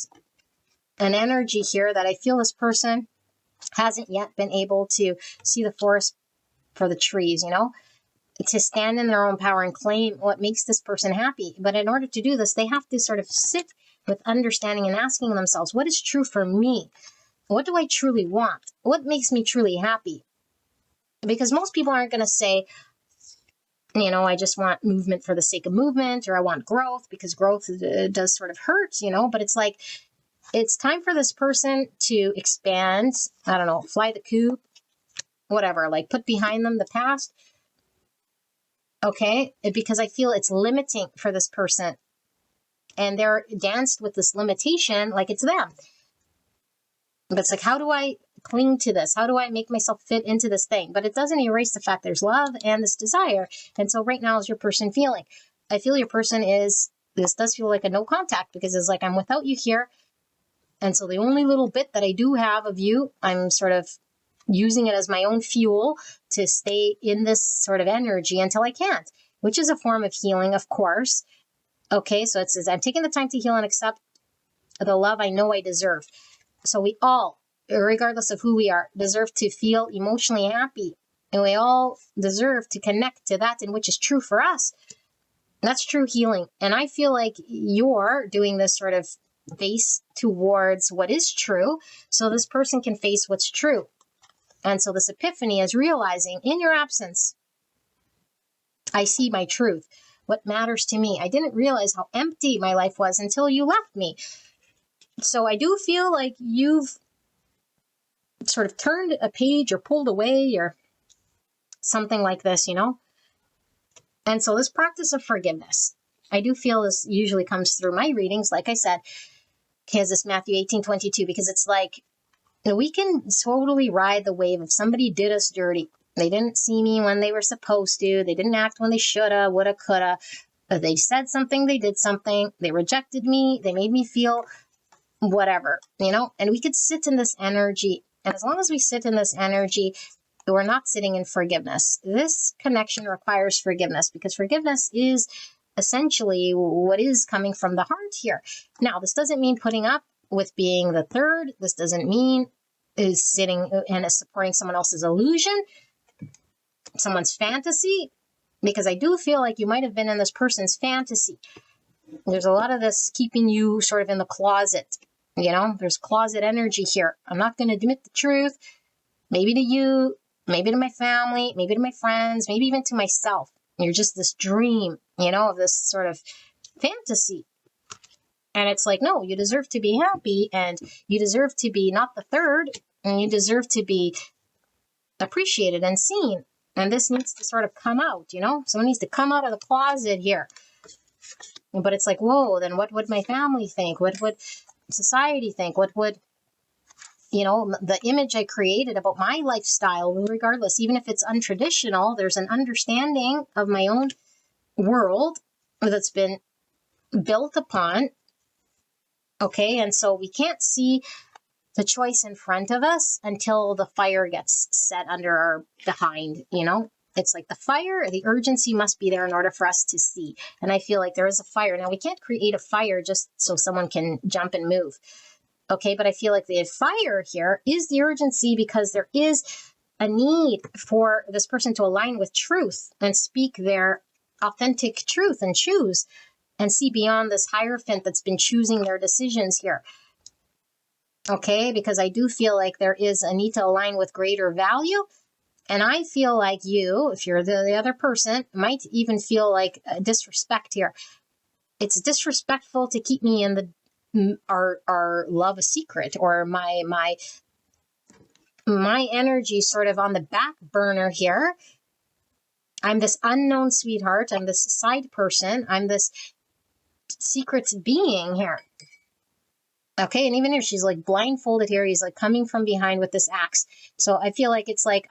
an energy here that I feel this person hasn't yet been able to see the forest for the trees, to stand in their own power and claim what makes this person happy. But in order to do this, they have to sort of sit with understanding and asking themselves, what is true for me? What do I truly want? What makes me truly happy? Because most people aren't going to say, I just want movement for the sake of movement, or I want growth because growth does sort of hurt, but it's like, it's time for this person to expand, I don't know, fly the coop, whatever, like put behind them the past. Okay, because I feel it's limiting for this person. And they're danced with this limitation like it's them. But it's like, how do I cling to this? How do I make myself fit into this thing? But it doesn't erase the fact there's love and this desire. And so right now is your person feeling. I feel your person this does feel like a no contact, because it's like, I'm without you here. And so the only little bit that I do have of you, I'm sort of using it as my own fuel to stay in this sort of energy until I can't, which is a form of healing, of course. Okay, so it says, I'm taking the time to heal and accept the love I know I deserve. So we all, regardless of who we are, deserve to feel emotionally happy. And we all deserve to connect to that in which is true for us. That's true healing. And I feel like you're doing this sort of face towards what is true, so this person can face what's true. And so this epiphany is realizing, in your absence, I see my truth. What matters to me? I didn't realize how empty my life was until you left me. So I do feel like you've sort of turned a page or pulled away or something like this, And so this practice of forgiveness, I do feel this usually comes through my readings, like I said, because it's Matthew 18:22, because it's like, we can totally ride the wave if somebody did us dirty. They didn't see me when they were supposed to. They didn't act when they shoulda, woulda, coulda. They said something, they did something. They rejected me. They made me feel whatever, And we could sit in this energy. And as long as we sit in this energy, we're not sitting in forgiveness. This connection requires forgiveness, because forgiveness is essentially what is coming from the heart here. Now, this doesn't mean putting up with being the third. This doesn't mean is sitting and supporting someone else's illusion, someone's fantasy, because I do feel like you might have been in this person's fantasy. There's a lot of this keeping you sort of in the closet. There's closet energy here. I'm not going to admit the truth, maybe to you, maybe to my family, maybe to my friends, maybe even to myself. You're just this dream, of this sort of fantasy. And it's like, no, you deserve to be happy, and you deserve to be not the third, and you deserve to be appreciated and seen. And this needs to sort of come out, Someone needs to come out of the closet here. But it's like, whoa, then what would my family think? What would society think? What would, the image I created about my lifestyle, regardless, even if it's untraditional, there's an understanding of my own world that's been built upon. Okay, and so we can't see the choice in front of us until the fire gets set under our behind, It's like the fire, the urgency must be there in order for us to see. And I feel like there is a fire. Now, we can't create a fire just so someone can jump and move. Okay, but I feel like the fire here is the urgency because there is a need for this person to align with truth and speak their authentic truth and choose and see beyond this hierophant that's been choosing their decisions here. Okay, because I do feel like there is a need to align with greater value. And I feel like you, if you're the other person, might even feel like disrespect here. It's disrespectful to keep me in our love a secret, or my energy sort of on the back burner here. I'm this unknown sweetheart. I'm this side person. I'm this secret being here. Okay, and even here, she's like blindfolded here. He's like coming from behind with this axe. So I feel like it's like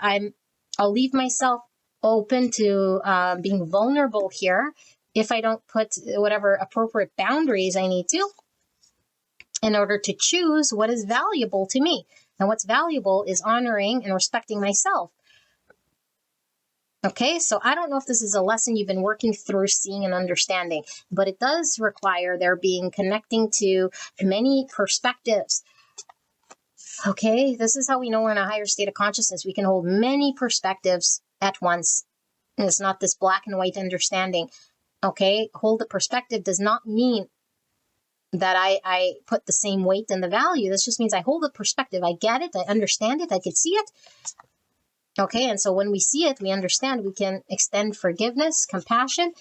I'll leave myself open to being vulnerable here if I don't put whatever appropriate boundaries I need to in order to choose what is valuable to me. And what's valuable is honoring and respecting myself. Okay, so I don't know if this is a lesson you've been working through seeing and understanding, but it does require there being connecting to many perspectives. Okay, this is how we know we're in a higher state of consciousness. We can hold many perspectives at once. And it's not this black and white understanding. Okay, hold the perspective does not mean that I put the same weight and the value. This just means I hold the perspective. I get it. I understand it. I can see it. Okay, and so when we see it, we understand, we can extend forgiveness, compassion.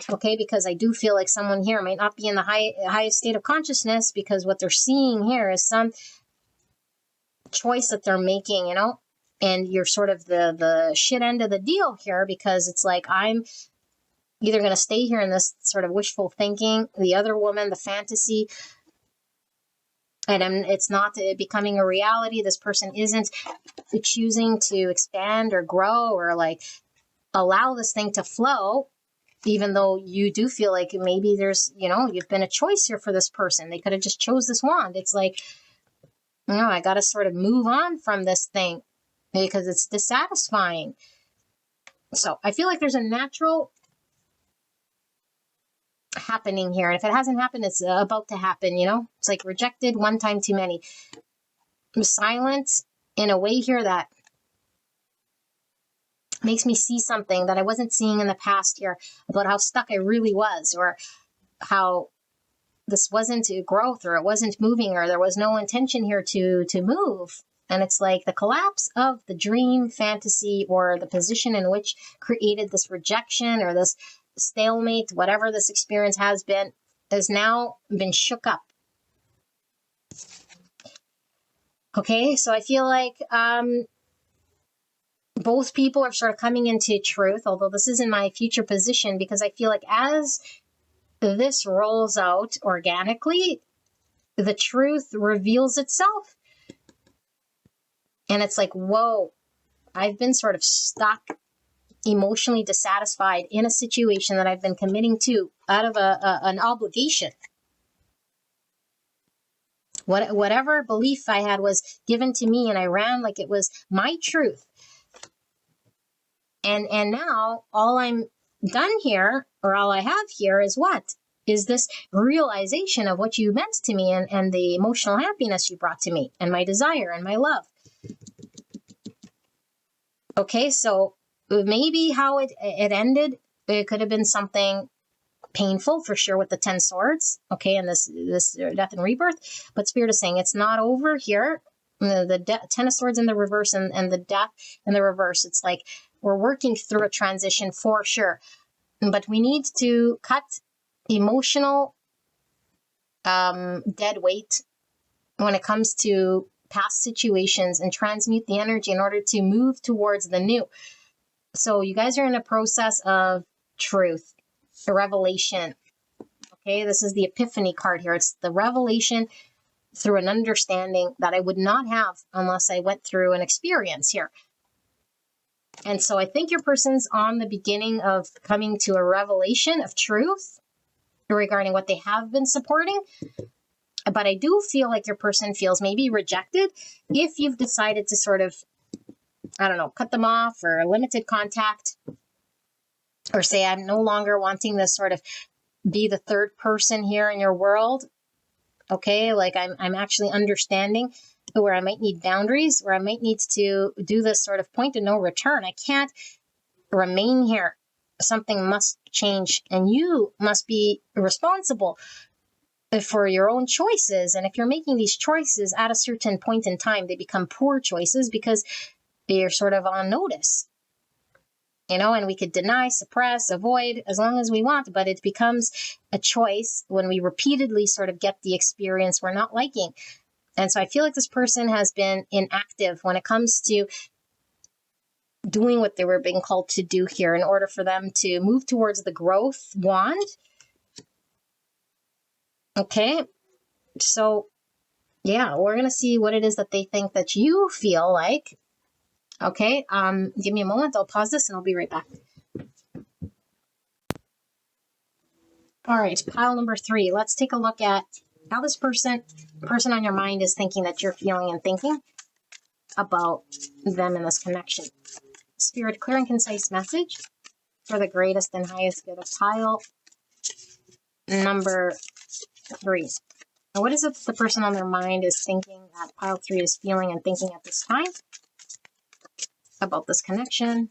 Okay, because I do feel like someone here might not be in the highest state of consciousness because what they're seeing here is some choice that they're making, you know, and you're sort of the shit end of the deal here because it's like I'm either going to stay here in this sort of wishful thinking, the other woman, the fantasy, and it's not becoming a reality. This person isn't choosing to expand or grow or like allow this thing to flow, even though you do feel like maybe there's, you know, you've been a choice here for this person. They could have just chose this wand. It's like, you know, I got to sort of move on from this thing because it's dissatisfying. So I feel like there's a natural happening here. And if it hasn't happened, it's about to happen, you know? It's like rejected one time too many. I'm silent in a way here that makes me see something that I wasn't seeing in the past here about how stuck I really was, or how this wasn't growth, or it wasn't moving, or there was no intention here to move. And it's like the collapse of the dream, fantasy, or the position in which created this rejection or this stalemate, whatever this experience has been, has now been shook up. Okay, so I feel like both people are sort of coming into truth, although this is in my future position, because I feel like as this rolls out organically, the truth reveals itself. And it's like, whoa, I've been sort of stuck, emotionally dissatisfied in a situation that I've been committing to out of an obligation. Whatever belief I had was given to me, and I ran like it was my truth. And now all I'm done here, or all I have here, is what? Is this realization of what you meant to me, and the emotional happiness you brought to me, and my desire and my love. Okay, so maybe how it ended, it could have been something painful for sure with the 10 swords, okay, and this death and rebirth, but Spirit is saying it's not over here. The 10 of swords in the reverse and the death in the reverse, it's like we're working through a transition for sure, but we need to cut emotional dead weight when it comes to past situations and transmute the energy in order to move towards the new. So you guys are in a process of truth, a revelation. Okay, this is the epiphany card here. It's the revelation through an understanding that I would not have unless I went through an experience here. And so I think your person's on the beginning of coming to a revelation of truth regarding what they have been supporting. But I do feel like your person feels maybe rejected if you've decided to sort of I don't know, cut them off or limited contact, or say, I'm no longer wanting to sort of be the third person here in your world. Okay, like I'm actually understanding where I might need boundaries, where I might need to do this sort of point of no return. I can't remain here. Something must change, and you must be responsible for your own choices. And if you're making these choices at a certain point in time, they become poor choices because you're sort of on notice. And we could deny, suppress, avoid as long as we want, but it becomes a choice when we repeatedly sort of get the experience we're not liking. And so I feel like this person has been inactive when it comes to doing what they were being called to do here in order for them to move towards the growth wand. Okay, so yeah, we're going to see what it is that they think that you feel like. Okay, give me a moment. I'll pause this and I'll be right back. All right, pile number 3. Let's take a look at how this person on your mind is thinking that you're feeling and thinking about them in this connection. Spirit, clear and concise message for the greatest and highest good of pile number 3. Now, what is it that the person on their mind is thinking that pile 3 is feeling and thinking at this time about this connection?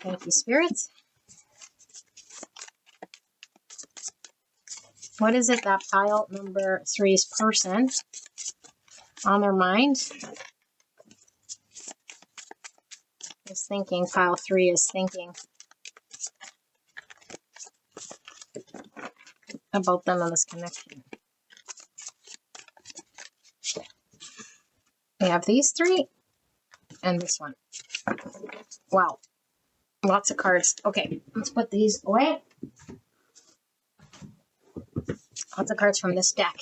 Thank you, Spirit. What is it that pile number 3's person on their mind is thinking, pile 3 is thinking about them in this connection? We have these 3 and this one. Wow. Lots of cards. Okay, let's put these away. Lots of cards from this deck.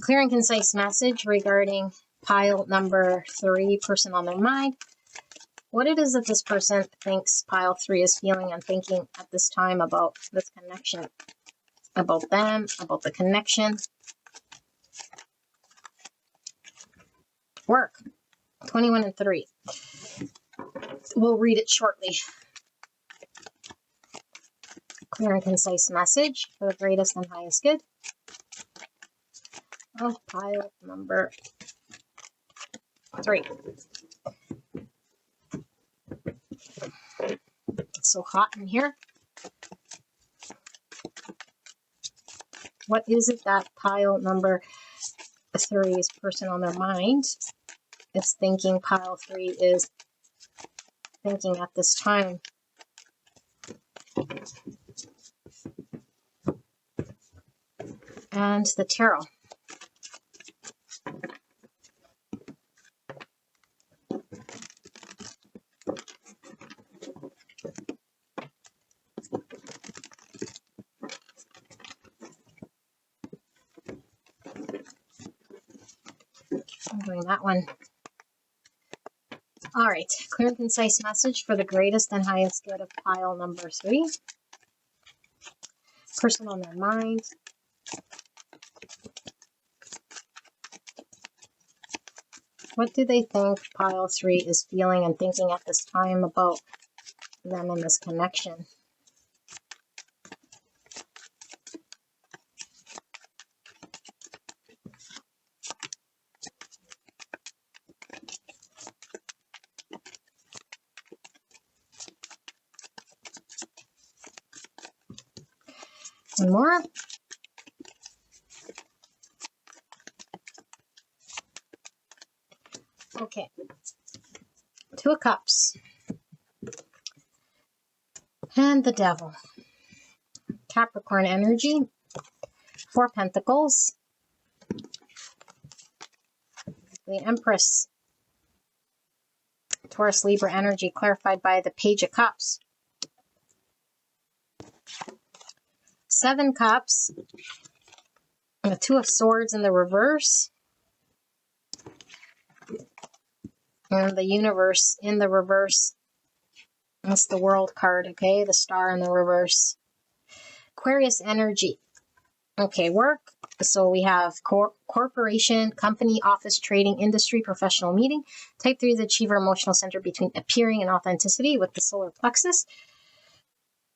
Clear and concise message regarding pile number 3, person on their mind. What it is that this person thinks pile 3 is feeling and thinking at this time about this connection. About them, about the connection. Work. 21 and 3. We'll read it shortly. Clear and concise message for the greatest and highest good of pile number 3. It's so hot in here. What is it that pile number 3's person on their mind is thinking pile 3 is thinking at this time? And the tarot. I'm doing that one. All right, clear and concise message for the greatest and highest good of pile number 3. Person on their mind. What do they think pile 3 is feeling and thinking at this time about them in this connection? One more. Okay. 2 of Cups. And the Devil. Capricorn energy. 4 Pentacles. The Empress. Taurus Libra energy clarified by the Page of Cups. 7 Cups. And the 2 of Swords in the reverse. And the Universe in the reverse. That's the World card, okay? The Star in the reverse. Aquarius energy. Okay, work. So we have corporation, company, office, trading, industry, professional meeting. Type 3 is the achiever emotional center between appearing and authenticity with the solar plexus.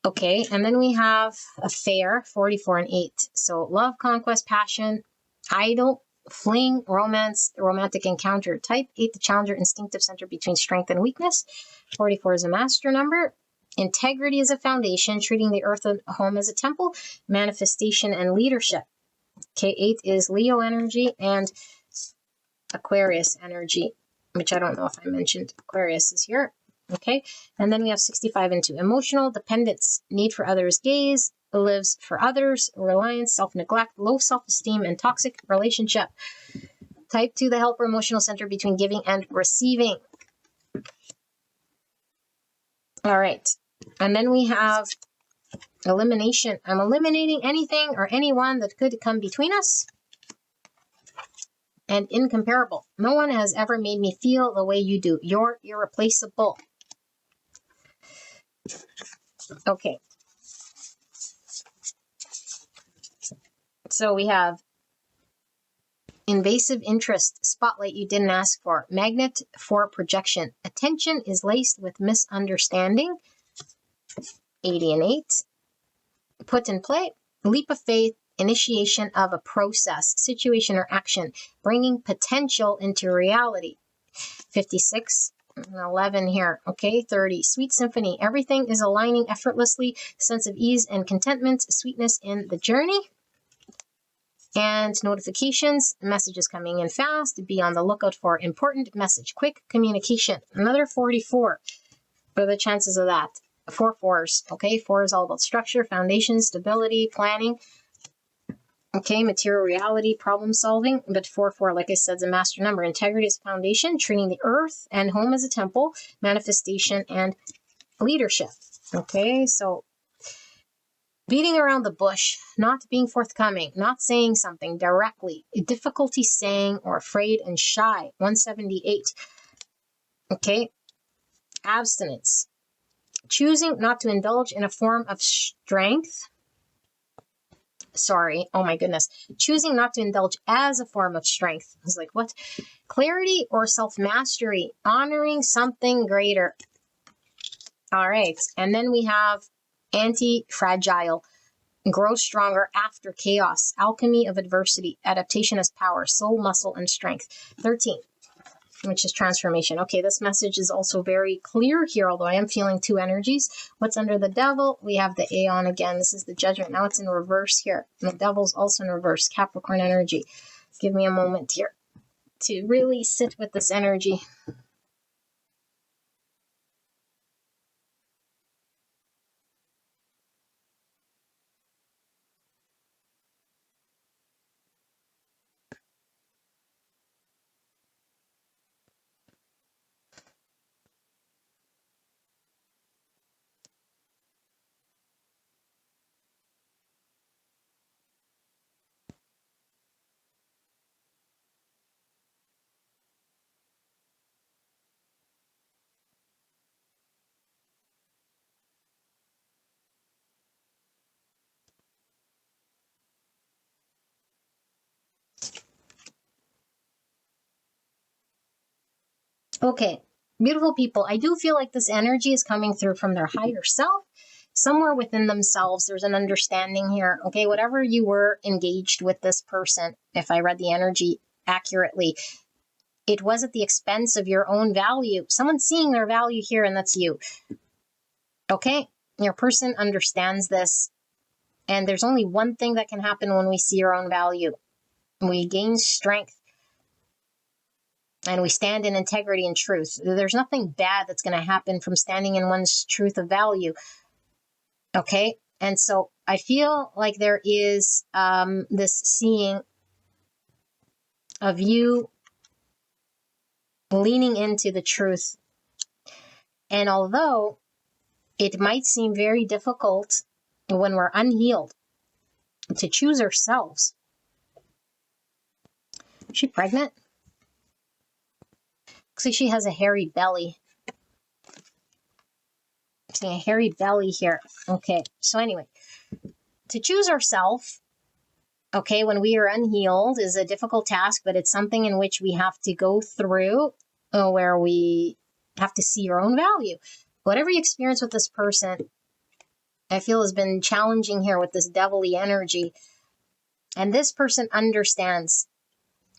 Okay, and then we have affair, 44 and 8. So love, conquest, passion, idol, fling, romance, romantic encounter. Type 8, the challenger, instinctive center between strength and weakness. 44 is a master number. Integrity is a foundation, treating the earth and home as a temple, manifestation and leadership. Okay, 8 is Leo energy and Aquarius energy, which I don't know if I mentioned Aquarius is here. Okay, and then we have 65 into emotional dependence, need for others' gaze, lives for others, reliance, self-neglect, low self-esteem, and toxic relationship. Type 2, the helper emotional center between giving and receiving. All right, and then we have elimination. I'm eliminating anything or anyone that could come between us. And incomparable. No one has ever made me feel the way you do. You're irreplaceable. Okay. So we have invasive interest, spotlight you didn't ask for, magnet for projection. Attention is laced with misunderstanding. 80 and 8. Put in play, leap of faith, initiation of a process, situation or action, bringing potential into reality. 56 and 11 here. Okay, 30. Sweet symphony. Everything is aligning effortlessly. Sense of ease and contentment. Sweetness in the journey. And notifications. Messages coming in fast. Be on the lookout for important message. Quick communication. Another 44. What are the chances of that? 4 fours. Okay, 4 is all about structure, foundation, stability, planning. Okay, material reality, problem solving, but 4, like I said, is a master number. Integrity is foundation, treating the earth and home as a temple, manifestation and leadership. Okay, so beating around the bush, not being forthcoming, not saying something directly, difficulty saying or afraid and shy. 178. Okay, abstinence, choosing not to indulge in a form of strength. Oh my goodness. Choosing not to indulge as a form of strength. I was like, what? Clarity or self-mastery, honoring something greater. All right. And then we have anti-fragile, grow stronger after chaos, alchemy of adversity, adaptation as power, soul, muscle, and strength. 13, which is transformation. Okay, this message is also very clear here, although I am feeling 2 energies. What's under the devil? We have the Aeon again. This is the judgment. Now it's in reverse here. And the devil's also in reverse, Capricorn energy. Give me a moment here to really sit with this energy. Okay, beautiful people. I do feel like this energy is coming through from their higher self. Somewhere within themselves, there's an understanding here. Okay, whatever you were engaged with this person, if I read the energy accurately, it was at the expense of your own value. Someone's seeing their value here, and that's you. Okay, your person understands this. And there's only one thing that can happen when we see our own value. We gain strength. And we stand in integrity and truth. There's nothing bad that's going to happen from standing in one's truth of value. Okay? And so I feel like there is this seeing of you leaning into the truth. And although it might seem very difficult when we're unhealed to choose ourselves. Is she pregnant? Looks like she has a hairy belly. See a hairy belly here. Okay, so anyway, to choose ourselves, Okay, when we are unhealed is a difficult task, but it's something in which we have to go through, where we have to see our own value. Whatever you experience with this person, I feel has been challenging here with this devilly energy. And this person understands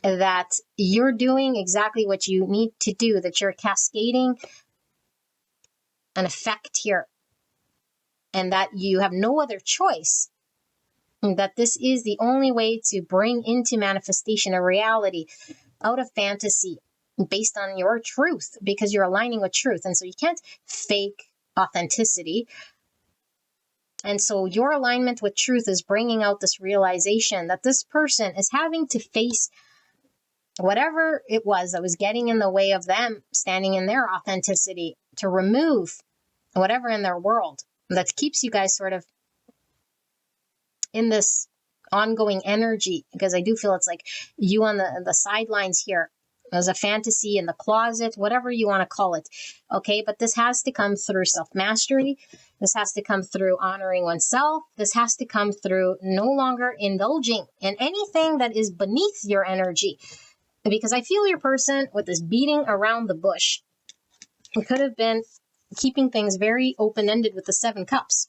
that you're doing exactly what you need to do, that you're cascading an effect here, and that you have no other choice, and that this is the only way to bring into manifestation a reality out of fantasy based on your truth, because you're aligning with truth. And so you can't fake authenticity. And so your alignment with truth is bringing out this realization that this person is having to face whatever it was that was getting in the way of them standing in their authenticity, to remove whatever in their world that keeps you guys sort of in this ongoing energy. Because I do feel it's like you on the sidelines here. There's a fantasy in the closet, whatever you want to call it. Okay, but this has to come through self-mastery. This has to come through honoring oneself. This has to come through no longer indulging in anything that is beneath your energy. Because I feel your person with this beating around the bush, it could have been keeping things very open-ended with the 7 cups.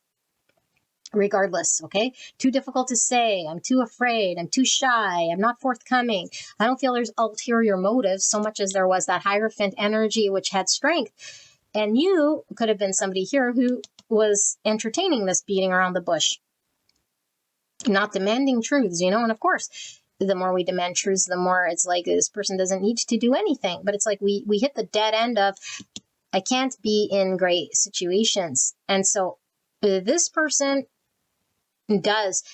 Regardless, okay? Too difficult to say. I'm too afraid. I'm too shy. I'm not forthcoming. I don't feel there's ulterior motives so much as there was that Hierophant energy which had strength. And you could have been somebody here who was entertaining this beating around the bush, not demanding truths, you know? And of course, the more we demand truths, the more it's like this person doesn't need to do anything. But it's like we hit the dead end of, I can't be in great situations. And so this person does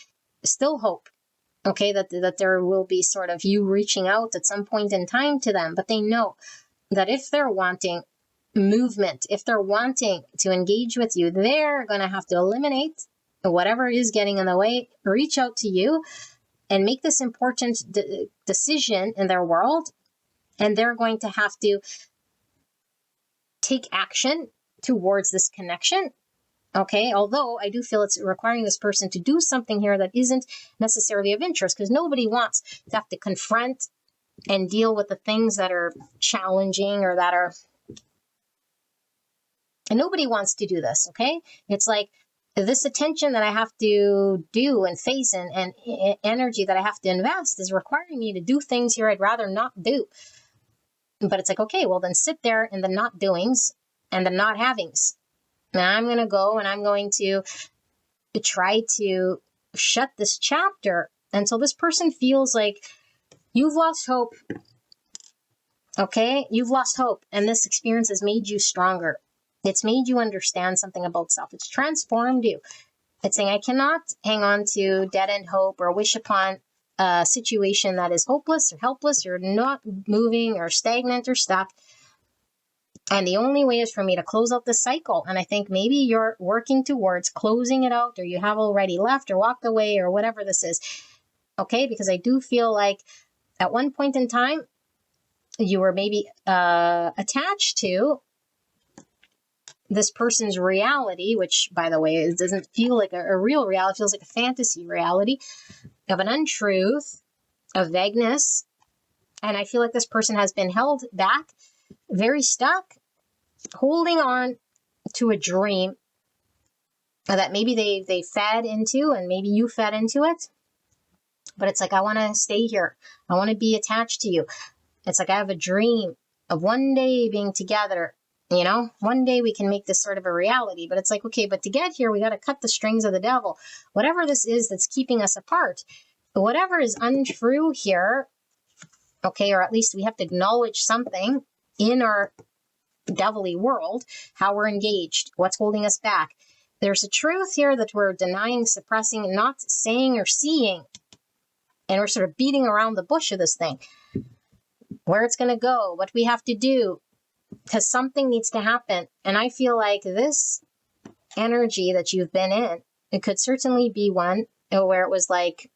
still hope, okay, that there will be sort of you reaching out at some point in time to them. But they know that if they're wanting movement, if they're wanting to engage with you, they're going to have to eliminate whatever is getting in the way, reach out to you, and make this important decision in their world. And they're going to have to take action towards this connection. Okay, although I do feel it's requiring this person to do something here that isn't necessarily of interest, because nobody wants to have to confront and deal with the things that are challenging or that are... And nobody wants to do this, okay? It's like this attention that I have to do and face and energy that I have to invest is requiring me to do things here I'd rather not do. But it's like, okay, well then sit there in the not doings and the not havings. Now I'm going to go and I'm going to try to shut this chapter until this person feels like you've lost hope. Okay? You've lost hope. And this experience has made you stronger. It's made you understand something about self. It's transformed you. It's saying, I cannot hang on to dead-end hope or wish upon a situation that is hopeless or helpless or not moving or stagnant or stuck. And the only way is for me to close out this cycle. And I think maybe you're working towards closing it out, or you have already left or walked away or whatever this is. Okay? Because I do feel like at one point in time, you were maybe attached to this person's reality, which, by the way, it doesn't feel like a real reality. It feels like a fantasy reality of an untruth, of vagueness. And I feel like this person has been held back, very stuck, holding on to a dream that maybe they fed into, and maybe you fed into it. But it's like, I want to stay here. I want to be attached to you. It's like I have a dream of one day being together. You know, one day we can make this sort of a reality. But it's like, okay, but to get here, we got to cut the strings of the devil. Whatever this is that's keeping us apart, whatever is untrue here, okay, or at least we have to acknowledge something in our devilly world, how we're engaged, what's holding us back. There's a truth here that we're denying, suppressing, not saying or seeing. And we're sort of beating around the bush of this thing. Where it's going to go, what we have to do, because something needs to happen. And I feel like this energy that you've been in, it could certainly be one where it was like,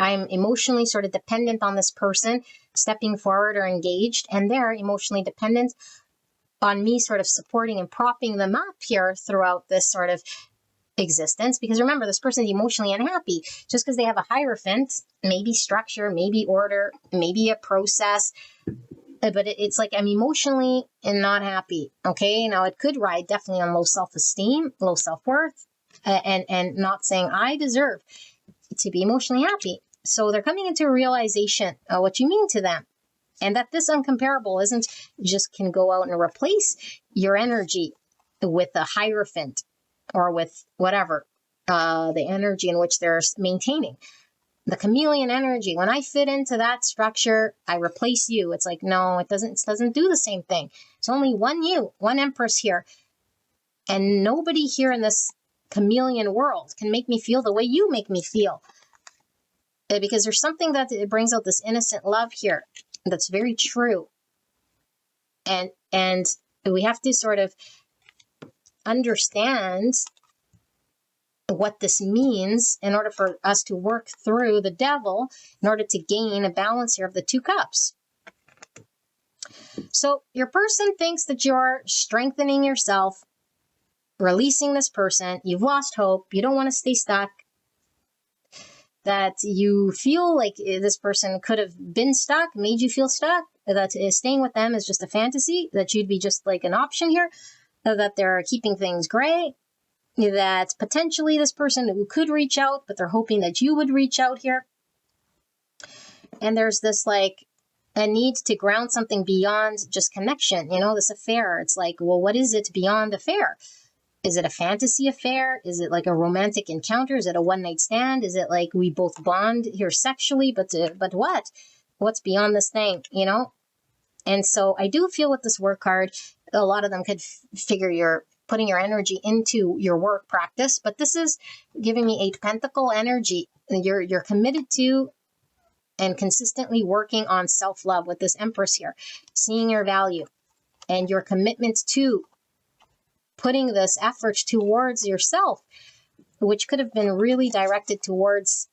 I'm emotionally sort of dependent on this person stepping forward or engaged, and they're emotionally dependent on me sort of supporting and propping them up here throughout this sort of existence, because remember, this person is emotionally unhappy. Just because they have a hierophant, maybe structure, maybe order, maybe a process, but it's like, I'm emotionally and not happy. Okay, now it could ride definitely on low self-esteem, low self-worth, and not saying I deserve to be emotionally happy. So they're coming into a realization of what you mean to them, and that this uncomparable isn't just can go out and replace your energy with a hierophant or with whatever, the energy in which they're maintaining. The chameleon energy, when I fit into that structure, I replace you. It's like, no, it doesn't do the same thing. It's only one you, one empress here. And nobody here in this chameleon world can make me feel the way you make me feel. Because there's something that it brings out this innocent love here that's very true. And we have to sort of understand what this means in order for us to work through the devil, in order to gain a balance here of the two cups. So your person thinks that you're strengthening yourself, releasing this person. You've lost hope. You don't want to stay stuck. That you feel like this person could have been stuck, made you feel stuck, that staying with them is just a fantasy, that you'd be just like an option here, that they're keeping things gray, that potentially this person who could reach out, but they're hoping that you would reach out here. And there's this like a need to ground something beyond just connection, this affair. It's like, well, what is it beyond affair? Is it a fantasy affair? Is it like a romantic encounter? Is it a one-night stand? Is it like we both bond here sexually? But what? What's beyond this thing, And so I do feel with this work card, a lot of them could figure you're putting your energy into your work practice. But this is giving me 8 Pentacle energy. You're committed to and consistently working on self-love with this Empress here, seeing your value and your commitment to putting this effort towards yourself, which could have been really directed towards,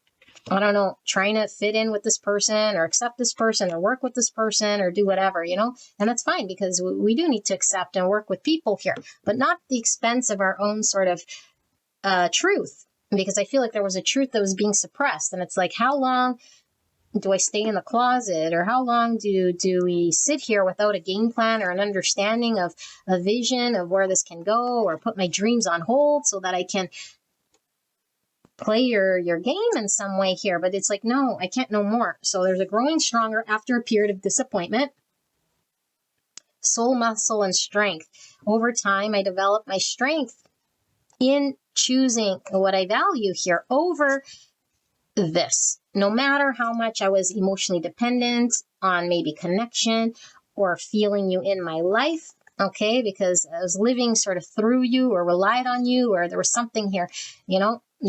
I don't know, trying to fit in with this person or accept this person or work with this person or do whatever, and that's fine, because we do need to accept and work with people here, but not at the expense of our own sort of truth, because I feel like there was a truth that was being suppressed. And it's like, how long do I stay in the closet, or how long do we sit here without a game plan or an understanding of a vision of where this can go, or put my dreams on hold so that I can play your game in some way here? But it's like, no, I can't no more. So there's a growing stronger after a period of disappointment. Soul, muscle, and strength. Over time, I developed my strength in choosing what I value here over this. No matter how much I was emotionally dependent on maybe connection or feeling you in my life, okay, because I was living sort of through you or relied on you, or there was something here,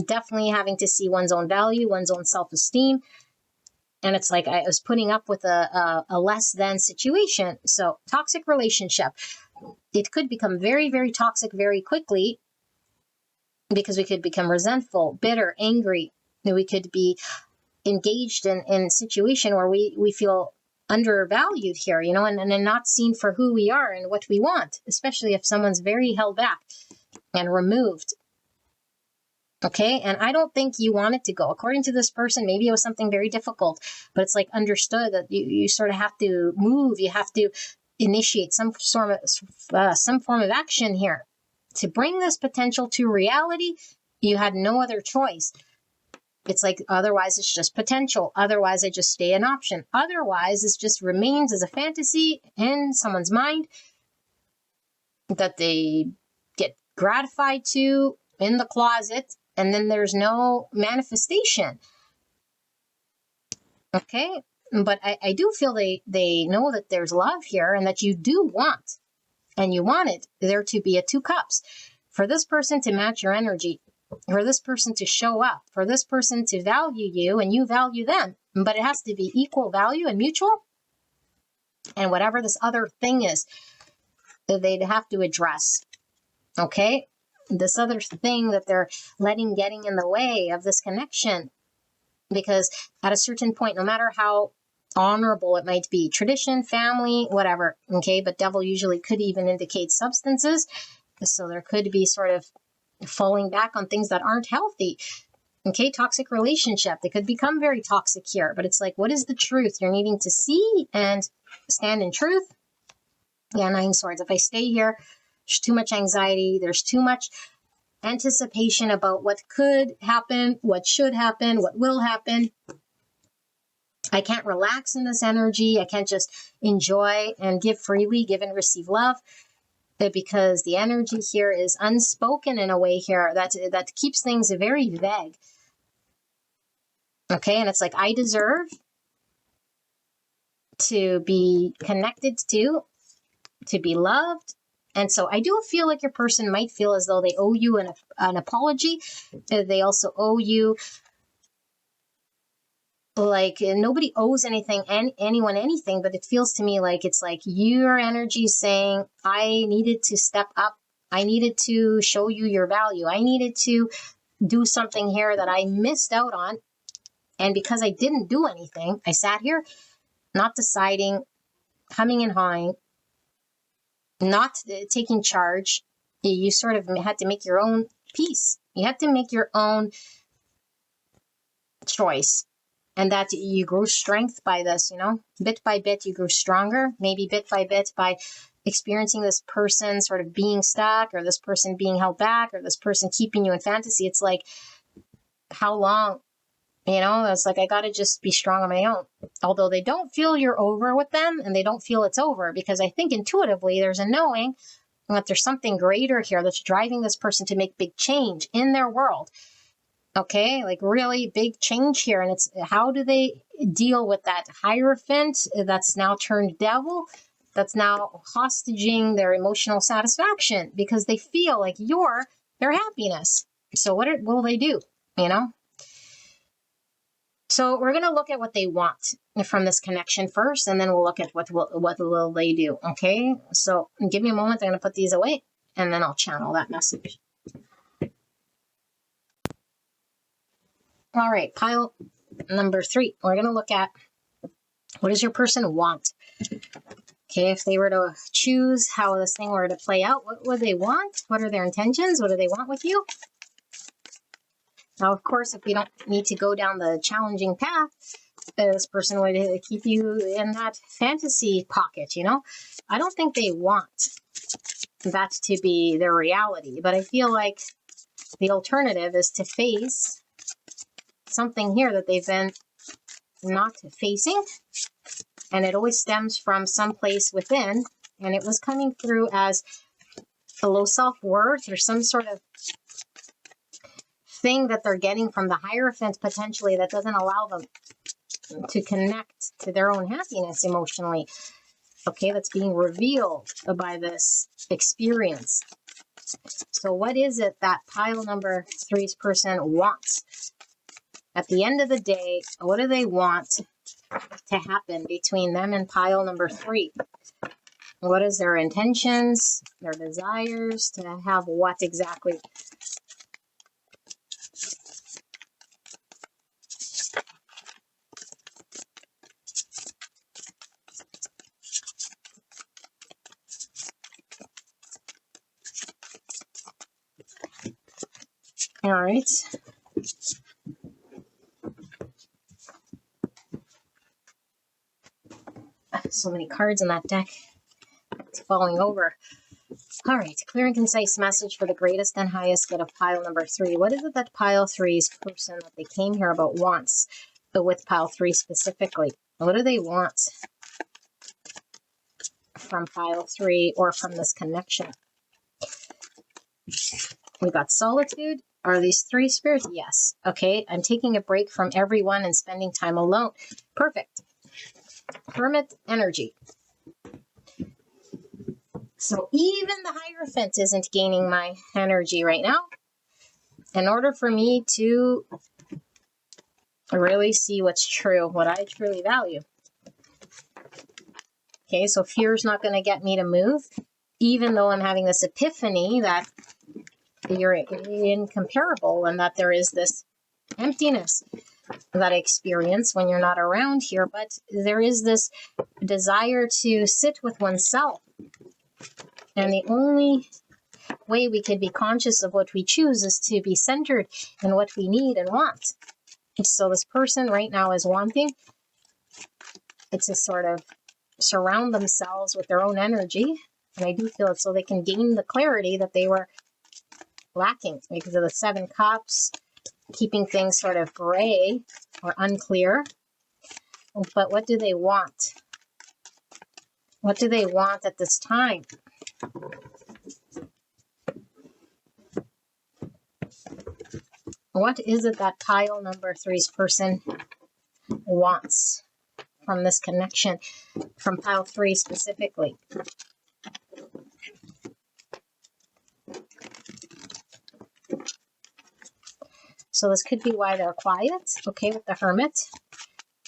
definitely having to see one's own value, one's own self-esteem. And it's like I was putting up with a less than situation. So toxic relationship, it could become very, very toxic very quickly, because we could become resentful, bitter, angry. We could be engaged in a situation where we feel undervalued here, and not seen for who we are and what we want, especially if someone's very held back and removed. Okay, and I don't think you want it to go. According to this person, maybe it was something very difficult, but it's like understood that you sort of have to move. You have to initiate some form of action here to bring this potential to reality. You had no other choice. It's like, otherwise it's just potential. Otherwise I just stay an option. Otherwise it just remains as a fantasy in someone's mind that they get gratified to in the closet, and then there's no manifestation. Okay, but I do feel they know that there's love here, and that you do want, and you want it there to be a 2 cups, for this person to match your energy, for this person to show up, for this person to value you and you value them. But it has to be equal value and mutual. And whatever this other thing is, they'd have to address. Okay? This other thing that they're getting in the way of this connection. Because at a certain point, no matter how honorable it might be, tradition, family, whatever, okay? But devil usually could even indicate substances. So there could be sort of falling back on things that aren't healthy. Okay, toxic relationship. They could become very toxic here, but it's like, what is the truth? You're needing to see and stand in truth. Yeah, 9 swords. If I stay here, there's too much anxiety. There's too much anticipation about what could happen, what should happen, what will happen. I can't relax in this energy. I can't just enjoy and give freely, give and receive love, because the energy here is unspoken in a way here that keeps things very vague. Okay, and it's like, I deserve to be connected to be loved. And so I do feel like your person might feel as though they owe you an apology. They also owe you, like, nobody owes anyone anything, but it feels to me like it's like your energy saying, I needed to step up. I needed to show you your value. I needed to do something here that I missed out on. And because I didn't do anything, I sat here not deciding, humming and hawing, not taking charge. You sort of had to make your own peace. You had to make your own choice. And that you grew strength by this, bit by bit, you grew stronger, maybe bit by bit by experiencing this person sort of being stuck, or this person being held back, or this person keeping you in fantasy. It's like, how long? It's like, I got to just be strong on my own. Although they don't feel you're over with them, and they don't feel it's over, because I think intuitively there's a knowing that there's something greater here that's driving this person to make big change in their world. Okay, like really big change here. And it's, how do they deal with that Hierophant that's now turned devil, that's now hostaging their emotional satisfaction, because they feel like you're their happiness. So what will they do? So we're going to look at what they want from this connection first, and then we'll look at what will they do. Okay, so give me a moment. I'm going to put these away, and then I'll channel that message. All right, pile number 3. We're going to look at, what does your person want? Okay, if they were to choose how this thing were to play out, what would they want? What are their intentions? What do they want with you? Now, of course, if we don't need to go down the challenging path, this person would keep you in that fantasy pocket, I don't think they want that to be their reality, but I feel like the alternative is to face something here that they've been not facing, and it always stems from some place within, and it was coming through as a low self-worth or some sort of thing that they're getting from the Hierophant potentially that doesn't allow them to connect to their own happiness emotionally. Okay, that's being revealed by this experience. So what is it that pile number 3's person wants? At the end of the day, what do they want to happen between them and pile number 3? What is their intentions, their desires to have what exactly? All right. So many cards in that deck. It's falling over. All right. Clear and concise message for the greatest and highest good of pile number 3. What is it that pile 3's person that they came here about wants, but with pile 3 specifically? What do they want from pile 3 or from this connection? We got solitude. Are these 3 spirits? Yes. Okay. I'm taking a break from everyone and spending time alone. Perfect. Hermit energy. So even the Hierophant isn't gaining my energy right now. In order for me to really see what's true, what I truly value. Okay, so fear is not going to get me to move, even though I'm having this epiphany that you're incomparable and that there is this emptiness that I experience when you're not around here. But there is this desire to sit with oneself. And the only way we could be conscious of what we choose is to be centered in what we need and want. So this person right now is wanting it's to sort of surround themselves with their own energy. And I do feel it so they can gain the clarity that they were lacking because of the 7 Cups, keeping things sort of gray or unclear. But what do they want? What do they want at this time? What is it that pile number 3's person wants from this connection, from pile 3 specifically? So this could be why they're quiet, okay, with the Hermit.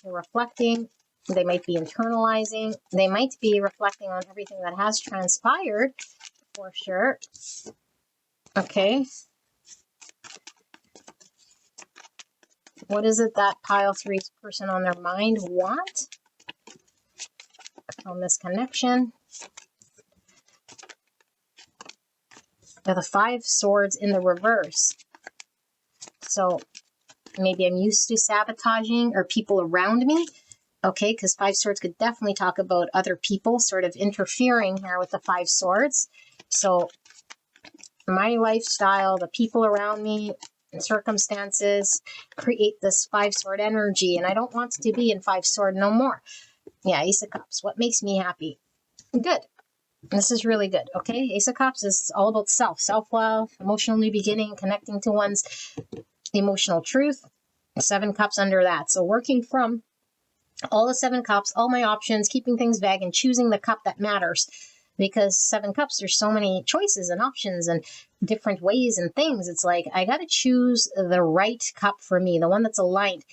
They're reflecting. They might be internalizing. They might be reflecting on everything that has transpired, for sure. Okay. What is it that pile 3's person on their mind want from this connection? They're the 5 Swords in the reverse. So maybe I'm used to sabotaging or people around me. Okay, because 5 Swords could definitely talk about other people sort of interfering here with the 5 Swords. So my lifestyle, the people around me, and circumstances create this 5 Sword energy. And I don't want to be in 5 Sword no more. Yeah, Ace of Cups. What makes me happy? Good. This is really good. Okay, Ace of Cups is all about self-love, emotional new beginning, connecting to one's emotional truth. 7 Cups under that. So working from all the 7 Cups, all my options, keeping things vague and choosing the cup that matters. Because 7 Cups, there's so many choices and options and different ways and things. It's like, I got to choose the right cup for me, the one that's aligned.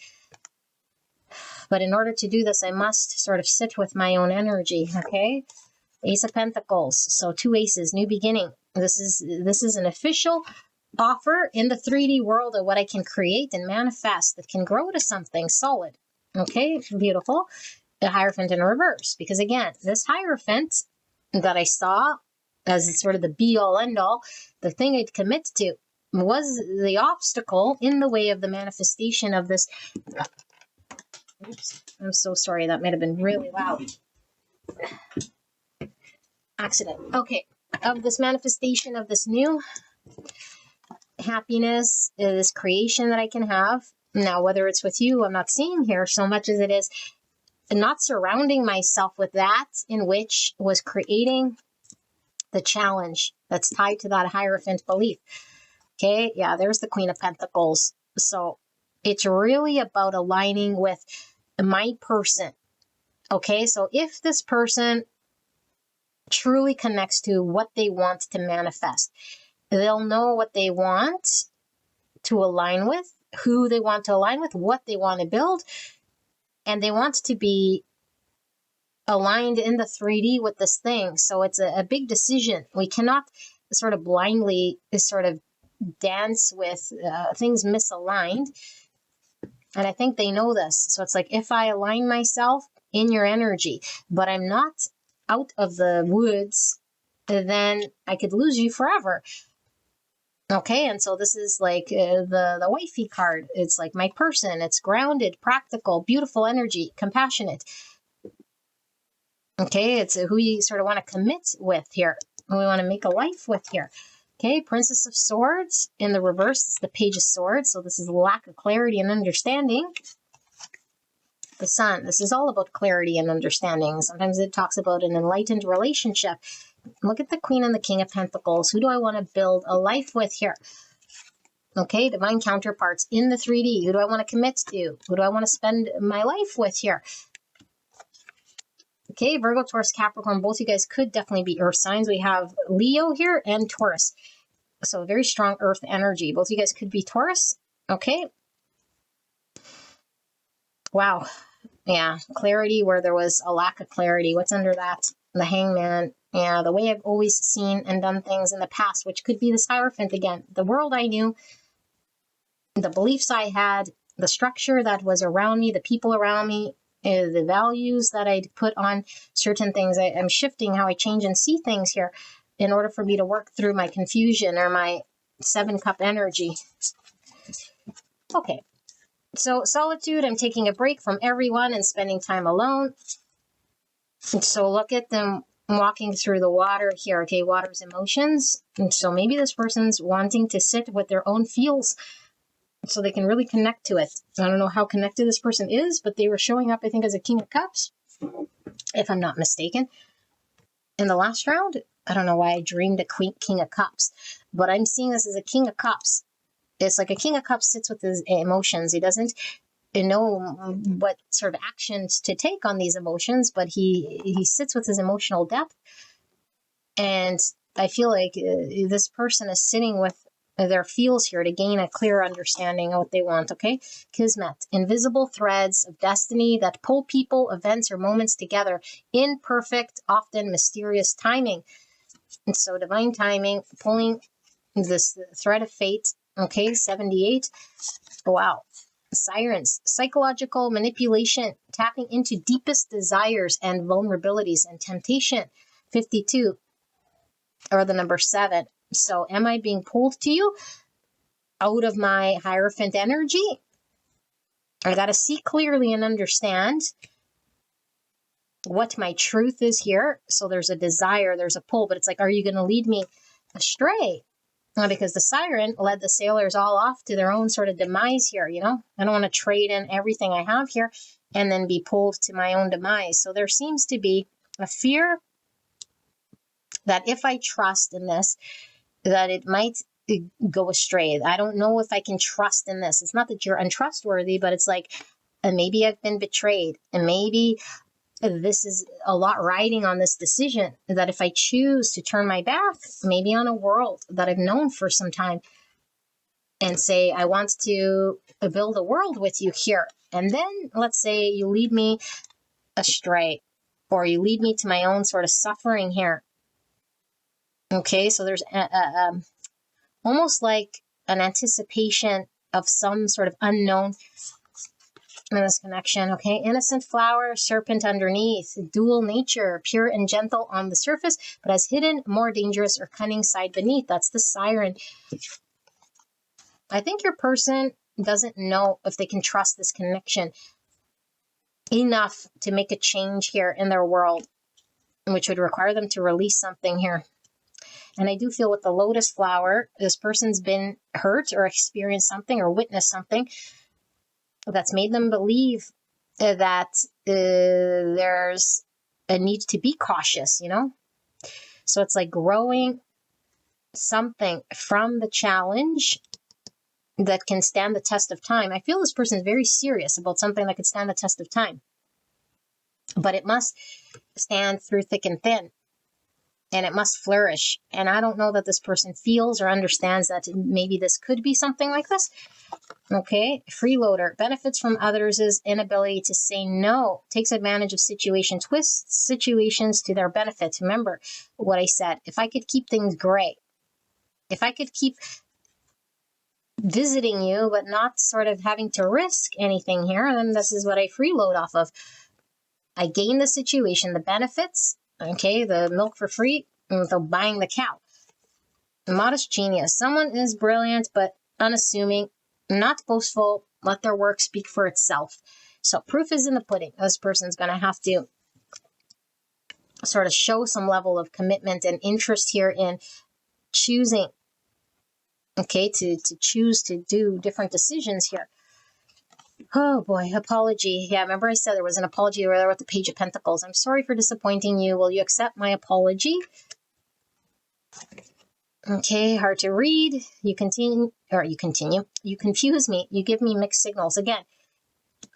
But in order to do this, I must sort of sit with my own energy, okay? Ace of Pentacles. So 2 aces, new beginning. This is an official offer in the 3D world of what I can create and manifest that can grow to something solid. Okay, beautiful. The Hierophant in reverse. Because again, this Hierophant that I saw as sort of the be-all, end-all, the thing I'd commit to was the obstacle in the way of the manifestation of this. Oops, I'm so sorry. That might have been really loud. Accident. Okay, of this manifestation of this new happiness, this creation that I can have. Now, whether it's with you, I'm not seeing here so much as it is not surrounding myself with that in which was creating the challenge that's tied to that Hierophant belief. Okay, yeah, there's the Queen of Pentacles. So it's really about aligning with my person. Okay, so if this person truly connects to what they want to manifest, they'll know what they want to align with, who they want to align with, what they want to build, and they want to be aligned in the 3D with this thing. So it's a big decision. We cannot sort of blindly sort of dance with things misaligned. And I think they know this. So it's like, if I align myself in your energy, but I'm not out of the woods, then I could lose you forever. Okay, and so this is like the wifey card. It's like my person. It's grounded, practical, beautiful energy, compassionate. Okay, it's who you sort of want to commit with here, who we want to make a life with here. Okay, Princess of Swords. In the reverse, it's the Page of Swords. So this is lack of clarity and understanding. The Sun. This is all about clarity and understanding. Sometimes it talks about an enlightened relationship. Look at the Queen and the King of Pentacles. Who do I want to build a life with here? Okay, divine counterparts in the 3D. Who do I want to commit to? Who do I want to spend my life with here? Okay, Virgo, Taurus, Capricorn. Both you guys could definitely be earth signs. We have Leo here and Taurus. So very strong earth energy. Both you guys could be Taurus. Okay. Wow. Yeah, clarity where there was a lack of clarity. What's under that? The Hangman. Yeah, the way I've always seen and done things in the past, which could be this Hierophant again. The world I knew, the beliefs I had, the structure that was around me, the people around me, the values that I'd put on certain things. I'm shifting how I change and see things here. in order for me to work through my confusion or my 7-cup energy. Okay. So solitude, I'm taking a break from everyone and spending time alone. And so look at them walking through the water here. Okay, water's emotions. And so maybe this person's wanting to sit with their own feels so they can really connect to it. I don't know how connected this person is, but they were showing up, I think, as a King of Cups, if I'm not mistaken. In the last round, I don't know why I dreamed a King of Cups, but I'm seeing this as a King of Cups. It's like a King of Cups sits with his emotions. He doesn't know what sort of actions to take on these emotions, but he sits with his emotional depth. And I feel like this person is sitting with their feels here to gain a clear understanding of what they want, okay? Kismet, invisible threads of destiny that pull people, events, or moments together in perfect, often mysterious timing. And so divine timing, pulling this thread of fate, okay, 78. Wow. Sirens, psychological manipulation, tapping into deepest desires and vulnerabilities and temptation, 52, or the number 7. So am I being pulled to you out of my Hierophant energy? I got to see clearly and understand what my truth is here. So there's a desire, there's a pull, but it's like, are you going to lead me astray? Because the siren led the sailors all off to their own sort of demise here, you know? I don't want to trade in everything I have here and then be pulled to my own demise. So there seems to be a fear that if I trust in this, that it might go astray. I don't know if I can trust in this. It's not that you're untrustworthy, but it's like, maybe I've been betrayed, and maybe this is a lot riding on this decision, that if I choose to turn my back, maybe on a world that I've known for some time, and say, I want to build a world with you here. And then let's say you lead me astray, or you lead me to my own sort of suffering here. Okay, so there's almost like an anticipation of some sort of unknown in this connection. Okay, innocent flower, serpent underneath, dual nature, pure and gentle on the surface, but has hidden, more dangerous or cunning side beneath. That's the siren. I think your person doesn't know if they can trust this connection enough to make a change here in their world, which would require them to release something here. And I do feel with the lotus flower, this person's been hurt or experienced something or witnessed something that's made them believe that there's a need to be cautious, you know? So it's like growing something from the challenge that can stand the test of time. I feel this person is very serious about something that could stand the test of time, but it must stand through thick and thin. And it must flourish. And I don't know that this person feels or understands that maybe this could be something like this. Okay, freeloader, benefits from others' inability to say no, takes advantage of situation, twists situations to their benefit. Remember what I said. If I could keep things gray, if I could keep visiting you, but not sort of having to risk anything here, then this is what I freeload off of. I gain the situation, the benefits, okay, the milk for free, without buying the cow. Modest genius. Someone is brilliant, but unassuming, not boastful, let their work speak for itself. So proof is in the pudding. This person's going to have to sort of show some level of commitment and interest here in choosing, okay, to choose to do different decisions here. Oh boy, apology. Yeah, remember I said there was an apology right there with the Page of Pentacles. I'm sorry for disappointing you. Will you accept my apology? Okay, hard to read. You confuse me. You give me mixed signals. Again,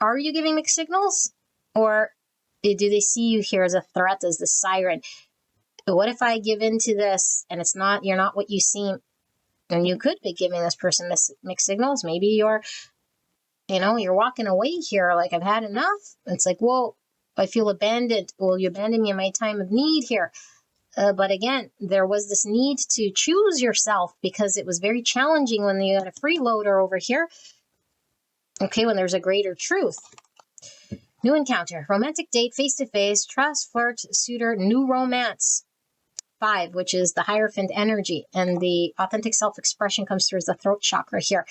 are you giving mixed signals? Or do they see you here as a threat, as the siren? What if I give in to this and you're not what you seem? And you could be giving this person mixed signals. Maybe you're walking away here like, I've had enough. It's like, whoa, I feel abandoned. Will you abandon me in my time of need here? But again, there was this need to choose yourself because it was very challenging when you had a freeloader over here. Okay, when there's a greater truth. New encounter, romantic date, face-to-face, trust, flirt, suitor, new romance. 5, which is the Hierophant energy, and the authentic self-expression comes through as the throat chakra here.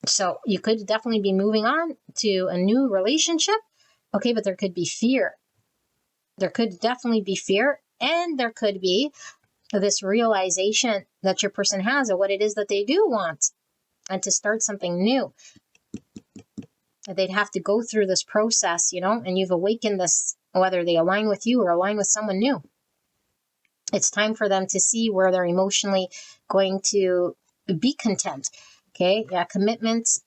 So you could definitely be moving on to a new relationship, okay, but there could be fear. There could definitely be fear, and there could be this realization that your person has of what it is that they do want, and to start something new. They'd have to go through this process, you know, and you've awakened this, whether they align with you or align with someone new. It's time for them to see where they're emotionally going to be content. Okay, yeah, commitment.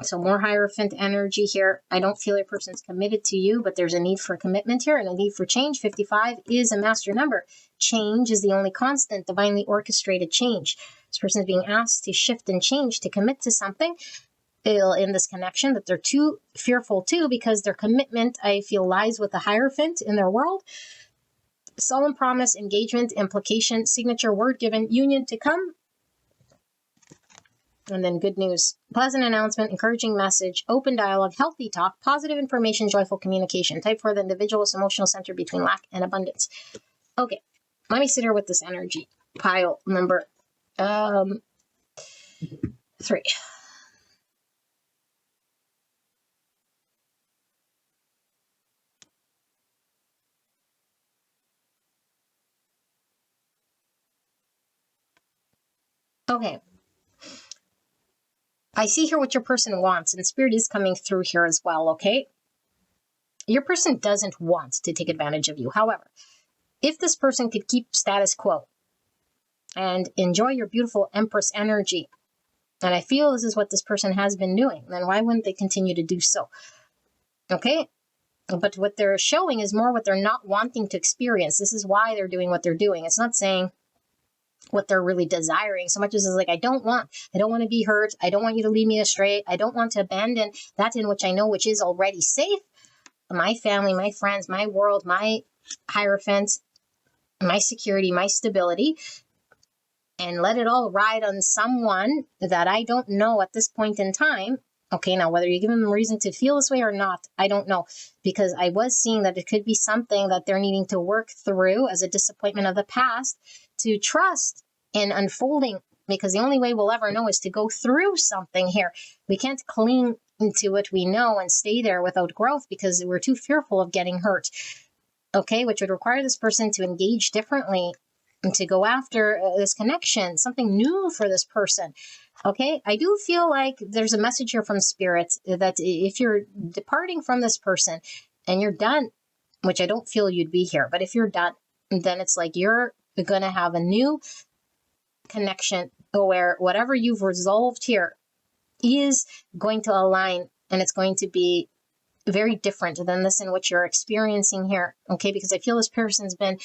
So more Hierophant energy here. I don't feel your person's committed to you, but there's a need for commitment here and a need for change. 55 is a master number. Change is the only constant, divinely orchestrated change. This person is being asked to shift and change, to commit to something in this connection that they're too fearful to, because their commitment, I feel, lies with the Hierophant in their world. Solemn promise, engagement, implication, signature, word given, union to come. And then good news, pleasant announcement, encouraging message, open dialogue, healthy talk, positive information, joyful communication. Type for the individual's emotional center between lack and abundance. Okay, let me sit here with this energy. Pile number 3. Okay. I see here what your person wants, and Spirit is coming through here as well, okay? Your person doesn't want to take advantage of you. However, if this person could keep status quo and enjoy your beautiful Empress energy, and I feel this is what this person has been doing, then why wouldn't they continue to do so? Okay? But what they're showing is more what they're not wanting to experience. This is why they're doing what they're doing. It's not saying what they're really desiring so much as it's like, I don't want to be hurt. I don't want you to lead me astray. I don't want to abandon that in which I know which is already safe. My family, my friends, my world, my Hierophant, my security, my stability, and let it all ride on someone that I don't know at this point in time. Okay, now whether you give them a reason to feel this way or not, I don't know, because I was seeing that it could be something that they're needing to work through as a disappointment of the past, to trust in unfolding, because the only way we'll ever know is to go through something here. We can't cling to what we know and stay there without growth because we're too fearful of getting hurt. Okay, which would require this person to engage differently and to go after this connection, something new for this person. Okay, I do feel like there's a message here from Spirit that if you're departing from this person and you're done, which I don't feel you'd be here, but if you're done, then it's like you're going to have a new connection where whatever you've resolved here is going to align, and it's going to be very different than this in which you're experiencing here. Okay, because I feel this person has been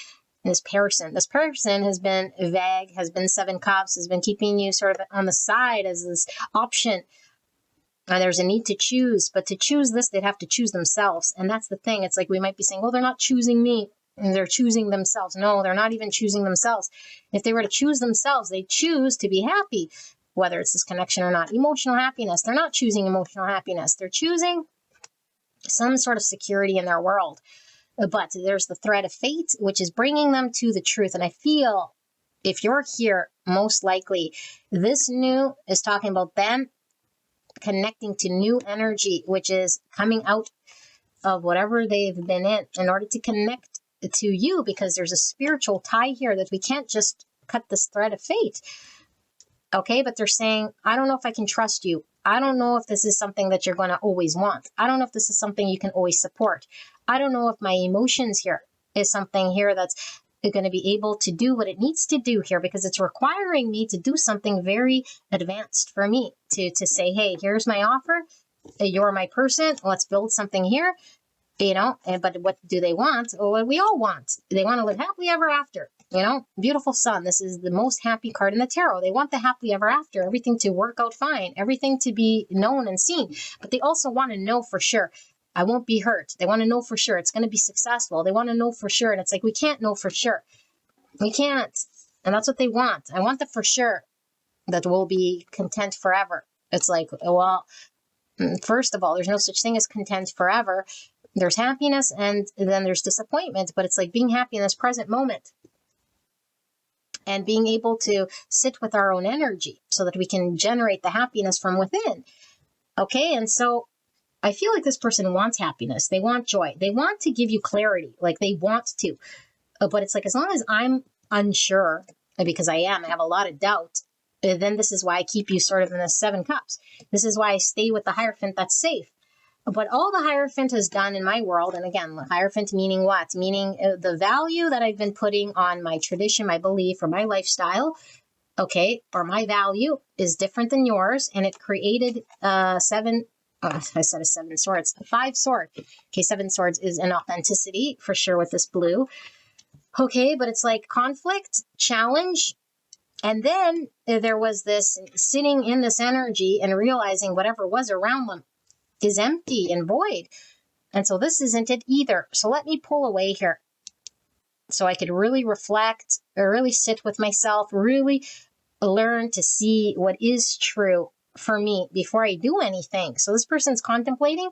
vague, has been 7 cups, has been keeping you sort of on the side as this option. And there's a need to choose, but to choose this, they'd have to choose themselves. And that's the thing. It's like we might be saying, well, they're not choosing me, and they're choosing themselves. No, they're not even choosing themselves. If they were to choose themselves, they choose to be happy, whether it's this connection or not. Emotional happiness. They're not choosing emotional happiness. They're choosing some sort of security in their world. But there's the thread of fate, which is bringing them to the truth. And I feel if you're here, most likely this new is talking about them connecting to new energy, which is coming out of whatever they've been in order to connect to you, because there's a spiritual tie here that we can't just cut this thread of fate. Okay, but they're saying, I don't know if I can trust you. I don't know if this is something that you're going to always want. I don't know if this is something you can always support. I don't know if my emotions here is something here that's going to be able to do what it needs to do here, because it's requiring me to do something very advanced for me to say, hey, here's my offer. You're my person. Let's build something here. You know, but what do they want? Well, we all want. They want to live happily ever after. You know, beautiful sun. This is the most happy card in the tarot. They want the happily ever after, everything to work out fine, everything to be known and seen. But they also want to know for sure, I won't be hurt. They want to know for sure it's going to be successful. They want to know for sure. And it's like, we can't know for sure. We can't. And that's what they want. I want the for sure that we'll be content forever. It's like, well, first of all, there's no such thing as content forever. There's happiness and then there's disappointment, but it's like being happy in this present moment and being able to sit with our own energy so that we can generate the happiness from within. Okay, and so I feel like this person wants happiness. They want joy. They want to give you clarity, like they want to. But it's like, as long as I'm unsure, because I have a lot of doubt, then this is why I keep you sort of in the 7 cups. This is why I stay with the Hierophant that's safe. But all the Hierophant has done in my world, and again, the Hierophant meaning what? Meaning the value that I've been putting on my tradition, my belief, or my lifestyle, okay, or my value is different than yours, and it created 7, I said a 7 swords, a 5 sword. Okay, 7 swords is an authenticity for sure with this blue. Okay, but it's like conflict, challenge, and then there was this sitting in this energy and realizing whatever was around them is empty and void. And so this isn't it either. So let me pull away here so I could really reflect, or really sit with myself, really learn to see what is true for me before I do anything. So this person's contemplating,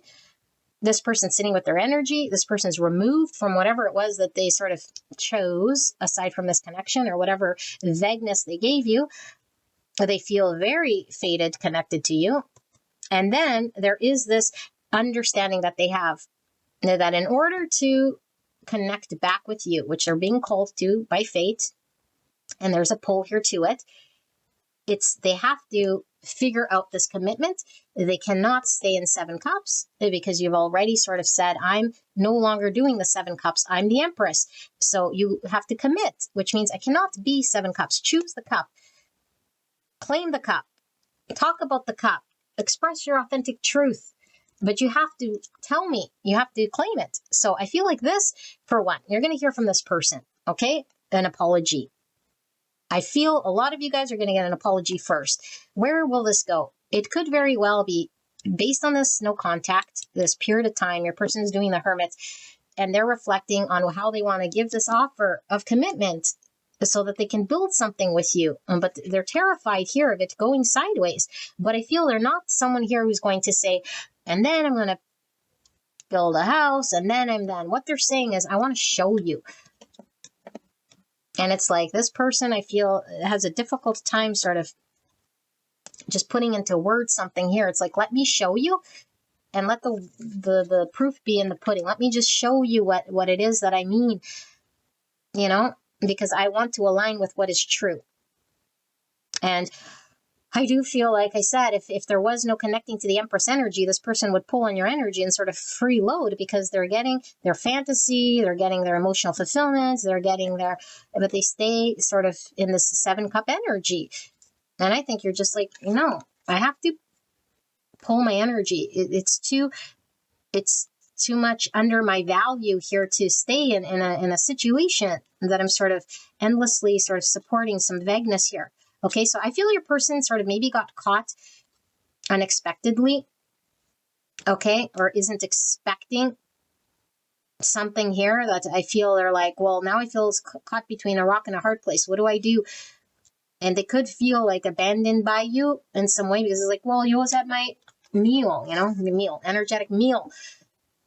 this person's sitting with their energy, this person's removed from whatever it was that they sort of chose, aside from this connection or whatever vagueness they gave you. They feel very fated, connected to you. And then there is this understanding that they have, that in order to connect back with you, which they're being called to by fate, and there's a pull here to it, they have to figure out this commitment. They cannot stay in 7 cups because you've already sort of said, I'm no longer doing the 7 cups. I'm the Empress. So you have to commit, which means I cannot be 7 cups. Choose the cup. Claim the cup. Talk about the cup. Express your authentic truth. But you have to tell me. You have to claim it. So I feel like this, for one, you're going to hear from this person, okay? An apology. I feel a lot of you guys are going to get an apology first. Where will this go? It could very well be based on this no contact, this period of time, your person is doing the hermit, and they're reflecting on how they want to give this offer of commitment so that they can build something with you. But they're terrified here of it going sideways. But I feel they're not someone here who's going to say, and then I'm going to build a house, and then I'm done. What they're saying is, I want to show you. And it's like this person, I feel, has a difficult time sort of just putting into words something here. It's like, let me show you, and let the proof be in the pudding. Let me just show you what it is that I mean, because I want to align with what is true. And I do feel, like I said, if there was no connecting to the Empress energy, this person would pull on your energy and sort of freeload, because they're getting their fantasy, they're getting their emotional fulfillment, but they stay sort of in this 7 cup energy. And I think you're just like, I have to pull my energy. It's too much under my value here to stay in a situation that I'm sort of endlessly sort of supporting some vagueness here. Okay, so I feel your person sort of maybe got caught unexpectedly, okay, or isn't expecting something here that I feel they're like, well, now I feel caught between a rock and a hard place. What do I do? And they could feel like abandoned by you in some way, because it's like, well, you was at my meal, the meal, energetic meal.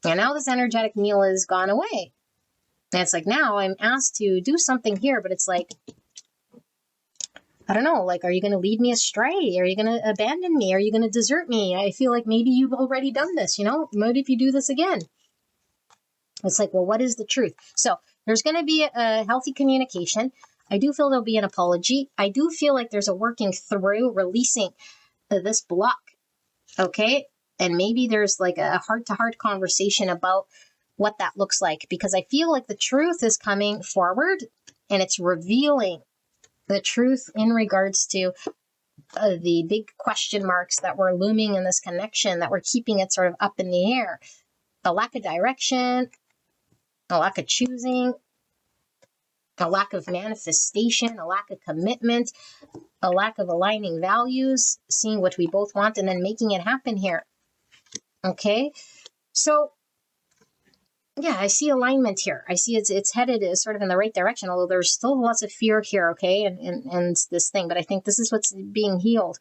And now this energetic meal is gone away. And it's like, now I'm asked to do something here, but it's like, I don't know, like, are you going to lead me astray? Are you going to abandon me? Are you going to desert me? I feel like maybe you've already done this, What if you do this again? It's like, well, what is the truth? So there's going to be a healthy communication. I do feel there'll be an apology. I do feel like there's a working through, releasing this block, okay? And maybe there's like a heart-to-heart conversation about what that looks like, because I feel like the truth is coming forward and it's revealing the truth in regards to the big question marks that were looming in this connection, that were keeping it sort of up in the air. A lack of direction, a lack of choosing, a lack of manifestation, a lack of commitment, a lack of aligning values, seeing what we both want and then making it happen here. Okay, so yeah, I see alignment here. I see it's headed sort of in the right direction, although there's still lots of fear here, okay, and this thing, but I think this is what's being healed.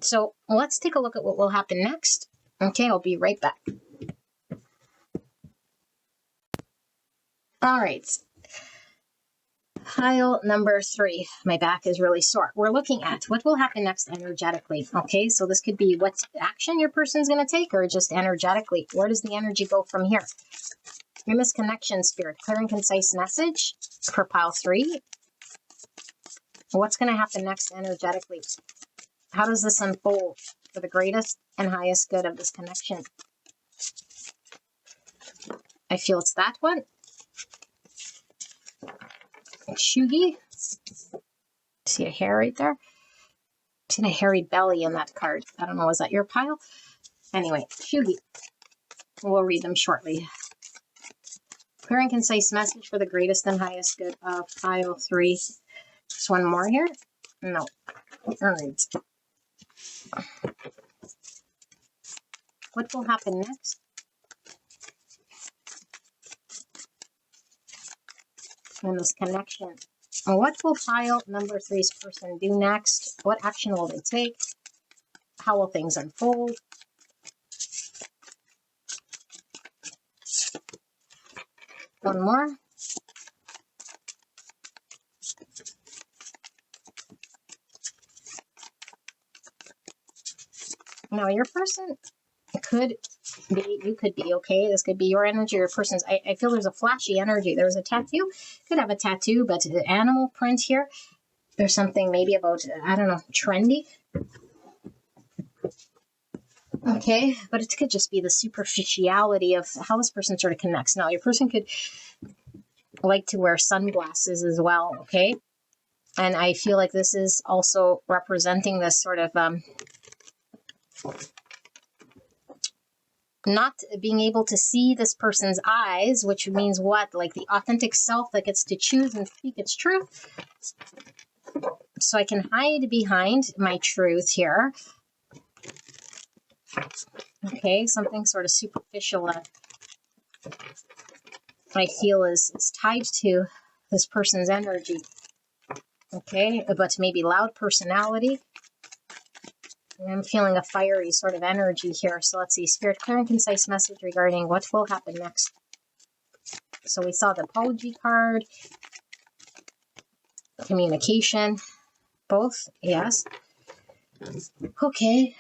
So let's take a look at what will happen next. Okay, I'll be right back. All right. Pile number 3. My back is really sore. We're looking at what will happen next energetically. Okay, so this could be what action your person's going to take or just energetically. Where does the energy go from here? Your misconnection, Spirit. Clear and concise message for pile 3. What's going to happen next energetically? How does this unfold for the greatest and highest good of this connection? I feel it's that one. Shugi. See a hair right there? See a hairy belly in that card. I don't know, is that your pile? Anyway, Shugi. We'll read them shortly. Clear and concise message for the greatest and highest good of pile 3. Just one more here? No. All right. What will happen next? In this connection. What will pile number 3's person do next? What action will they take? How will things unfold? One more. Now your person could be, you could be, okay? This could be your energy, your person's. I feel there's a flashy energy. There's a tattoo. Could have a tattoo, but the animal print here. There's something maybe about, I don't know, trendy. Okay, but it could just be the superficiality of how this person sort of connects. Now, your person could like to wear sunglasses as well, okay? And I feel like this is also representing this sort of not being able to see this person's eyes, which means what? Like the authentic self that gets to choose and speak its truth. So I can hide behind my truth here. Okay, something sort of superficial that I feel is tied to this person's energy. Okay, but maybe loud personality. I'm feeling a fiery sort of energy here. So let's see. Spirit, clear and concise message regarding what will happen next. So we saw the apology card. Communication. Both. Yes. Okay.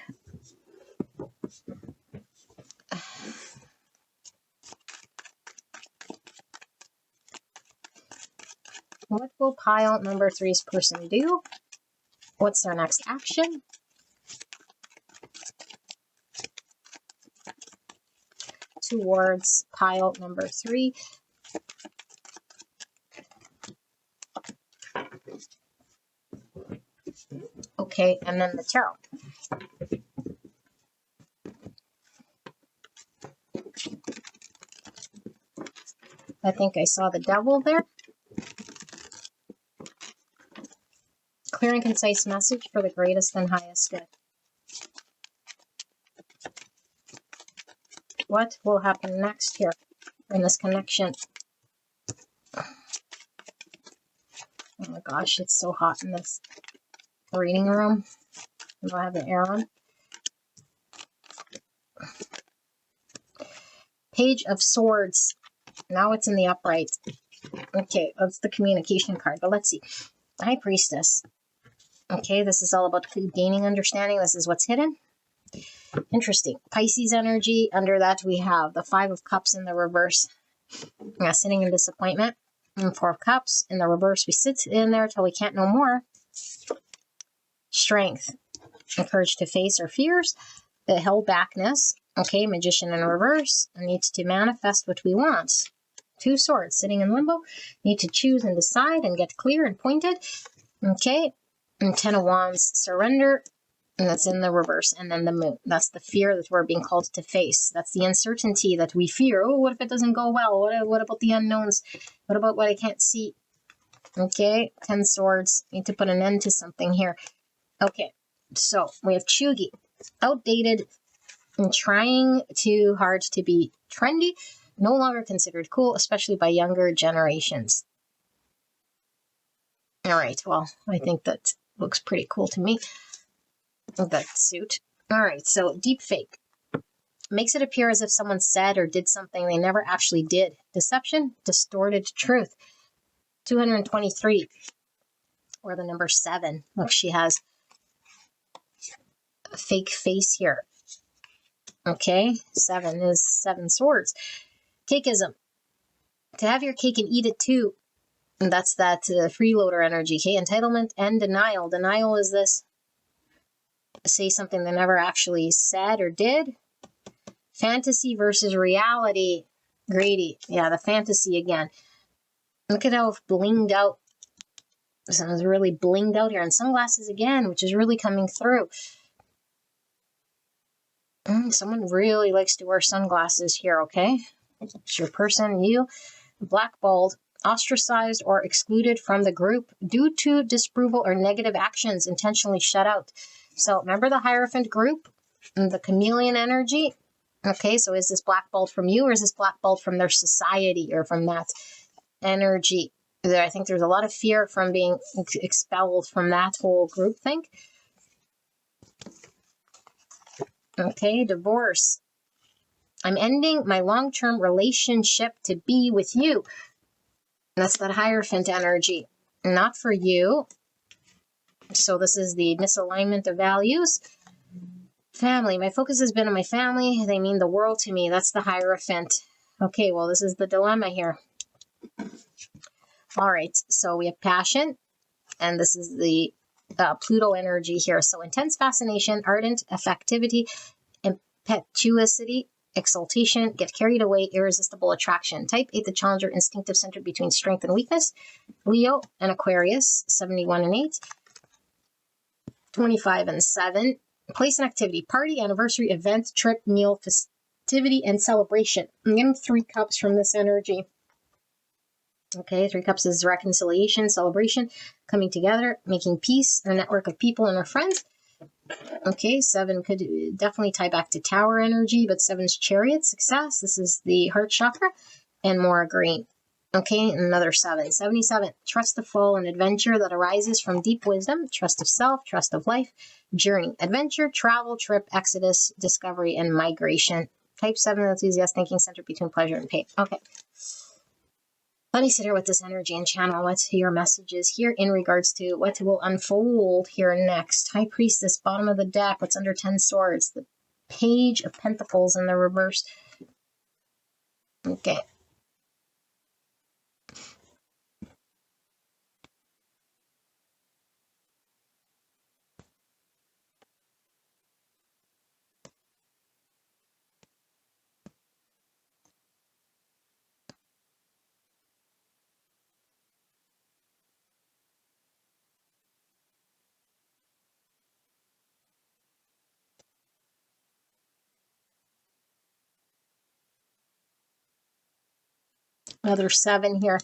What will pile number 3's person do? What's their next action? Towards pile number 3. Okay, and then the tarot. I think I saw the devil there. Clear and concise message for the greatest and highest good. What will happen next here in this connection? Oh my gosh, it's so hot in this reading room. Do I have the air on? Page of Swords. Now it's in the upright. Okay, that's the communication card. But let's see. High Priestess. Okay, this is all about gaining understanding. This is what's hidden. Interesting. Pisces energy. Under that, we have the 5 of Cups in the reverse. Sitting in disappointment. And 4 of Cups in the reverse. We sit in there till we can't no more. Strength. The courage to face our fears. The held backness. Okay, Magician in reverse. Needs to manifest what we want. 2 Swords sitting in limbo. Need to choose and decide and get clear and pointed. Okay. And 10 of Wands. Surrender. And that's in the reverse. And then the Moon. That's the fear that we're being called to face. That's the uncertainty that we fear. Oh, what if it doesn't go well? What about the unknowns? What about what I can't see? Okay, 10 Swords. Need to put an end to something here. Okay, so we have Chugi. Outdated and trying too hard to be trendy. No longer considered cool, especially by younger generations. All right, well, I think that looks pretty cool to me. That suit. All right, so deep fake. Makes it appear as if someone said or did something they never actually did. Deception, distorted truth. 223, or the number 7. Look, she has a fake face here. Okay, 7 is 7 swords. Cakeism. To have your cake and eat it too. And that's that freeloader energy. Okay, entitlement and denial. Denial is this. Say something they never actually said or did. Fantasy versus reality. Greedy. Yeah, the fantasy again. Look at how blinged out. Someone's really blinged out here. And sunglasses again, which is really coming through. Someone really likes to wear sunglasses here, okay? It's your person, you. Blackballed, ostracized, or excluded from the group due to disapproval or negative actions, intentionally shut out. So remember the Hierophant group and the chameleon energy? Okay, so is this blackballed from you, or is this blackballed from their society or from that energy? I think there's a lot of fear from being expelled from that whole group think. Okay, divorce. I'm ending my long-term relationship to be with you. That's that Hierophant energy, not for you. So this is the misalignment of values. Family. My focus has been on my family. They mean the world to me. That's the Hierophant. Okay, well, this is the dilemma here. All right, so we have passion, and this is the Pluto energy here. So intense fascination, ardent affectivity, impetuosity, exaltation, get carried away, irresistible attraction. Type 8, the challenger, instinctive, centered between strength and weakness. Leo and Aquarius, 71 and 8. 25 and 7. Place and activity, party, anniversary, event, trip, meal, festivity, and celebration. I'm getting 3 cups from this energy. Okay, 3 cups is reconciliation, celebration, coming together, making peace, a network of people and our friends. Okay, 7 could definitely tie back to tower energy, but 7's chariot, success. This is the heart chakra, and more green. Okay, another 7. 77, trust the flow and adventure that arises from deep wisdom, trust of self, trust of life, journey, adventure, travel, trip, exodus, discovery, and migration. Type 7, enthusiast, thinking, centered between pleasure and pain. Okay. Let me sit here with this energy and channel what your message is here in regards to what will unfold here next. High Priestess, bottom of the deck. What's under 10 swords? The Page of Pentacles in the reverse. Okay. Another 7 here.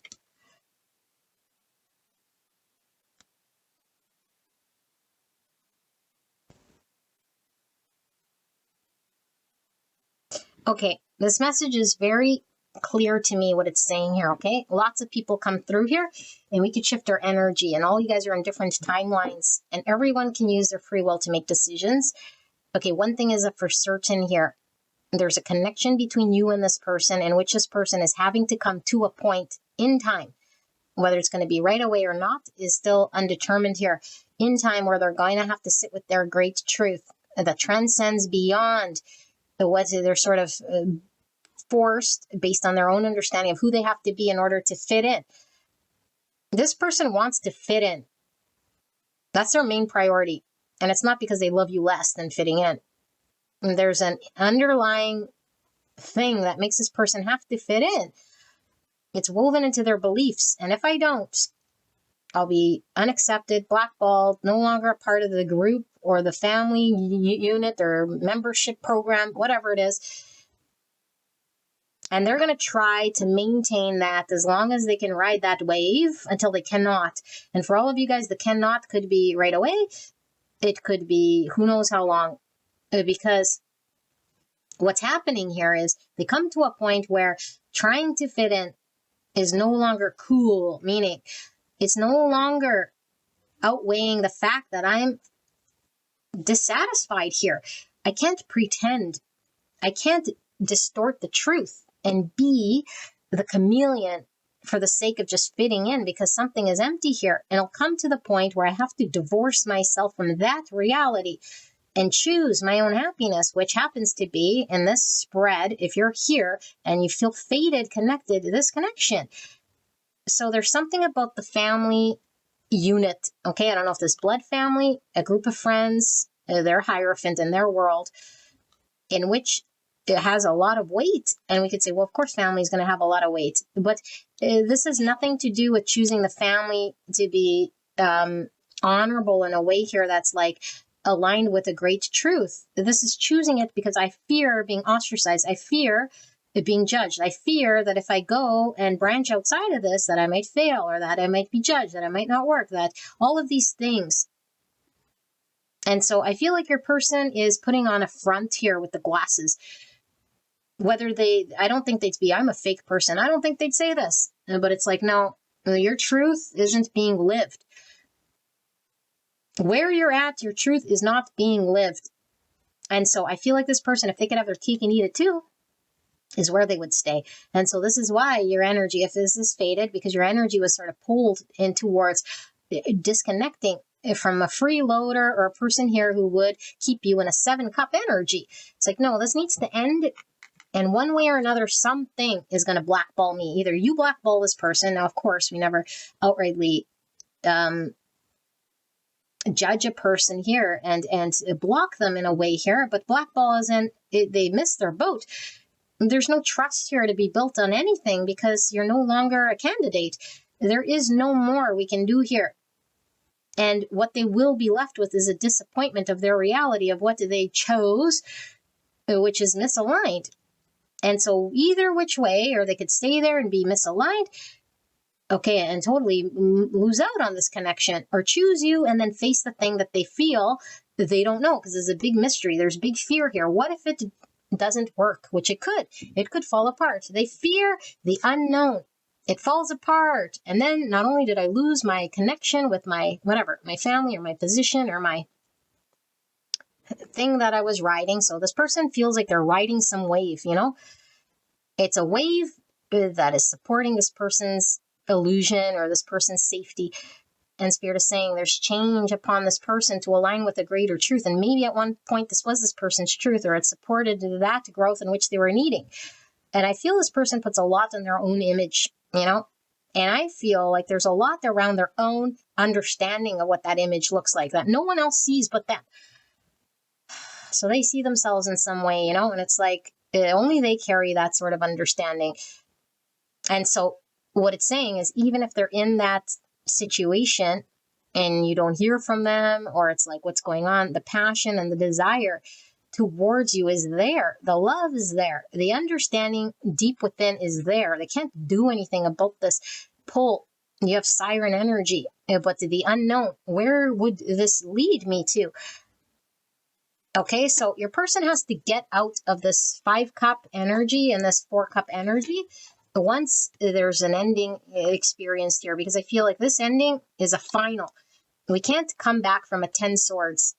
Okay, this message is very clear to me what it's saying here, okay? Lots of people come through here, and we could shift our energy, and all you guys are in different timelines, and everyone can use their free will to make decisions. Okay, one thing is for certain here. There's a connection between you and this person, in which this person is having to come to a point in time. Whether it's going to be right away or not is still undetermined here. In time where they're going to have to sit with their great truth that transcends beyond what they're sort of forced based on their own understanding of who they have to be in order to fit in. This person wants to fit in. That's their main priority. And it's not because they love you less than fitting in. And there's an underlying thing that makes this person have to fit in. It's woven into their beliefs. And if I don't, I'll be unaccepted, blackballed, no longer a part of the group or the family unit or membership program, whatever it is. And they're going to try to maintain that as long as they can ride that wave until they cannot. And for all of you guys, the cannot could be right away. It could be who knows how long. Because what's happening here is they come to a point where trying to fit in is no longer cool, meaning it's no longer outweighing the fact that I'm dissatisfied here. I can't pretend I can't distort the truth and be the chameleon for the sake of just fitting in because something is empty here. And it'll come to the point where I have to divorce myself from that reality and choose my own happiness, which happens to be in this spread, if you're here and you feel fated, connected to this connection. So there's something about the family unit, okay? I don't know if this blood family, a group of friends, their hierophant in their world, in which it has a lot of weight. And we could say, well, of course, family is going to have a lot of weight. But this has nothing to do with choosing the family to be honorable in a way here that's like aligned with a great truth. This is choosing it because I fear being ostracized. I fear being judged. I fear that if I go and branch outside of this, that I might fail or that I might be judged, that I might not work, that all of these things. And so I feel like your person is putting on a front here with the glasses. I don't think they'd be, I'm a fake person. I don't think they'd say this. But it's like, no, your truth isn't being lived. Where you're at, your truth is not being lived. And so I feel like this person, if they could have their cake and eat it too, is where they would stay. And so this is why your energy, if this is faded, because your energy was sort of pulled in towards disconnecting from a freeloader or a person here who would keep you in a 7-cup energy. It's like, no, this needs to end. And one way or another, something is going to blackball me. Either you blackball this person. Now, of course, we never outrightly judge a person here and block them in a way here. But blackball is they miss their boat. There's no trust here to be built on anything because you're no longer a candidate. There is no more we can do here. And what they will be left with is a disappointment of their reality of what they chose, which is misaligned. And so either which way, or they could stay there and be misaligned, okay, and totally lose out on this connection, or choose you and then face the thing that they feel that they don't know, because there's a big mystery. There's big fear here. What if it doesn't work? Which it could. It could fall apart. They fear the unknown. It falls apart. And then not only did I lose my connection with my whatever, my family or my position or my thing that I was riding. So this person feels like they're riding some wave, you know? It's a wave that is supporting this person's illusion or this person's safety. And Spirit is saying there's change upon this person to align with a greater truth. And maybe at one point this was this person's truth, or it supported that growth in which they were needing. And I feel this person puts a lot on their own image, you know? And I feel like there's a lot around their own understanding of what that image looks like that no one else sees but them. So they see themselves in some way, you know? And it's like only they carry that sort of understanding. And so what it's saying is even if they're in that situation and you don't hear from them, or it's like what's going on, the passion and the desire towards you is there. The love is there. The understanding deep within is there. They can't do anything about this pull. You have siren energy, but the unknown, where would this lead me to? Okay, so your person has to get out of this 5-cup energy and this 4-cup energy once there's an ending experienced here, because I feel like this ending is a final. We can't come back from a 10 swords.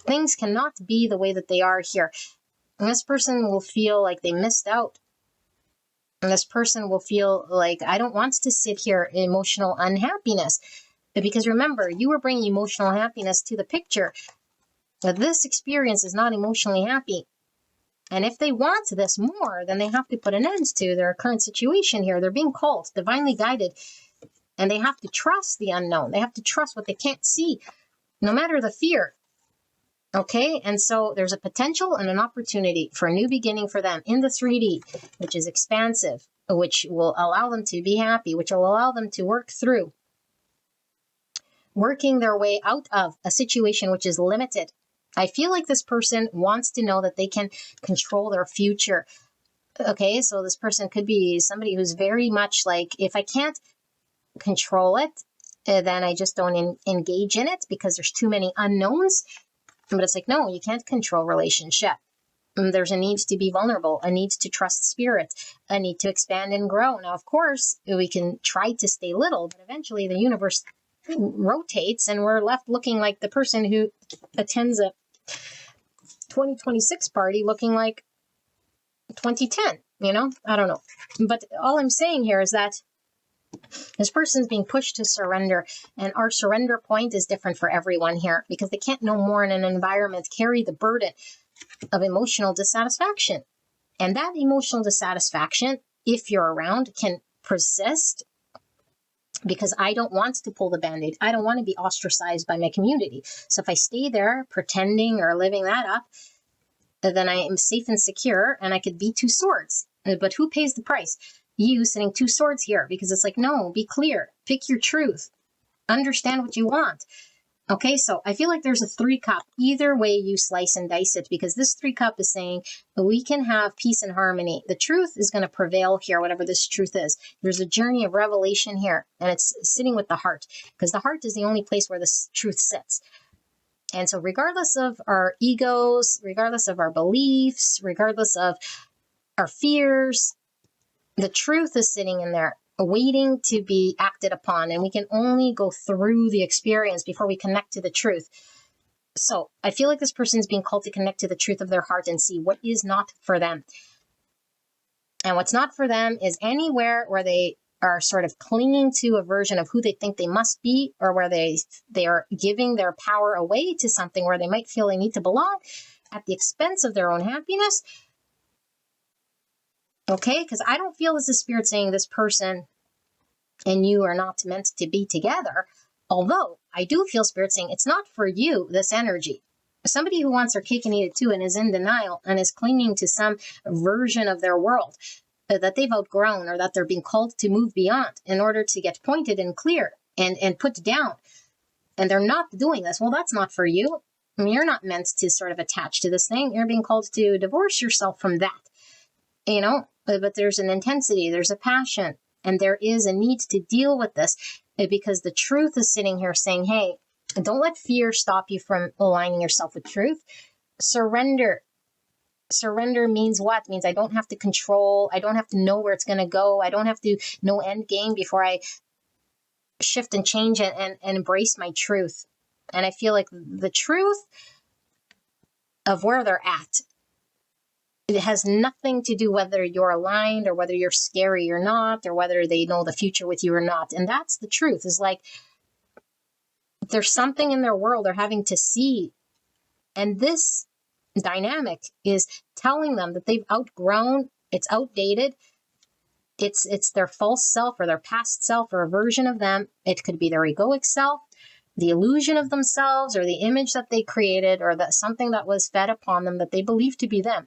Things cannot be the way that they are here. And this person will feel like they missed out. And this person will feel like, I don't want to sit here in emotional unhappiness. Because remember, you were bringing emotional happiness to the picture. But this experience is not emotionally happy. And if they want this more, then they have to put an end to their current situation here. They're being called, divinely guided, and they have to trust the unknown. They have to trust what they can't see, no matter the fear. Okay, and so there's a potential and an opportunity for a new beginning for them in the 3D, which is expansive, which will allow them to be happy, which will allow them to work through, working their way out of a situation which is limited. I feel like this person wants to know that they can control their future. Okay, so this person could be somebody who's very much like, if I can't control it, then I just don't engage in it because there's too many unknowns. But it's like, no, you can't control relationship. There's a need to be vulnerable, a need to trust spirit, a need to expand and grow. Now, of course, we can try to stay little, but eventually the universe rotates and we're left looking like the person who attends a 2026 party looking like 2010, I don't know. But all I'm saying here is that this person's being pushed to surrender, and our surrender point is different for everyone here because they can't no more in an environment carry the burden of emotional dissatisfaction. And that emotional dissatisfaction, if you're around, can persist because I don't want to pull the Band-Aid. I don't want to be ostracized by my community. So if I stay there pretending or living that up, then I am safe and secure and I could be two swords. But who pays the price? You sitting two swords here, because it's like, no, be clear, pick your truth, understand what you want. Okay, so I feel like there's a 3 cup. Either way you slice and dice it, because this 3 cup is saying we can have peace and harmony. The truth is going to prevail here, whatever this truth is. There's a journey of revelation here, and it's sitting with the heart, because the heart is the only place where this truth sits. And so regardless of our egos, regardless of our beliefs, regardless of our fears, the truth is sitting in there, waiting to be acted upon. And we can only go through the experience before we connect to the truth. So I feel like this person is being called to connect to the truth of their heart and see what is not for them. And what's not for them is anywhere where they are sort of clinging to a version of who they think they must be, or where they are giving their power away to something where they might feel they need to belong at the expense of their own happiness. Okay, because I don't feel as the Spirit saying this person and you are not meant to be together. Although I do feel Spirit saying it's not for you, this energy. Somebody who wants their cake and eat it too and is in denial and is clinging to some version of their world that they've outgrown, or that they're being called to move beyond in order to get pointed and clear and put down. And they're not doing this. Well, that's not for you. I mean, you're not meant to sort of attach to this thing. You're being called to divorce yourself from that. But there's an intensity, there's a passion, and there is a need to deal with this, because the truth is sitting here saying, hey, don't let fear stop you from aligning yourself with truth. Surrender. Surrender means what? It means I don't have to control. I don't have to know where it's going to go. I don't have to know end game before I shift and change and embrace my truth. And I feel like the truth of where they're at, it has nothing to do whether you're aligned or whether you're scary or not, or whether they know the future with you or not. And that's the truth, is like there's something in their world they're having to see. And this dynamic is telling them that they've outgrown, it's outdated, it's their false self or their past self or a version of them. It could be their egoic self, the illusion of themselves, or the image that they created, or that something that was fed upon them that they believe to be them.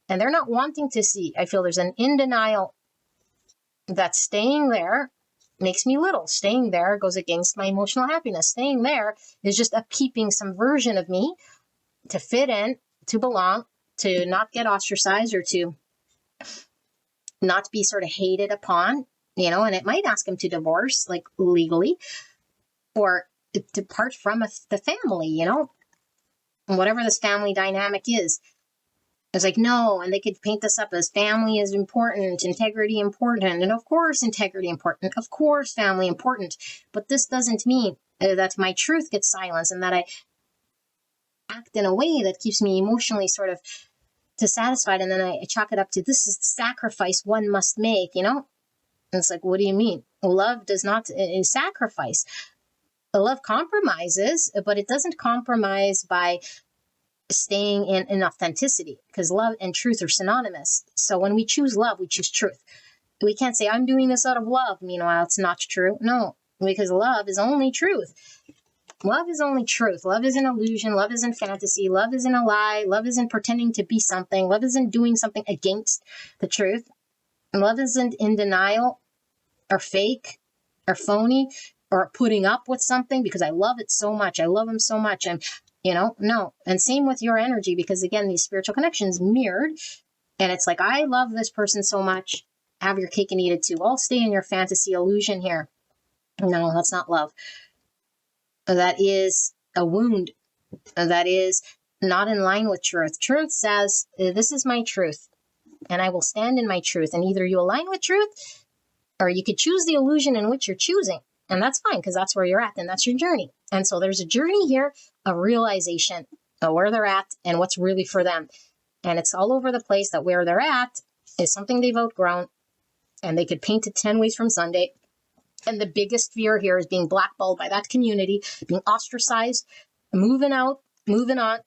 And they're not wanting to see. I feel there's an in denial that staying there makes me little. Staying there goes against my emotional happiness. Staying there is just upkeeping some version of me to fit in, to belong, to not get ostracized, or to not be sort of hated upon, and it might ask him to divorce, like legally, or to part from the family, whatever this family dynamic is. It's like, no, and they could paint this up as family is important, integrity important, and of course integrity important, of course family important, but this doesn't mean that my truth gets silenced and that I act in a way that keeps me emotionally sort of dissatisfied, and then I chalk it up to this is the sacrifice one must make, And it's like, what do you mean? Love does not sacrifice. Love compromises, but it doesn't compromise by staying in authenticity, because love and truth are synonymous. So when we choose love, we choose truth. We can't say, I'm doing this out of love. Meanwhile, it's not true. No, because love is only truth. Love is only truth. Love is an illusion. Love isn't fantasy. Love isn't a lie. Love isn't pretending to be something. Love isn't doing something against the truth. And love isn't in denial or fake or phony or putting up with something because I love it so much. I love him so much. And no. And same with your energy, because again, these spiritual connections mirrored. And it's like, I love this person so much. Have your cake and eat it too. I'll stay in your fantasy illusion here. No, that's not love. That is a wound. That is not in line with truth. Truth says, this is my truth, and I will stand in my truth. And either you align with truth, or you could choose the illusion in which you're choosing. And that's fine, because that's where you're at, and that's your journey. And so there's a journey here of realization of where they're at and what's really for them. And it's all over the place that where they're at is something they've outgrown, and they could paint it 10 ways from Sunday. And the biggest fear here is being blackballed by that community, being ostracized, moving out, moving on,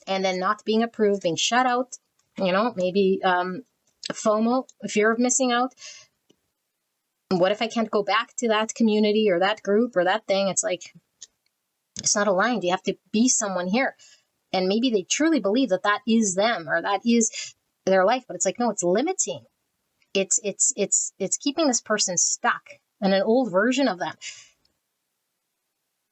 and then not being approved, being shut out, maybe FOMO, fear of missing out. What if I can't go back to that community or that group or that thing? It's like, it's not aligned. You have to be someone here. And maybe they truly believe that that is them or that is their life, but it's like, no, it's limiting. It's keeping this person stuck in an old version of them.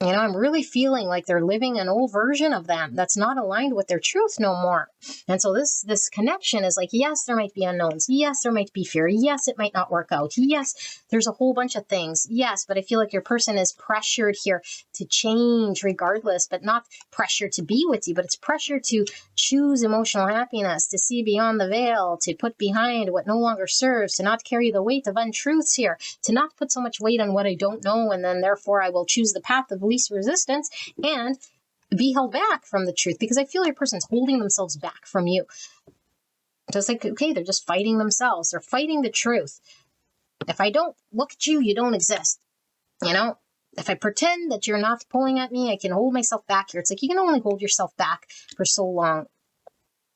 I'm really feeling like they're living an old version of them that's not aligned with their truth no more. And so this connection is like, yes, there might be unknowns. Yes, there might be fear. Yes, it might not work out. Yes, there's a whole bunch of things. Yes, but I feel like your person is pressured here to change regardless, but not pressure to be with you, but it's pressure to choose emotional happiness, to see beyond the veil, to put behind what no longer serves, to not carry the weight of untruths here, to not put so much weight on what I don't know, and then therefore I will choose the path of least resistance and be held back from the truth, because I feel your person's holding themselves back from you. Just like, okay, they're just fighting themselves. They're fighting the truth. If I don't look at you, you don't exist. If I pretend that you're not pulling at me, I can hold myself back here. It's like, you can only hold yourself back for so long.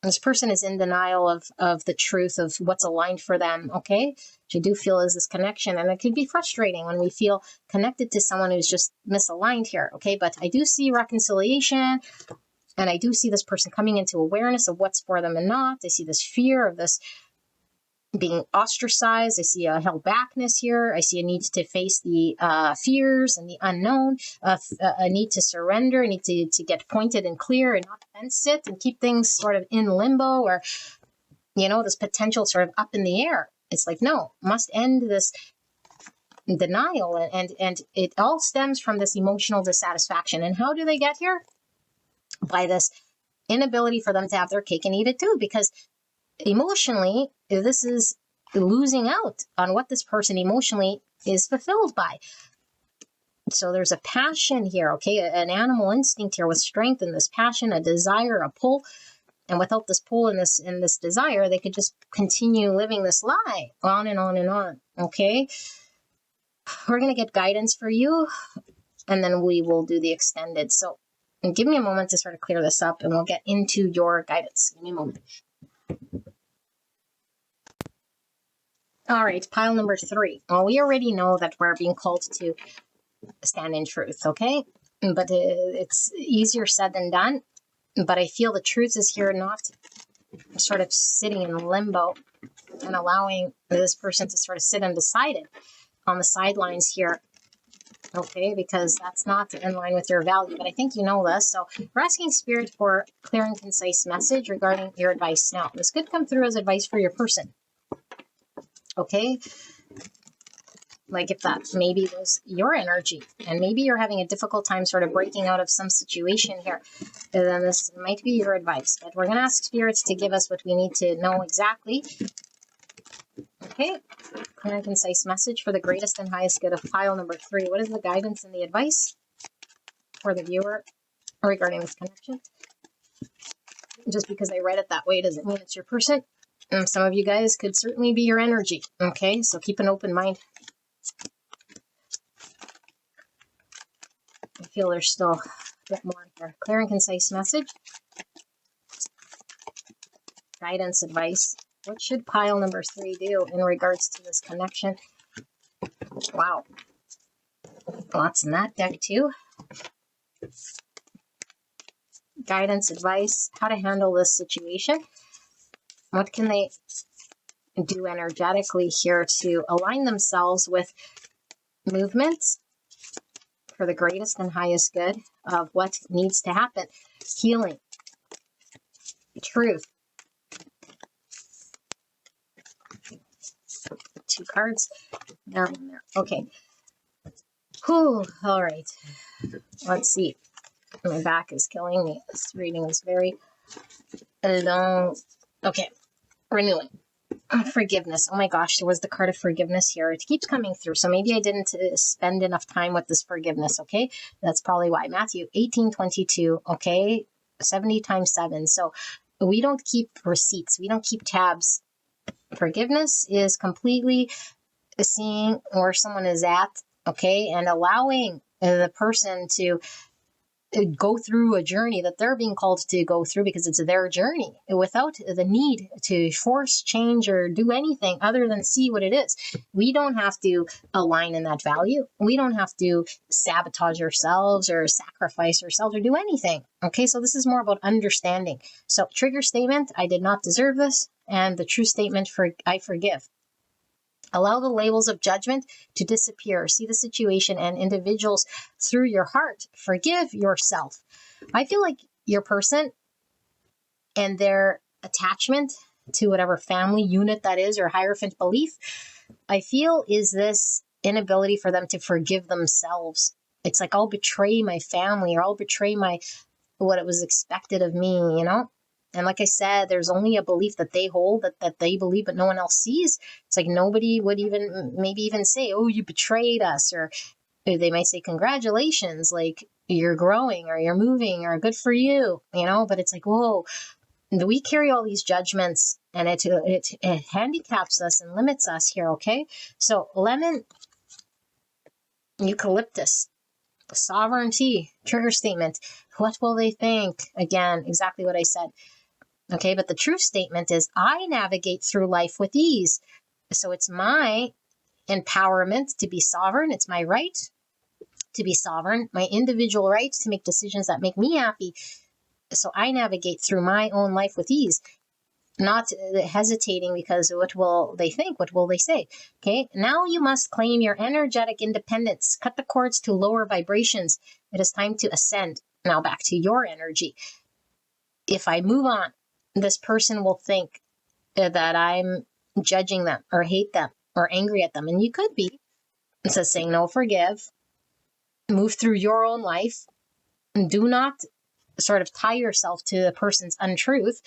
This person is in denial of the truth of what's aligned for them, okay? Which I do feel is this connection. And it can be frustrating when we feel connected to someone who's just misaligned here, okay? But I do see reconciliation, and I do see this person coming into awareness of what's for them and not. I see this fear of this being ostracized. I see a held backness here. I see a need to face the fears and the unknown, a need to surrender, a need to get pointed and clear and not fence it and keep things sort of in limbo, or, this potential sort of up in the air. It's like, no, must end this denial. And it all stems from this emotional dissatisfaction. And how do they get here? By this inability for them to have their cake and eat it too, because emotionally, this is losing out on what this person emotionally is fulfilled by. So there's a passion here, okay? An animal instinct here with strength and this passion, a desire, a pull. And without this pull and this desire, they could just continue living this lie on and on and on, okay? We're going to get guidance for you, and then we will do the extended. So give me a moment to sort of clear this up, and we'll get into your guidance. Give me a moment. All right, pile number 3. Well, we already know that we're being called to stand in truth, okay? But it's easier said than done. But I feel the truth is here not sort of sitting in limbo and allowing this person to sort of sit undecided on the sidelines here, okay? Because that's not in line with your value. But I think you know this. So we're asking Spirit for clear and concise message regarding your advice. Now, this could come through as advice for your person. Okay, like if that maybe was your energy and maybe you're having a difficult time sort of breaking out of some situation here, then this might be your advice. But we're going to ask spirits to give us what we need to know exactly. Okay, clear and concise message for the greatest and highest good of pile number 3. What is the guidance and the advice for the viewer regarding this connection? Just because I read it that way doesn't mean it's your person. Some of you guys could certainly be your energy, okay? So keep an open mind. I feel there's still a bit more here. Clear and concise message. Guidance, advice. What should pile number 3 do in regards to this connection? Wow. Lots in that deck too. Guidance, advice, how to handle this situation. What can they do energetically here to align themselves with movement for the greatest and highest good of what needs to happen? Healing, truth. 2 cards. There, one there. Okay. Whew. All right. Let's see. My back is killing me. This reading is very long. Okay. Renewing. Forgiveness. Oh my gosh, there was the card of forgiveness here. It keeps coming through. So maybe I didn't spend enough time with this forgiveness, okay? That's probably why. Matthew 18:22, okay? 70 times 7. So We don't keep receipts. We don't keep tabs. Forgiveness is completely seeing where someone is at, okay, and allowing the person to go through a journey that they're being called to go through because it's their journey without the need to force change or do anything other than see what it is. We don't have to align in that value. We don't have to sabotage ourselves or sacrifice ourselves or do anything. Okay, so this is more about understanding. So trigger statement, I did not deserve this. And the true statement, I forgive. Allow the labels of judgment to disappear. See the situation and individuals through your heart. Forgive yourself. I feel like your person and their attachment to whatever family unit that is or hierophant belief, I feel is this inability for them to forgive themselves. It's like, I'll betray my family or I'll betray what it was expected of me, you know? And like I said, there's only a belief that they hold, that they believe, but no one else sees. It's like nobody would maybe even say, oh, you betrayed us. Or they might say, congratulations, like you're growing or you're moving or good for you, you know? But it's like, whoa, we carry all these judgments and it handicaps us and limits us here, okay? So lemon, eucalyptus, sovereignty, trigger statement. What will they think? Again, exactly what I said. Okay, but the true statement is I navigate through life with ease. So it's my empowerment to be sovereign. It's my right to be sovereign, my individual right to make decisions that make me happy. So I navigate through my own life with ease, not hesitating because what will they think? What will they say? Okay, now you must claim your energetic independence. Cut the cords to lower vibrations. It is time to ascend. Now back to your energy. If I move on, this person will think that I'm judging them or hate them or angry at them. And you could be. It says saying no, forgive, move through your own life. And do not sort of tie yourself to the person's untruth.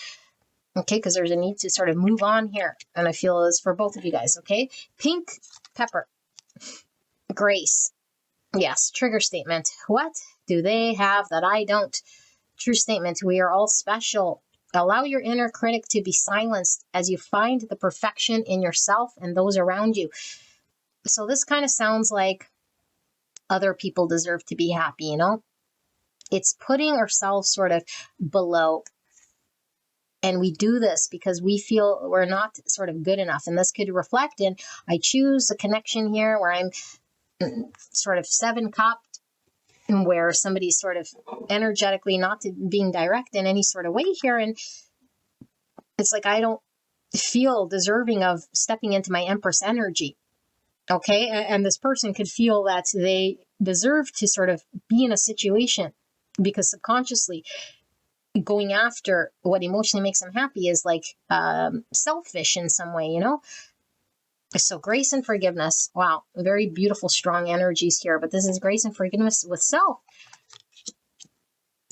Okay, because there's a need to sort of move on here. And I feel it's for both of you guys, okay? Pink pepper, grace. Yes, trigger statement. What do they have that I don't? True statement. We are all special. Allow your inner critic to be silenced as you find the perfection in yourself and those around you. So this kind of sounds like other people deserve to be happy, you know? It's putting ourselves sort of below. And we do this because we feel we're not sort of good enough. And this could reflect in, I choose a connection here where I'm sort of 7-cupped, where somebody's sort of energetically not being direct in any sort of way here. And it's like, I don't feel deserving of stepping into my Empress energy. Okay. And this person could feel that they deserve to sort of be in a situation because subconsciously going after what emotionally makes them happy is like selfish in some way, you know? So grace and forgiveness. Wow. Very beautiful, strong energies here. But this is grace and forgiveness with self.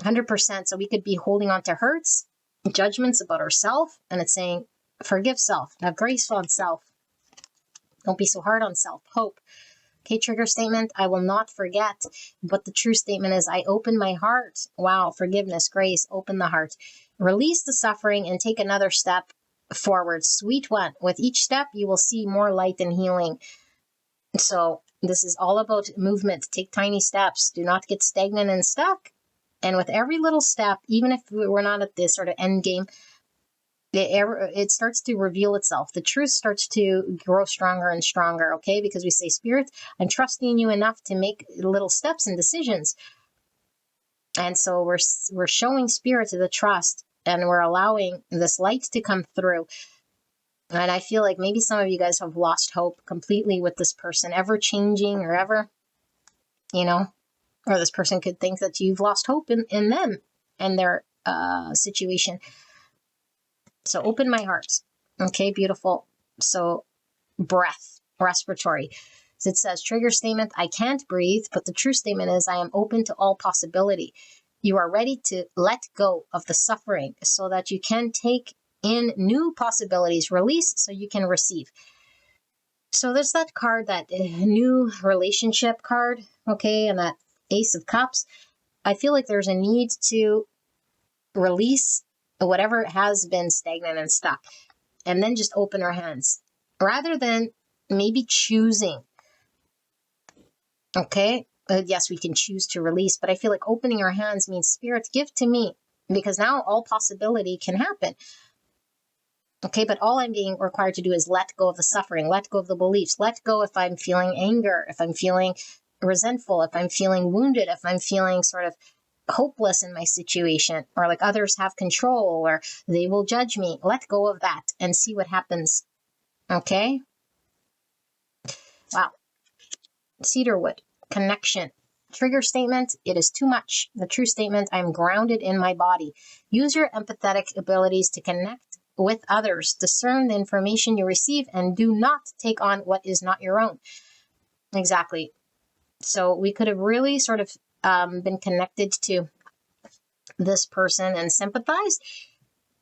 100%. So we could be holding on to hurts, judgments about ourselves. And it's saying, forgive self. Have grace on self. Don't be so hard on self. Hope. Okay, trigger statement, I will not forget. But the true statement is, I open my heart. Wow, forgiveness, grace, open the heart. Release the suffering and take another step forward. Sweet one. With each step, you will see more light and healing. So this is all about movement. Take tiny steps. Do not get stagnant and stuck. And with every little step, even if we're not at this sort of end game, it starts to reveal itself. The truth starts to grow stronger and stronger, okay? Because we say, Spirit, I'm trusting you enough to make little steps and decisions. And so we're showing Spirit the trust, and we're allowing this light to come through. And I feel like maybe some of you guys have lost hope completely with this person, ever changing or ever, you know, or this person could think that you've lost hope in them and their situation. So open my heart. Okay, beautiful. So breath, respiratory. So it says, trigger statement, I can't breathe, but the true statement is, I am open to all possibility. You are ready to let go of the suffering so that you can take in new possibilities. Release so you can receive. So there's that card, that new relationship card, okay, and that Ace of Cups. I feel like there's a need to release whatever has been stagnant and stuck, and then just open our hands rather than maybe choosing. Okay. Yes, we can choose to release, but I feel like opening our hands means, Spirit, give to me, because now all possibility can happen. Okay, but all I'm being required to do is let go of the suffering, let go of the beliefs, let go if I'm feeling anger, if I'm feeling resentful, if I'm feeling wounded, if I'm feeling sort of hopeless in my situation, or like others have control, or they will judge me. Let go of that and see what happens. Okay? Wow. Cedarwood, connection. Trigger statement, it is too much. The true statement, I'm grounded in my body. Use your empathetic abilities to connect with others. Discern the information you receive and do not take on what is not your own. Exactly. So we could have really sort of been connected to this person and sympathized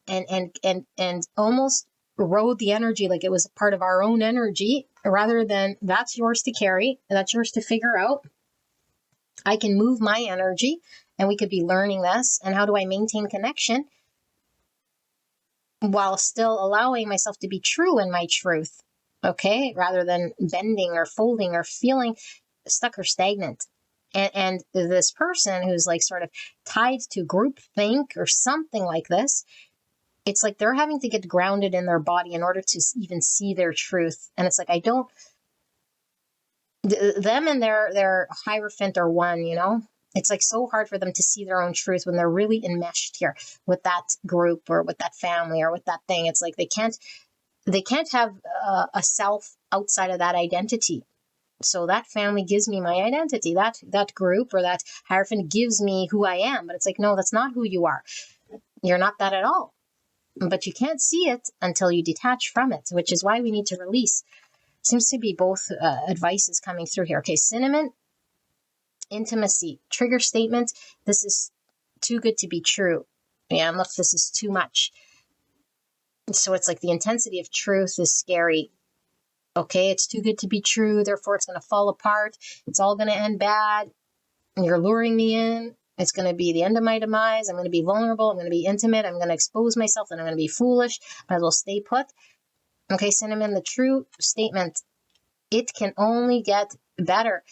and almost rode the energy like it was a part of our own energy, rather than that's yours to carry, that's yours to figure out. I can move my energy, and we could be learning this. And how do I maintain connection while still allowing myself to be true in my truth? Okay, rather than bending or folding or feeling stuck or stagnant. And this person who's like sort of tied to groupthink or something like this, it's like they're having to get grounded in their body in order to even see their truth. And it's like, I don't, them and their Hierophant are one, you know? It's like so hard for them to see their own truth when they're really enmeshed here with that group or with that family or with that thing. It's like they can't have a self outside of that identity. So that family gives me my identity. That group or that Hierophant gives me who I am. But it's like, no, that's not who you are. You're not that at all. But you can't see it until you detach from it, which is why we need to release. Seems to be both advices coming through here. Okay, cinnamon, intimacy, trigger statement. This is too good to be true. Yeah, unless this is too much. So it's like the intensity of truth is scary. Okay, it's too good to be true, therefore it's going to fall apart. It's all going to end bad. And you're luring me in. It's going to be the end of my demise. I'm going to be vulnerable. I'm going to be intimate. I'm going to expose myself, and I'm going to be foolish. Might as well stay put. Okay, cinnamon, the true statement, it can only get better.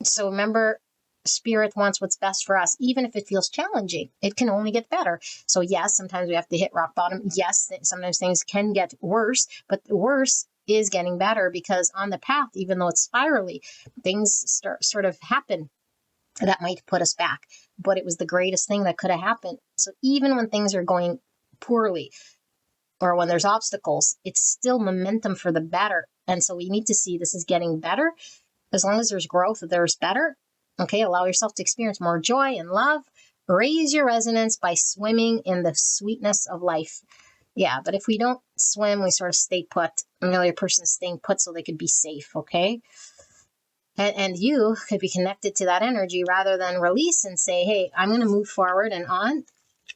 So remember, Spirit wants what's best for us, even if it feels challenging. It can only get better. So yes, sometimes we have to hit rock bottom. Yes, sometimes things can get worse, but worse is getting better, because on the path, even though it's spirally, things sort of happen that might put us back. But it was the greatest thing that could have happened. So even when things are going poorly or when there's obstacles, it's still momentum for the better. And so we need to see this is getting better. As long as there's growth, there's better. Okay, allow yourself to experience more joy and love. Raise your resonance by swimming in the sweetness of life. Yeah, but if we don't swim, we sort of stay put. The other person's staying put so they could be safe, okay? And you could be connected to that energy rather than release and say, hey, I'm going to move forward and on.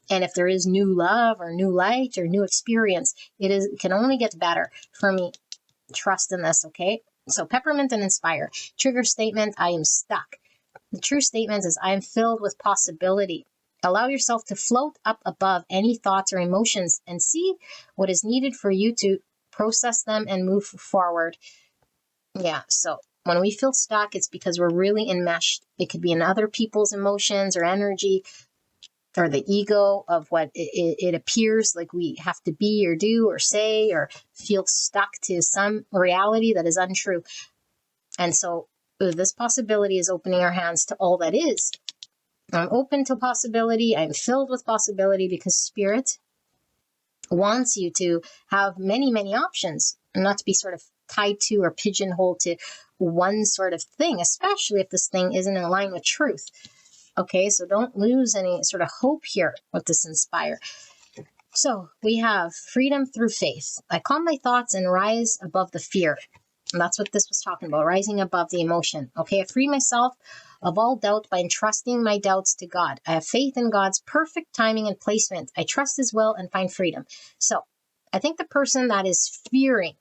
And if there is new love or new light or new experience, it can only get better for me. Trust in this, okay? So peppermint and inspire. Trigger statement, I am stuck. The true statement is, I am filled with possibility. Allow yourself to float up above any thoughts or emotions and see what is needed for you to process them and move forward. Yeah, so when we feel stuck, it's because we're really enmeshed. It could be in other people's emotions or energy, or the ego of what it appears like we have to be or do or say, or feel stuck to some reality that is untrue. And so this possibility is opening our hands to all that is. I'm open to possibility. I'm filled with possibility, because Spirit wants you to have many, many options, and not to be sort of tied to or pigeonholed to one sort of thing, especially if this thing isn't in line with truth. Okay, so don't lose any sort of hope here with this inspire. So we have freedom through faith. I calm my thoughts and rise above the fear. And that's what this was talking about, rising above the emotion. Okay, I free myself of all doubt by entrusting my doubts to God. I have faith in God's perfect timing and placement. I trust His will and find freedom. So I think the person that is fearing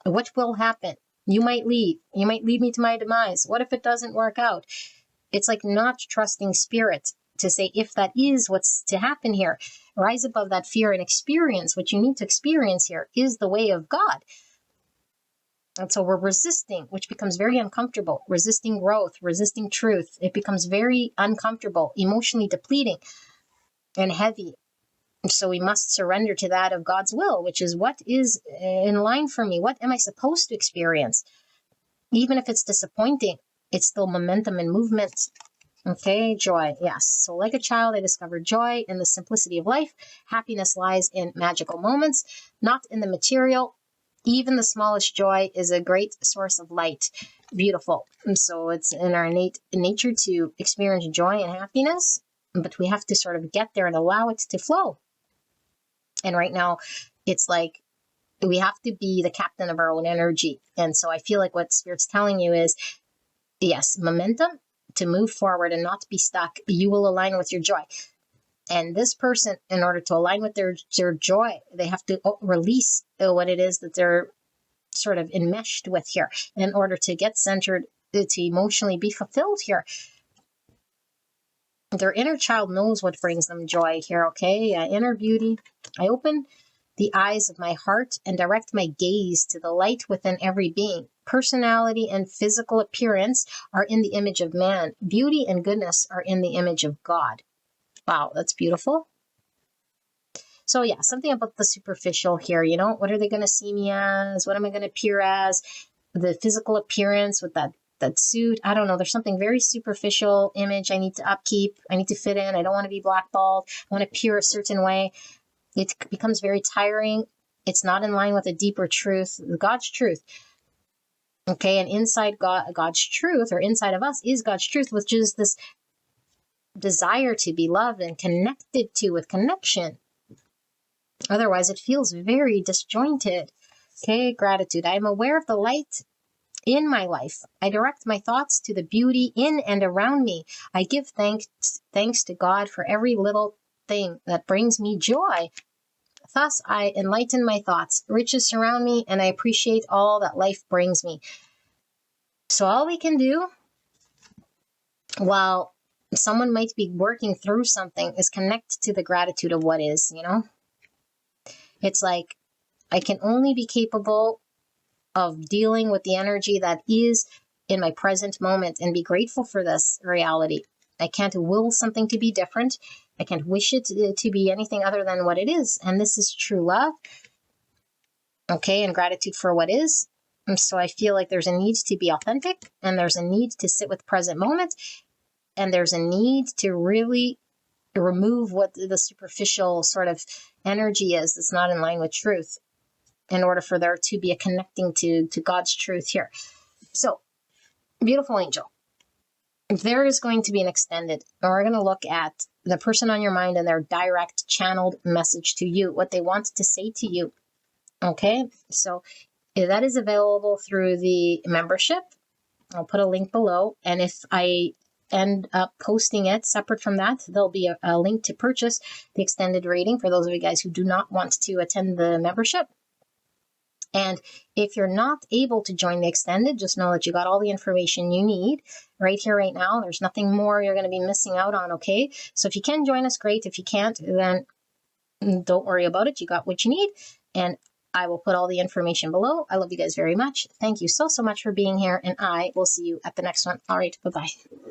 what will happen, you might leave me to my demise. What if it doesn't work out? It's like not trusting Spirit to say, if that is what's to happen here, rise above that fear and experience. What you need to experience here is the way of God. And so we're resisting, which becomes very uncomfortable, resisting growth, resisting truth. It becomes very uncomfortable, emotionally depleting and heavy. So we must surrender to that of God's will, which is what is in line for me. What am I supposed to experience? Even if it's disappointing, it's still momentum and movement. Okay, joy. Yes. So like a child, I discovered joy in the simplicity of life. Happiness lies in magical moments, not in the material. Even the smallest joy is a great source of light. Beautiful. And so it's in our innate nature to experience joy and happiness, but we have to sort of get there and allow it to flow. And right now, it's like we have to be the captain of our own energy. And so I feel like what Spirit's telling you is, yes, momentum to move forward and not be stuck. You will align with your joy. And this person, in order to align with their joy, they have to release what it is that they're sort of enmeshed with here in order to get centered, to emotionally be fulfilled here. Their inner child knows what brings them joy here, okay? Inner beauty. I open the eyes of my heart and direct my gaze to the light within every being. Personality and physical appearance are in the image of man. Beauty and goodness are in the image of God. Wow, that's beautiful. So yeah, something about the superficial here, you know, what are they going to see me as? What am I going to appear as? The physical appearance with that suit. I don't know. There's something very superficial image I need to upkeep. I need to fit in. I don't want to be blackballed. I want to appear a certain way. It becomes very tiring. It's not in line with a deeper truth, God's truth. Okay, and inside God's truth, or inside of us, is God's truth, which is this desire to be loved and connected to, with connection. Otherwise, it feels very disjointed. Okay, gratitude. I am aware of the light in my life. I direct my thoughts to the beauty in and around me. I give thanks to God for every little thing that brings me joy. Thus, I enlighten my thoughts. Riches surround me, and I appreciate all that life brings me. So all we can do, while someone might be working through something, is connect to the gratitude of what is, you know? It's like, I can only be capable of dealing with the energy that is in my present moment and be grateful for this reality. I can't will something to be different. I can't wish it to be anything other than what it is. And this is true love. Okay, and gratitude for what is. And so I feel like there's a need to be authentic, and there's a need to sit with present moment, and there's a need to really remove what the superficial sort of energy is that's not in line with truth, in order for there to be a connecting to God's truth here. So, beautiful angel, there is going to be an extended, and we're going to look at the person on your mind and their direct channeled message to you, what they want to say to you. Okay, so that is available through the membership. I'll put a link below, and if I end up posting it separate from that, there'll be a link to purchase the extended reading for those of you guys who do not want to attend the membership. And if you're not able to join the extended, just know that you got all the information you need right here, right now. There's nothing more you're going to be missing out on, okay? So if you can join us, great. If you can't, then don't worry about it. You got what you need. And I will put all the information below. I love you guys very much. Thank you so much for being here, and I will see you at the next one. All right, bye-bye.